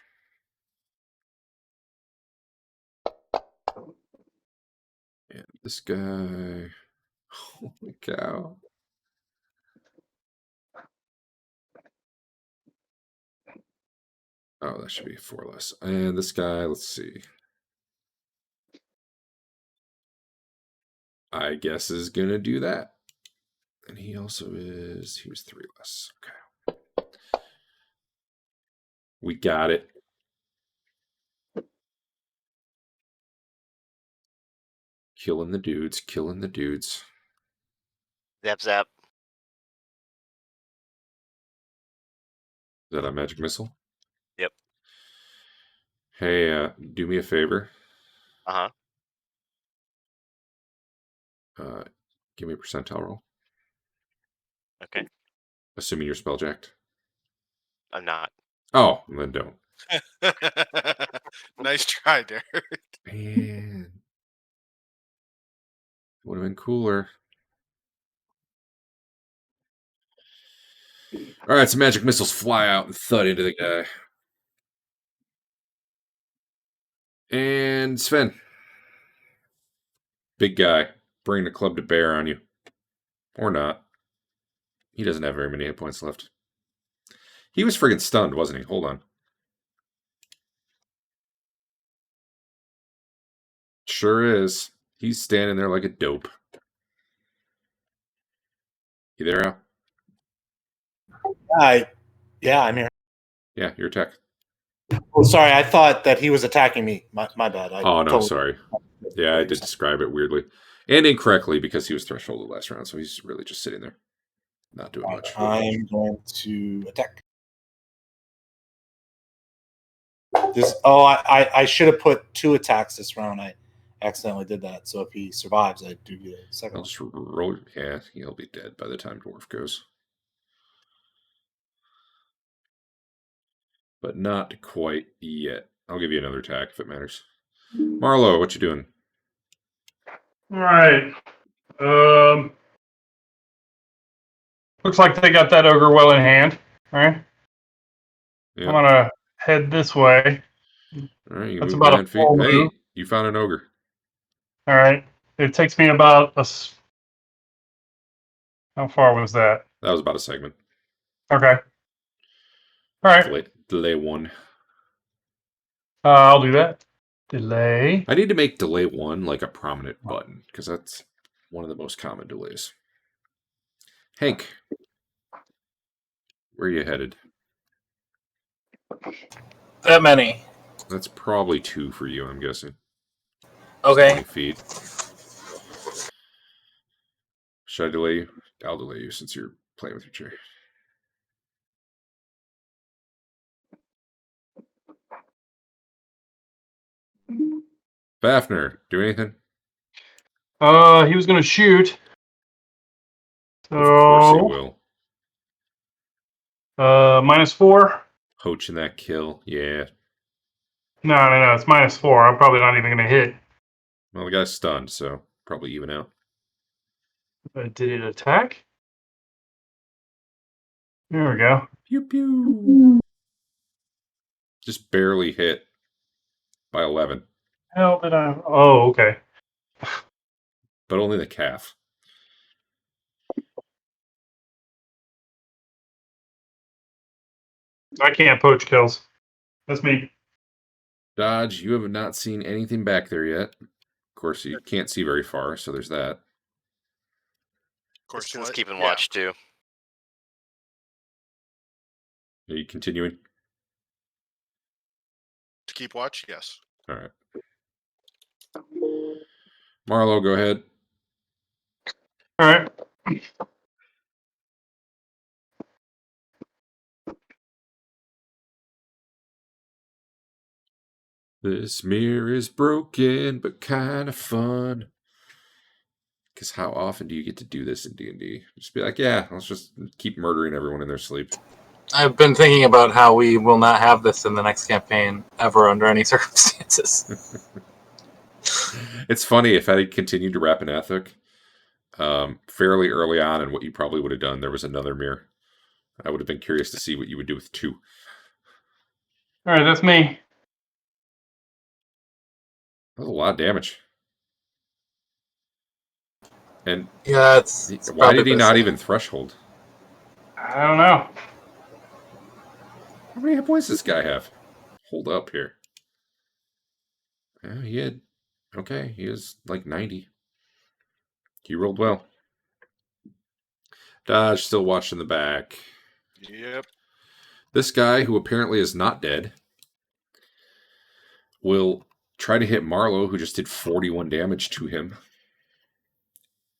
Speaker 1: And this guy. Holy cow. Oh, that should be 4 less. And this guy, let's see. I guess is going to do that. And he also is, he was 3 less. Okay. We got it. Killing the dudes, killing the dudes.
Speaker 4: Zap zap.
Speaker 1: Is that a magic missile?
Speaker 4: Yep.
Speaker 1: Hey, do me a favor.
Speaker 4: Uh
Speaker 1: Uh, give me a percentile roll.
Speaker 4: Okay.
Speaker 1: Assuming you're spelljacked.
Speaker 4: I'm not.
Speaker 1: Oh, then don't.
Speaker 5: Nice try, Derek.
Speaker 1: Man. Would have been cooler. All right, some magic missiles fly out and thud into the guy. And Sven. Big guy. Bring the club to bear on you. Or not. He doesn't have very many hit points left. He was friggin' stunned, wasn't he? Hold on. Sure is. He's standing there like a dope. You there, Al?
Speaker 3: Yeah, I'm here.
Speaker 1: Yeah, your attack.
Speaker 3: Oh, sorry, I thought that he was attacking me. My bad.
Speaker 1: Oh, no, sorry. Yeah, I did describe it weirdly. And incorrectly because he was thresholded last round, so he's really just sitting there. Not doing much.
Speaker 3: I'm going to attack. This. Oh, I should have put 2 attacks this round. I accidentally did that. So if he survives, I do get a second.
Speaker 1: I'll just roll. Yeah, he'll be dead by the time Dwarf goes. But not quite yet. I'll give you another attack if it matters. Marlo, what you doing?
Speaker 2: All right. Looks like they got that ogre well in hand. All right.
Speaker 1: Yeah.
Speaker 2: I'm gonna head this way.
Speaker 1: All right, you
Speaker 2: That's
Speaker 1: move
Speaker 2: about a
Speaker 1: 9 feet.
Speaker 2: full
Speaker 1: Hey,
Speaker 2: move.
Speaker 1: you found an ogre.
Speaker 2: All right. It takes me about how far was that?
Speaker 1: That was about a segment.
Speaker 2: Okay. All right.
Speaker 1: Delay 1.
Speaker 2: I'll do that. Delay.
Speaker 1: I need to make delay 1 like a prominent button because that's one of the most common delays. Hank, where are you headed?
Speaker 6: That many.
Speaker 1: That's probably 2 for you, I'm guessing.
Speaker 6: Okay.
Speaker 1: 20 feet. Should I delay you? I'll delay you since you're playing with your chair. Fafnir, do anything?
Speaker 2: He was gonna shoot.
Speaker 1: Of course he
Speaker 2: So,
Speaker 1: will.
Speaker 2: -4.
Speaker 1: Poaching that kill. Yeah.
Speaker 2: No. It's -4. I'm probably not even gonna hit.
Speaker 1: Well, the guy's stunned, so probably even out.
Speaker 2: Did it attack? There we go.
Speaker 1: Pew pew. Just barely hit by 11,
Speaker 2: Hell did I? Oh, okay.
Speaker 1: but only the calf.
Speaker 2: I can't poach kills. That's me.
Speaker 1: Dodge, you have not seen anything back there yet. Of course, you can't see very far, so there's that.
Speaker 5: Of course,
Speaker 4: Distance
Speaker 5: what?
Speaker 4: keeping
Speaker 5: Yeah.
Speaker 4: watch too.
Speaker 1: Are you continuing?
Speaker 5: To keep watch, yes.
Speaker 1: All right. Marlo, go ahead.
Speaker 2: All right.
Speaker 1: This mirror is broken, but kind of fun. Because how often do you get to do this in D&D? Just be like, yeah, let's just keep murdering everyone in their sleep.
Speaker 6: I've been thinking about how we will not have this in the next campaign ever under any circumstances.
Speaker 1: It's funny, if I had continued to rap an ethic fairly early on, and what you probably would have done, there was another mirror. I would have been curious to see what you would do with 2.
Speaker 2: All right, that's me.
Speaker 1: That was a lot of damage. And
Speaker 6: Yeah, it's
Speaker 1: why did he
Speaker 6: probably
Speaker 1: not
Speaker 6: the
Speaker 1: even threshold?
Speaker 2: I don't know.
Speaker 1: How many hit points does this guy have? Hold up here. He had... Okay, he is like 90. He rolled well. Dodge still watching the back.
Speaker 5: Yep.
Speaker 1: This guy, who apparently is not dead, will try to hit Marlo, who just did 41 damage to him.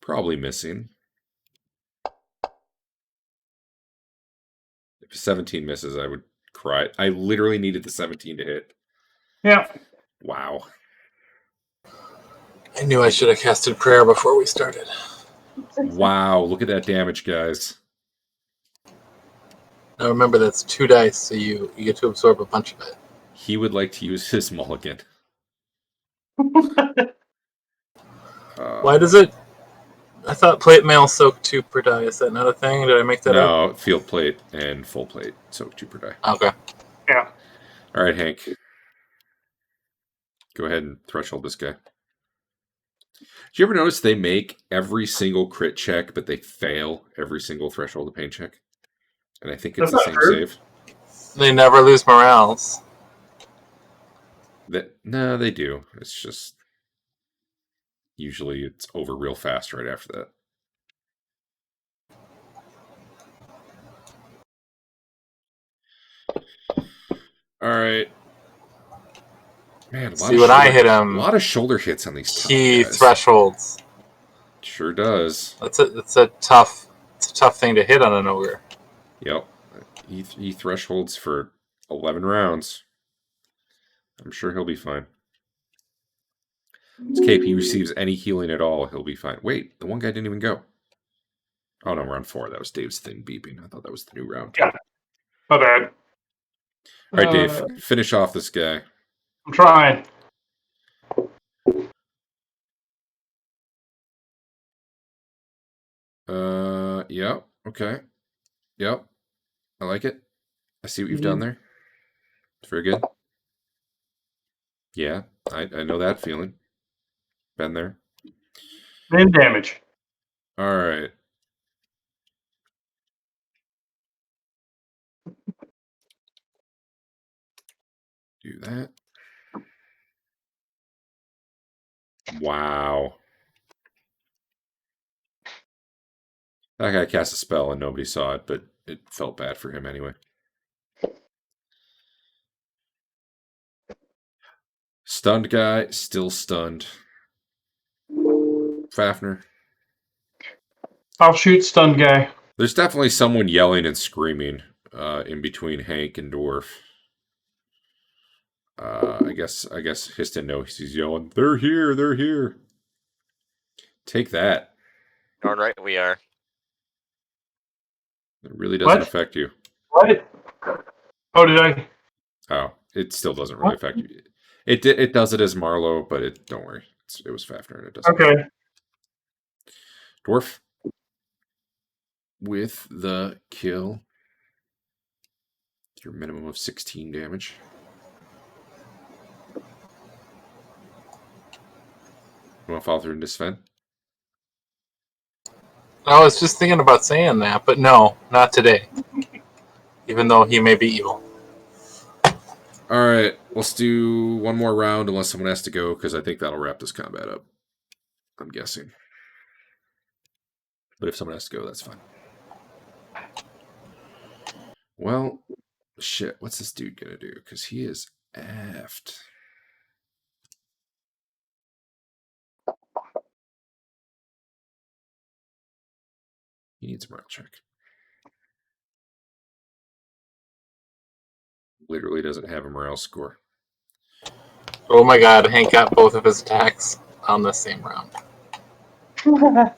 Speaker 1: Probably missing. If 17 misses, I would cry. I literally needed the 17 to hit.
Speaker 2: Yeah.
Speaker 1: Wow.
Speaker 6: I knew I should have casted prayer before we started.
Speaker 1: Wow, look at that damage, guys.
Speaker 6: Now remember, that's 2 dice, so you get to absorb a bunch of it.
Speaker 1: He would like to use his mulligan.
Speaker 6: Why does it? I thought plate mail soak 2 per die. Is that not a thing? Did I make that up?
Speaker 1: No, field plate and full plate, so 2 per die.
Speaker 6: Okay.
Speaker 2: Yeah.
Speaker 1: All right, Hank. Go ahead and threshold this guy. Did you ever notice they make every single crit check, but they fail every single threshold of pain check? And I think it's
Speaker 2: That's
Speaker 1: the
Speaker 2: not
Speaker 1: same
Speaker 2: true.
Speaker 1: save.
Speaker 6: They never lose morales.
Speaker 1: No, they do. It's just usually it's over real fast right after that. All right. Man,
Speaker 6: See, when I hit him,
Speaker 1: a lot of shoulder hits on these top
Speaker 6: he
Speaker 1: guys.
Speaker 6: thresholds.
Speaker 1: Sure does.
Speaker 6: It's a tough thing to hit on an ogre.
Speaker 1: Yep. He thresholds for 11 rounds. I'm sure he'll be fine. If KP receives any healing at all, he'll be fine. Wait, the one guy didn't even go. Oh no, round 4. That was Dave's thing beeping. I thought that was the new round.
Speaker 2: Yeah. My bad.
Speaker 1: All right, Dave, finish off this guy.
Speaker 2: I'm trying.
Speaker 1: Yep. Okay. Yep. I like it. I see what you've done there. It's very good. Yeah, I know that feeling. Been there.
Speaker 2: Then damage.
Speaker 1: All right. Do that. Wow. That guy cast a spell and nobody saw it, but it felt bad for him anyway. Stunned guy, still stunned. Fafnir.
Speaker 2: I'll shoot stun guy.
Speaker 1: There's definitely someone yelling and screaming in between Hank and Dwarf. I guess Histon knows he's yelling. They're here. They're here. Take that.
Speaker 4: Darn right we are.
Speaker 1: It really doesn't
Speaker 2: What?
Speaker 1: affect you.
Speaker 2: What? Oh, did I?
Speaker 1: Oh, it still doesn't really affect you. It does it as Marlowe, but don't worry. It was Fafner, and it doesn't.
Speaker 2: Okay.
Speaker 1: Dwarf with the kill. Your minimum of 16 damage. You want to follow through and defend?
Speaker 6: I was just thinking about saying that, but no, not today. Even though he may be evil.
Speaker 1: All right, let's do one more round unless someone has to go, because I think that'll wrap this combat up. I'm guessing. But if someone has to go, that's fine. Well, shit, what's this dude gonna do? Because he is effed. He needs a morale check. Literally doesn't have a morale score.
Speaker 6: Oh my god, Hank got both of his attacks on the same round.
Speaker 1: All right.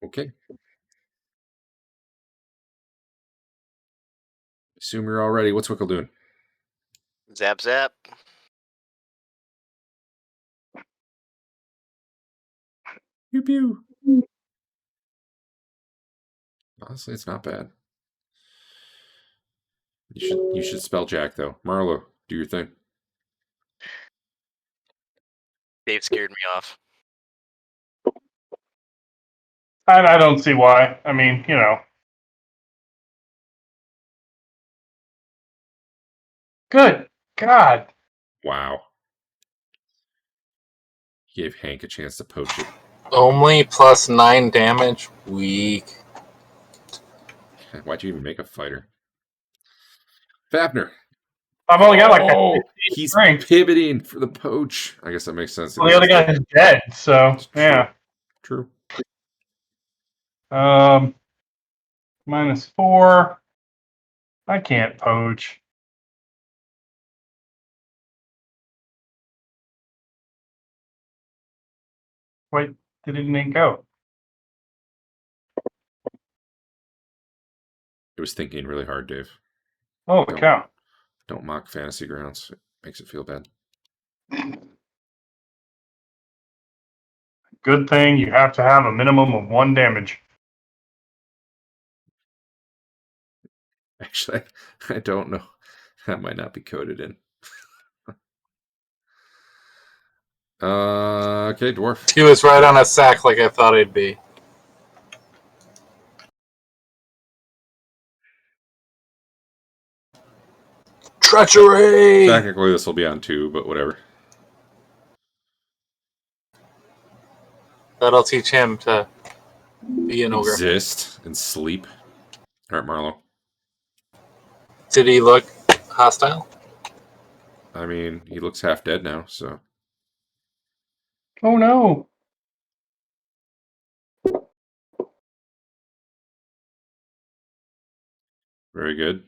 Speaker 1: Okay. Assume you're all ready. What's Wickle doing?
Speaker 4: Zap zap.
Speaker 1: Pew pew. Honestly, it's not bad. You should spell Jack though. Marlo, do your thing.
Speaker 4: Dave scared me off.
Speaker 2: I don't see why. I mean, you know. Good God.
Speaker 1: Wow. He gave Hank a chance to poach it.
Speaker 6: Only plus 9 damage. Weak.
Speaker 1: Why'd you even make a fighter? Fafner.
Speaker 2: I've only got like a
Speaker 1: He's
Speaker 2: strength.
Speaker 1: pivoting for the poach. I guess that makes sense.
Speaker 2: Well, the other guy is dead, so yeah.
Speaker 1: True.
Speaker 2: -4. I can't poach. Wait, did it even go?
Speaker 1: It was thinking really hard, Dave.
Speaker 2: Oh, the cow.
Speaker 1: Don't mock Fantasy Grounds. It makes it feel bad.
Speaker 2: Good thing you have to have a minimum of 1 damage.
Speaker 1: Actually, I don't know. That might not be coded in. Okay, Dwarf.
Speaker 6: He was right on a sack like I thought he'd be. Treachery!
Speaker 1: Technically, this will be on 2, but whatever.
Speaker 6: That'll teach him to be an ogre.
Speaker 1: Exist and sleep. All right, Marlo.
Speaker 6: Did he look hostile?
Speaker 1: I mean, he looks half dead now, so.
Speaker 2: Oh no.
Speaker 1: Very good.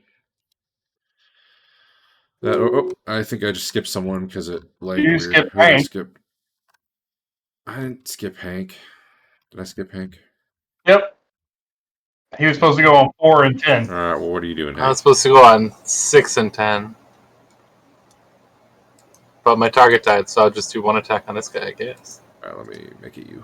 Speaker 1: I think I just skipped someone because it like
Speaker 2: You
Speaker 1: weird.
Speaker 2: skipped
Speaker 1: Who did I
Speaker 2: Hank.
Speaker 1: skip? I didn't skip Hank. Did I skip Hank?
Speaker 2: Yep. He was supposed to go on 4 and 10.
Speaker 1: All right. Well, what are you doing,
Speaker 6: I
Speaker 1: Hank?
Speaker 6: was supposed to go on 6 and 10. But my target died, so I'll just do 1 attack on this guy, I guess.
Speaker 1: All right, let me make it you.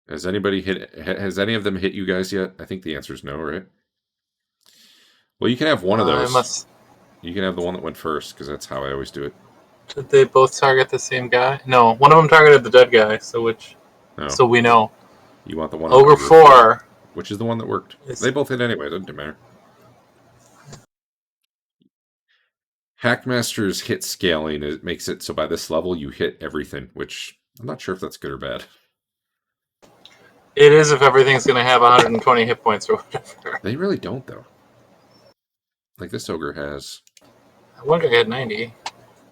Speaker 1: Has anybody hit? Has any of them hit you guys yet? I think the answer is no, right? Well, you can have one of those. You can have the one that went first because that's how I always do it.
Speaker 6: Did they both target the same guy? No, one of them targeted the dead guy. So which?
Speaker 1: No.
Speaker 6: So we know.
Speaker 1: You want the one.
Speaker 6: Ogre 4.
Speaker 1: Which is the one that worked. They both hit anyway. It doesn't matter. Hackmaster's hit scaling it makes it so by this level you hit everything, which I'm not sure if that's good or bad.
Speaker 6: It is if everything's going to have 120 hit points or whatever.
Speaker 1: They really don't, though. Like, this ogre has...
Speaker 6: One guy had 90.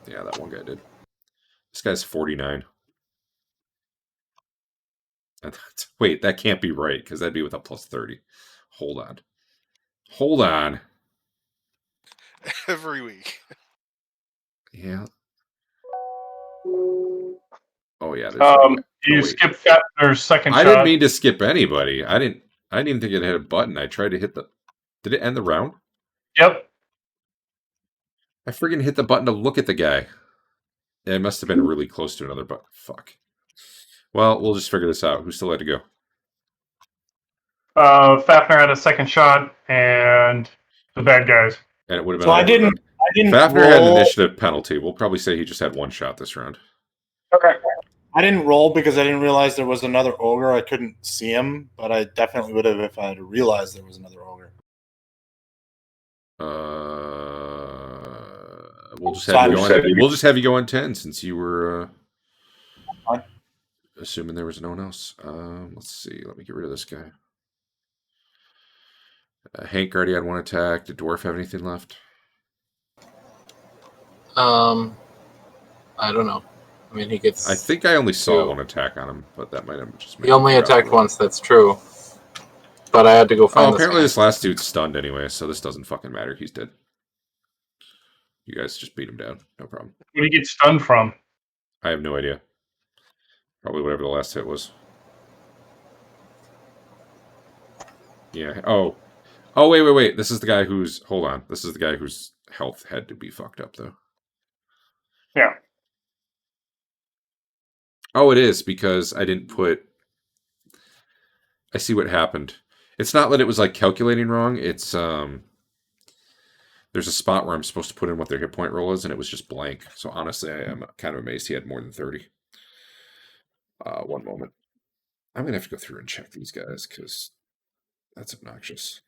Speaker 1: Yeah, that one guy did. This guy's 49. Wait, that can't be right, because that'd be with a plus 30. Hold on. Hold on.
Speaker 5: Every week.
Speaker 1: Yeah. Oh, yeah. There's no way.
Speaker 2: You
Speaker 1: Oh, wait.
Speaker 2: skip Fafner's second
Speaker 1: I
Speaker 2: shot.
Speaker 1: didn't mean to skip anybody. I didn't even think it had a button. I tried to hit the... Did it end the round?
Speaker 2: Yep.
Speaker 1: I friggin' hit the button to look at the guy. It must have been really close to another button. Fuck. Well, we'll just figure this out. Who still had to go?
Speaker 2: Fafner had a second shot, and the bad guys.
Speaker 1: And it would have been...
Speaker 3: So I didn't
Speaker 1: Fafner had an
Speaker 3: roll.
Speaker 1: initiative penalty. We'll probably say he just had one shot this round.
Speaker 2: Okay.
Speaker 3: I didn't roll because I didn't realize there was another ogre. I couldn't see him, but I definitely would have if I had realized there was another ogre.
Speaker 1: We'll just
Speaker 3: So
Speaker 1: have you
Speaker 3: I-
Speaker 1: go on, we'll just have you go on 10 since you were
Speaker 3: Fine.
Speaker 1: assuming there was no one else. Let's see. Let me get rid of this guy. Hank already had one attack. Did Dwarf have anything left?
Speaker 6: I don't know. I mean, he gets.
Speaker 1: I think I only saw
Speaker 6: Two.
Speaker 1: one attack on him, but that might have just made
Speaker 6: He only
Speaker 1: me forgot
Speaker 6: attacked
Speaker 1: about it.
Speaker 6: once. That's true. But I had to go find.
Speaker 1: Oh,
Speaker 6: this
Speaker 1: apparently
Speaker 6: guy.
Speaker 1: this last dude's stunned anyway, so this doesn't fucking matter. He's dead. You guys just beat him down. No problem.
Speaker 2: Where did he get stunned from?
Speaker 1: I have no idea. Probably whatever the last hit was. Yeah. Oh, wait. This is the guy who's... Hold on. This is the guy whose health had to be fucked up, though.
Speaker 2: Yeah.
Speaker 1: Oh, it is, because I didn't put... I see what happened. It's not that it was, like, calculating wrong. It's, there's a spot where I'm supposed to put in what their hit point roll is, and it was just blank. So, honestly, I am kind of amazed he had more than 30. One moment. I'm going to have to go through and check these guys, because that's obnoxious.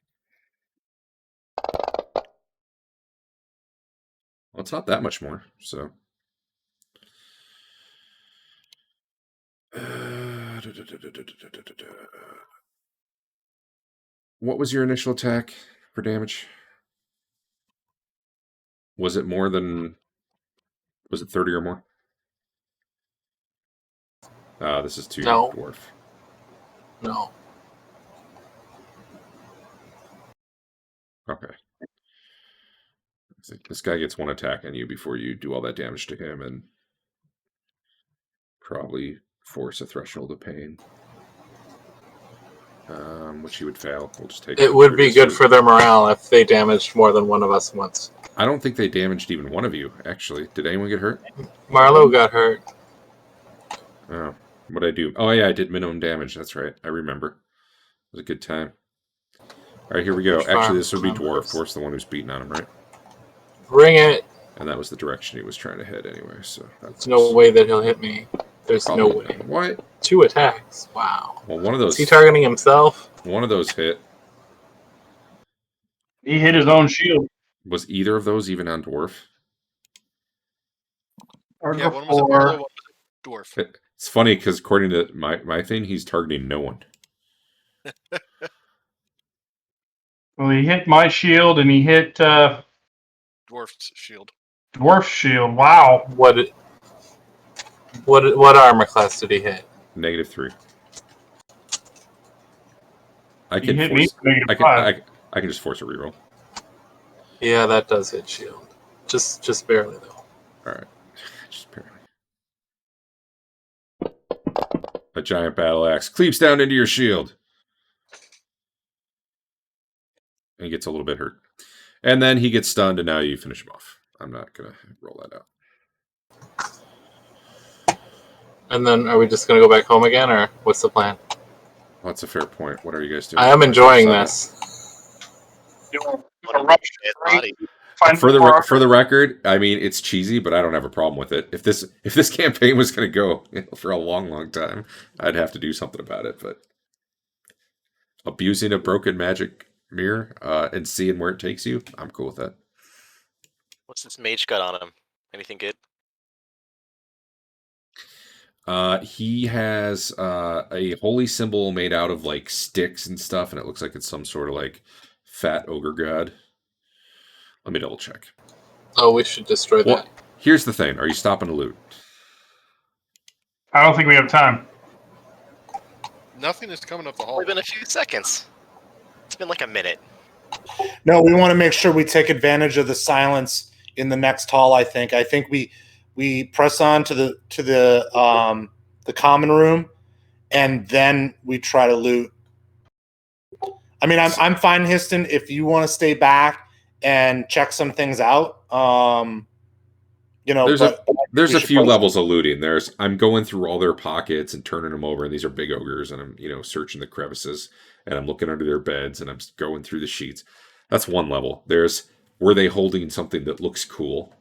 Speaker 1: Well, it's not that much more, so... What was your initial attack for damage? Was it more than... Was it 30 or more? This is to
Speaker 6: No.
Speaker 1: Dwarf.
Speaker 6: No.
Speaker 1: Okay. This guy gets one attack on you before you do all that damage to him, and probably force a threshold of pain. Which he would fail. We'll just take
Speaker 6: It would be good for their morale if they damaged more than one of us once.
Speaker 1: I don't think they damaged even one of you, actually. Did anyone get hurt?
Speaker 6: Marlo got hurt.
Speaker 1: Oh, what'd I do? Oh, yeah, I did minimum damage. That's right. I remember. It was a good time. All right, here we go.
Speaker 6: Which
Speaker 1: Actually, this would be
Speaker 6: farm
Speaker 1: Dwarf.
Speaker 6: members?
Speaker 1: Dwarf's the one who's beating on him, right?
Speaker 6: Bring it.
Speaker 1: And that was the direction he was trying to head anyway, so that's...
Speaker 6: There's no way that he'll hit me. There's no way.
Speaker 1: What?
Speaker 6: 2 attacks. Wow.
Speaker 1: Well, one of those...
Speaker 6: Is he targeting himself?
Speaker 1: One of those hit.
Speaker 2: He hit his own shield.
Speaker 1: Was either of those even on Dwarf?
Speaker 5: Yeah, one was a Marlow, one was a Dwarf.
Speaker 1: It's funny, because according to my thing, he's targeting no one.
Speaker 2: Well, he hit my shield, and he hit
Speaker 5: Dwarf's shield.
Speaker 2: Dwarf's shield. Wow.
Speaker 6: What armor class did he hit?
Speaker 1: -3. I
Speaker 2: He
Speaker 1: can
Speaker 2: hit me
Speaker 1: force...
Speaker 2: for -5.
Speaker 1: I can just force a reroll.
Speaker 6: Yeah, that does hit shield. Just barely though.
Speaker 1: All right, just barely. A giant battle axe cleaves down into your shield, and he gets a little bit hurt, and then he gets stunned, and now you finish him off. I'm not gonna roll that out.
Speaker 6: And then are we just gonna go back home again, or what's the plan?
Speaker 1: Well, that's a fair point. What are you guys doing?
Speaker 6: I am enjoying this.
Speaker 4: What a his body.
Speaker 1: For the record, I mean, it's cheesy, but I don't have a problem with it. If this campaign was going to go for a long time, I'd have to do something about it. But abusing a broken magic mirror and seeing where it takes you, I'm cool with that.
Speaker 4: What's this mage got on him? Anything good?
Speaker 1: He has a holy symbol made out of like sticks and stuff, and it looks like it's some sort of like fat ogre god. Let me double check.
Speaker 6: Oh, we should destroy
Speaker 1: Well,
Speaker 6: that.
Speaker 1: here's the thing: are you stopping to loot?
Speaker 2: I don't think we have time.
Speaker 5: Nothing is coming up the hall.
Speaker 4: Only been a few seconds. It's been like a minute.
Speaker 3: No, we want to make sure we take advantage of the silence in the next hall. I think we press on to the common room, and then we try to loot. I mean, I'm fine, Histon, if you want to stay back and check some things out. You know,
Speaker 1: there's
Speaker 3: we
Speaker 1: a
Speaker 3: should
Speaker 1: few
Speaker 3: probably-
Speaker 1: levels of looting. I'm going through all their pockets and turning them over, and these are big ogres, and I'm searching the crevices, and I'm looking under their beds, and I'm going through the sheets. That's one level. Were they holding something that looks cool,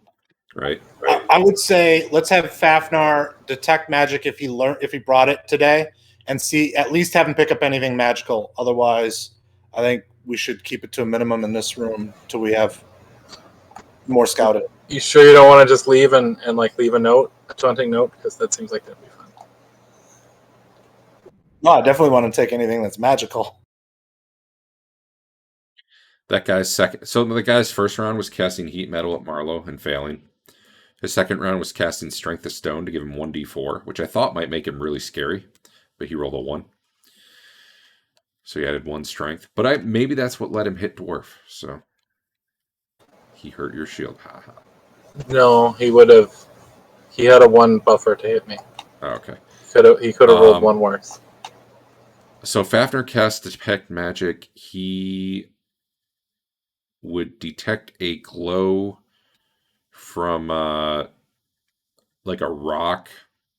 Speaker 1: right?
Speaker 3: I would say let's have Fafnar detect magic if he brought it today, and see at least have him pick up anything magical. Otherwise, I think we should keep it to a minimum in this room till we have more scouted.
Speaker 6: You sure you don't want to just leave and like leave a taunting note? Because that seems like that'd be fun.
Speaker 3: No, I definitely want to take anything that's magical.
Speaker 1: That guy's second. So the guy's first round was casting heat metal at Marlowe and failing. His second round was casting strength of stone to give him 1d4, which I thought might make him really scary, but he rolled a 1. So he added 1 strength. But maybe that's what let him hit dwarf. So he hurt your shield. Haha.
Speaker 6: No, he would have. He had a 1 buffer to hit me.
Speaker 1: Oh, okay.
Speaker 6: He could have rolled 1 worse.
Speaker 1: So Fafnir cast detect magic. He would detect a glow from like a rock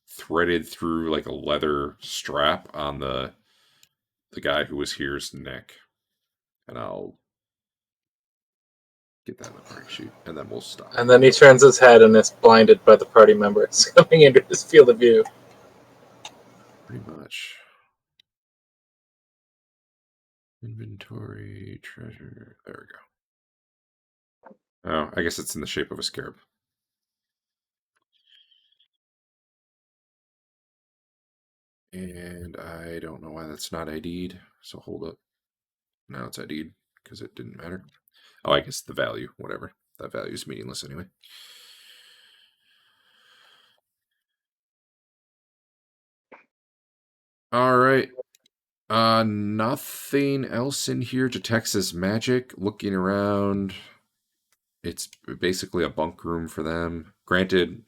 Speaker 1: threaded through like a leather strap on the guy who was here's neck. And I'll get that on the party sheet, and then we'll stop.
Speaker 6: And then he turns his head and is blinded by the party members coming into his field of view.
Speaker 1: Pretty much. Inventory, treasure. There we go. Oh, I guess it's in the shape of a scarab. And I don't know why that's not ID'd, so hold up. Now it's ID'd because it didn't matter. Oh, I guess the value, whatever. That value is meaningless anyway. All right. Nothing else in here detects as magic. Looking around, it's basically a bunk room for them. Granted,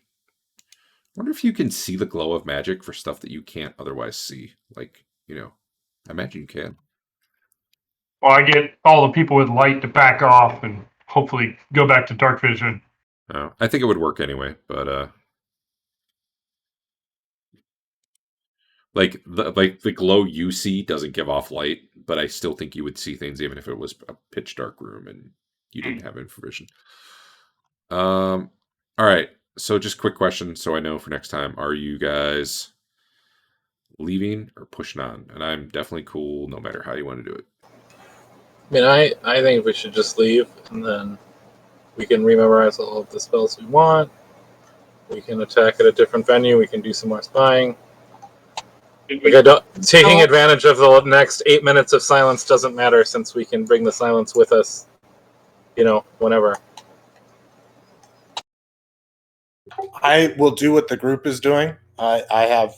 Speaker 1: I wonder if you can see the glow of magic for stuff that you can't otherwise see. Like, I imagine you can.
Speaker 2: Well, I get all the people with light to back off and hopefully go back to dark vision.
Speaker 1: Oh, I think it would work anyway, but like the glow you see doesn't give off light, but I still think you would see things even if it was a pitch dark room and you didn't have infravision. All right. So just quick question, so I know for next time: are you guys leaving or pushing on? And I'm definitely cool, no matter how you want to do it.
Speaker 6: I mean, I think we should just leave, and then we can rememorize all of the spells we want. We can attack at a different venue. We can do some more spying. Taking advantage of the next 8 minutes of silence doesn't matter, since we can bring the silence with us, whenever.
Speaker 3: I will do what the group is doing. I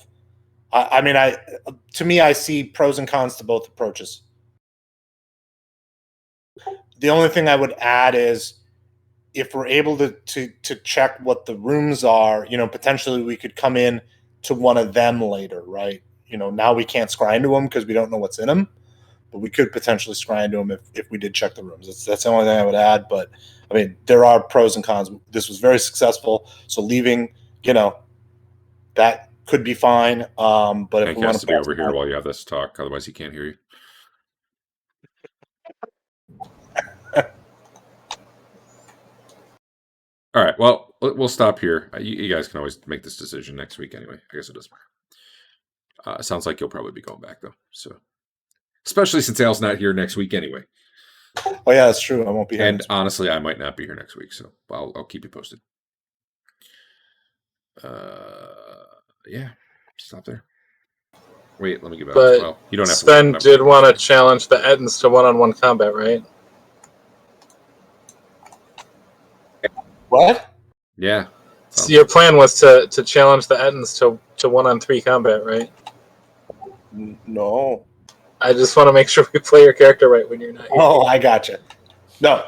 Speaker 3: see pros and cons to both approaches. The only thing I would add is if we're able to check what the rooms are, potentially we could come in to one of them later, right? Now we can't scry into them because we don't know what's in them, but we could potentially scry into them if we did check the rooms. That's the only thing I would add. But I mean, there are pros and cons. This was very successful, so leaving, that could be fine. But if
Speaker 1: Hank
Speaker 3: we want
Speaker 1: has to be over here while you have this talk, otherwise he can't hear you. All right, well, we'll stop here. You guys can always make this decision next week anyway. I guess it doesn't matter. Sounds like you'll probably be going back, though. So, especially since Al's not here next week anyway.
Speaker 3: Oh, yeah, that's true. I won't be here.
Speaker 1: And honestly, I might not be here next week, so I'll keep you posted. Yeah. Stop there. Wait, let me give out.
Speaker 6: But
Speaker 1: Well, you don't have to.
Speaker 6: Sven did want to challenge the Ettins to one-on-one combat, right?
Speaker 3: What?
Speaker 1: Yeah.
Speaker 6: So your plan was to challenge the Ettins to 1-on-3 combat, right?
Speaker 3: No.
Speaker 6: I just want to make sure we play your character right when you're not here.
Speaker 3: Oh, I gotcha. No.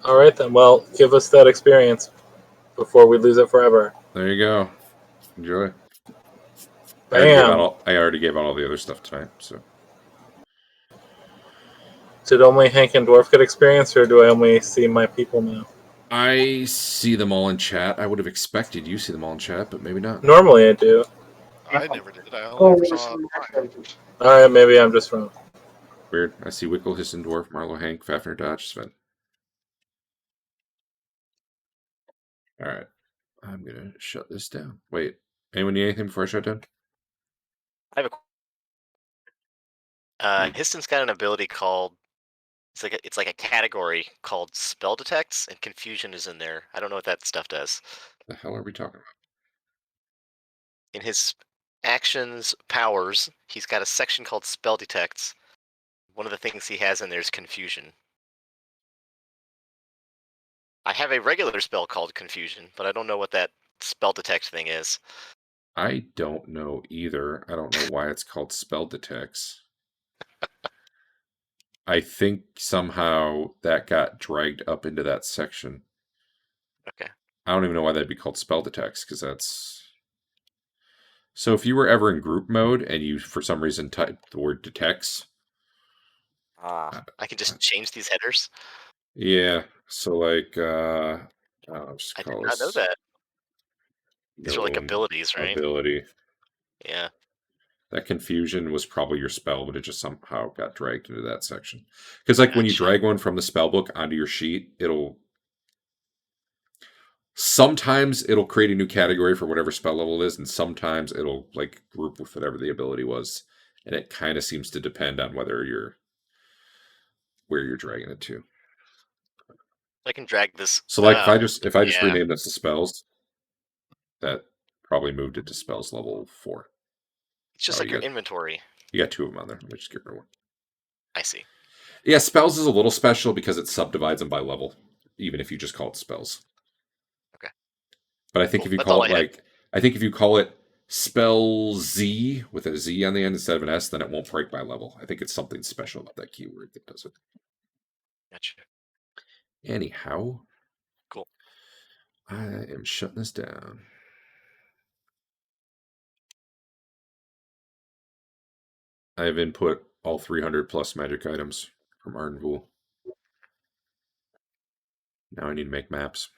Speaker 6: All right, then. Well, give us that experience before we lose it forever.
Speaker 1: There you go. Enjoy.
Speaker 6: Bam.
Speaker 1: I already gave out all the other stuff tonight. So
Speaker 6: Did only Hank and Dwarf get experience, or do I only see my people now?
Speaker 1: I see them all in chat. I would have expected you see them all in chat, but maybe not.
Speaker 6: Normally I do.
Speaker 5: I never did. I only ever saw.
Speaker 6: All right, maybe I'm just wrong.
Speaker 1: Weird. I see Wickle, Histon, Dwarf, Marlo, Hank, Fafnir, Dodge, Sven. All right. I'm gonna shut this down. Wait. Anyone need anything before I shut down?
Speaker 4: I have a. Histon's got an ability called. It's like a category called spell detects, and confusion is in there. I don't know what that stuff does.
Speaker 1: The hell are we talking about?
Speaker 4: In his actions powers, he's got a section called spell detects. One of the things he has in there is confusion. I have a regular spell called confusion, but I don't know what that spell detect thing is.
Speaker 1: I don't know either. I don't know why it's called spell detects. I think somehow that got dragged up into that section.
Speaker 4: Okay.
Speaker 1: I don't even know why that'd be called spell detects, because that's... So if you were ever in group mode and you, for some reason, typed the word detects...
Speaker 4: I can just change these headers?
Speaker 1: Yeah, so like... I'll just
Speaker 4: I did
Speaker 1: call
Speaker 4: not know
Speaker 1: this
Speaker 4: that. These are like
Speaker 1: gnome
Speaker 4: abilities, right?
Speaker 1: ability.
Speaker 4: Yeah.
Speaker 1: That confusion was probably your spell, but it just somehow got dragged into that section. Because like when you
Speaker 4: Gotcha.
Speaker 1: drag one from the spell book onto your sheet, sometimes it'll create a new category for whatever spell level it is, and sometimes it'll like group with whatever the ability was. And it kind of seems to depend on where you're dragging it to.
Speaker 4: I can drag this.
Speaker 1: So like if I just
Speaker 4: yeah.
Speaker 1: rename this to spells, that probably moved it to spells level 4.
Speaker 4: It's just
Speaker 1: Oh,
Speaker 4: like your inventory.
Speaker 1: You got 2 of them on there. Let me just get rid of one.
Speaker 4: I see.
Speaker 1: Yeah, spells is a little special because it subdivides them by level, even if you just call it spells.
Speaker 4: Okay.
Speaker 1: But I think if you call it if you call it spell Z with a Z on the end instead of an S, then it won't break by level. I think it's something special about that keyword that does it.
Speaker 4: Gotcha.
Speaker 1: Anyhow.
Speaker 4: Cool.
Speaker 1: I am shutting this down. I have input all 300 plus magic items from Ardenpool. Now I need to make maps.